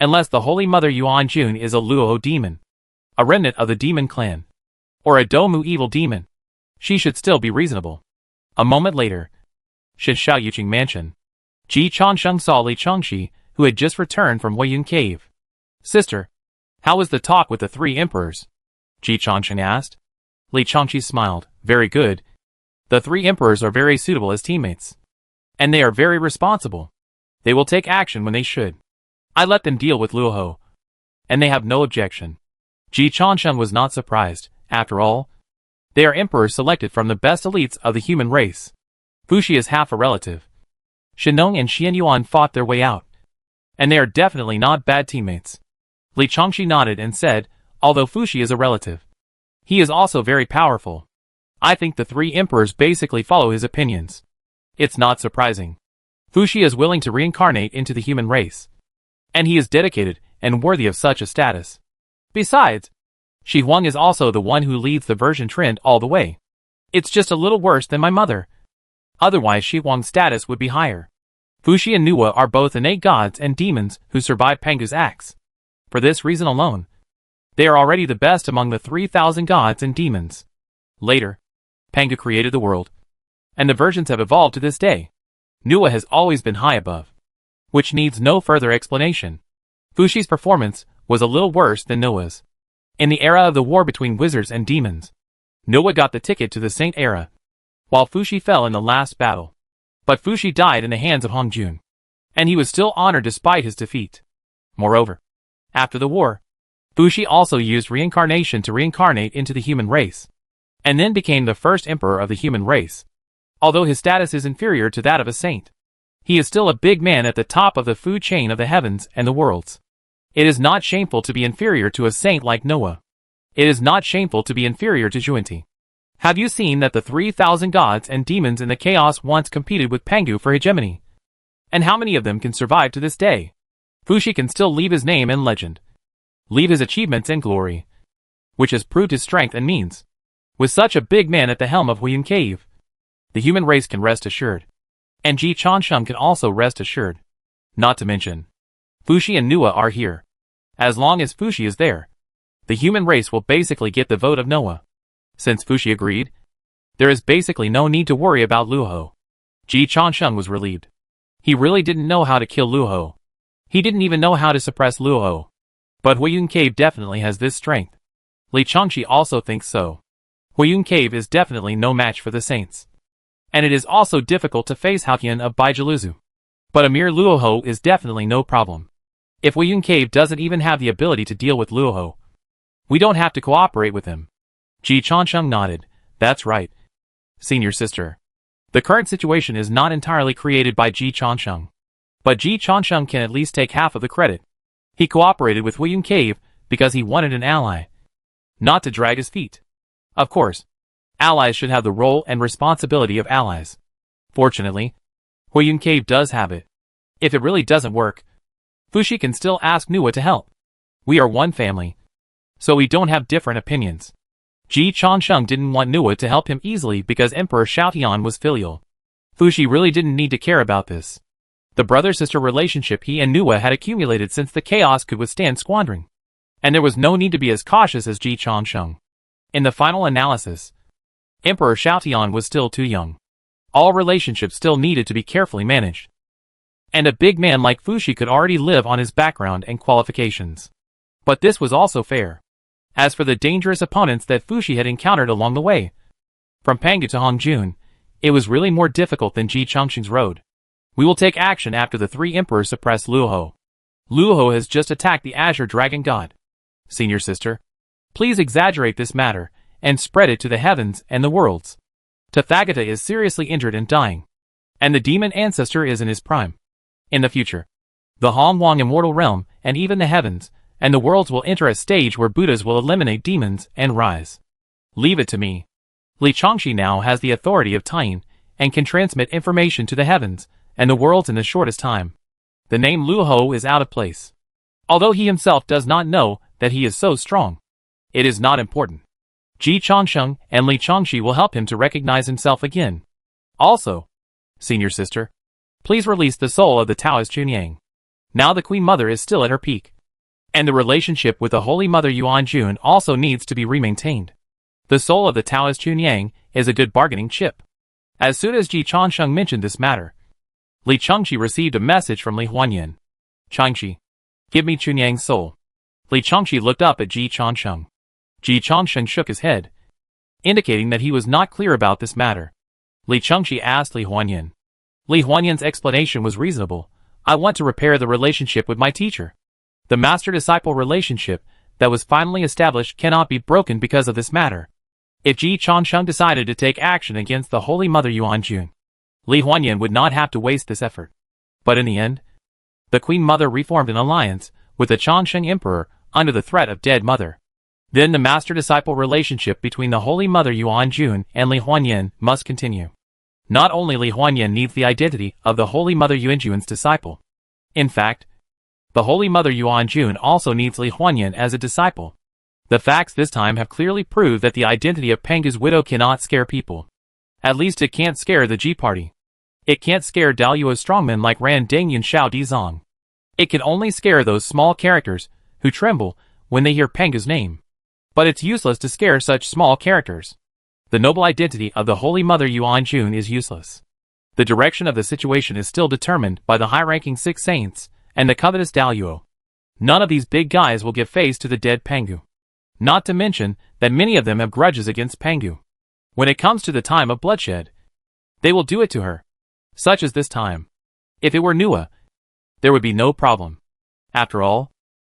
Unless the Holy Mother Yuanjun is a Luo demon, a remnant of the demon clan, or a Domu evil demon, she should still be reasonable. A moment later, Shishao Yuqing Mansion. Ji Changsheng saw Li Chengxi, who had just returned from Huiyun Cave. Sister, how was the talk with the 3 emperors? Ji Changsheng asked. Li Chengxi smiled. Very good. The 3 emperors are very suitable as teammates. And they are very responsible. They will take action when they should. I let them deal with Luoho, and they have no objection. Ji Changsheng was not surprised. After all, they are emperors selected from the best elites of the human race. Fuxi is half a relative. Shenong and Xianyuan fought their way out, and they are definitely not bad teammates. Li Chengxi nodded and said, although Fuxi is a relative, he is also very powerful. I think the 3 emperors basically follow his opinions. It's not surprising. Fuxi is willing to reincarnate into the human race, and he is dedicated and worthy of such a status. Besides, Shi Huang is also the one who leads the version trend all the way. It's just a little worse than my mother. Otherwise Shi Huang's status would be higher. Fuxi and Nuwa are both innate gods and demons who survived Pangu's axe. For this reason alone, They are already the best among the 3,000 gods and demons. Later, Pangu created the world, and the versions have evolved to this day. Nuwa has always been high above, which needs no further explanation. Fushi's performance was a little worse than Nuwa's. In the era of the war between wizards and demons, Nuwa got the ticket to the Saint era, while Fushi fell in the last battle. But Fushi died in the hands of Hongjun, and he was still honored despite his defeat. Moreover, after the war, Fushi also used reincarnation to reincarnate into the human race, and then became the first emperor of the human race. Although his status is inferior to that of a saint, he is still a big man at the top of the food chain of the heavens and the worlds. It is not shameful to be inferior to a saint like Noah. It is not shameful to be inferior to Juanti. Have you seen that the 3,000 gods and demons in the chaos once competed with Pangu for hegemony? And how many of them can survive to this day? Fushi can still leave his name and legend, leave his achievements and glory, which has proved his strength and means. With such a big man at the helm of Huiyun Cave, the human race can rest assured. And Ji Chansheng can also rest assured. Not to mention, Fushi and Nuwa are here. As long as Fushi is there, the human race will basically get the vote of Noah. Since Fushi agreed, there is basically no need to worry about Luoho. Ji Chansheng was relieved. He really didn't know how to kill Luoho. He didn't even know how to suppress Luoho. But Huiyun Cave definitely has this strength. Li Changxi also thinks so. Huiyun Cave is definitely no match for the saints. And it is also difficult to face Haotian of Baijiluzu. But a mere Luoho is definitely no problem. If Huiyun Cave doesn't even have the ability to deal with Luoho, we don't have to cooperate with him. Ji Chansheng nodded. That's right, senior sister. The current situation is not entirely created by Ji Chansheng. But Ji Chansheng can at least take half of the credit. He cooperated with Huiyun Cave because he wanted an ally, not to drag his feet. Of course, allies should have the role and responsibility of allies. Fortunately, Huiyun Cave does have it. If it really doesn't work, Fushi can still ask Nuwa to help. We are one family, so we don't have different opinions. Ji Chansheng didn't want Nuwa to help him easily because Emperor Xiaotian was filial. Fushi really didn't need to care about this. The brother-sister relationship he and Nuwa had accumulated since the chaos could withstand squandering. And there was no need to be as cautious as Ji Chansheng. In the final analysis, Emperor Xiaotian was still too young. All relationships still needed to be carefully managed. And a big man like Fushi could already live on his background and qualifications. But this was also fair. As for the dangerous opponents that Fushi had encountered along the way, from Pangu to Hongjun, it was really more difficult than Ji Changxing's road. We will take action after the three emperors suppress Luoho. Luoho has just attacked the Azure Dragon God. Senior sister, please exaggerate this matter and spread it to the heavens and the worlds. Tathagata is seriously injured and dying, and the demon ancestor is in his prime. In the future, the Hongwang immortal realm and even the heavens and the worlds will enter a stage where Buddhas will eliminate demons and rise. Leave it to me. Li Changxi now has the authority of Taiyin and can transmit information to the heavens and the worlds in the shortest time. The name Luoho is out of place. Although he himself does not know that he is so strong, it is not important. Ji Changsheng and Li Changxi will help him to recognize himself again. Also, senior sister, please release the soul of the Taoist Chunyang. Now the Queen Mother is still at her peak. And the relationship with the Holy Mother Yuan Jun also needs to be remaintained. The soul of the Taoist Chunyang is a good bargaining chip. As soon as Ji Changsheng mentioned this matter, Li Changxi received a message from Li Huanyan. Changxi, give me Chunyang's soul. Li Changxi looked up at Ji Changsheng. Ji Changsheng shook his head, indicating that he was not clear about this matter. Li Changxi asked Li Huanyan. Li Huanyan's explanation was reasonable. I want to repair the relationship with my teacher. The master-disciple relationship that was finally established cannot be broken because of this matter. If Ji Changsheng decided to take action against the Holy Mother Yuan Jun, Li Huanyan would not have to waste this effort. But in the end, the Queen Mother reformed an alliance with the Changsheng Emperor under the threat of Dead Mother. Then the master-disciple relationship between the Holy Mother Yuan Jun and Li Huanyan must continue. Not only Li Huanyan needs the identity of the Holy Mother Yuan Jun's disciple. In fact, the Holy Mother Yuan Jun also needs Li Huanyan as a disciple. The facts this time have clearly proved that the identity of Pangu's widow cannot scare people. At least it can't scare the G Party. It can't scare Daluo's strongmen like Ran Ding and Shao Dizong. It can only scare those small characters who tremble when they hear Pangu's name. But it's useless to scare such small characters. The noble identity of the Holy Mother Yuan Jun is useless. The direction of the situation is still determined by the high-ranking 6 saints and the covetous Daluo. None of these big guys will give face to the dead Pangu. Not to mention that many of them have grudges against Pangu. When it comes to the time of bloodshed, they will do it to her. Such as this time. If it were Nua, there would be no problem. After all,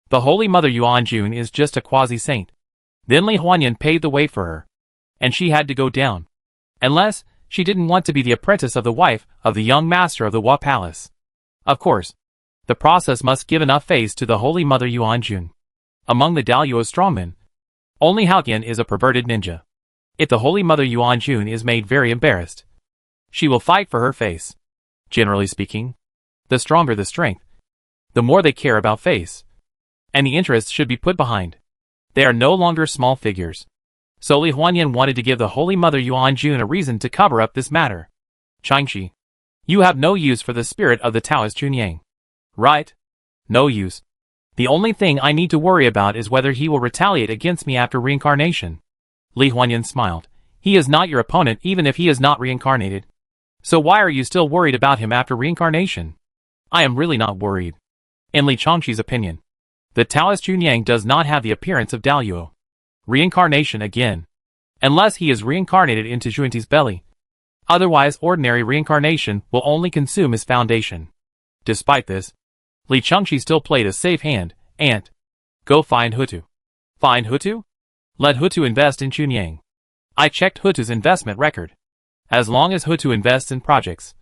the Holy Mother Yuan Jun is just a quasi-saint. Then Li Huanyan paved the way for her, and she had to go down. Unless she didn't want to be the apprentice of the wife of the young master of the Hua Palace. Of course, the process must give enough face to the Holy Mother Yuan Jun. Among the Daluo strongmen, only Haotian is a perverted ninja. If the Holy Mother Yuan Jun is made very embarrassed, she will fight for her face. Generally speaking, the stronger the strength, the more they care about face. And the interests should be put behind. They are no longer small figures. So Li Huanyan wanted to give the Holy Mother Yuan Jun a reason to cover up this matter. Changshi, you have no use for the spirit of the Taoist Chunyang. Right? No use. The only thing I need to worry about is whether he will retaliate against me after reincarnation. Li Huanyan smiled. He is not your opponent even if he is not reincarnated. So why are you still worried about him after reincarnation? I am really not worried. In Li Changshi's opinion, the Taoist Chunyang does not have the appearance of Daluo. Reincarnation again. Unless he is reincarnated into Zhuanti's belly. Otherwise ordinary reincarnation will only consume his foundation. Despite this, Li Changshi still played a safe hand, and go find Hutu. Find Hutu? Let Hutu invest in Chunyang. I checked Hutu's investment record. As long as Hutu invests in projects,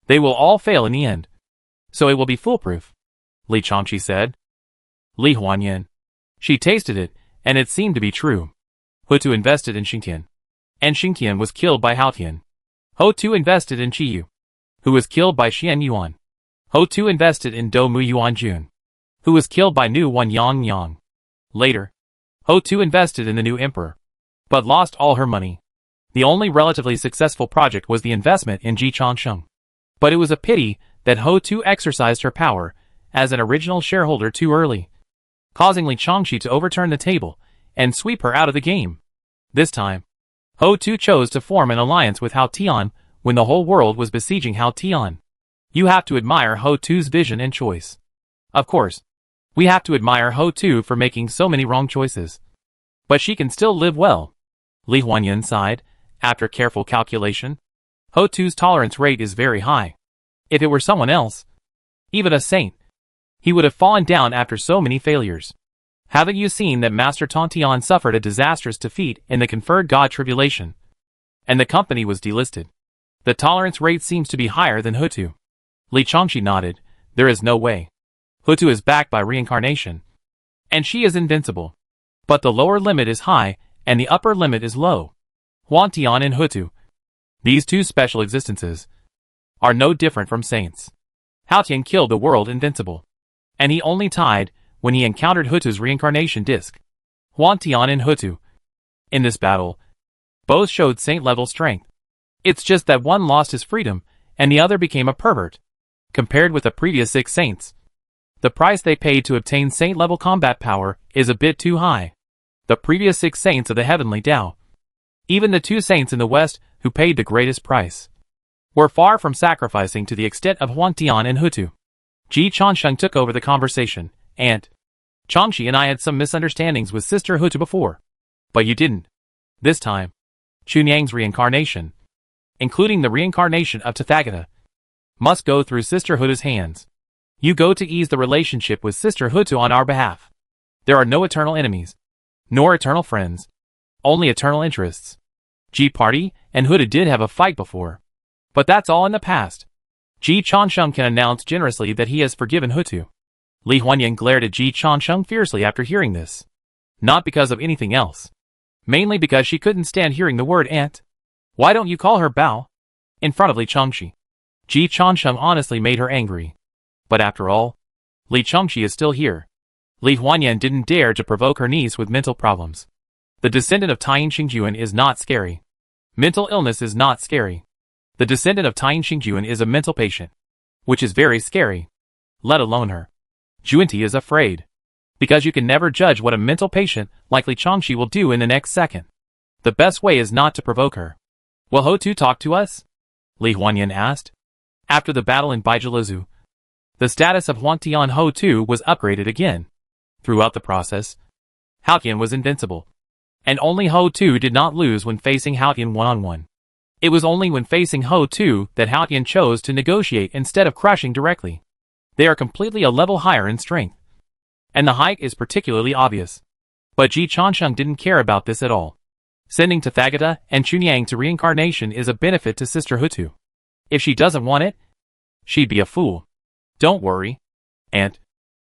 they will all fail in the end. So it will be foolproof, Li Changshi said. Li Huanyan. She tasted it, and it seemed to be true. Hutu invested in Xingtian, and Xingtian was killed by Haotian. Hutu invested in Qiyu, who was killed by Xian Yuan. Hutu invested in Dou Mu Yuan Jun, who was killed by Nu Wan Yang Yang. Later, Hutu invested in the new emperor, but lost all her money. The only relatively successful project was the investment in Ji Changsheng. But it was a pity that Hutu exercised her power as an original shareholder too early, causing Li Changshi to overturn the table and sweep her out of the game. This time, Hutu chose to form an alliance with Hao Tian when the whole world was besieging Hao Tian. You have to admire Hutu's vision and choice. Of course, we have to admire Hutu for making so many wrong choices. But she can still live well. Li Huanyan sighed, after careful calculation. Hutu's tolerance rate is very high. If it were someone else, even a saint, he would have fallen down after so many failures. Haven't you seen that Master Tontian suffered a disastrous defeat in the conferred God tribulation? And the company was delisted. The tolerance rate seems to be higher than Hutu. Li Changshi nodded. There is no way. Hutu is backed by reincarnation, and she is invincible. But the lower limit is high, and the upper limit is low. Huantian and Hutu, these two special existences, are no different from saints. Haotian killed the world invincible, and he only tied when he encountered Hutu's reincarnation disc. Huantian and Hutu, in this battle, both showed saint-level strength. It's just that one lost his freedom, and the other became a pervert. Compared with the previous 6 saints, the price they paid to obtain saint-level combat power is a bit too high. The previous 6 saints of the heavenly Tao, even the 2 saints in the West who paid the greatest price, were far from sacrificing to the extent of Huangtian and Hutu. Ji Changsheng took over the conversation, and Changshi and I had some misunderstandings with Sister Hutu before. But you didn't. This time, Chunyang's reincarnation, including the reincarnation of Tathagata, must go through Sister Hutu's hands. You go to ease the relationship with Sister Hutu on our behalf. There are no eternal enemies, nor eternal friends, only eternal interests. Ji Party and Hutu did have a fight before, but that's all in the past. Ji Changsheng can announce generously that he has forgiven Hutu. Li Huanyan glared at Ji Changsheng fiercely after hearing this. Not because of anything else. Mainly because she couldn't stand hearing the word aunt. Why don't you call her Bao? In front of Li Changshi. Ji Changsheng honestly made her angry. But after all, Li Changshi is still here. Li Huanyan didn't dare to provoke her niece with mental problems. The descendant of Taiyin Xingjuan is not scary. Mental illness is not scary. The descendant of Taiyin Xingjuan is a mental patient, which is very scary. Let alone her. Zhuanti is afraid. because you can never judge what a mental patient like Li Changxi will do in the next second. The best way is not to provoke her. Will Ho-Tu talk to us? Li Huanyan asked. After the battle in Baijiluzu, the status of Huang Tian Ho-Tu was upgraded again. Throughout the process, Haotian was invincible. And only Ho-Tu did not lose when facing Haotian one-on-one. It was only when facing Ho-Tu that Haotian chose to negotiate instead of crushing directly. They are completely a level higher in strength. And the height is particularly obvious. But Ji Changsheng didn't care about this at all. Sending Tathagata and Chunyang to reincarnation is a benefit to Sister Ho-Tu. If she doesn't want it, she'd be a fool. Don't worry, Aunt.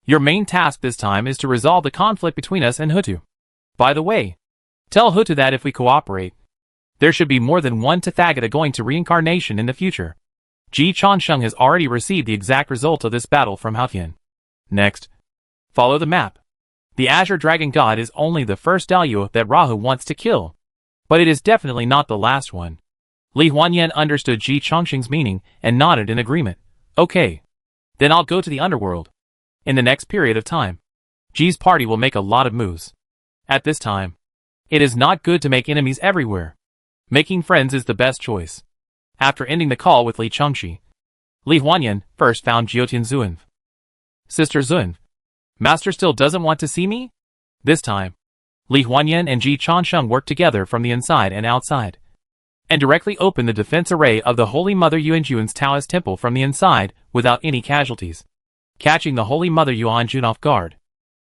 Your main task this time is to resolve the conflict between us and Ho-Tu. By the way, tell Ho-Tu that if we cooperate, there should be more than one Tathagata going to reincarnation in the future. Ji Changsheng has already received the exact result of this battle from Haotian. Next, follow the map. The Azure Dragon God is only the first Daluo that Rahu wants to kill, but it is definitely not the last one. Li Huanyan understood Ji Changsheng's meaning and nodded in agreement. Okay. Then I'll go to the underworld. In the next period of time, Ji's party will make a lot of moves. At this time, it is not good to make enemies everywhere. Making friends is the best choice. After ending the call with Li Changxi, Li Huanyan first found Jiotian Zunv. Sister Zunv, Master still doesn't want to see me? This time, Li Huanyan and Ji Changsheng worked together from the inside and outside, and directly opened the defense array of the Holy Mother Yuanjun's Taoist temple from the inside without any casualties, catching the Holy Mother Yuanjun off guard.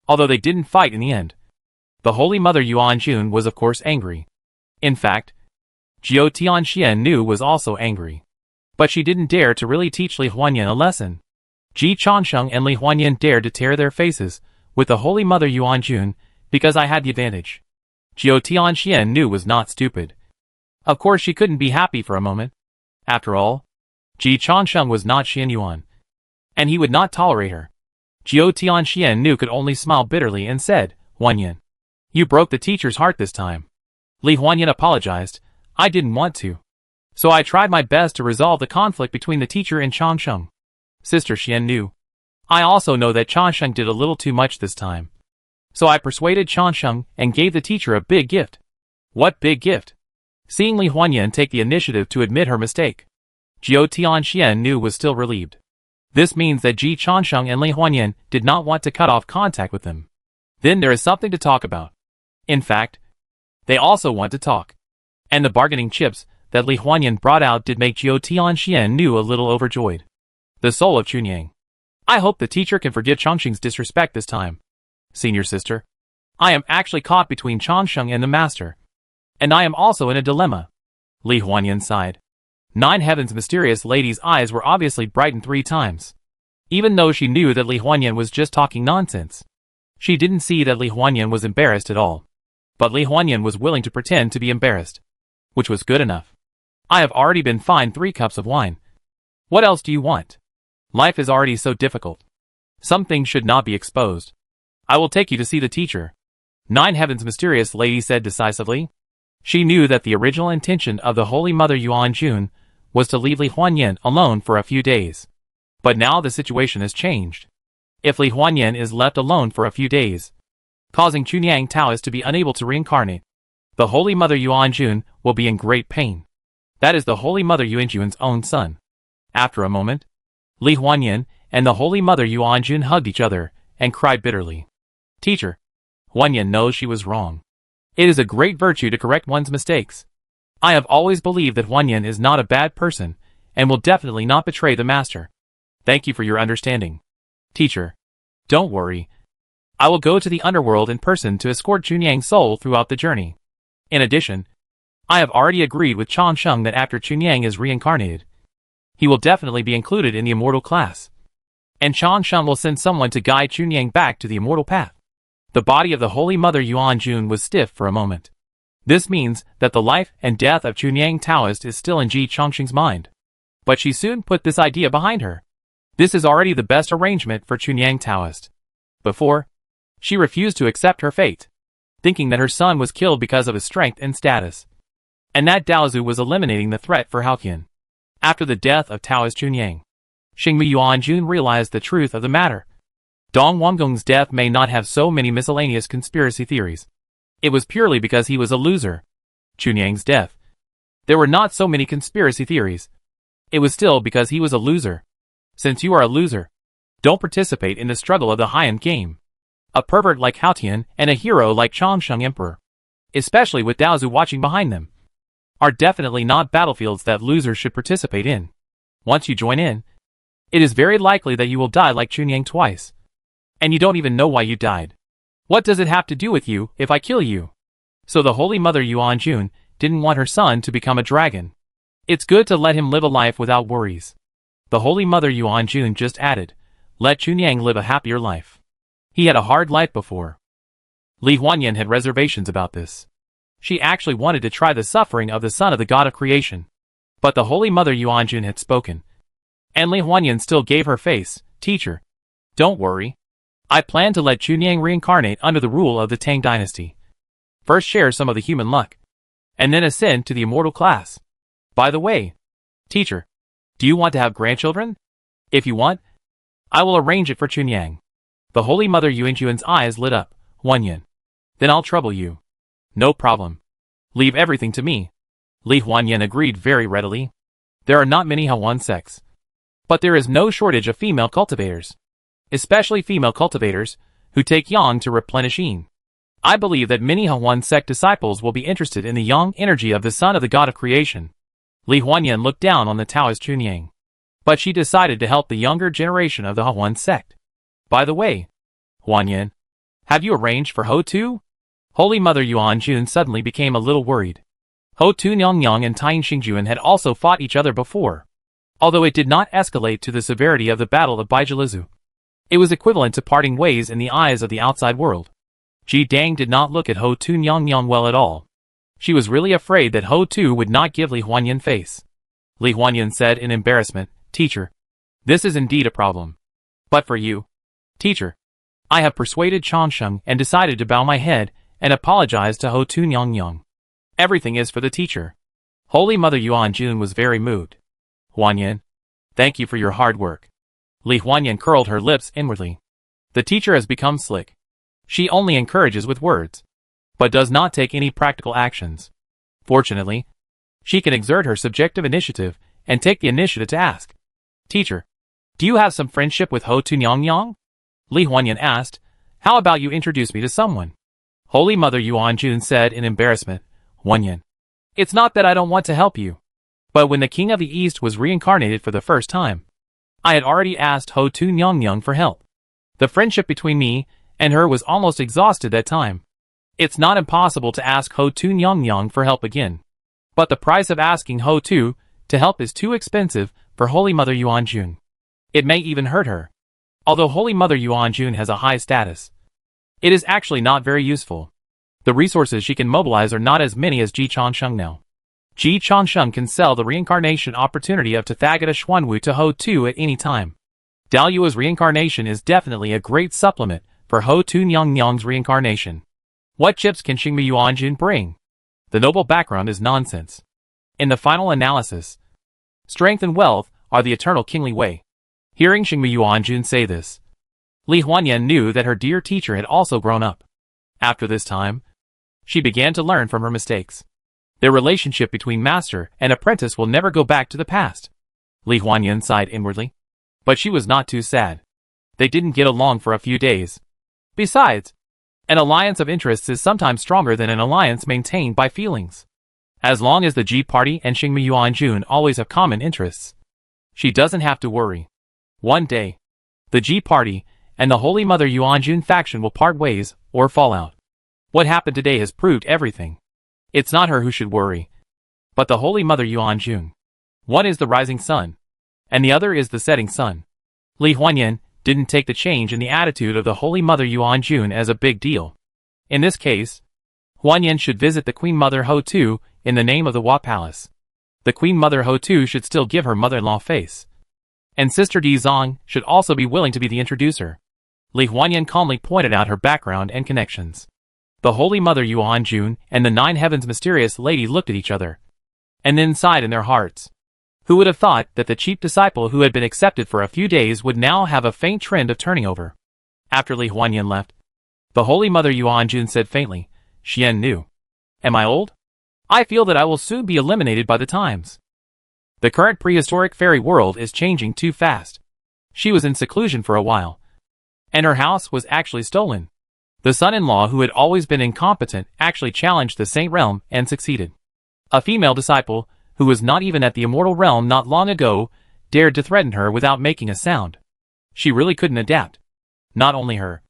Although they didn't fight in the end, the Holy Mother Yuanjun was of course angry. In fact, Jiao Tianxian knew was also angry. But she didn't dare to really teach Li Huanyan a lesson. Ji Changsheng and Li Huanyan dared to tear their faces with the Holy Mother Yuanjun because I had the advantage. Jiao Tianxian knew was not stupid. Of course she couldn't be happy for a moment. After all, Ji Changsheng was not Xian Yuan, and he would not tolerate her. Jiao Tianxian knew could only smile bitterly and said, Huanyan, you broke the teacher's heart this time. Li Huanyan apologized. I didn't want to. So I tried my best to resolve the conflict between the teacher and Changsheng. Sister Xian knew. I also know that Changsheng did a little too much this time. So I persuaded Changsheng and gave the teacher a big gift. What big gift? Seeing Li Huanyan take the initiative to admit her mistake, Jiao Tianxian knew was still relieved. This means that Ji Changsheng and Li Huanyan did not want to cut off contact with him. Then there is something to talk about. In fact, they also want to talk. And the bargaining chips that Li Huanyan brought out did make Jiao Tianxian knew a little overjoyed. The soul of Chunyang. I hope the teacher can forgive Changsheng's disrespect this time. Senior sister, I am actually caught between Changsheng and the master. And I am also in a dilemma. Li Huanyan sighed. Nine Heaven's mysterious lady's eyes were obviously brightened 3 times. Even though she knew that Li Huanyan was just talking nonsense, she didn't see that Li Huanyan was embarrassed at all. But Li Huanyan was willing to pretend to be embarrassed, which was good enough. I have already been fined 3 cups of wine. What else do you want? Life is already so difficult. Some things should not be exposed. I will take you to see the teacher. Nine Heaven's mysterious lady said decisively. She knew that the original intention of the Holy Mother Yuanjun was to leave Li Huanyan alone for a few days. But now the situation has changed. If Li Huanyan is left alone for a few days, causing Chunyang Taoist to be unable to reincarnate, the Holy Mother Yuanjun will be in great pain. That is the Holy Mother Yuanjun's own son. After a moment, Li Huanyan and the Holy Mother Yuanjun hugged each other and cried bitterly. Teacher, Huanyan knows she was wrong. It is a great virtue to correct one's mistakes. I have always believed that Huanyan is not a bad person and will definitely not betray the master. Thank you for your understanding. Teacher, don't worry. I will go to the underworld in person to escort Chunyang's soul throughout the journey. In addition, I have already agreed with Changsheng that after Chunyang is reincarnated, he will definitely be included in the immortal class. And Changsheng will send someone to guide Chunyang back to the immortal path. The body of the Holy Mother Yuanjun was stiff for a moment. This means that the life and death of Chunyang Taoist is still in Ji Changsheng's mind. But she soon put this idea behind her. This is already the best arrangement for Chunyang Taoist. Before, she refused to accept her fate, thinking that her son was killed because of his strength and status, and that Daozu was eliminating the threat for Haotian. After the death of Taoist Chunyang, Xingmu Yuanjun realized the truth of the matter. Dong Wangong's death may not have so many miscellaneous conspiracy theories. It was purely because he was a loser. Chunyang's death. There were not so many conspiracy theories. It was still because he was a loser. Since you are a loser, don't participate in the struggle of the high-end game. A pervert like Hao Tian and a hero like Changsheng Emperor, especially with Daozu watching behind them, are definitely not battlefields that losers should participate in. Once you join in, it is very likely that you will die like Chunyang twice. And you don't even know why you died. What does it have to do with you if I kill you? So the Holy Mother Yuanjun didn't want her son to become a dragon. It's good to let him live a life without worries. The Holy Mother Yuanjun just added, let Chunyang live a happier life. He had a hard life before. Li Huanyan had reservations about this. She actually wanted to try the suffering of the son of the god of creation. But the Holy Mother Yuanjun had spoken. And Li Huanyan still gave her face, teacher, don't worry. I plan to let Chunyang reincarnate under the rule of the Tang dynasty. First share some of the human luck, and then ascend to the immortal class. By the way, teacher, do you want to have grandchildren? If you want, I will arrange it for Chunyang. The Holy Mother Yuanjun's eyes lit up. Huanyan. Then I'll trouble you. No problem. Leave everything to me. Li Huanyan agreed very readily. There are not many Hawan sects, but there is no shortage of female cultivators. Especially female cultivators, who take yang to replenish yin. I believe that many Hawan sect disciples will be interested in the yang energy of the son of the god of creation. Li Huanyan looked down on the Taoist Chunyang. But she decided to help the younger generation of the Hawan sect. By the way, Huanyan, have you arranged for Ho Tu? Holy Mother Yuanjun suddenly became a little worried. Ho Tu Nyongyang and Tien Xingjuan had also fought each other before. Although it did not escalate to the severity of the Battle of Baijalizu. It was equivalent to parting ways in the eyes of the outside world. Ji Dang did not look at Ho Tu Nyongyang well at all. She was really afraid that Ho Tu would not give Li Huanyan face. Li Huanyan said in embarrassment, teacher, this is indeed a problem. But for you, teacher, I have persuaded Changsheng and decided to bow my head and apologize to Ho Tu Nyongyang. Everything is for the teacher. Holy Mother Yuanjun was very moved. Huanyan, thank you for your hard work. Li Huanyan curled her lips inwardly. The teacher has become slick. She only encourages with words, but does not take any practical actions. Fortunately, she can exert her subjective initiative and take the initiative to ask. Teacher, do you have some friendship with Ho Tu Nyongyang? Li Huanyan asked, how about you introduce me to someone? Holy Mother Yuanjun said in embarrassment, Huanyan, it's not that I don't want to help you, but when the King of the East was reincarnated for the first time, I had already asked Ho Tu Nyongyang for help. The friendship between me and her was almost exhausted that time. It's not impossible to ask Ho Tu Nyongyang for help again. But the price of asking Ho Tu to help is too expensive for Holy Mother Yuanjun. It may even hurt her. Although Holy Mother Yuanjun has a high status, it is actually not very useful. The resources she can mobilize are not as many as Ji Changsheng now. Ji Changsheng can sell the reincarnation opportunity of Tathagata Xuanwu to Ho Tu at any time. Daoyu's reincarnation is definitely a great supplement for Ho Tu Nyongyang's reincarnation. What chips can Xingmi Yuanjun bring? The noble background is nonsense. In the final analysis, strength and wealth are the eternal kingly way. Hearing Xingmi Yuanjun say this, Li Huanyan knew that her dear teacher had also grown up. After this time, she began to learn from her mistakes. Their relationship between master and apprentice will never go back to the past. Li Huanyan sighed inwardly. But she was not too sad. They didn't get along for a few days. Besides, an alliance of interests is sometimes stronger than an alliance maintained by feelings. As long as the Ji Party and Xingmi Yuanjun always have common interests, she doesn't have to worry. One day, the Ji Party and the Holy Mother Yuanjun faction will part ways or fall out. What happened today has proved everything. It's not her who should worry, but the Holy Mother Yuanjun. One is the rising sun, and the other is the setting sun. Li Huanyan didn't take the change in the attitude of the Holy Mother Yuanjun as a big deal. In this case, Huanyan should visit the Queen Mother Ho Tu in the name of the Hua Palace. The Queen Mother Ho Tu should still give her mother-in-law face. And Sister Di Zong should also be willing to be the introducer. Li Huanyan calmly pointed out her background and connections. The Holy Mother Yuanjun and the Nine Heavens mysterious lady looked at each other, and then sighed in their hearts. Who would have thought that the cheap disciple who had been accepted for a few days would now have a faint trend of turning over? After Li Huanyan left, the Holy Mother Yuanjun said faintly, Xian Nu. Am I old? I feel that I will soon be eliminated by the times. The current prehistoric fairy world is changing too fast. She was in seclusion for a while, and her house was actually stolen. The son-in-law, who had always been incompetent, actually challenged the Saint Realm and succeeded. A female disciple, who was not even at the immortal realm not long ago, dared to threaten her without making a sound. She really couldn't adapt. Not only her,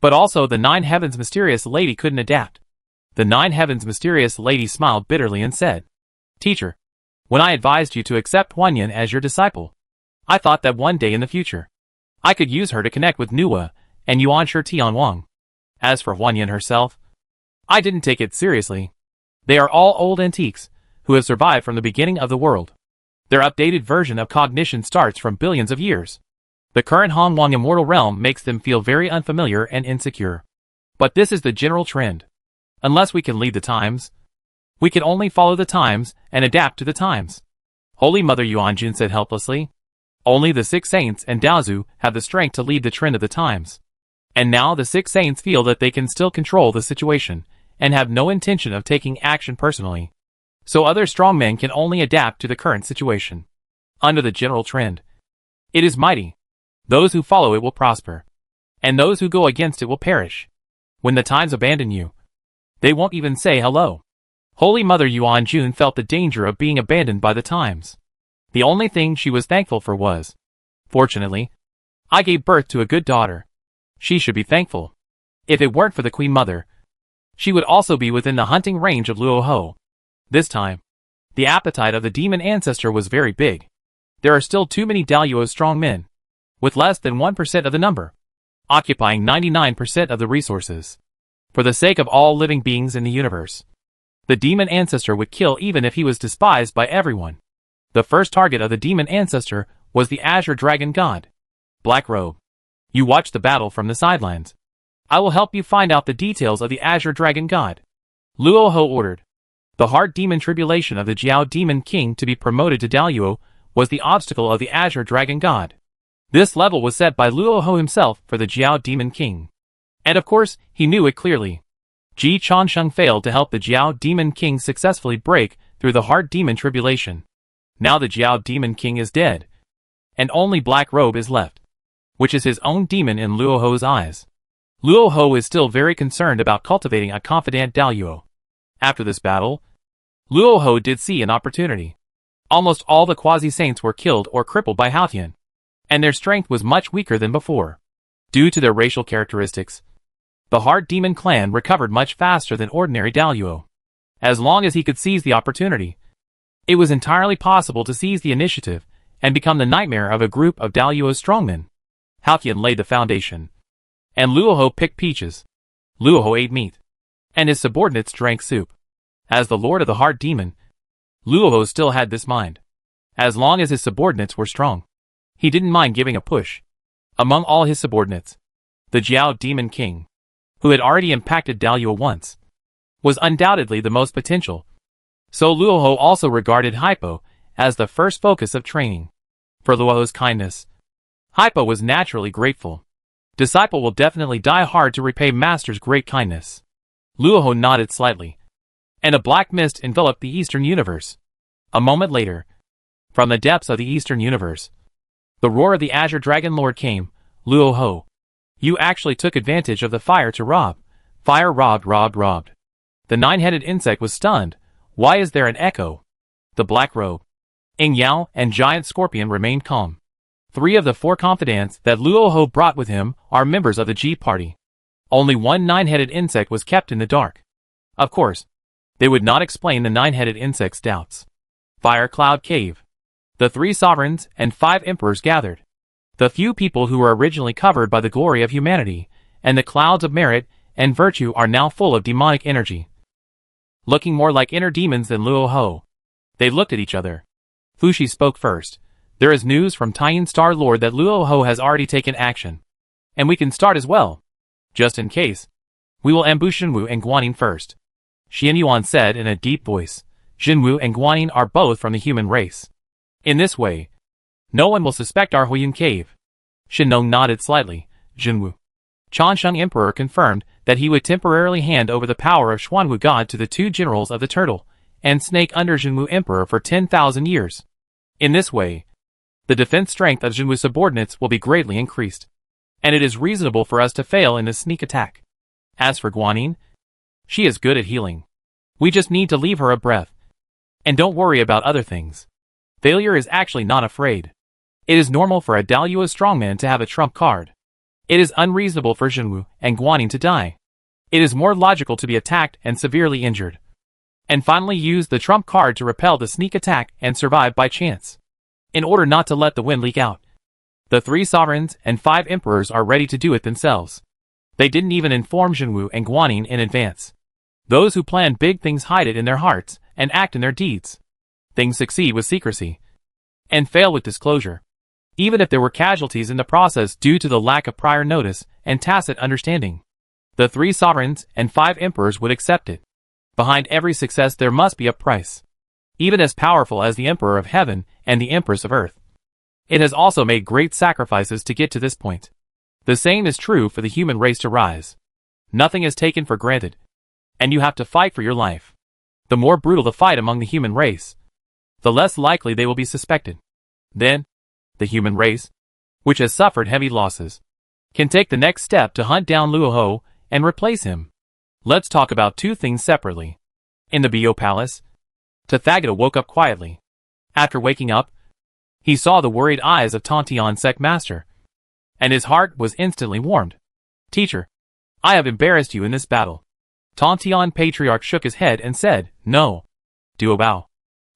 but also the Nine Heavens Mysterious Lady couldn't adapt. The Nine Heavens Mysterious Lady smiled bitterly and said, Teacher, when I advised you to accept Huanyan as your disciple, I thought that one day in the future, I could use her to connect with Nuwa and Yuanshi Tianwang. As for Huanyan herself, I didn't take it seriously. They are all old antiques, who have survived from the beginning of the world. Their updated version of cognition starts from billions of years. The current Hongwang immortal realm makes them feel very unfamiliar and insecure. But this is the general trend. Unless we can lead the times, we can only follow the times and adapt to the times. Holy Mother Yuanjun said helplessly. Only the 6 saints and Daozu have the strength to lead the trend of the times. And now the 6 saints feel that they can still control the situation, and have no intention of taking action personally. So other strong men can only adapt to the current situation. Under the general trend, it is mighty. Those who follow it will prosper, and those who go against it will perish. When the times abandon you, they won't even say hello. Holy Mother Yuanjun felt the danger of being abandoned by the times. The only thing she was thankful for was, fortunately, I gave birth to a good daughter. She should be thankful. If it weren't for the Queen Mother, she would also be within the hunting range of Luoho. This time, the appetite of the demon ancestor was very big. There are still too many Daluo strong men, with less than 1% of the number, occupying 99% of the resources. For the sake of all living beings in the universe, the demon ancestor would kill even if he was despised by everyone. The first target of the demon ancestor was the Azure Dragon God, Black Robe. You watch the battle from the sidelines. I will help you find out the details of the Azure Dragon God. Luoho ordered. The hard demon tribulation of the Jiao Demon King to be promoted to Daluo was the obstacle of the Azure Dragon God. This level was set by Luoho himself for the Jiao Demon King. And of course, he knew it clearly. Ji Chansheng failed to help the Jiao Demon King successfully break through the hard demon tribulation. Now the Jiao Demon King is dead, and only Black Robe is left, which is his own demon in Luoho's eyes. Luoho is still very concerned about cultivating a confidant Daluo. After this battle, Luoho did see an opportunity. Almost all the quasi-saints were killed or crippled by Haotian, and their strength was much weaker than before. Due to their racial characteristics, the hard demon clan recovered much faster than ordinary Daluo. As long as he could seize the opportunity, it was entirely possible to seize the initiative and become the nightmare of a group of Daluo's strongmen. Haotian laid the foundation, and Luoho picked peaches. Luoho ate meat, and his subordinates drank soup. As the lord of the hard demon, Luoho still had this mind. As long as his subordinates were strong, he didn't mind giving a push. Among all his subordinates, the Jiao Demon King, who had already impacted Daluo once, was undoubtedly the most potential. So Luoho also regarded Hypo as the first focus of training. For Luoho's kindness, Hypo was naturally grateful. Disciple will definitely die hard to repay master's great kindness. Luoho nodded slightly, and a black mist enveloped the Eastern Universe. A moment later, from the depths of the Eastern Universe, the roar of the Azure Dragon Lord came. Luoho, you actually took advantage of the fire to rob. Fire robbed. The 9-headed insect was stunned. Why is there an echo? The Black Robe, Ing Yao, and Giant Scorpion remained calm. 3 of the 4 confidants that Luoho brought with him are members of the G Party. Only one 9-headed insect was kept in the dark. Of course, they would not explain the 9-headed insect's doubts. Fire Cloud Cave. The 3 sovereigns and 5 emperors gathered. The few people who were originally covered by the glory of humanity and the clouds of merit and virtue are now full of demonic energy, looking more like inner demons than Luoho. They looked at each other. Fushi spoke first. There is news from Taiyin Star Lord that Luoho has already taken action, and we can start as well. Just in case, we will ambush Jinwu and Guanyin first. Xian Yuan said in a deep voice. Jinwu and Guanyin are both from the human race. In this way, no one will suspect our Huiyun cave. Shin Nong nodded slightly. Jinwu, Changsheng Emperor confirmed that he would temporarily hand over the power of Xuanwu God to the two generals of the Turtle and Snake under Zhenwu Emperor for 10,000 years. In this way, the defense strength of Zhenwu subordinates will be greatly increased, and it is reasonable for us to fail in this sneak attack. As for Guanyin, she is good at healing. We just need to leave her a breath. And don't worry about other things. Failure is actually not afraid. It is normal for a Daluo strongman to have a trump card. It is unreasonable for Zhenwu and Guanyin to die. It is more logical to be attacked and severely injured, and finally use the trump card to repel the sneak attack and survive by chance, in order not to let the wind leak out. The 3 sovereigns and 5 emperors are ready to do it themselves. They didn't even inform Zhenwu and Guanyin in advance. Those who plan big things hide it in their hearts and act in their deeds. Things succeed with secrecy and fail with disclosure, even if there were casualties in the process due to the lack of prior notice and tacit understanding. The 3 sovereigns and 5 emperors would accept it. Behind every success there must be a price, even as powerful as the Emperor of Heaven and the Empress of Earth. It has also made great sacrifices to get to this point. The same is true for the human race to rise. Nothing is taken for granted, and you have to fight for your life. The more brutal the fight among the human race, the less likely they will be suspected. Then, the human race, which has suffered heavy losses, can take the next step to hunt down Luoho and replace him. Let's talk about 2 things separately. In the Bio Palace, Tathagata woke up quietly. After waking up, he saw the worried eyes of Tontian Sect Master, and his heart was instantly warmed. Teacher, I have embarrassed you in this battle. Tontian Patriarch shook his head and said, No. Duobao,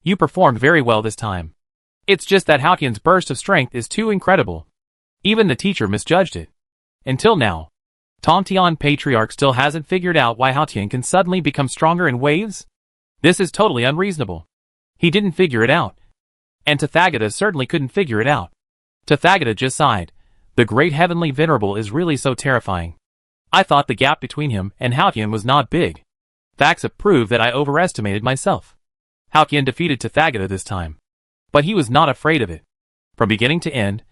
you performed very well this time. It's just that Haotian's burst of strength is too incredible. Even the teacher misjudged it. Until now, Tontian Patriarch still hasn't figured out why Haotian can suddenly become stronger in waves. This is totally unreasonable. He didn't figure it out. And Tathagata certainly couldn't figure it out. Tathagata just sighed. The great heavenly venerable is really so terrifying. I thought the gap between him and Haotian was not big. Facts have proved that I overestimated myself. Haotian defeated Tathagata this time, but he was not afraid of it. From beginning to end,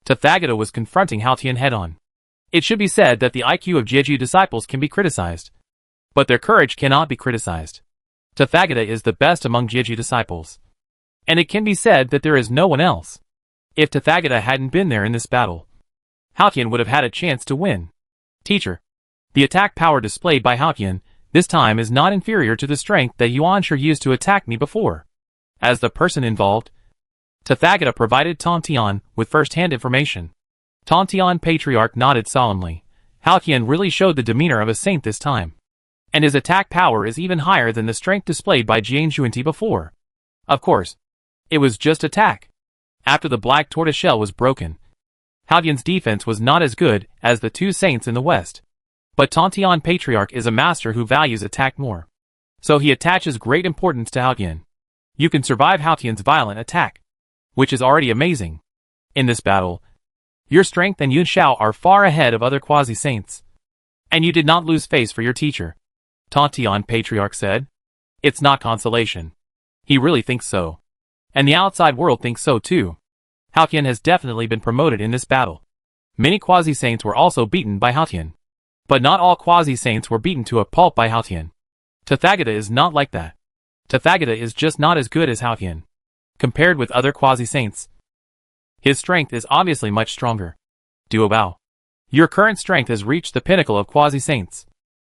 Tathagata was confronting Haotian head-on. It should be said that the IQ of Jeju disciples can be criticized, but their courage cannot be criticized. Tathagata is the best among Jeju disciples, and it can be said that there is no one else. If Tathagata hadn't been there in this battle, Haotian would have had a chance to win. Teacher, the attack power displayed by Haotian this time is not inferior to the strength that Yuanshi used to attack me before. As the person involved, Tathagata provided Tontian with first-hand information. Tontian Patriarch nodded solemnly. Haotian really showed the demeanor of a saint this time, and his attack power is even higher than the strength displayed by Jian Xuanti before. Of course, it was just attack. After the black tortoiseshell was broken, Haotian's defense was not as good as the 2 saints in the west. But Tontian Patriarch is a master who values attack more, so he attaches great importance to Haotian. You can survive Haotian's violent attack, which is already amazing. In this battle, your strength and Yun Shao are far ahead of other quasi-saints, and you did not lose face for your teacher, Tontian Patriarch said. It's not consolation. He really thinks so, and the outside world thinks so too. Haotian has definitely been promoted in this battle. Many quasi-saints were also beaten by Haotian, but not all quasi-saints were beaten to a pulp by Haotian. Tathagata is not like that. Tathagata is just not as good as Haotian, compared with other quasi-saints. His strength is obviously much stronger. Duobao, your current strength has reached the pinnacle of quasi-saints,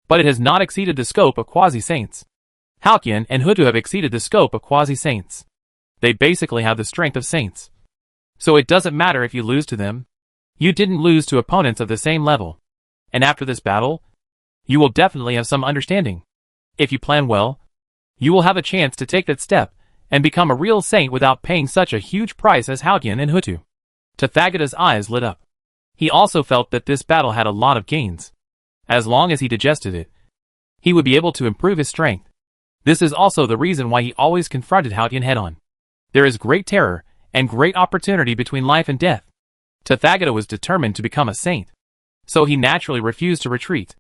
but it has not exceeded the scope of quasi-saints. Haotian and Hutu have exceeded the scope of quasi-saints. They basically have the strength of saints. So it doesn't matter if you lose to them. You didn't lose to opponents of the same level. And after this battle, you will definitely have some understanding. If you plan well, you will have a chance to take that step and become a real saint without paying such a huge price as Haotian and Hutu. Tathagata's eyes lit up. He also felt that this battle had a lot of gains. As long as he digested it, he would be able to improve his strength. This is also the reason why he always confronted Haotian head-on. There is great terror and great opportunity between life and death. Tathagata was determined to become a saint, so he naturally refused to retreat.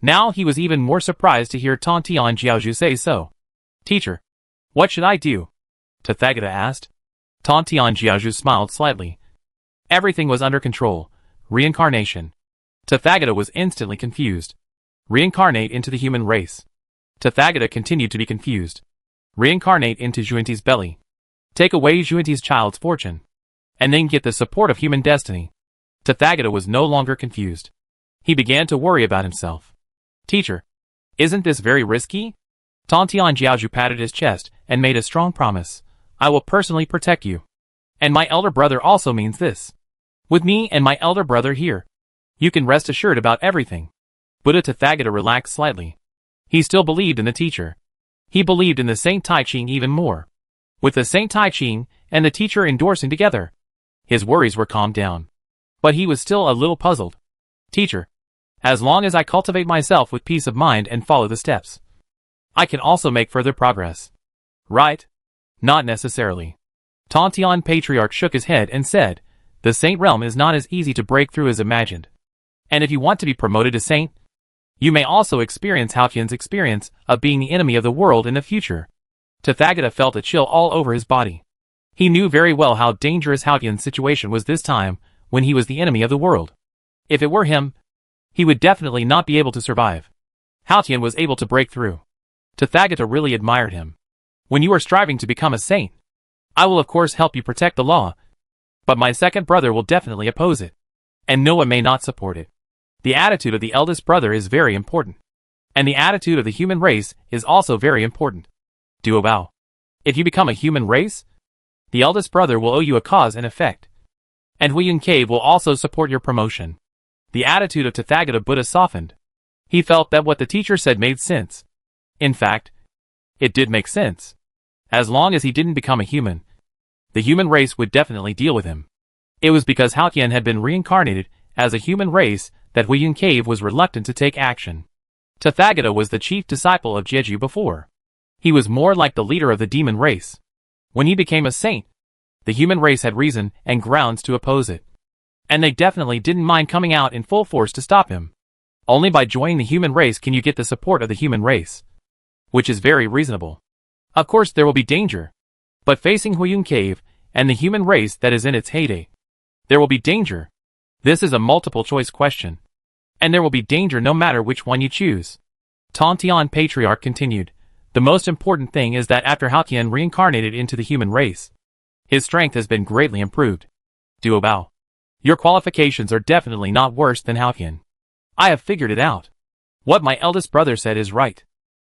Now he was even more surprised to hear Tontian Jiaozhu say so. Teacher, what should I do? Tathagata asked. Tontian Jiaozhu smiled slightly. Everything was under control. Reincarnation, Tathagata was instantly confused. Reincarnate into the human race. Tathagata continued to be confused. Reincarnate into Xuanti's belly. Take away Xuanti's child's fortune. And then get the support of human destiny. Tathagata was no longer confused. He began to worry about himself. Teacher, isn't this very risky? Tantian Jiaozhu patted his chest and made a strong promise. I will personally protect you. And my elder brother also means this. With me and my elder brother here, you can rest assured about everything. Buddha Tathagata relaxed slightly. He still believed in the teacher. He believed in the Saint Tai Ching even more. With the Saint Tai Ching and the teacher endorsing together, his worries were calmed down. But he was still a little puzzled. Teacher, as long as I cultivate myself with peace of mind and follow the steps, I can also make further progress. Right? Not necessarily. Tantian Patriarch shook his head and said, the saint realm is not as easy to break through as imagined. And if you want to be promoted to saint, you may also experience Haotian's experience of being the enemy of the world in the future. Tathagata felt a chill all over his body. He knew very well how dangerous Haotian's situation was this time, when he was the enemy of the world. If it were him, he would definitely not be able to survive. Haotian was able to break through. Tathagata really admired him. When you are striving to become a saint, I will of course help you protect the law, but my second brother will definitely oppose it. And Noah may not support it. The attitude of the eldest brother is very important. And the attitude of the human race is also very important. Duobao. If you become a human race, the eldest brother will owe you a cause and effect. And Huiyun Cave will also support your promotion. The attitude of Tathagata Buddha softened. He felt that what the teacher said made sense. In fact, it did make sense. As long as he didn't become a human, the human race would definitely deal with him. It was because Haotian had been reincarnated as a human race that Huiyun Cave was reluctant to take action. Tathagata was the chief disciple of Jeju before. He was more like the leader of the demon race. When he became a saint, the human race had reason and grounds to oppose it. And they definitely didn't mind coming out in full force to stop him. Only by joining the human race can you get the support of the human race. Which is very reasonable. Of course there will be danger. But facing Huiyun Cave and the human race that is in its heyday, there will be danger. This is a multiple choice question. And there will be danger no matter which one you choose. Tantian Patriarch continued. The most important thing is that after Haotian reincarnated into the human race, his strength has been greatly improved. Duobao. Your qualifications are definitely not worse than Haotian. I have figured it out. What my eldest brother said is right.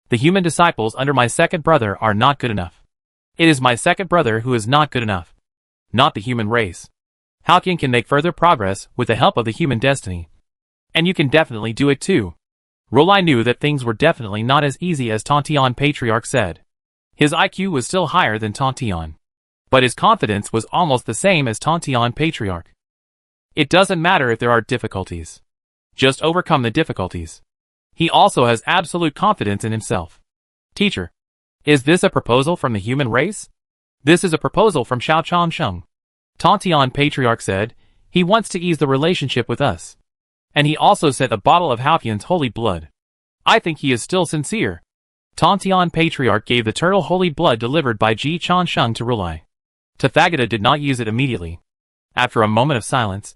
The human disciples under my second brother are not good enough. It is my second brother who is not good enough. Not the human race. Haotian can make further progress with the help of the human destiny. And you can definitely do it too. Rolai knew that things were definitely not as easy as Tantian Patriarch said. His IQ was still higher than Tantian. But his confidence was almost the same as Tantian Patriarch. It doesn't matter if there are difficulties. Just overcome the difficulties. He also has absolute confidence in himself. Teacher, is this a proposal from the human race? This is a proposal from Xiao Changsheng. Tantian Patriarch said, he wants to ease the relationship with us. And he also sent a bottle of Haotian's holy blood. I think he is still sincere. Tantian Patriarch gave the turtle holy blood delivered by Ji Changsheng to Rolai. Tathagata did not use it immediately. After a moment of silence,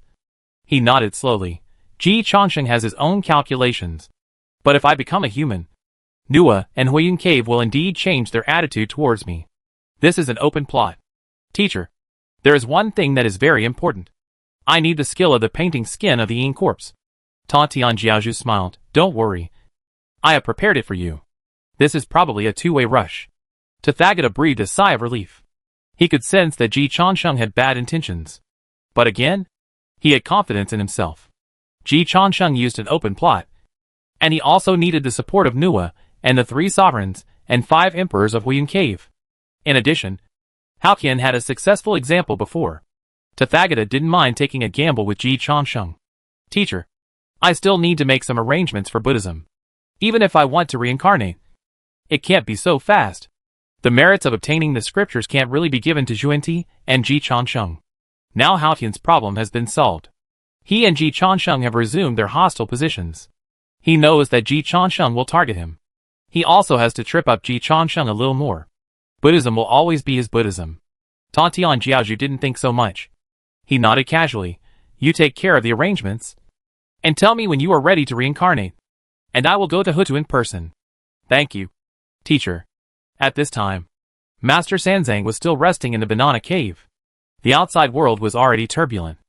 he nodded slowly. Ji Changsheng has his own calculations. But if I become a human, Nua and Huiyun Cave will indeed change their attitude towards me. This is an open plot. Teacher, there is one thing that is very important. I need the skill of the painting skin of the Yin corpse. Tantian Jiaozhu smiled. Don't worry. I have prepared it for you. This is probably a two-way rush. Tathagata breathed a sigh of relief. He could sense that Ji Changsheng had bad intentions. But again, he had confidence in himself. Ji Changsheng used an open plot. And he also needed the support of Nua and the 3 sovereigns and 5 emperors of Huiyun Cave. In addition, Haotian had a successful example before. Tathagata didn't mind taking a gamble with Ji Changsheng. Teacher, I still need to make some arrangements for Buddhism. Even if I want to reincarnate, it can't be so fast. The merits of obtaining the scriptures can't really be given to Xuanti and Ji Changsheng. Now Haotian's problem has been solved. He and Ji Changsheng have resumed their hostile positions. He knows that Ji Changsheng will target him. He also has to trip up Ji Changsheng a little more. Buddhism will always be his Buddhism. Tantian Jiaozhu didn't think so much. He nodded casually. You take care of the arrangements. and tell me when you are ready to reincarnate, and I will go to Hutu in person. Thank you, teacher. At this time, Master Sanzang was still resting in the banana cave. The outside world was already turbulent,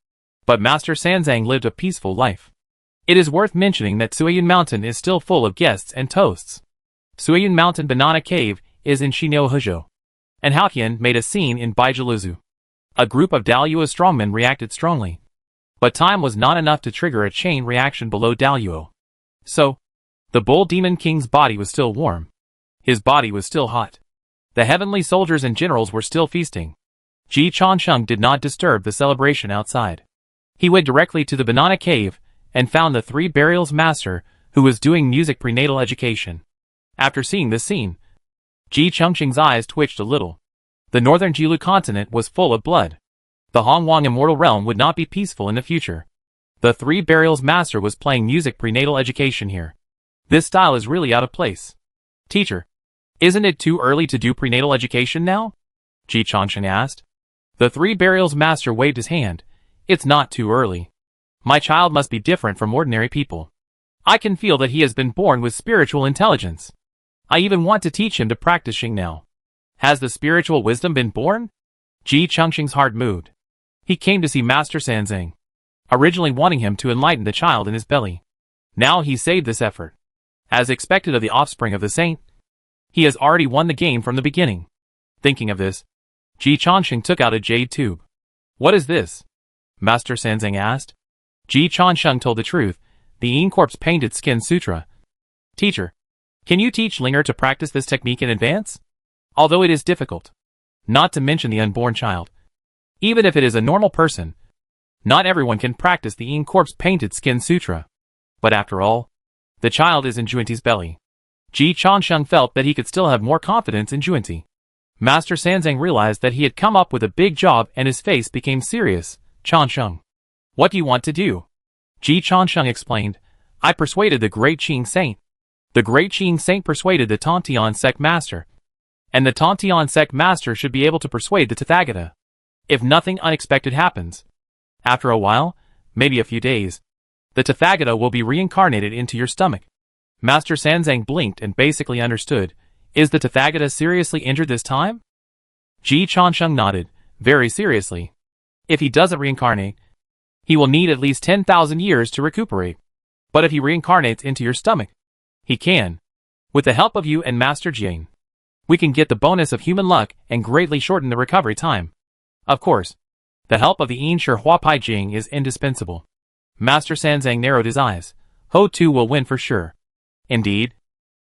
but Master Sanzang lived a peaceful life. It is worth mentioning that Suiyun Mountain is still full of guests and toasts. Suiyun Mountain Banana Cave is in Shinyo Huzhou, and Haotian made a scene in Baijiluzu. A group of Daluo strongmen reacted strongly, but time was not enough to trigger a chain reaction below Daluo. So, the Bull Demon King's body was still warm. His body was still hot. The heavenly soldiers and generals were still feasting. Ji Changsheng did not disturb the celebration outside. He went directly to the banana cave and found the Three Burials Master, who was doing music prenatal education. After seeing this scene, Ji Changsheng's eyes twitched a little. The northern Jilu continent was full of blood. The Hongwang immortal realm would not be peaceful in the future. The Three Burials Master was playing music prenatal education here. This style is really out of place. Teacher, isn't it too early to do prenatal education now? Ji Changsheng asked. The Three Burials Master waved his hand. It's not too early. My child must be different from ordinary people. I can feel that he has been born with spiritual intelligence. I even want to teach him to practice Xing now. Has the spiritual wisdom been born? Ji Changsheng's heart moved. He came to see Master Sanzang, originally wanting him to enlighten the child in his belly. Now he saved this effort. As expected of the offspring of the saint, he has already won the game from the beginning. Thinking of this, Ji Changsheng took out a jade tube. What is this? Master Sanzang asked. Ji Changsheng told the truth, the EN491 painted skin sutra. Teacher, can you teach Linger to practice this technique in advance? Although it is difficult, not to mention the unborn child. Even if it is a normal person, not everyone can practice the EN491 painted skin sutra. But after all, the child is in Juanti's belly. Ji Changsheng felt that he could still have more confidence in Juanti. Master Sanzang realized that he had come up with a big job and his face became serious. Changsheng, what do you want to do? Ji Changsheng explained, I persuaded the Great Qing Saint. The Great Qing Saint persuaded the Tontian Sect Master. And the Tontian Sect Master should be able to persuade the Tathagata. If nothing unexpected happens. After a while, maybe a few days, the Tathagata will be reincarnated into your stomach. Master Sanzang blinked and basically understood. Is the Tathagata seriously injured this time? Ji Changsheng nodded, very seriously. If he doesn't reincarnate, he will need at least 10,000 years to recuperate. But if he reincarnates into your stomach, he can. With the help of you and Master Jian, we can get the bonus of human luck and greatly shorten the recovery time. Of course, the help of the EN491 Huapai Jing is indispensable. Master Sanzang narrowed his eyes. Ho2 will win for sure. Indeed.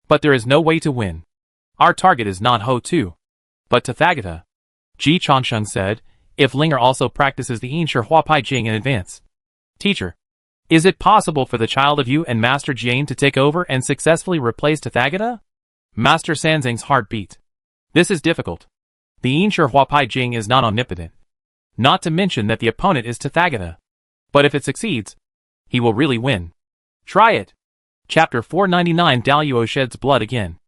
But there is no way to win. Our target is not Ho2, but Tathagata. Ji Changsheng said, if Linger also practices the EN491 Huapai Jing in advance. Teacher, is it possible for the child of you and Master Jian to take over and successfully replace Tathagata? Master Sanzang's heart beat. This is difficult. The EN491 Huapai Jing is not omnipotent. Not to mention that the opponent is Tathagata. But if it succeeds, he will really win. Try it. Chapter 499 Daluo sheds blood again.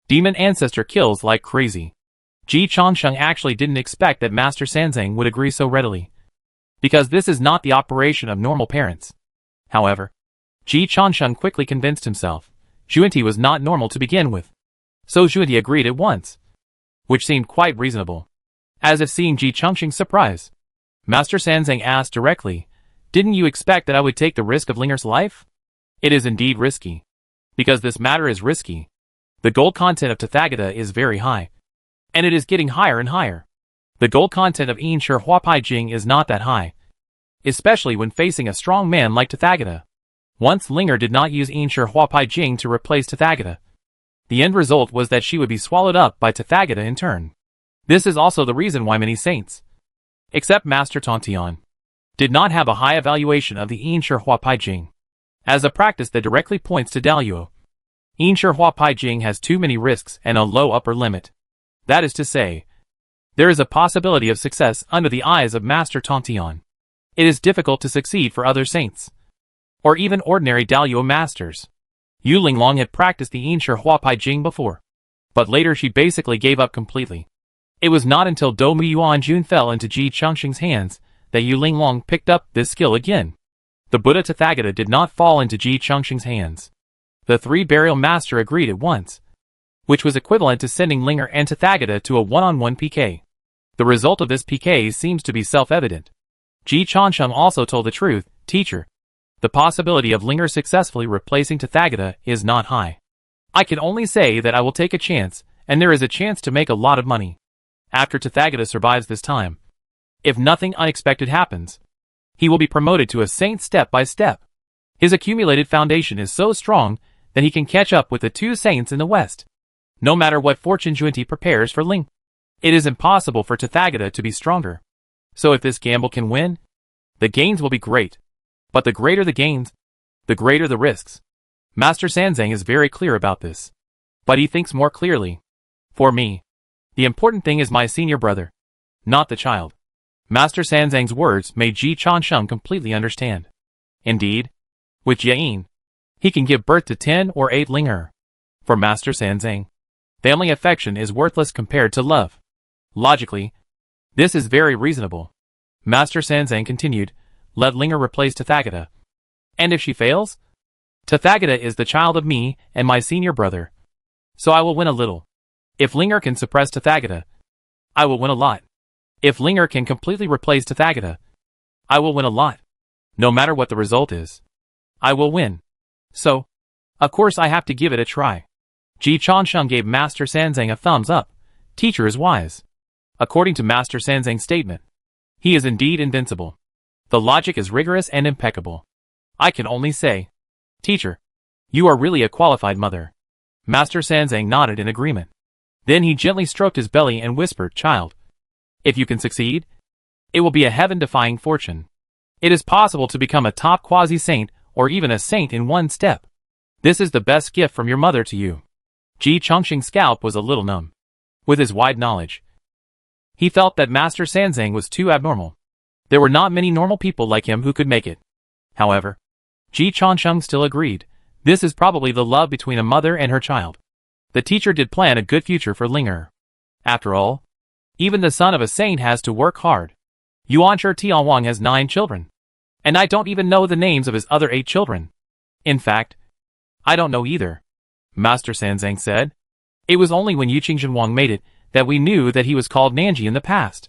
Demon Ancestor kills like crazy. Ji Changsheng actually didn't expect that Master Sanzang would agree so readily. Because this is not the operation of normal parents. However, Ji Changsheng quickly convinced himself. Juanti was not normal to begin with. So Juanti agreed at once. Which seemed quite reasonable. As if seeing Ji Changsheng's surprise. Master Sanzang asked directly, didn't you expect that I would take the risk of Linger's life? It is indeed risky. Because this matter is risky. The gold content of Tathagata is very high. And it is getting higher and higher. The gold content of EN491 Huapai Jing is not that high. Especially when facing a strong man like Tathagata. Once Linger did not use EN491 Huapai Jing to replace Tathagata. The end result was that she would be swallowed up by Tathagata in turn. This is also the reason why many saints, except Master Tontian, did not have a high evaluation of the EN491 Huapai Jing. As a practice that directly points to Daluo, EN491 Huapai Jing has too many risks and a low upper limit. That is to say, there is a possibility of success under the eyes of Master Tontian. It is difficult to succeed for other saints, or even ordinary Daluo masters. Yu Linglong had practiced the EN491 Huapai Jing before, but later she basically gave up completely. It was not until Do Muyuan Jun fell into Ji Changsheng's hands that Yu Linglong picked up this skill again. The Buddha Tathagata did not fall into Ji Chongqing's hands. The three burial master agreed at once, which was equivalent to sending Linger and Tathagata to a one-on-one PK. The result of this PK seems to be self-evident. Ji Chongqing also told the truth, teacher. The possibility of Linger successfully replacing Tathagata is not high. I can only say that I will take a chance, and there is a chance to make a lot of money. After Tathagata survives this time, if nothing unexpected happens, he will be promoted to a saint step by step. His accumulated foundation is so strong that he can catch up with the two saints in the West. No matter what fortune Junti prepares for Ling, it is impossible for Tathagata to be stronger. So if this gamble can win, the gains will be great. But the greater the gains, the greater the risks. Master Sanzang is very clear about this. But he thinks more clearly. For me, the important thing is my senior brother, not the child. Master Sanzang's words made Ji Chongqing completely understand. Indeed, with Yain, he can give birth to 10 or 8 Linger. For Master Sanzang, family affection is worthless compared to love. Logically, this is very reasonable. Master Sanzang continued, let Linger replace Tathagata. And if she fails? Tathagata is the child of me and my senior brother. So I will win a little. If Linger can suppress Tathagata, I will win a lot. If Linger can completely replace Tathagata, I will win a lot. No matter what the result is, I will win. So, of course I have to give it a try. Ji Chongqing gave Master Sanzang a thumbs up. Teacher is wise. According to Master Sanzang's statement, he is indeed invincible. The logic is rigorous and impeccable. I can only say, teacher, you are really a qualified mother. Master Sanzang nodded in agreement. Then he gently stroked his belly and whispered, child, if you can succeed, it will be a heaven-defying fortune. It is possible to become a top quasi-saint or even a saint in one step. This is the best gift from your mother to you. Ji Chongqing's scalp was a little numb. With his wide knowledge, he felt that Master Sanzang was too abnormal. There were not many normal people like him who could make it. However, Ji Chongqing still agreed. This is probably the love between a mother and her child. The teacher did plan a good future for Linger. After all, even the son of a saint has to work hard. Yuanshi Tianwang has 9 children. And I don't even know the names of his other 8 children. In fact, I don't know either. Master Sanzang said. It was only when Yuqingzhenwang made it that we knew that he was called Nanji in the past.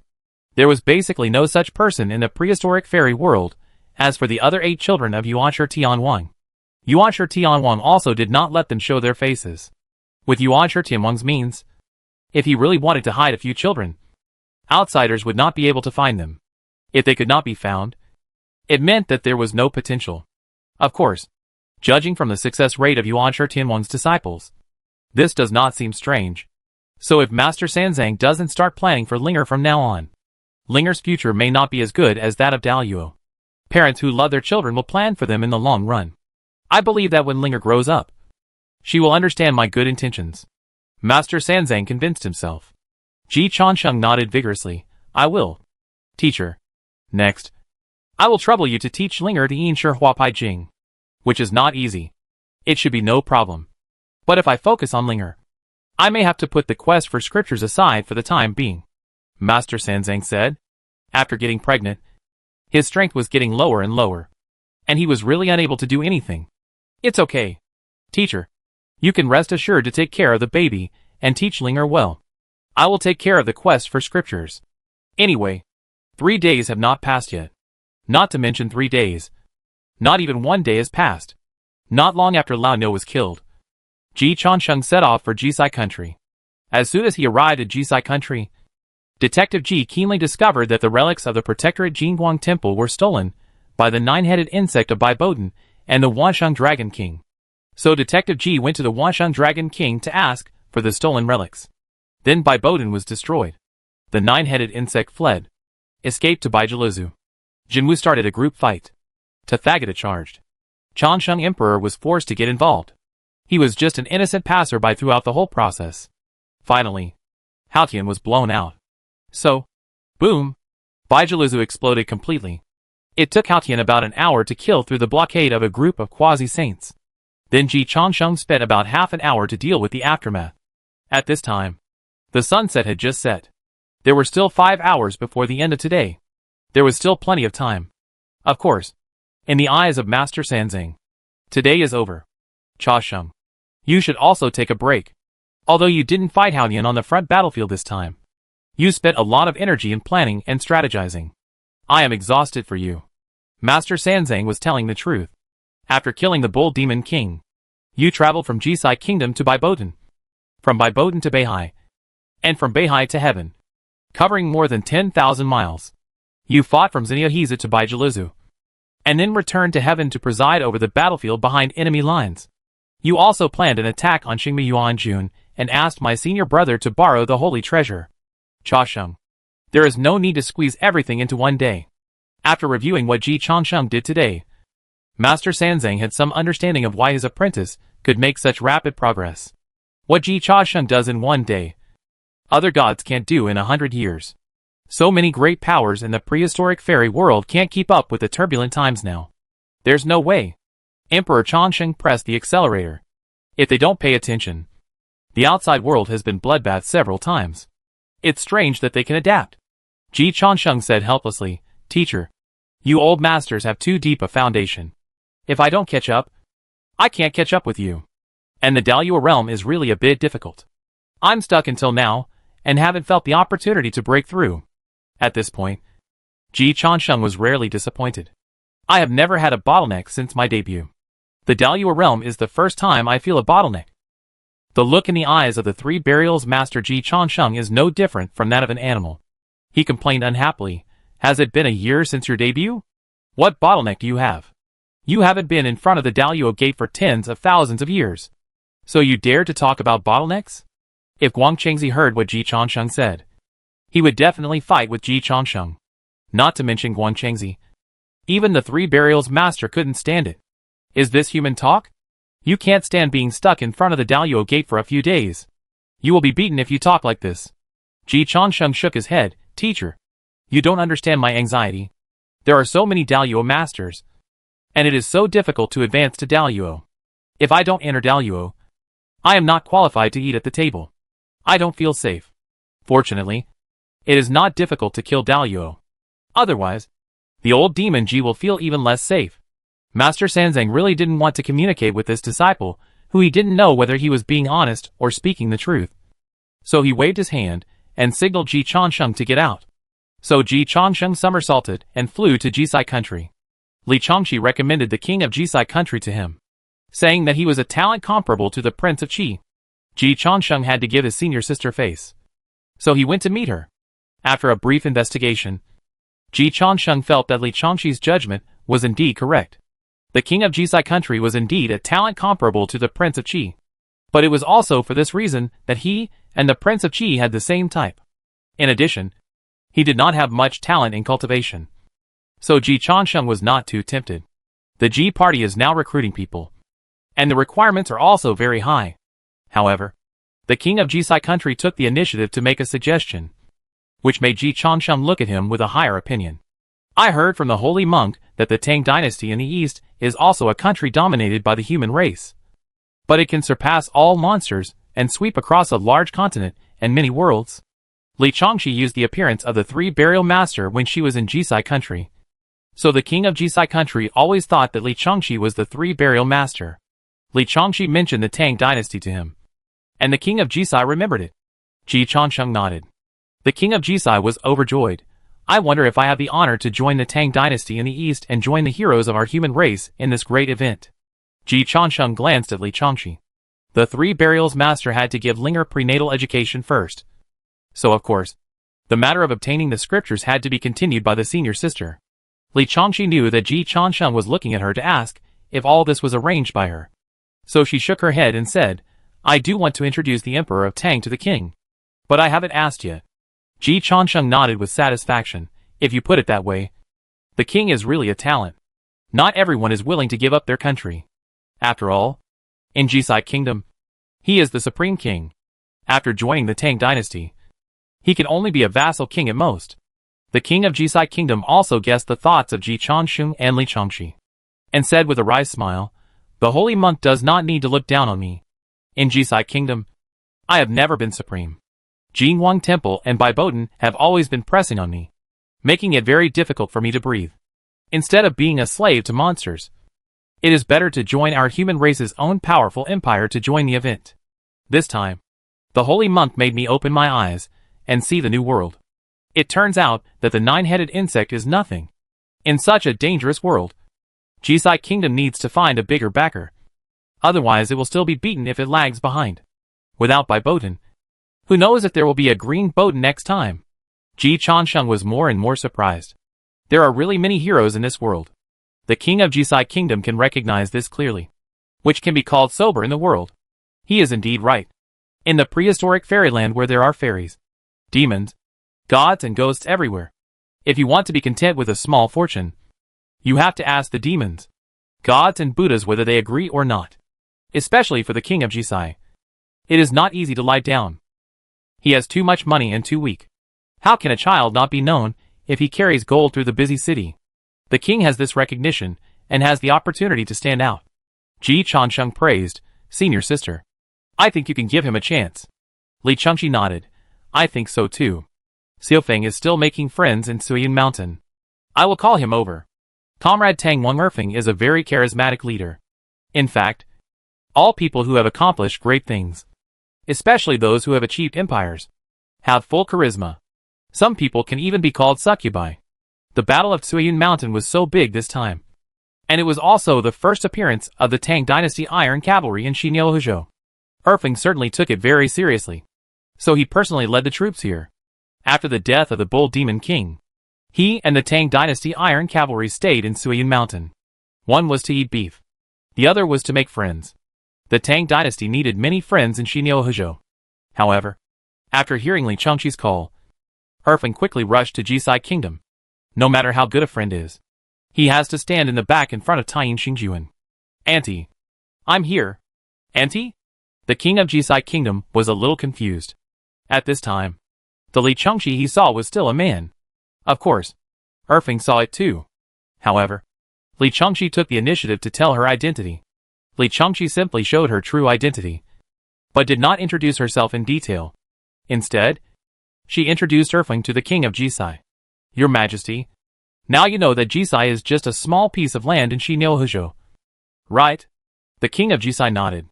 There was basically no such person in the prehistoric fairy world. As for the other 8 children of Yuanshi Tianwang, Yuanshi Tianwang also did not let them show their faces. With Yuanshi Tianwang's means, if he really wanted to hide a few children, outsiders would not be able to find them. If they could not be found, it meant that there was no potential. Of course, judging from the success rate of Yuanshi Tianwang's disciples, this does not seem strange. So if Master Sanzang doesn't start planning for Linger from now on, Linger's future may not be as good as that of Daluo. Parents who love their children will plan for them in the long run. I believe that when Linger grows up, she will understand my good intentions. Master Sanzang convinced himself. Ji Chongqing nodded vigorously. I will. Teacher. Next, I will trouble you to teach Linger the Yinshe Huapai Jing, which is not easy. It should be no problem. But if I focus on Linger, I may have to put the quest for scriptures aside for the time being. Master Sanzang said. After getting pregnant, his strength was getting lower and lower, and he was really unable to do anything. It's okay. Teacher, you can rest assured to take care of the baby and teach Linger well. I will take care of the quest for scriptures. Anyway, 3 days have not passed yet. Not to mention 3 days. Not even 1 day has passed. Not long after Lao No was killed, Ji Chongqing set off for Jisai country. As soon as he arrived at Jisai country, Detective Ji keenly discovered that the relics of the Protectorate Jingguang Temple were stolen by the 9-headed insect of Bai Boden and the Wansheng Dragon King. So Detective Ji went to the Wansheng Dragon King to ask for the stolen relics. Then Bai Boden was destroyed. The 9-headed insect fled, escaped to Baijiluzu. Jinwu started a group fight. Tathagata charged. Chongsheng Emperor was forced to get involved. He was just an innocent passerby throughout the whole process. Finally, Haotian was blown out. So, boom, Baijiluzu exploded completely. It took Haotian about an hour to kill through the blockade of a group of quasi-saints. Then Ji Chongsheng spent about half an hour to deal with the aftermath. At this time, the sunset had just set. There were still 5 hours before the end of today. There was still plenty of time. Of course, In the eyes of Master Sanzang, today is over. Cha Sheng, you should also take a break. Although you didn't fight Haoyan on the front battlefield this time, you spent a lot of energy in planning and strategizing. I am exhausted for you. Master Sanzang was telling the truth. After killing the Bull Demon King, you traveled from Jisai Kingdom to Baibotan, from Baibotan to Beihai, and from Beihai to Heaven, covering more than 10,000 miles. You fought from Xinyahiza to Baijiluzu, and then returned to Heaven to preside over the battlefield behind enemy lines. You also planned an attack on Qingmi Yuanjun and asked my senior brother to borrow the holy treasure. Cha Sheng, there is no need to squeeze everything into one day. After reviewing what Ji Changsheng did today, Master Sanzang had some understanding of why his apprentice could make such rapid progress. What Ji Changsheng does in one day, other gods can't do in 100 years. So many great powers in the prehistoric fairy world can't keep up with the turbulent times now. There's no way. Emperor Changsheng pressed the accelerator. If they don't pay attention, the outside world has been bloodbathed several times. It's strange that they can adapt. Ji Changsheng said helplessly, Teacher, you old masters have too deep a foundation. If I don't catch up, I can't catch up with you. And the Daluo realm is really a bit difficult. I'm stuck until now, and haven't felt the opportunity to break through. At this point, Ji Changsheng was rarely disappointed. I have never had a bottleneck since my debut. The Daluo realm is the first time I feel a bottleneck. The look in the eyes of the Three Burials Master Ji Changsheng is no different from that of an animal. He complained unhappily, Has it been a year since your debut? What bottleneck do you have? You haven't been in front of the Daluo gate for tens of thousands of years. So you dare to talk about bottlenecks? If Guang Chengzi heard what Ji Changsheng said, he would definitely fight with Ji Changsheng. Not to mention Guang Chengzi. Even the Three Burials Master couldn't stand it. Is this human talk? You can't stand being stuck in front of the Daluo gate for a few days. You will be beaten if you talk like this. Ji Changsheng shook his head. Teacher, you don't understand my anxiety. There are so many Daluo masters, and it is so difficult to advance to Daluo. If I don't enter Daluo, I am not qualified to eat at the table. I don't feel safe. Fortunately, it is not difficult to kill Daluo. Otherwise, the old demon Ji will feel even less safe. Master Sanzang really didn't want to communicate with this disciple, who he didn't know whether he was being honest or speaking the truth. So he waved his hand and signaled Ji Changsheng to get out. So Ji Changsheng somersaulted and flew to Jisai country. Li Changxi recommended the king of Jisai country to him, saying that he was a talent comparable to the Prince of Qi. Ji Changsheng had to give his senior sister face. So he went to meet her. After a brief investigation, Ji Changsheng felt that Li Changxi's judgment was indeed correct. The king of Jisai country was indeed a talent comparable to the Prince of Qi. But it was also for this reason that he and the Prince of Qi had the same type. In addition, he did not have much talent in cultivation. So Ji Changsheng was not too tempted. The Ji party is now recruiting people, and the requirements are also very high. However, the king of Jisai country took the initiative to make a suggestion, which made Ji Changsheng look at him with a higher opinion. I heard from the holy monk that the Tang dynasty in the east is also a country dominated by the human race. But it can surpass all monsters and sweep across a large continent and many worlds. Li Changxi used the appearance of the Three Burial Master when she was in Jisai country. So the king of Jisai country always thought that Li Changxi was the Three Burial Master. Li Changxi mentioned the Tang dynasty to him, and the king of Jisai remembered it. Ji Changsheng nodded. The king of Jisai was overjoyed. I wonder if I have the honor to join the Tang dynasty in the east and join the heroes of our human race in this great event. Ji Changsheng glanced at Li Changxi. The Three Burials Master had to give Linger prenatal education first. So of course, the matter of obtaining the scriptures had to be continued by the senior sister. Li Changxi knew that Ji Changsheng was looking at her to ask if all this was arranged by her. So she shook her head and said, I do want to introduce the Emperor of Tang to the king. But I haven't asked yet. Ji Changsheng nodded with satisfaction. If you put it that way, the king is really a talent. Not everyone is willing to give up their country. After all, in Jisai Kingdom, he is the supreme king. After joining the Tang dynasty, he can only be a vassal king at most. The king of Jisai Kingdom also guessed the thoughts of Ji Changsheng and Li Changxi, and said with a wry smile, the holy monk does not need to look down on me. In Jisai Kingdom, I have never been supreme. Jinghuang Temple and Baibotan have always been pressing on me, making it very difficult for me to breathe. instead of being a slave to monsters. It is better to join our human race's own powerful empire to join the event. This time, the holy monk made me open my eyes and see the new world. It turns out that the nine-headed insect is nothing. In such a dangerous world, Jisai Kingdom needs to find a bigger backer. Otherwise it will still be beaten if it lags behind. Without Bai Botan, who knows if there will be a green Botan next time? Ji Chansheng was more and more surprised. There are really many heroes in this world. The king of Jisai Kingdom can recognize this clearly. Which can be called sober in the world. He is indeed right. In the prehistoric fairyland where there are fairies, demons, gods and ghosts everywhere. If you want to be content with a small fortune, you have to ask the demons, gods and Buddhas whether they agree or not. Especially for the king of Jisai. It is not easy to lie down. He has too much money and too weak. How can a child not be known if he carries gold through the busy city? The king has this recognition and has the opportunity to stand out. Ji Chansheng praised, senior sister. I think you can give him a chance. Li Chengxi nodded. I think so too. Xiaofeng is still making friends in Suiyun Mountain. I will call him over. Comrade Tang Wang Erfeng is a very charismatic leader. In fact, all people who have accomplished great things, especially those who have achieved empires, have full charisma. Some people can even be called succubi. The Battle of Suiyun Mountain was so big this time. And it was also the first appearance of the Tang Dynasty Iron Cavalry in Xinyouzhou. Erfeng certainly took it very seriously. So he personally led the troops here. After the death of the Bull Demon King, he and the Tang Dynasty Iron Cavalry stayed in Suiyun Mountain. One was to eat beef. The other was to make friends. The Tang Dynasty needed many friends in Xinyouzhou. However, after hearing Li Chengxi's call, Erfeng quickly rushed to Jisai Kingdom. No matter how good a friend is, he has to stand in the back in front of Taiyin Xingjuan. Auntie. I'm here. Auntie? The king of Jisai Kingdom was a little confused. At this time, the Li Chengxi he saw was still a man. Of course, Erfeng saw it too. However, Li Chengxi took the initiative to tell her identity. Li Chengxi simply showed her true identity, but did not introduce herself in detail. Instead, she introduced Erfeng to the king of Jisai. Your Majesty, now you know that Jisai is just a small piece of land in Xinyouzhou. Right? The king of Jisai nodded.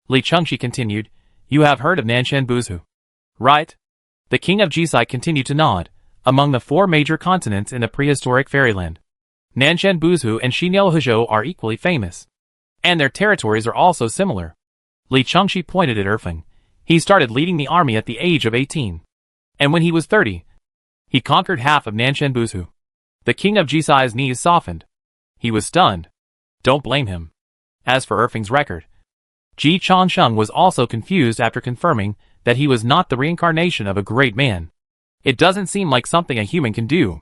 Li Chengxi continued, you have heard of Nanshan Buzhu. Right? The king of Jisai continued to nod. Among the 4 major continents in the prehistoric fairyland, Nanshan Buzhu and Xinyouzhou are equally famous. And their territories are also similar. Li Chengxi pointed at Erfeng. He started leading the army at the age of 18. And when he was 30, he conquered half of Nanshan Buzhu. The king of Jisai's knees softened. He was stunned. Don't blame him. As for Erfeng's record, Ji Chansheng was also confused after confirming that he was not the reincarnation of a great man. It doesn't seem like something a human can do.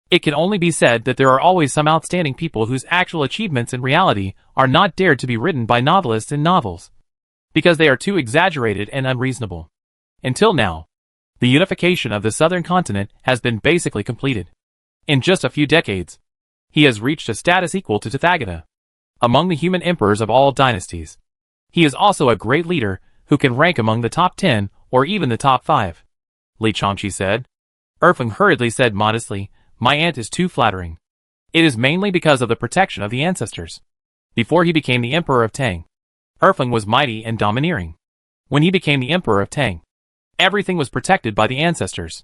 It can only be said that there are always some outstanding people whose actual achievements in reality are not dared to be written by novelists in novels, because they are too exaggerated and unreasonable. Until now, the unification of the southern continent has been basically completed. In just a few decades, he has reached a status equal to Tathagata among the human emperors of all dynasties. He is also a great leader who can rank among the top 10 or even the top 5. Li Chengxi said. Erfeng hurriedly said modestly, my aunt is too flattering. It is mainly because of the protection of the ancestors. Before he became the emperor of Tang, Erfeng was mighty and domineering. When he became the emperor of Tang, everything was protected by the ancestors.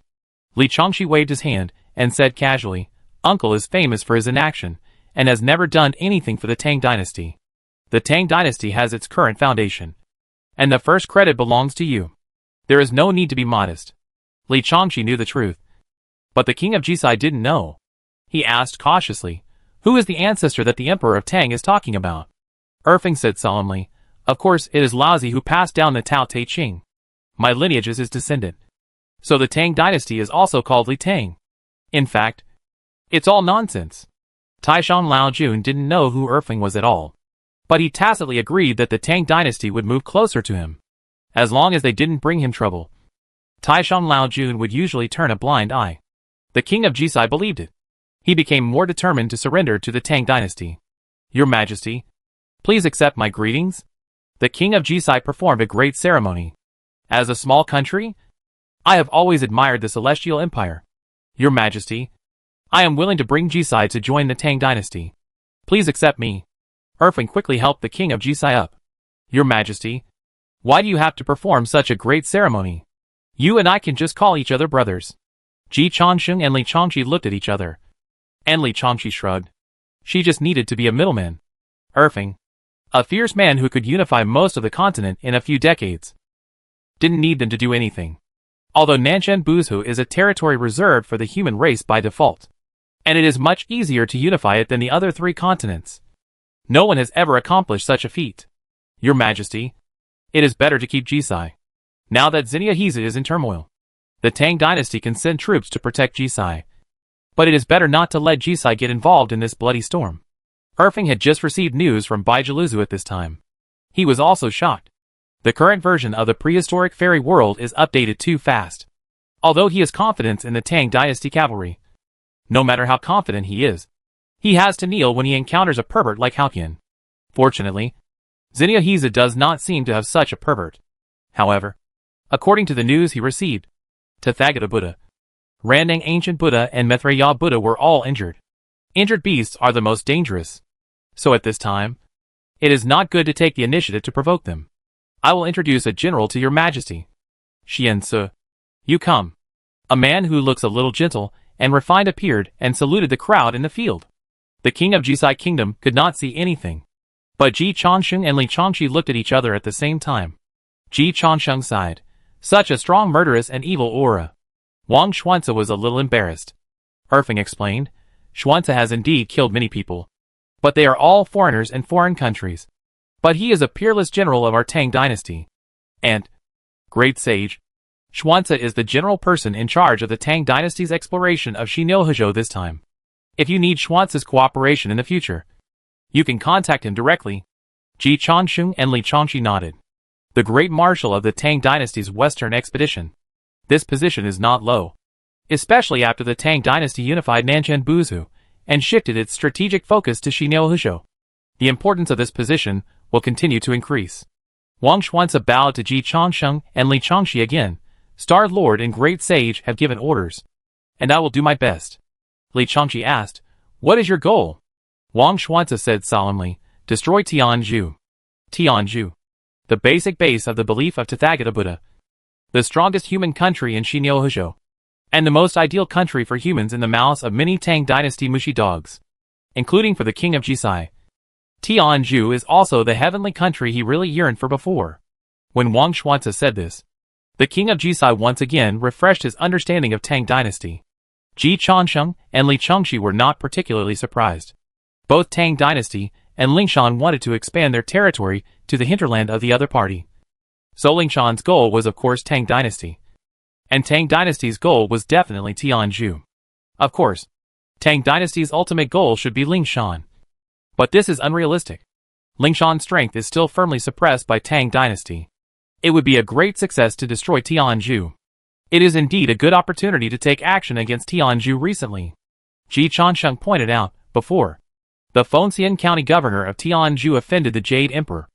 Li Chengxi waved his hand and said casually, Uncle is famous for his inaction and has never done anything for the Tang dynasty. The Tang dynasty has its current foundation, and the first credit belongs to you. There is no need to be modest. Li Chengxi knew the truth, but the king of Jisai didn't know. He asked cautiously, who is the ancestor that the emperor of Tang is talking about? Erfeng said solemnly, of course it is Laozi who passed down the Tao Te Ching. My lineage is his descendant. So the Tang dynasty is also called Li Tang. In fact, it's all nonsense. Taishan Lao Jun didn't know who Erfeng was at all, but he tacitly agreed that the Tang dynasty would move closer to him, as long as they didn't bring him trouble. Taishan Lao Jun would usually turn a blind eye. The king of Jisai believed it. He became more determined to surrender to the Tang dynasty. Your Majesty, please accept my greetings. The king of Jisai performed a great ceremony. As a small country, I have always admired the Celestial Empire. Your Majesty, I am willing to bring Jisai to join the Tang dynasty. Please accept me. Erfeng quickly helped the king of Jisai up. Your Majesty, why do you have to perform such a great ceremony? You and I can just call each other brothers. Ji Changsheng and Li Changqi looked at each other. And Li Changqi shrugged. She just needed to be a middleman. Erfeng, a fierce man who could unify most of the continent in a few decades, didn't need them to do anything. Although Nanshan Buzhu is a territory reserved for the human race by default, and it is much easier to unify it than the other 3 continents. No one has ever accomplished such a feat. Your Majesty, it is better to keep Jisai. Now that Xenia Heza is in turmoil, the Tang dynasty can send troops to protect Jisai. But it is better not to let Jisai get involved in this bloody storm. Erfeng had just received news from Baijiluzu at this time. He was also shocked. The current version of the prehistoric fairy world is updated too fast. Although he has confidence in the Tang dynasty cavalry, no matter how confident he is, he has to kneel when he encounters a pervert like Halkyan. Fortunately, Xenia Heza does not seem to have such a pervert. However, according to the news he received, Tathagata Buddha, Randang Ancient Buddha and Maitreya Buddha were all injured. Injured beasts are the most dangerous. So at this time, it is not good to take the initiative to provoke them. I will introduce a general to your Majesty. Xian Su. You come. A man who looks a little gentle and refined appeared and saluted the crowd in the field. The king of Jisai Kingdom could not see anything. But Ji Changsheng and Li Changqi looked at each other at the same time. Ji Changsheng sighed. Such a strong murderous and evil aura. Wang Xuanzi was a little embarrassed. Erfeng explained. Xuanzi has indeed killed many people. But they are all foreigners in foreign countries. But he is a peerless general of our Tang dynasty. And, great sage, Xuanzi is the general person in charge of the Tang dynasty's exploration of Xinouhezhou this time. If you need Xuanzi's cooperation in the future, you can contact him directly. Ji Changsheng and Li Changqi nodded. The great marshal of the Tang dynasty's western expedition. This position is not low. Especially after the Tang dynasty unified Nanshan Buzhu and shifted its strategic focus to Xinouhezhou. The importance of this position will continue to increase. Wang Xuanzi bowed to Ji Changsheng and Li Changqi again. Star Lord and Great Sage have given orders, and I will do my best. Li Changqi asked, what is your goal? Wang Xuanzi said solemnly, destroy Tianzhu. Tianzhu, the basic base of the belief of Tathagata Buddha, the strongest human country in Xinouhezhou, and the most ideal country for humans in the mouths of many Tang dynasty Mushi dogs, including for the king of Jisai. Tianzhu is also the heavenly country he really yearned for before. When Wang Xuanzi said this, the king of Jisai once again refreshed his understanding of Tang dynasty. Ji Changsheng and Li Changqi were not particularly surprised. Both Tang dynasty and Lingshan wanted to expand their territory to the hinterland of the other party. So Lingshan's goal was of course Tang dynasty. And Tang dynasty's goal was definitely Tianzhu. Of course, Tang dynasty's ultimate goal should be Lingshan. But this is unrealistic. Lingshan's strength is still firmly suppressed by Tang dynasty. It would be a great success to destroy Tianzhu. It is indeed a good opportunity to take action against Tianzhu recently. Ji Changsheng pointed out, before, the Fengxian County governor of Tianzhu offended the Jade Emperor.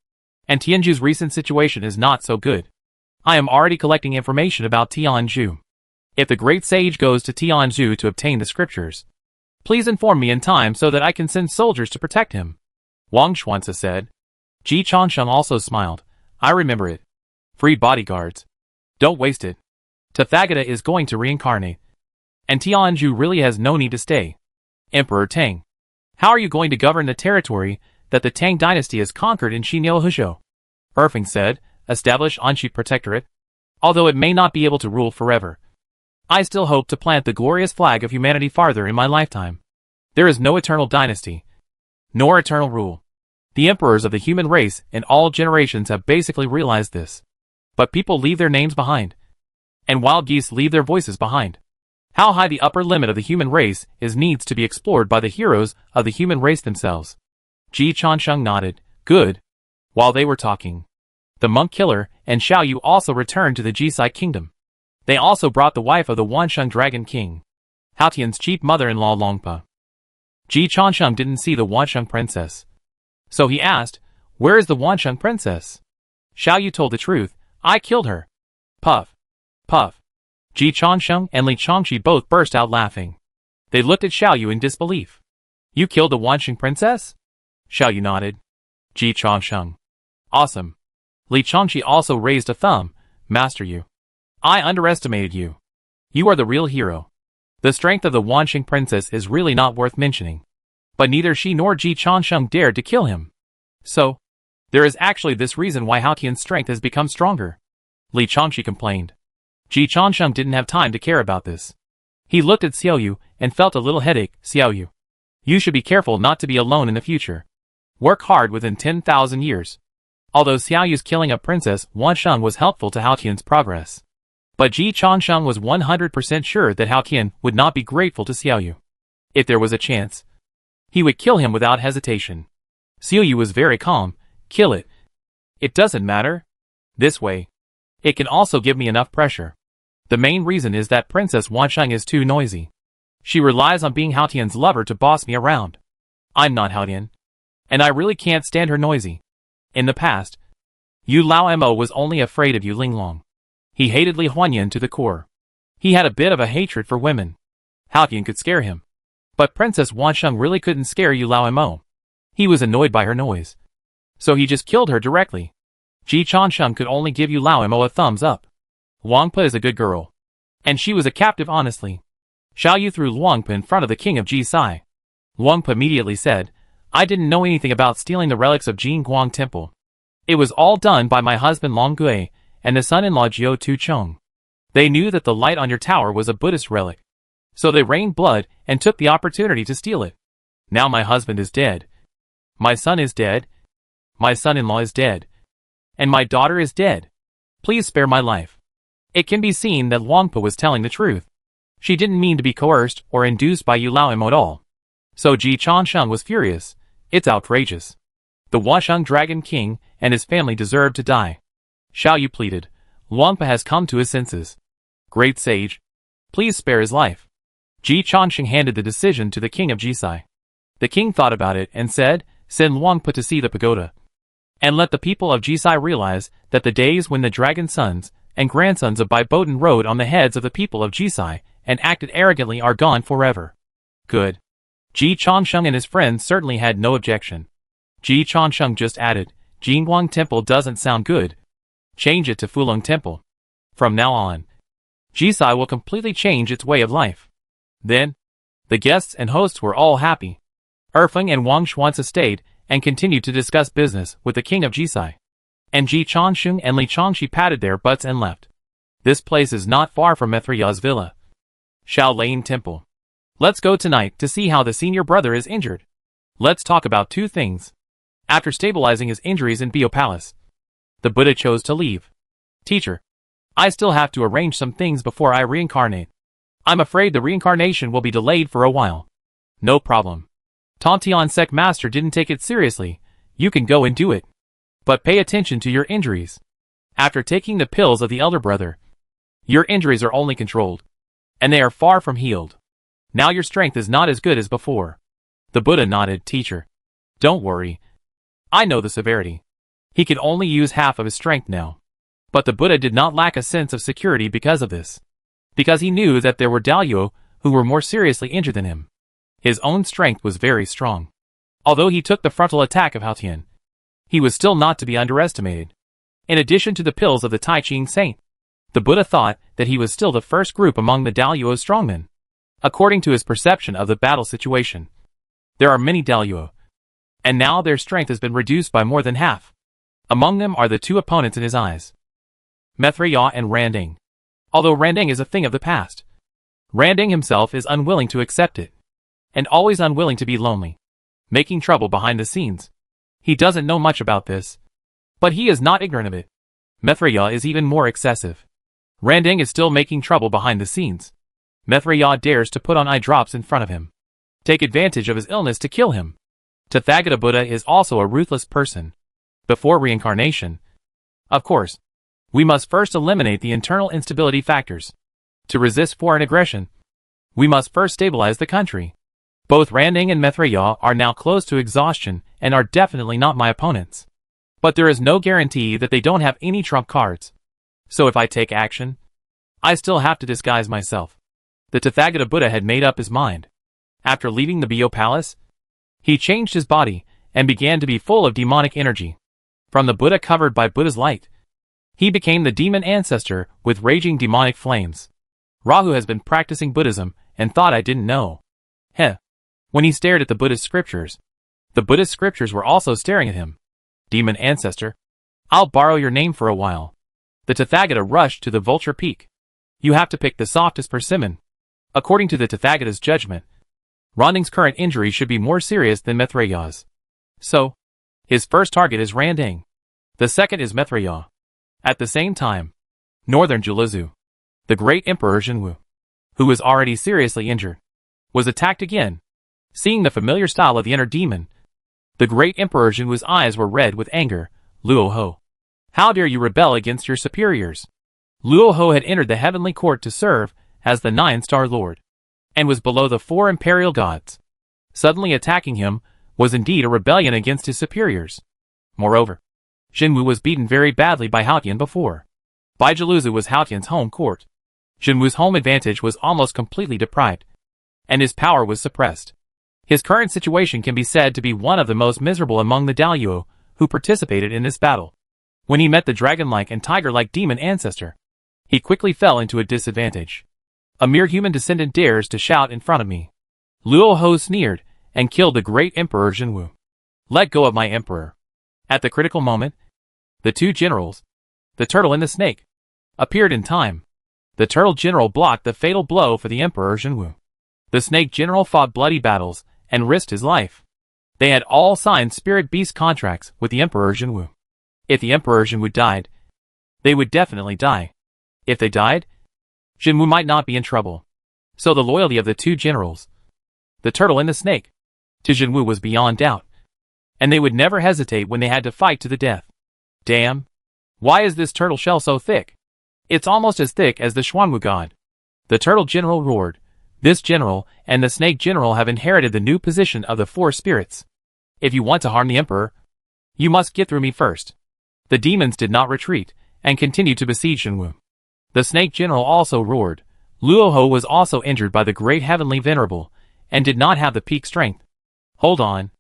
And Tianzhu's recent situation is not so good. I am already collecting information about Tianzhu. If the great sage goes to Tianzhu to obtain the scriptures, please inform me in time so that I can send soldiers to protect him. Wang Xuanzi said. Ji Changsheng also smiled. I remember it. Free bodyguards. Don't waste it. Tathagata is going to reincarnate. And Tianzhu really has no need to stay. Emperor Tang, how are you going to govern the territory that the Tang dynasty has conquered in Xinouhezhou? Erfeng said, establish Anxi Protectorate. Although it may not be able to rule forever, I still hope to plant the glorious flag of humanity farther in my lifetime. There is no eternal dynasty, nor eternal rule. The emperors of the human race in all generations have basically realized this. But people leave their names behind. And wild geese leave their voices behind. How high the upper limit of the human race is needs to be explored by the heroes of the human race themselves. Ji Changsheng nodded. Good. While they were talking, the monk killer and Xiao Yu also returned to the Jisai kingdom. They also brought the wife of the Wansheng Dragon King, Haotian's chief mother-in-law Longpa. Ji Changsheng didn't see the Wansheng princess. So he asked, where is the Wansheng princess? Xiao Yu told the truth. I killed her. Puff. Puff. Ji Changsheng and Li Changqi both burst out laughing. They looked at Xiaoyu in disbelief. You killed the Wanxing princess? Xiaoyu nodded. Ji Changsheng. Awesome. Li Changxi also raised a thumb. Master Yu. I underestimated you. You are the real hero. The strength of the Wanxing princess is really not worth mentioning. But neither she nor Ji Changsheng dared to kill him. So, there is actually this reason why Hao Qian's strength has become stronger. Li Changxi complained. Ji Changsheng didn't have time to care about this. He looked at Xiaoyu and felt a little headache. Xiaoyu. You should be careful not to be alone in the future. Work hard within 10,000 years. Although Xiaoyu's killing of Princess Wansheng was helpful to Hao Qian's progress. But Ji Changsheng was 100% sure that Hao Qian would not be grateful to Xiaoyu. If there was a chance, he would kill him without hesitation. Xiaoyu was very calm. Kill it. It doesn't matter. This way, it can also give me enough pressure. The main reason is that Princess Wansheng is too noisy. She relies on being Hao Qian's lover to boss me around. I'm not Hao Qian. And I really can't stand her noisy. In the past, Yu Lao Mo was only afraid of Yu Linglong. He hated Li Huanyan to the core. He had a bit of a hatred for women. Hao Qian could scare him. But Princess Wansheng really couldn't scare Yu Lao Mo. He was annoyed by her noise. So he just killed her directly. Ji Changsheng could only give Yu Lao Mo a thumbs up. Wangpa is a good girl. And she was a captive honestly. Xiaoyu threw Wangpa in front of the king of Jisai. Wangpa immediately said, I didn't know anything about stealing the relics of Jingguang Temple. It was all done by my husband Long Gui and the son-in-law Jiao Tu-cheng. They knew that the light on your tower was a Buddhist relic. So they rained blood and took the opportunity to steal it. Now my husband is dead. My son is dead. My son-in-law is dead. And my daughter is dead. Please spare my life. It can be seen that Wangpa was telling the truth. She didn't mean to be coerced or induced by Yu Lao Mo at all. So Ji Changsheng was furious. It's outrageous. The Wansheng Dragon King and his family deserve to die. Xiaoyu pleaded. Wangpa has come to his senses. Great sage. Please spare his life. Ji Changsheng handed the decision to the king of Jisai. The king thought about it and said, send Wangpa to see the pagoda. And let the people of Jisai realize that the days when the dragon sons and grandsons of Bai Boden rode on the heads of the people of Jisai and acted arrogantly are gone forever. Good. Ji Changsheng and his friends certainly had no objection. Ji Changsheng just added, Jingguang Temple doesn't sound good. Change it to Fulong Temple. From now on, Jisai will completely change its way of life. Then, the guests and hosts were all happy. Erfeng and Wang Xuanzi stayed and continued to discuss business with the king of Jisai. And Ji Changsheng and Li Changxi patted their butts and left. This place is not far from Mithriya's villa. Shaolin Temple. Let's go tonight to see how the senior brother is injured. Let's talk about two things. After stabilizing his injuries in Bio Palace, the Buddha chose to leave. Teacher, I still have to arrange some things before I reincarnate. I'm afraid the reincarnation will be delayed for a while. No problem. Tontian Sec Master didn't take it seriously. You can go and do it. But pay attention to your injuries. After taking the pills of the elder brother, your injuries are only controlled. And they are far from healed. Now your strength is not as good as before. The Buddha nodded. Teacher, don't worry. I know the severity. He can only use half of his strength now. But the Buddha did not lack a sense of security because of this. Because he knew that there were Daluo who were more seriously injured than him. His own strength was very strong. Although he took the frontal attack of Hao Tian, he was still not to be underestimated. In addition to the pills of the Tai Ching Saint, the Buddha thought that he was still the first group among the Daluo strongmen. According to his perception of the battle situation, there are many Daluo, and now their strength has been reduced by more than half. Among them are the two opponents in his eyes, Mithriya and Randing. Although Randing is a thing of the past, Randing himself is unwilling to accept it, and always unwilling to be lonely, making trouble behind the scenes. He doesn't know much about this, but he is not ignorant of it. Mithriya is even more excessive. Randing is still making trouble behind the scenes. Mithriya dares to put on eye drops in front of him, take advantage of his illness to kill him. Tathagata Buddha is also a ruthless person. Before reincarnation, of course, we must first eliminate the internal instability factors. To resist foreign aggression, we must first stabilize the country. Both Randing and Mithriya are now close to exhaustion and are definitely not my opponents. But there is no guarantee that they don't have any trump cards. So if I take action, I still have to disguise myself. The Tathagata Buddha had made up his mind. After leaving the Bio Palace, he changed his body and began to be full of demonic energy. From the Buddha covered by Buddha's light, he became the demon ancestor with raging demonic flames. Rahu has been practicing Buddhism and thought I didn't know. Heh. When he stared at the Buddhist scriptures, the Buddhist scriptures were also staring at him. Demon ancestor, I'll borrow your name for a while. The Tathagata rushed to the Vulture Peak. You have to pick the softest persimmon. According to the Tathagata's judgment, Randang's current injury should be more serious than Maitreya's. So, his first target is Randang. The second is Maitreya. At the same time, Northern Juluzu, the great Emperor Jinwu, who was already seriously injured, was attacked again. Seeing the familiar style of the inner demon, the great Emperor Jinwu's eyes were red with anger. Luo Ho, how dare you rebel against your superiors? Luo Ho had entered the heavenly court to serve as the 9-star lord, and was below the 4 imperial gods. Suddenly attacking him was indeed a rebellion against his superiors. Moreover, Jinwu was beaten very badly by Haotian before. Baijiluzu was Haotian's home court. Jinwu's home advantage was almost completely deprived, and his power was suppressed. His current situation can be said to be one of the most miserable among the Daluo who participated in this battle. When he met the dragon-like and tiger-like demon ancestor, he quickly fell into a disadvantage. A mere human descendant dares to shout in front of me. Luo Ho sneered and killed the great Emperor Jinwu. Let go of my emperor. At the critical moment, the two generals, the turtle and the snake, appeared in time. The turtle general blocked the fatal blow for the Emperor Jinwu. The snake general fought bloody battles and risked his life. They had all signed spirit beast contracts with the Emperor Jinwu. If the Emperor Jinwu died, they would definitely die. If they died, Jinwu might not be in trouble. So the loyalty of the two generals, the turtle and the snake, to Jinwu was beyond doubt. And they would never hesitate when they had to fight to the death. Damn! Why is this turtle shell so thick? It's almost as thick as the Xuanwu god. The turtle general roared. This general and the snake general have inherited the new position of the 4 spirits. If you want to harm the emperor, you must get through me first. The demons did not retreat and continued to besiege Jinwu. The snake general also roared. Luo Ho was also injured by the great heavenly venerable and did not have the peak strength. Hold on.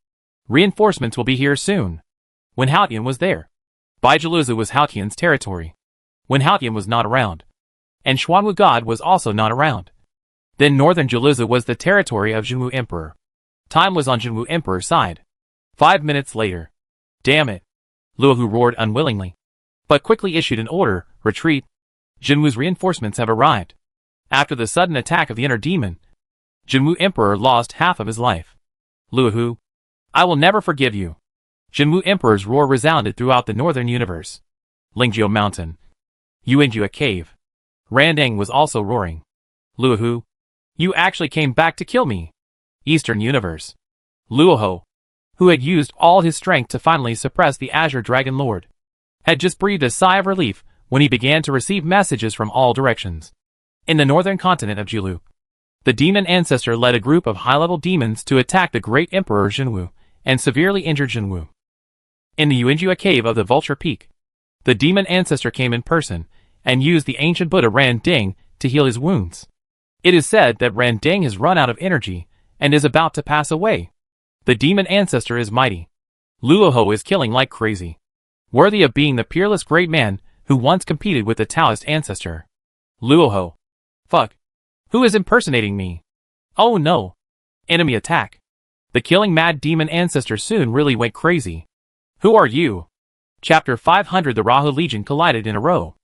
Reinforcements will be here soon. When Haotian was there, Baijiluzu was Haotian's territory. When Haotian was not around, and Xuanwu god was also not around, then Northern Juluzu was the territory of Jinwu Emperor. Time was on Jinwu Emperor's side. 5 minutes later. Damn it. Luo Hu roared unwillingly, but quickly issued an order, retreat. Jinwu's reinforcements have arrived. After the sudden attack of the inner demon, Jinwu Emperor lost half of his life. Luo Hu, I will never forgive you. Jinwu Emperor's roar resounded throughout the northern universe. Lingjiu Mountain. Yuanjia Cave. Randang was also roaring. Luo Hu, you actually came back to kill me. Eastern Universe. Luo Ho, who had used all his strength to finally suppress the Azure Dragon Lord, had just breathed a sigh of relief when he began to receive messages from all directions. In the northern continent of Julu, the demon ancestor led a group of high-level demons to attack the great Emperor Jinwu and severely injured Jinwu. In the Yuanjia Cave of the Vulture Peak, the demon ancestor came in person and used the ancient Buddha Randang to heal his wounds. It is said that Randang has run out of energy and is about to pass away. The demon ancestor is mighty. Luo Ho is killing like crazy, worthy of being the peerless great man who once competed with the Taoist ancestor. Luo Ho. Fuck. Who is impersonating me? Oh no. Enemy attack. The killing mad demon ancestor soon really went crazy. Who are you? Chapter 500. The Rahu Legion collided in a row.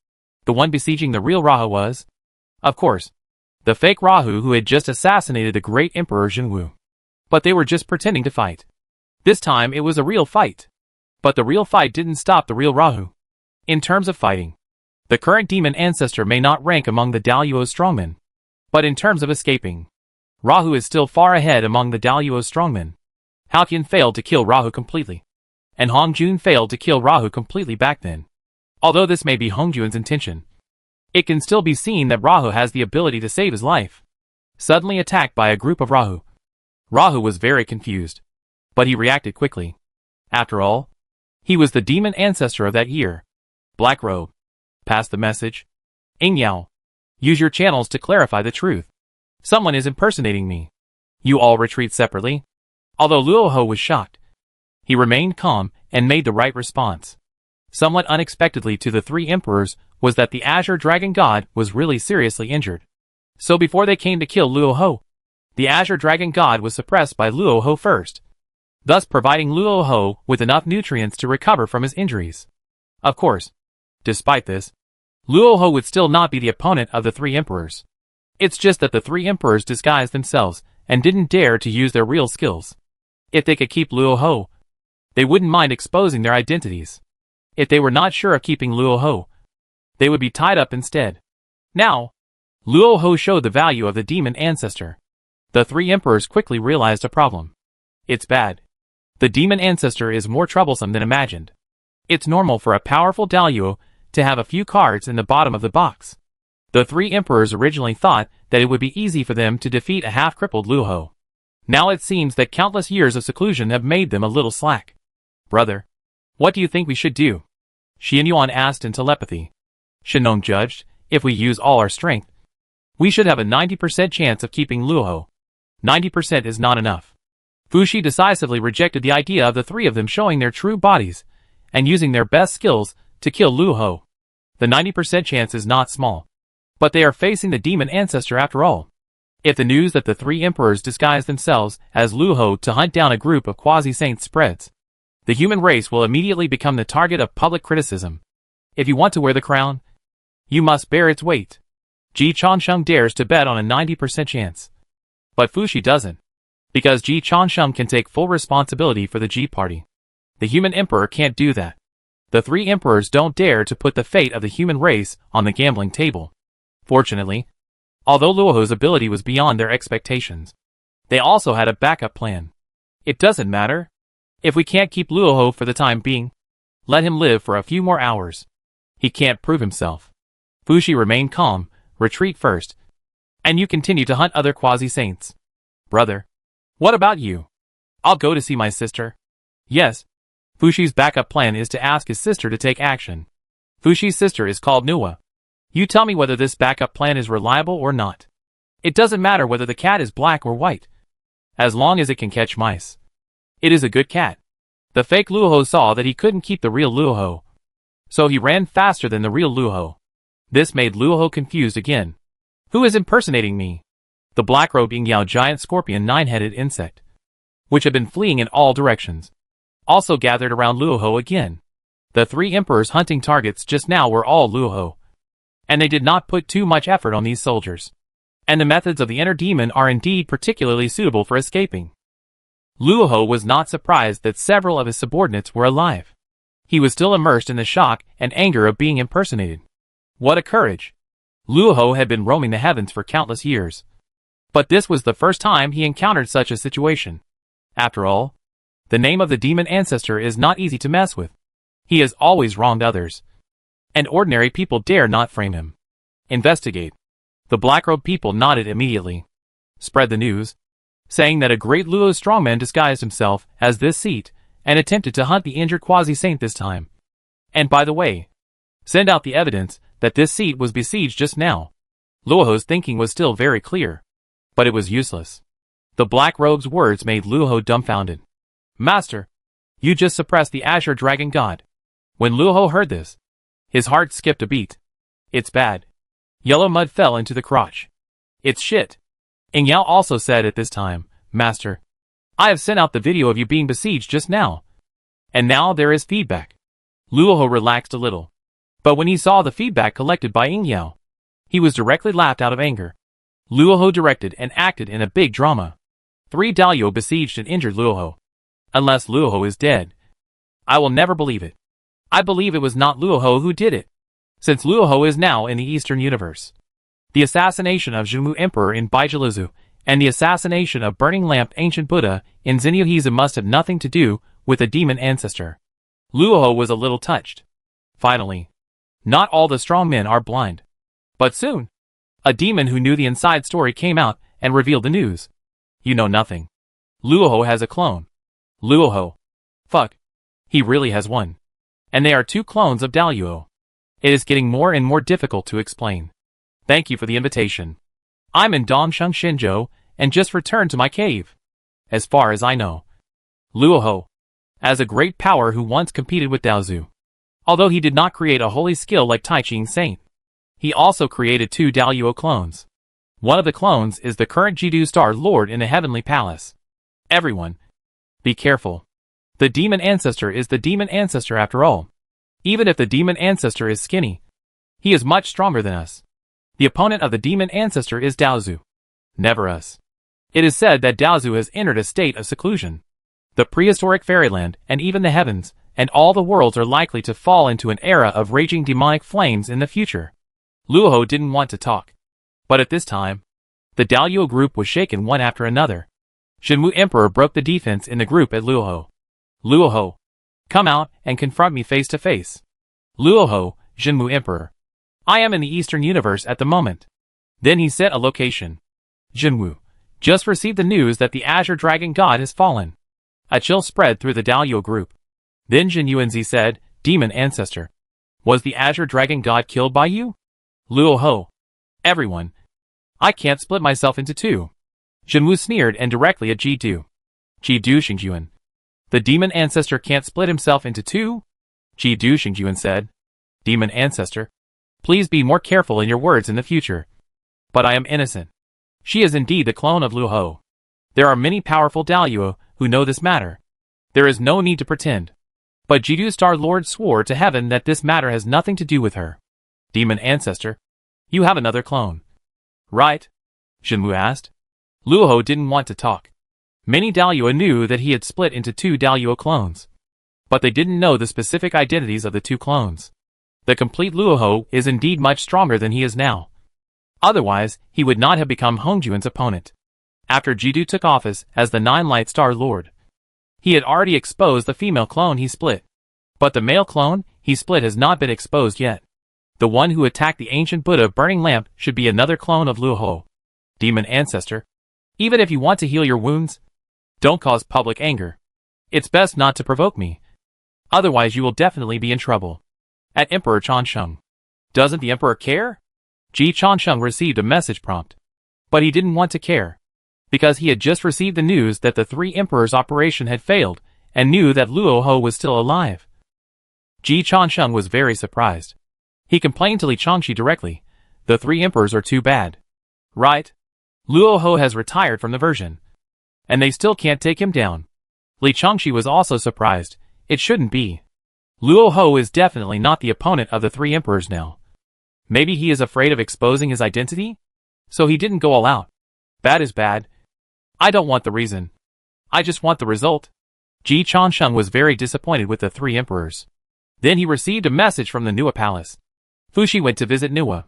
The one besieging the real Rahu was, of course, the fake Rahu who had just assassinated the great Emperor Jinwu. But they were just pretending to fight. This time it was a real fight. But the real fight didn't stop the real Rahu. In terms of fighting, the current demon ancestor may not rank among the Daluo's strongmen. But in terms of escaping, Rahu is still far ahead among the Daluo's strongmen. Haotian failed to kill Rahu completely, and Hongjun failed to kill Rahu completely back then. Although this may be Hongjun's intention, it can still be seen that Rahu has the ability to save his life. Suddenly attacked by a group of Rahu. Rahu was very confused, but he reacted quickly. After all, he was the demon ancestor of that year. Black Robe. Pass the message. Ingyao. Use your channels to clarify the truth. Someone is impersonating me. You all retreat separately? Although Luoho was shocked, he remained calm and made the right response. Somewhat unexpectedly to the three emperors was that the Azure Dragon God was really seriously injured. So before they came to kill Luoho, the Azure Dragon God was suppressed by Luoho first, thus providing Luoho with enough nutrients to recover from his injuries. Of course, despite this, Luoho would still not be the opponent of the three emperors. It's just that the three emperors disguised themselves and didn't dare to use their real skills. If they could keep Luoho, they wouldn't mind exposing their identities. If they were not sure of keeping Luoho, they would be tied up instead. Now, Luoho showed the value of the demon ancestor. The three emperors quickly realized a problem. It's bad. The demon ancestor is more troublesome than imagined. It's normal for a powerful Daluo to have a few cards in the bottom of the box. The three emperors originally thought that it would be easy for them to defeat a half-crippled Luoho. Now it seems that countless years of seclusion have made them a little slack. Brother, what do you think we should do? Xianyuan asked in telepathy. Shinong judged, if we use all our strength, we should have a 90% chance of keeping Luoho. 90% is not enough. Fushi decisively rejected the idea of the three of them showing their true bodies and using their best skills to kill Luoho. The 90% chance is not small. But they are facing the demon ancestor after all. If the news that the three emperors disguised themselves as Luoho to hunt down a group of quasi-saints spreads, the human race will immediately become the target of public criticism. If you want to wear the crown, you must bear its weight. Ji Changsheng dares to bet on a 90% chance. But Fushi doesn't. Because Ji Changsheng can take full responsibility for the Ji party. The human emperor can't do that. The three emperors don't dare to put the fate of the human race on the gambling table. Fortunately, although Luoho's ability was beyond their expectations, they also had a backup plan. It doesn't matter. If we can't keep Luoho for the time being, let him live for a few more hours. He can't prove himself. Fushi remained calm, retreat first. And you continue to hunt other quasi-saints. Brother, what about you? I'll go to see my sister. Yes. Fushi's backup plan is to ask his sister to take action. Fushi's sister is called Nuwa. You tell me whether this backup plan is reliable or not. It doesn't matter whether the cat is black or white, as long as it can catch mice. It is a good cat. The fake Luoho saw that he couldn't keep the real Luoho, so he ran faster than the real Luoho. This made Luoho confused again. Who is impersonating me? The black-robed Yingyao giant scorpion nine-headed insect, which had been fleeing in all directions, also gathered around Luoho again. The three emperors hunting targets just now were all Luoho, and they did not put too much effort on these soldiers. And the methods of the inner demon are indeed particularly suitable for escaping. Luoho was not surprised that several of his subordinates were alive. He was still immersed in the shock and anger of being impersonated. What a courage! Luoho had been roaming the heavens for countless years, but this was the first time he encountered such a situation. After all, the name of the demon ancestor is not easy to mess with. He has always wronged others, and ordinary people dare not frame him. Investigate. The black-robed people nodded immediately. Spread the news, saying that a great Luo strongman disguised himself as this seat and attempted to hunt the injured quasi-saint this time. And by the way, send out the evidence that this seat was besieged just now. Luoho's thinking was still very clear, but it was useless. The black robe's words made Luoho dumbfounded. Master, you just suppressed the Azure Dragon God. When Luoho heard this, his heart skipped a beat. It's bad. Yellow mud fell into the crotch. It's shit. Yingyao also said at this time, Master, I have sent out the video of you being besieged just now. And now there is feedback. Luoho relaxed a little. But when he saw the feedback collected by Yingyao, he was directly laughed out of anger. Luoho directed and acted in a big drama. 3 Daluo besieged and injured Luoho. Unless Luoho is dead. I will never believe it. I believe it was not Luoho who did it, since Luoho is now in the Eastern Universe. The assassination of Zhumu Emperor in Baijiluzu, and the assassination of Burning Lamp Ancient Buddha in Xinyuhiza must have nothing to do with a demon ancestor. Luoho was a little touched. Finally, not all the strong men are blind. But soon, a demon who knew the inside story came out and revealed the news. You know nothing. Luoho has a clone. Luoho. Fuck. He really has one. And they are 2 clones of Daluo. It is getting more and more difficult to explain. Thank you for the invitation. I'm in Dongsheng Shinzhou, and just returned to my cave. As far as I know. Luoho. As a great power who once competed with Daozu. Although he did not create a holy skill like Taiching Saint. He also created 2 Daoyuo clones. One of the clones is the current Jidu Star Lord in the Heavenly Palace. Everyone. Be careful. The demon ancestor is the demon ancestor after all. Even if the demon ancestor is skinny, he is much stronger than us. The opponent of the demon ancestor is Daozu. Never us. It is said that Daozu has entered a state of seclusion. The prehistoric fairyland and even the heavens and all the worlds are likely to fall into an era of raging demonic flames in the future. Luoho didn't want to talk. But at this time, the Daoyuo group was shaken one after another. Shenwu Emperor broke the defense in the group at Luoho. Luoho. Come out and confront me face to face. Luoho, Shenwu Emperor. I am in the Eastern Universe at the moment. Then he set a location. Shenwu. Just received the news that the Azure Dragon God has fallen. A chill spread through the Daoyuo group. Then Jin Yuanzi said, Demon Ancestor. Was the Azure Dragon God killed by you? Luoho. Everyone. I can't split myself into 2. Shenwu sneered and directly at Jidu. Jidu Xingyuan. The demon ancestor can't split himself into 2? Jidu Xingyuan said. Demon ancestor. Please be more careful in your words in the future. But I am innocent. She is indeed the clone of Luoho. There are many powerful Daoyuo who know this matter. There is no need to pretend. But Jidu Star Lord swore to heaven that this matter has nothing to do with her. Demon ancestor. You have another clone. Right? Shenwu asked. Luoho didn't want to talk. Many Daoyuo knew that he had split into 2 Daoyuo clones. But they didn't know the specific identities of the 2 clones. The complete Luoho is indeed much stronger than he is now. Otherwise, he would not have become Hongjuan's opponent. After Jidu took office as the 9 Light Star Lord, he had already exposed the female clone he split. But the male clone he split has not been exposed yet. The one who attacked the ancient Buddha burning lamp should be another clone of Luoho. Demon ancestor. Even if you want to heal your wounds, don't cause public anger. It's best not to provoke me. Otherwise you will definitely be in trouble. At Emperor Changsheng. Doesn't the Emperor care? Ji Changsheng received a message prompt. But he didn't want to care. Because he had just received the news that the 3 Emperors' operation had failed, and knew that Luoho was still alive. Ji Changsheng was very surprised. He complained to Li Changxi directly. The 3 Emperors are too bad. Right? Luoho has retired from the version. And they still can't take him down. Li Changxi was also surprised. It shouldn't be. Luoho is definitely not the opponent of the 3 Emperors now. Maybe he is afraid of exposing his identity? So he didn't go all out. Bad is bad. I don't want the reason. I just want the result. Ji Changsheng was very disappointed with the 3 Emperors. Then he received a message from the Nua Palace. Fuxi went to visit Nua.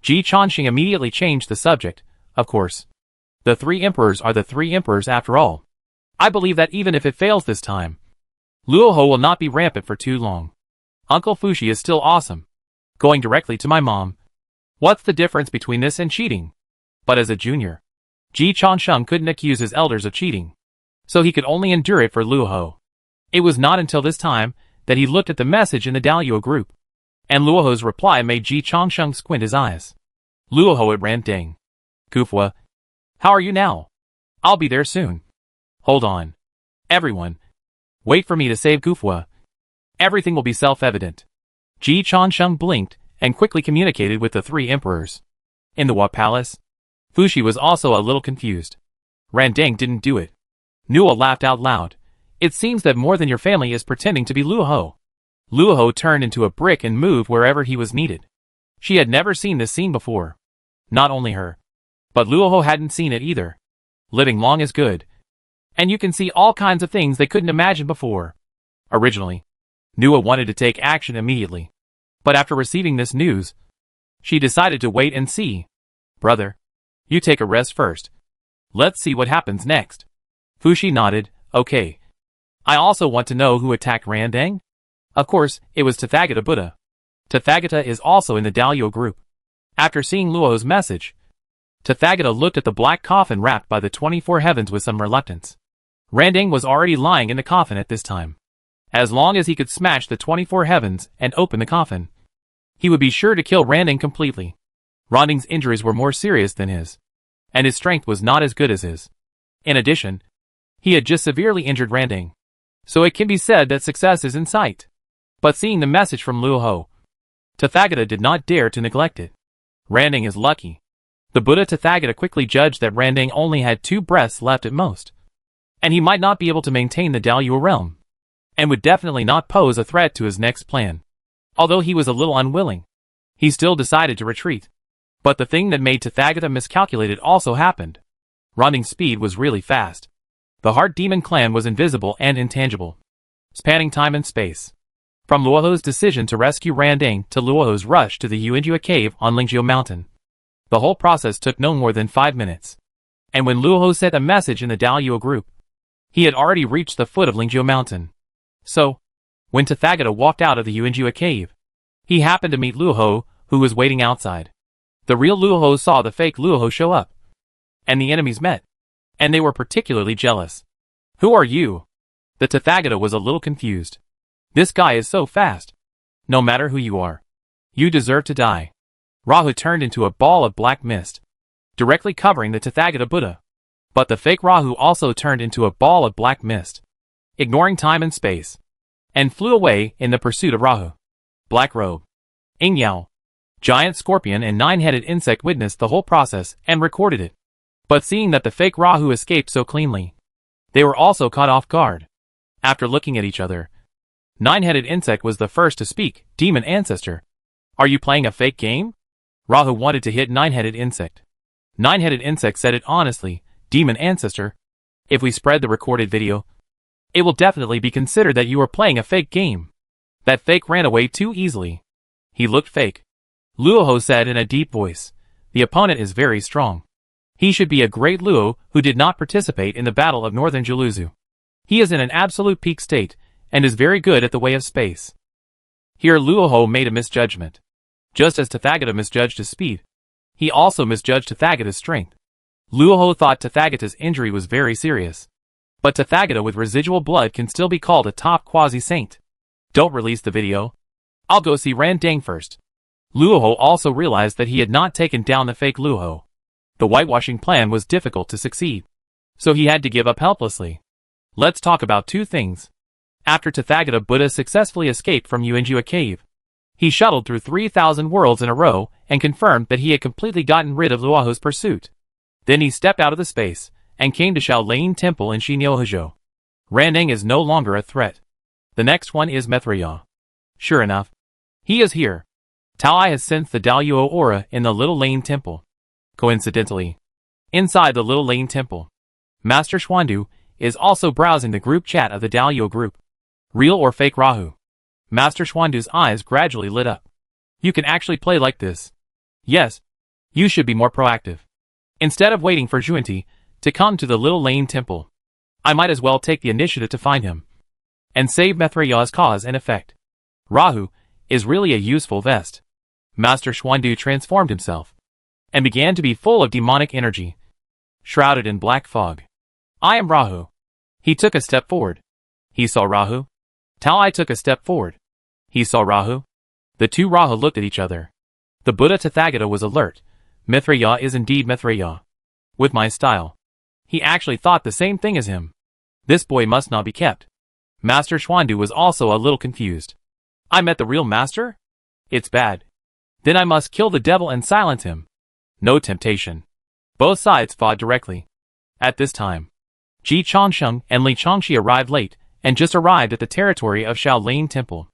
Ji Changsheng immediately changed the subject. Of course. The 3 Emperors are the 3 Emperors after all. I believe that even if it fails this time, Luoho will not be rampant for too long. Uncle Fuxi is still awesome. Going directly to my mom. What's the difference between this and cheating? But as a junior, Ji Changsheng couldn't accuse his elders of cheating. So he could only endure it for Luoho. It was not until this time that he looked at the message in the Daoyuo group. And Luoho's reply made Ji Changsheng squint his eyes. Luoho at Randang. Kufwa. How are you now? I'll be there soon. Hold on. Everyone. Wait for me to save Kufwa. Everything will be self-evident. Ji Changsheng blinked and quickly communicated with the 3 Emperors. In the Wa Palace, Fuxi was also a little confused. Randang didn't do it. Nua laughed out loud. It seems that more than your family is pretending to be Luoho. Luoho turned into a brick and moved wherever he was needed. She had never seen this scene before. Not only her, but Luoho hadn't seen it either. Living long is good. And you can see all kinds of things they couldn't imagine before. Originally, Nua wanted to take action immediately. But after receiving this news, she decided to wait and see. Brother, you take a rest first. Let's see what happens next. Fuxi nodded. Okay. I also want to know who attacked Randang. Of course, it was Tathagata Buddha. Tathagata is also in the Daoyuo group. After seeing Luoho's message, Tathagata looked at the black coffin wrapped by the 24 heavens with some reluctance. Randang was already lying in the coffin at this time. As long as he could smash the 24 heavens and open the coffin, he would be sure to kill Randang completely. Randang's injuries were more serious than his. and his strength was not as good as his. In addition, he had just severely injured Randang. So it can be said that success is in sight. But seeing the message from Luo Ho, Tathagata did not dare to neglect it. Randang is lucky. The Buddha Tathagata quickly judged that Randang only had 2 breaths left at most, and he might not be able to maintain the Daluo realm, and would definitely not pose a threat to his next plan. Although he was a little unwilling, he still decided to retreat. But the thing that made Tathagata miscalculated also happened. Randang's speed was really fast. The Heart Demon clan was invisible and intangible, spanning time and space. From Luoho's decision to rescue Randang to Luoho's rush to the Yuanjua cave on Lingjiu Mountain, the whole process took no more than 5 minutes. And when Luoho sent a message in the Daluo group, he had already reached the foot of Lingjiu Mountain. So, when Tathagata walked out of the Yuanjua cave, he happened to meet Luoho, who was waiting outside. The real Luoho saw the fake Luoho show up, and the enemies met, and they were particularly jealous. "Who are you?" The Tathagata was a little confused. "This guy is so fast. No matter who you are, you deserve to die." Rahu turned into a ball of black mist, directly covering the Tathagata Buddha. But the fake Rahu also turned into a ball of black mist, ignoring time and space, and flew away in the pursuit of Rahu. Black Robe, Ingyao, Giant Scorpion and 9-headed insect witnessed the whole process and recorded it. But seeing that the fake Rahu escaped so cleanly, they were also caught off guard. After looking at each other, 9-headed insect was the first to speak. "Demon Ancestor, are you playing a fake game?" Rahu wanted to hit 9-headed insect. 9-headed insect said it honestly. "Demon Ancestor, if we spread the recorded video, it will definitely be considered that you are playing a fake game. That fake ran away too easily. He looked fake." Luoho said in a deep voice, "The opponent is very strong. He should be a great Luo who did not participate in the Battle of Northern Juluzu. He is in an absolute peak state, and is very good at the way of space." Here Luoho made a misjudgment. Just as Tathagata misjudged his speed, he also misjudged Tathagata's strength. Luoho thought Tathagata's injury was very serious. But Tathagata with residual blood can still be called a top quasi-saint. "Don't release the video. I'll go see Randang first." Luoho also realized that he had not taken down the fake Luoho. The whitewashing plan was difficult to succeed, so he had to give up helplessly. Let's talk about 2 things. After Tathagata Buddha successfully escaped from Yuanjua cave, he shuttled through 3,000 worlds in a row and confirmed that he had completely gotten rid of Luoho's pursuit. Then he stepped out of the space and came to Shaolin Temple in Shinyohuzhou. Randang is no longer a threat. The next one is Mithraya. Sure enough, he is here. Taoai has sensed the Daluo aura in the Little Lane Temple. Coincidentally, inside the Little Lane Temple, Master Xuandu is also browsing the group chat of the Daluo group. Real or fake Rahu? Master Xuandu's eyes gradually lit up. "You can actually play like this. Yes, you should be more proactive. Instead of waiting for Zhuanti to come to the Little Lane Temple, I might as well take the initiative to find him and save Mithraya's cause and effect. Rahu is really a useful vest." Master Xuandu transformed himself and began to be full of demonic energy, shrouded in black fog. "I am Rahu." He took a step forward. He saw Rahu. Taoai took a step forward. He saw Rahu. The 2 Rahu looked at each other. The Buddha Tathagata was alert. Mithraya is indeed Mithraya. With my style. He actually thought the same thing as him. This boy must not be kept. Master Xuandu was also a little confused. "I met the real master? It's bad. Then I must kill the devil and silence him." No temptation. Both sides fought directly. At this time, Ji Changsheng and Li Changxi arrived late, and just arrived at the territory of Shaolin Temple.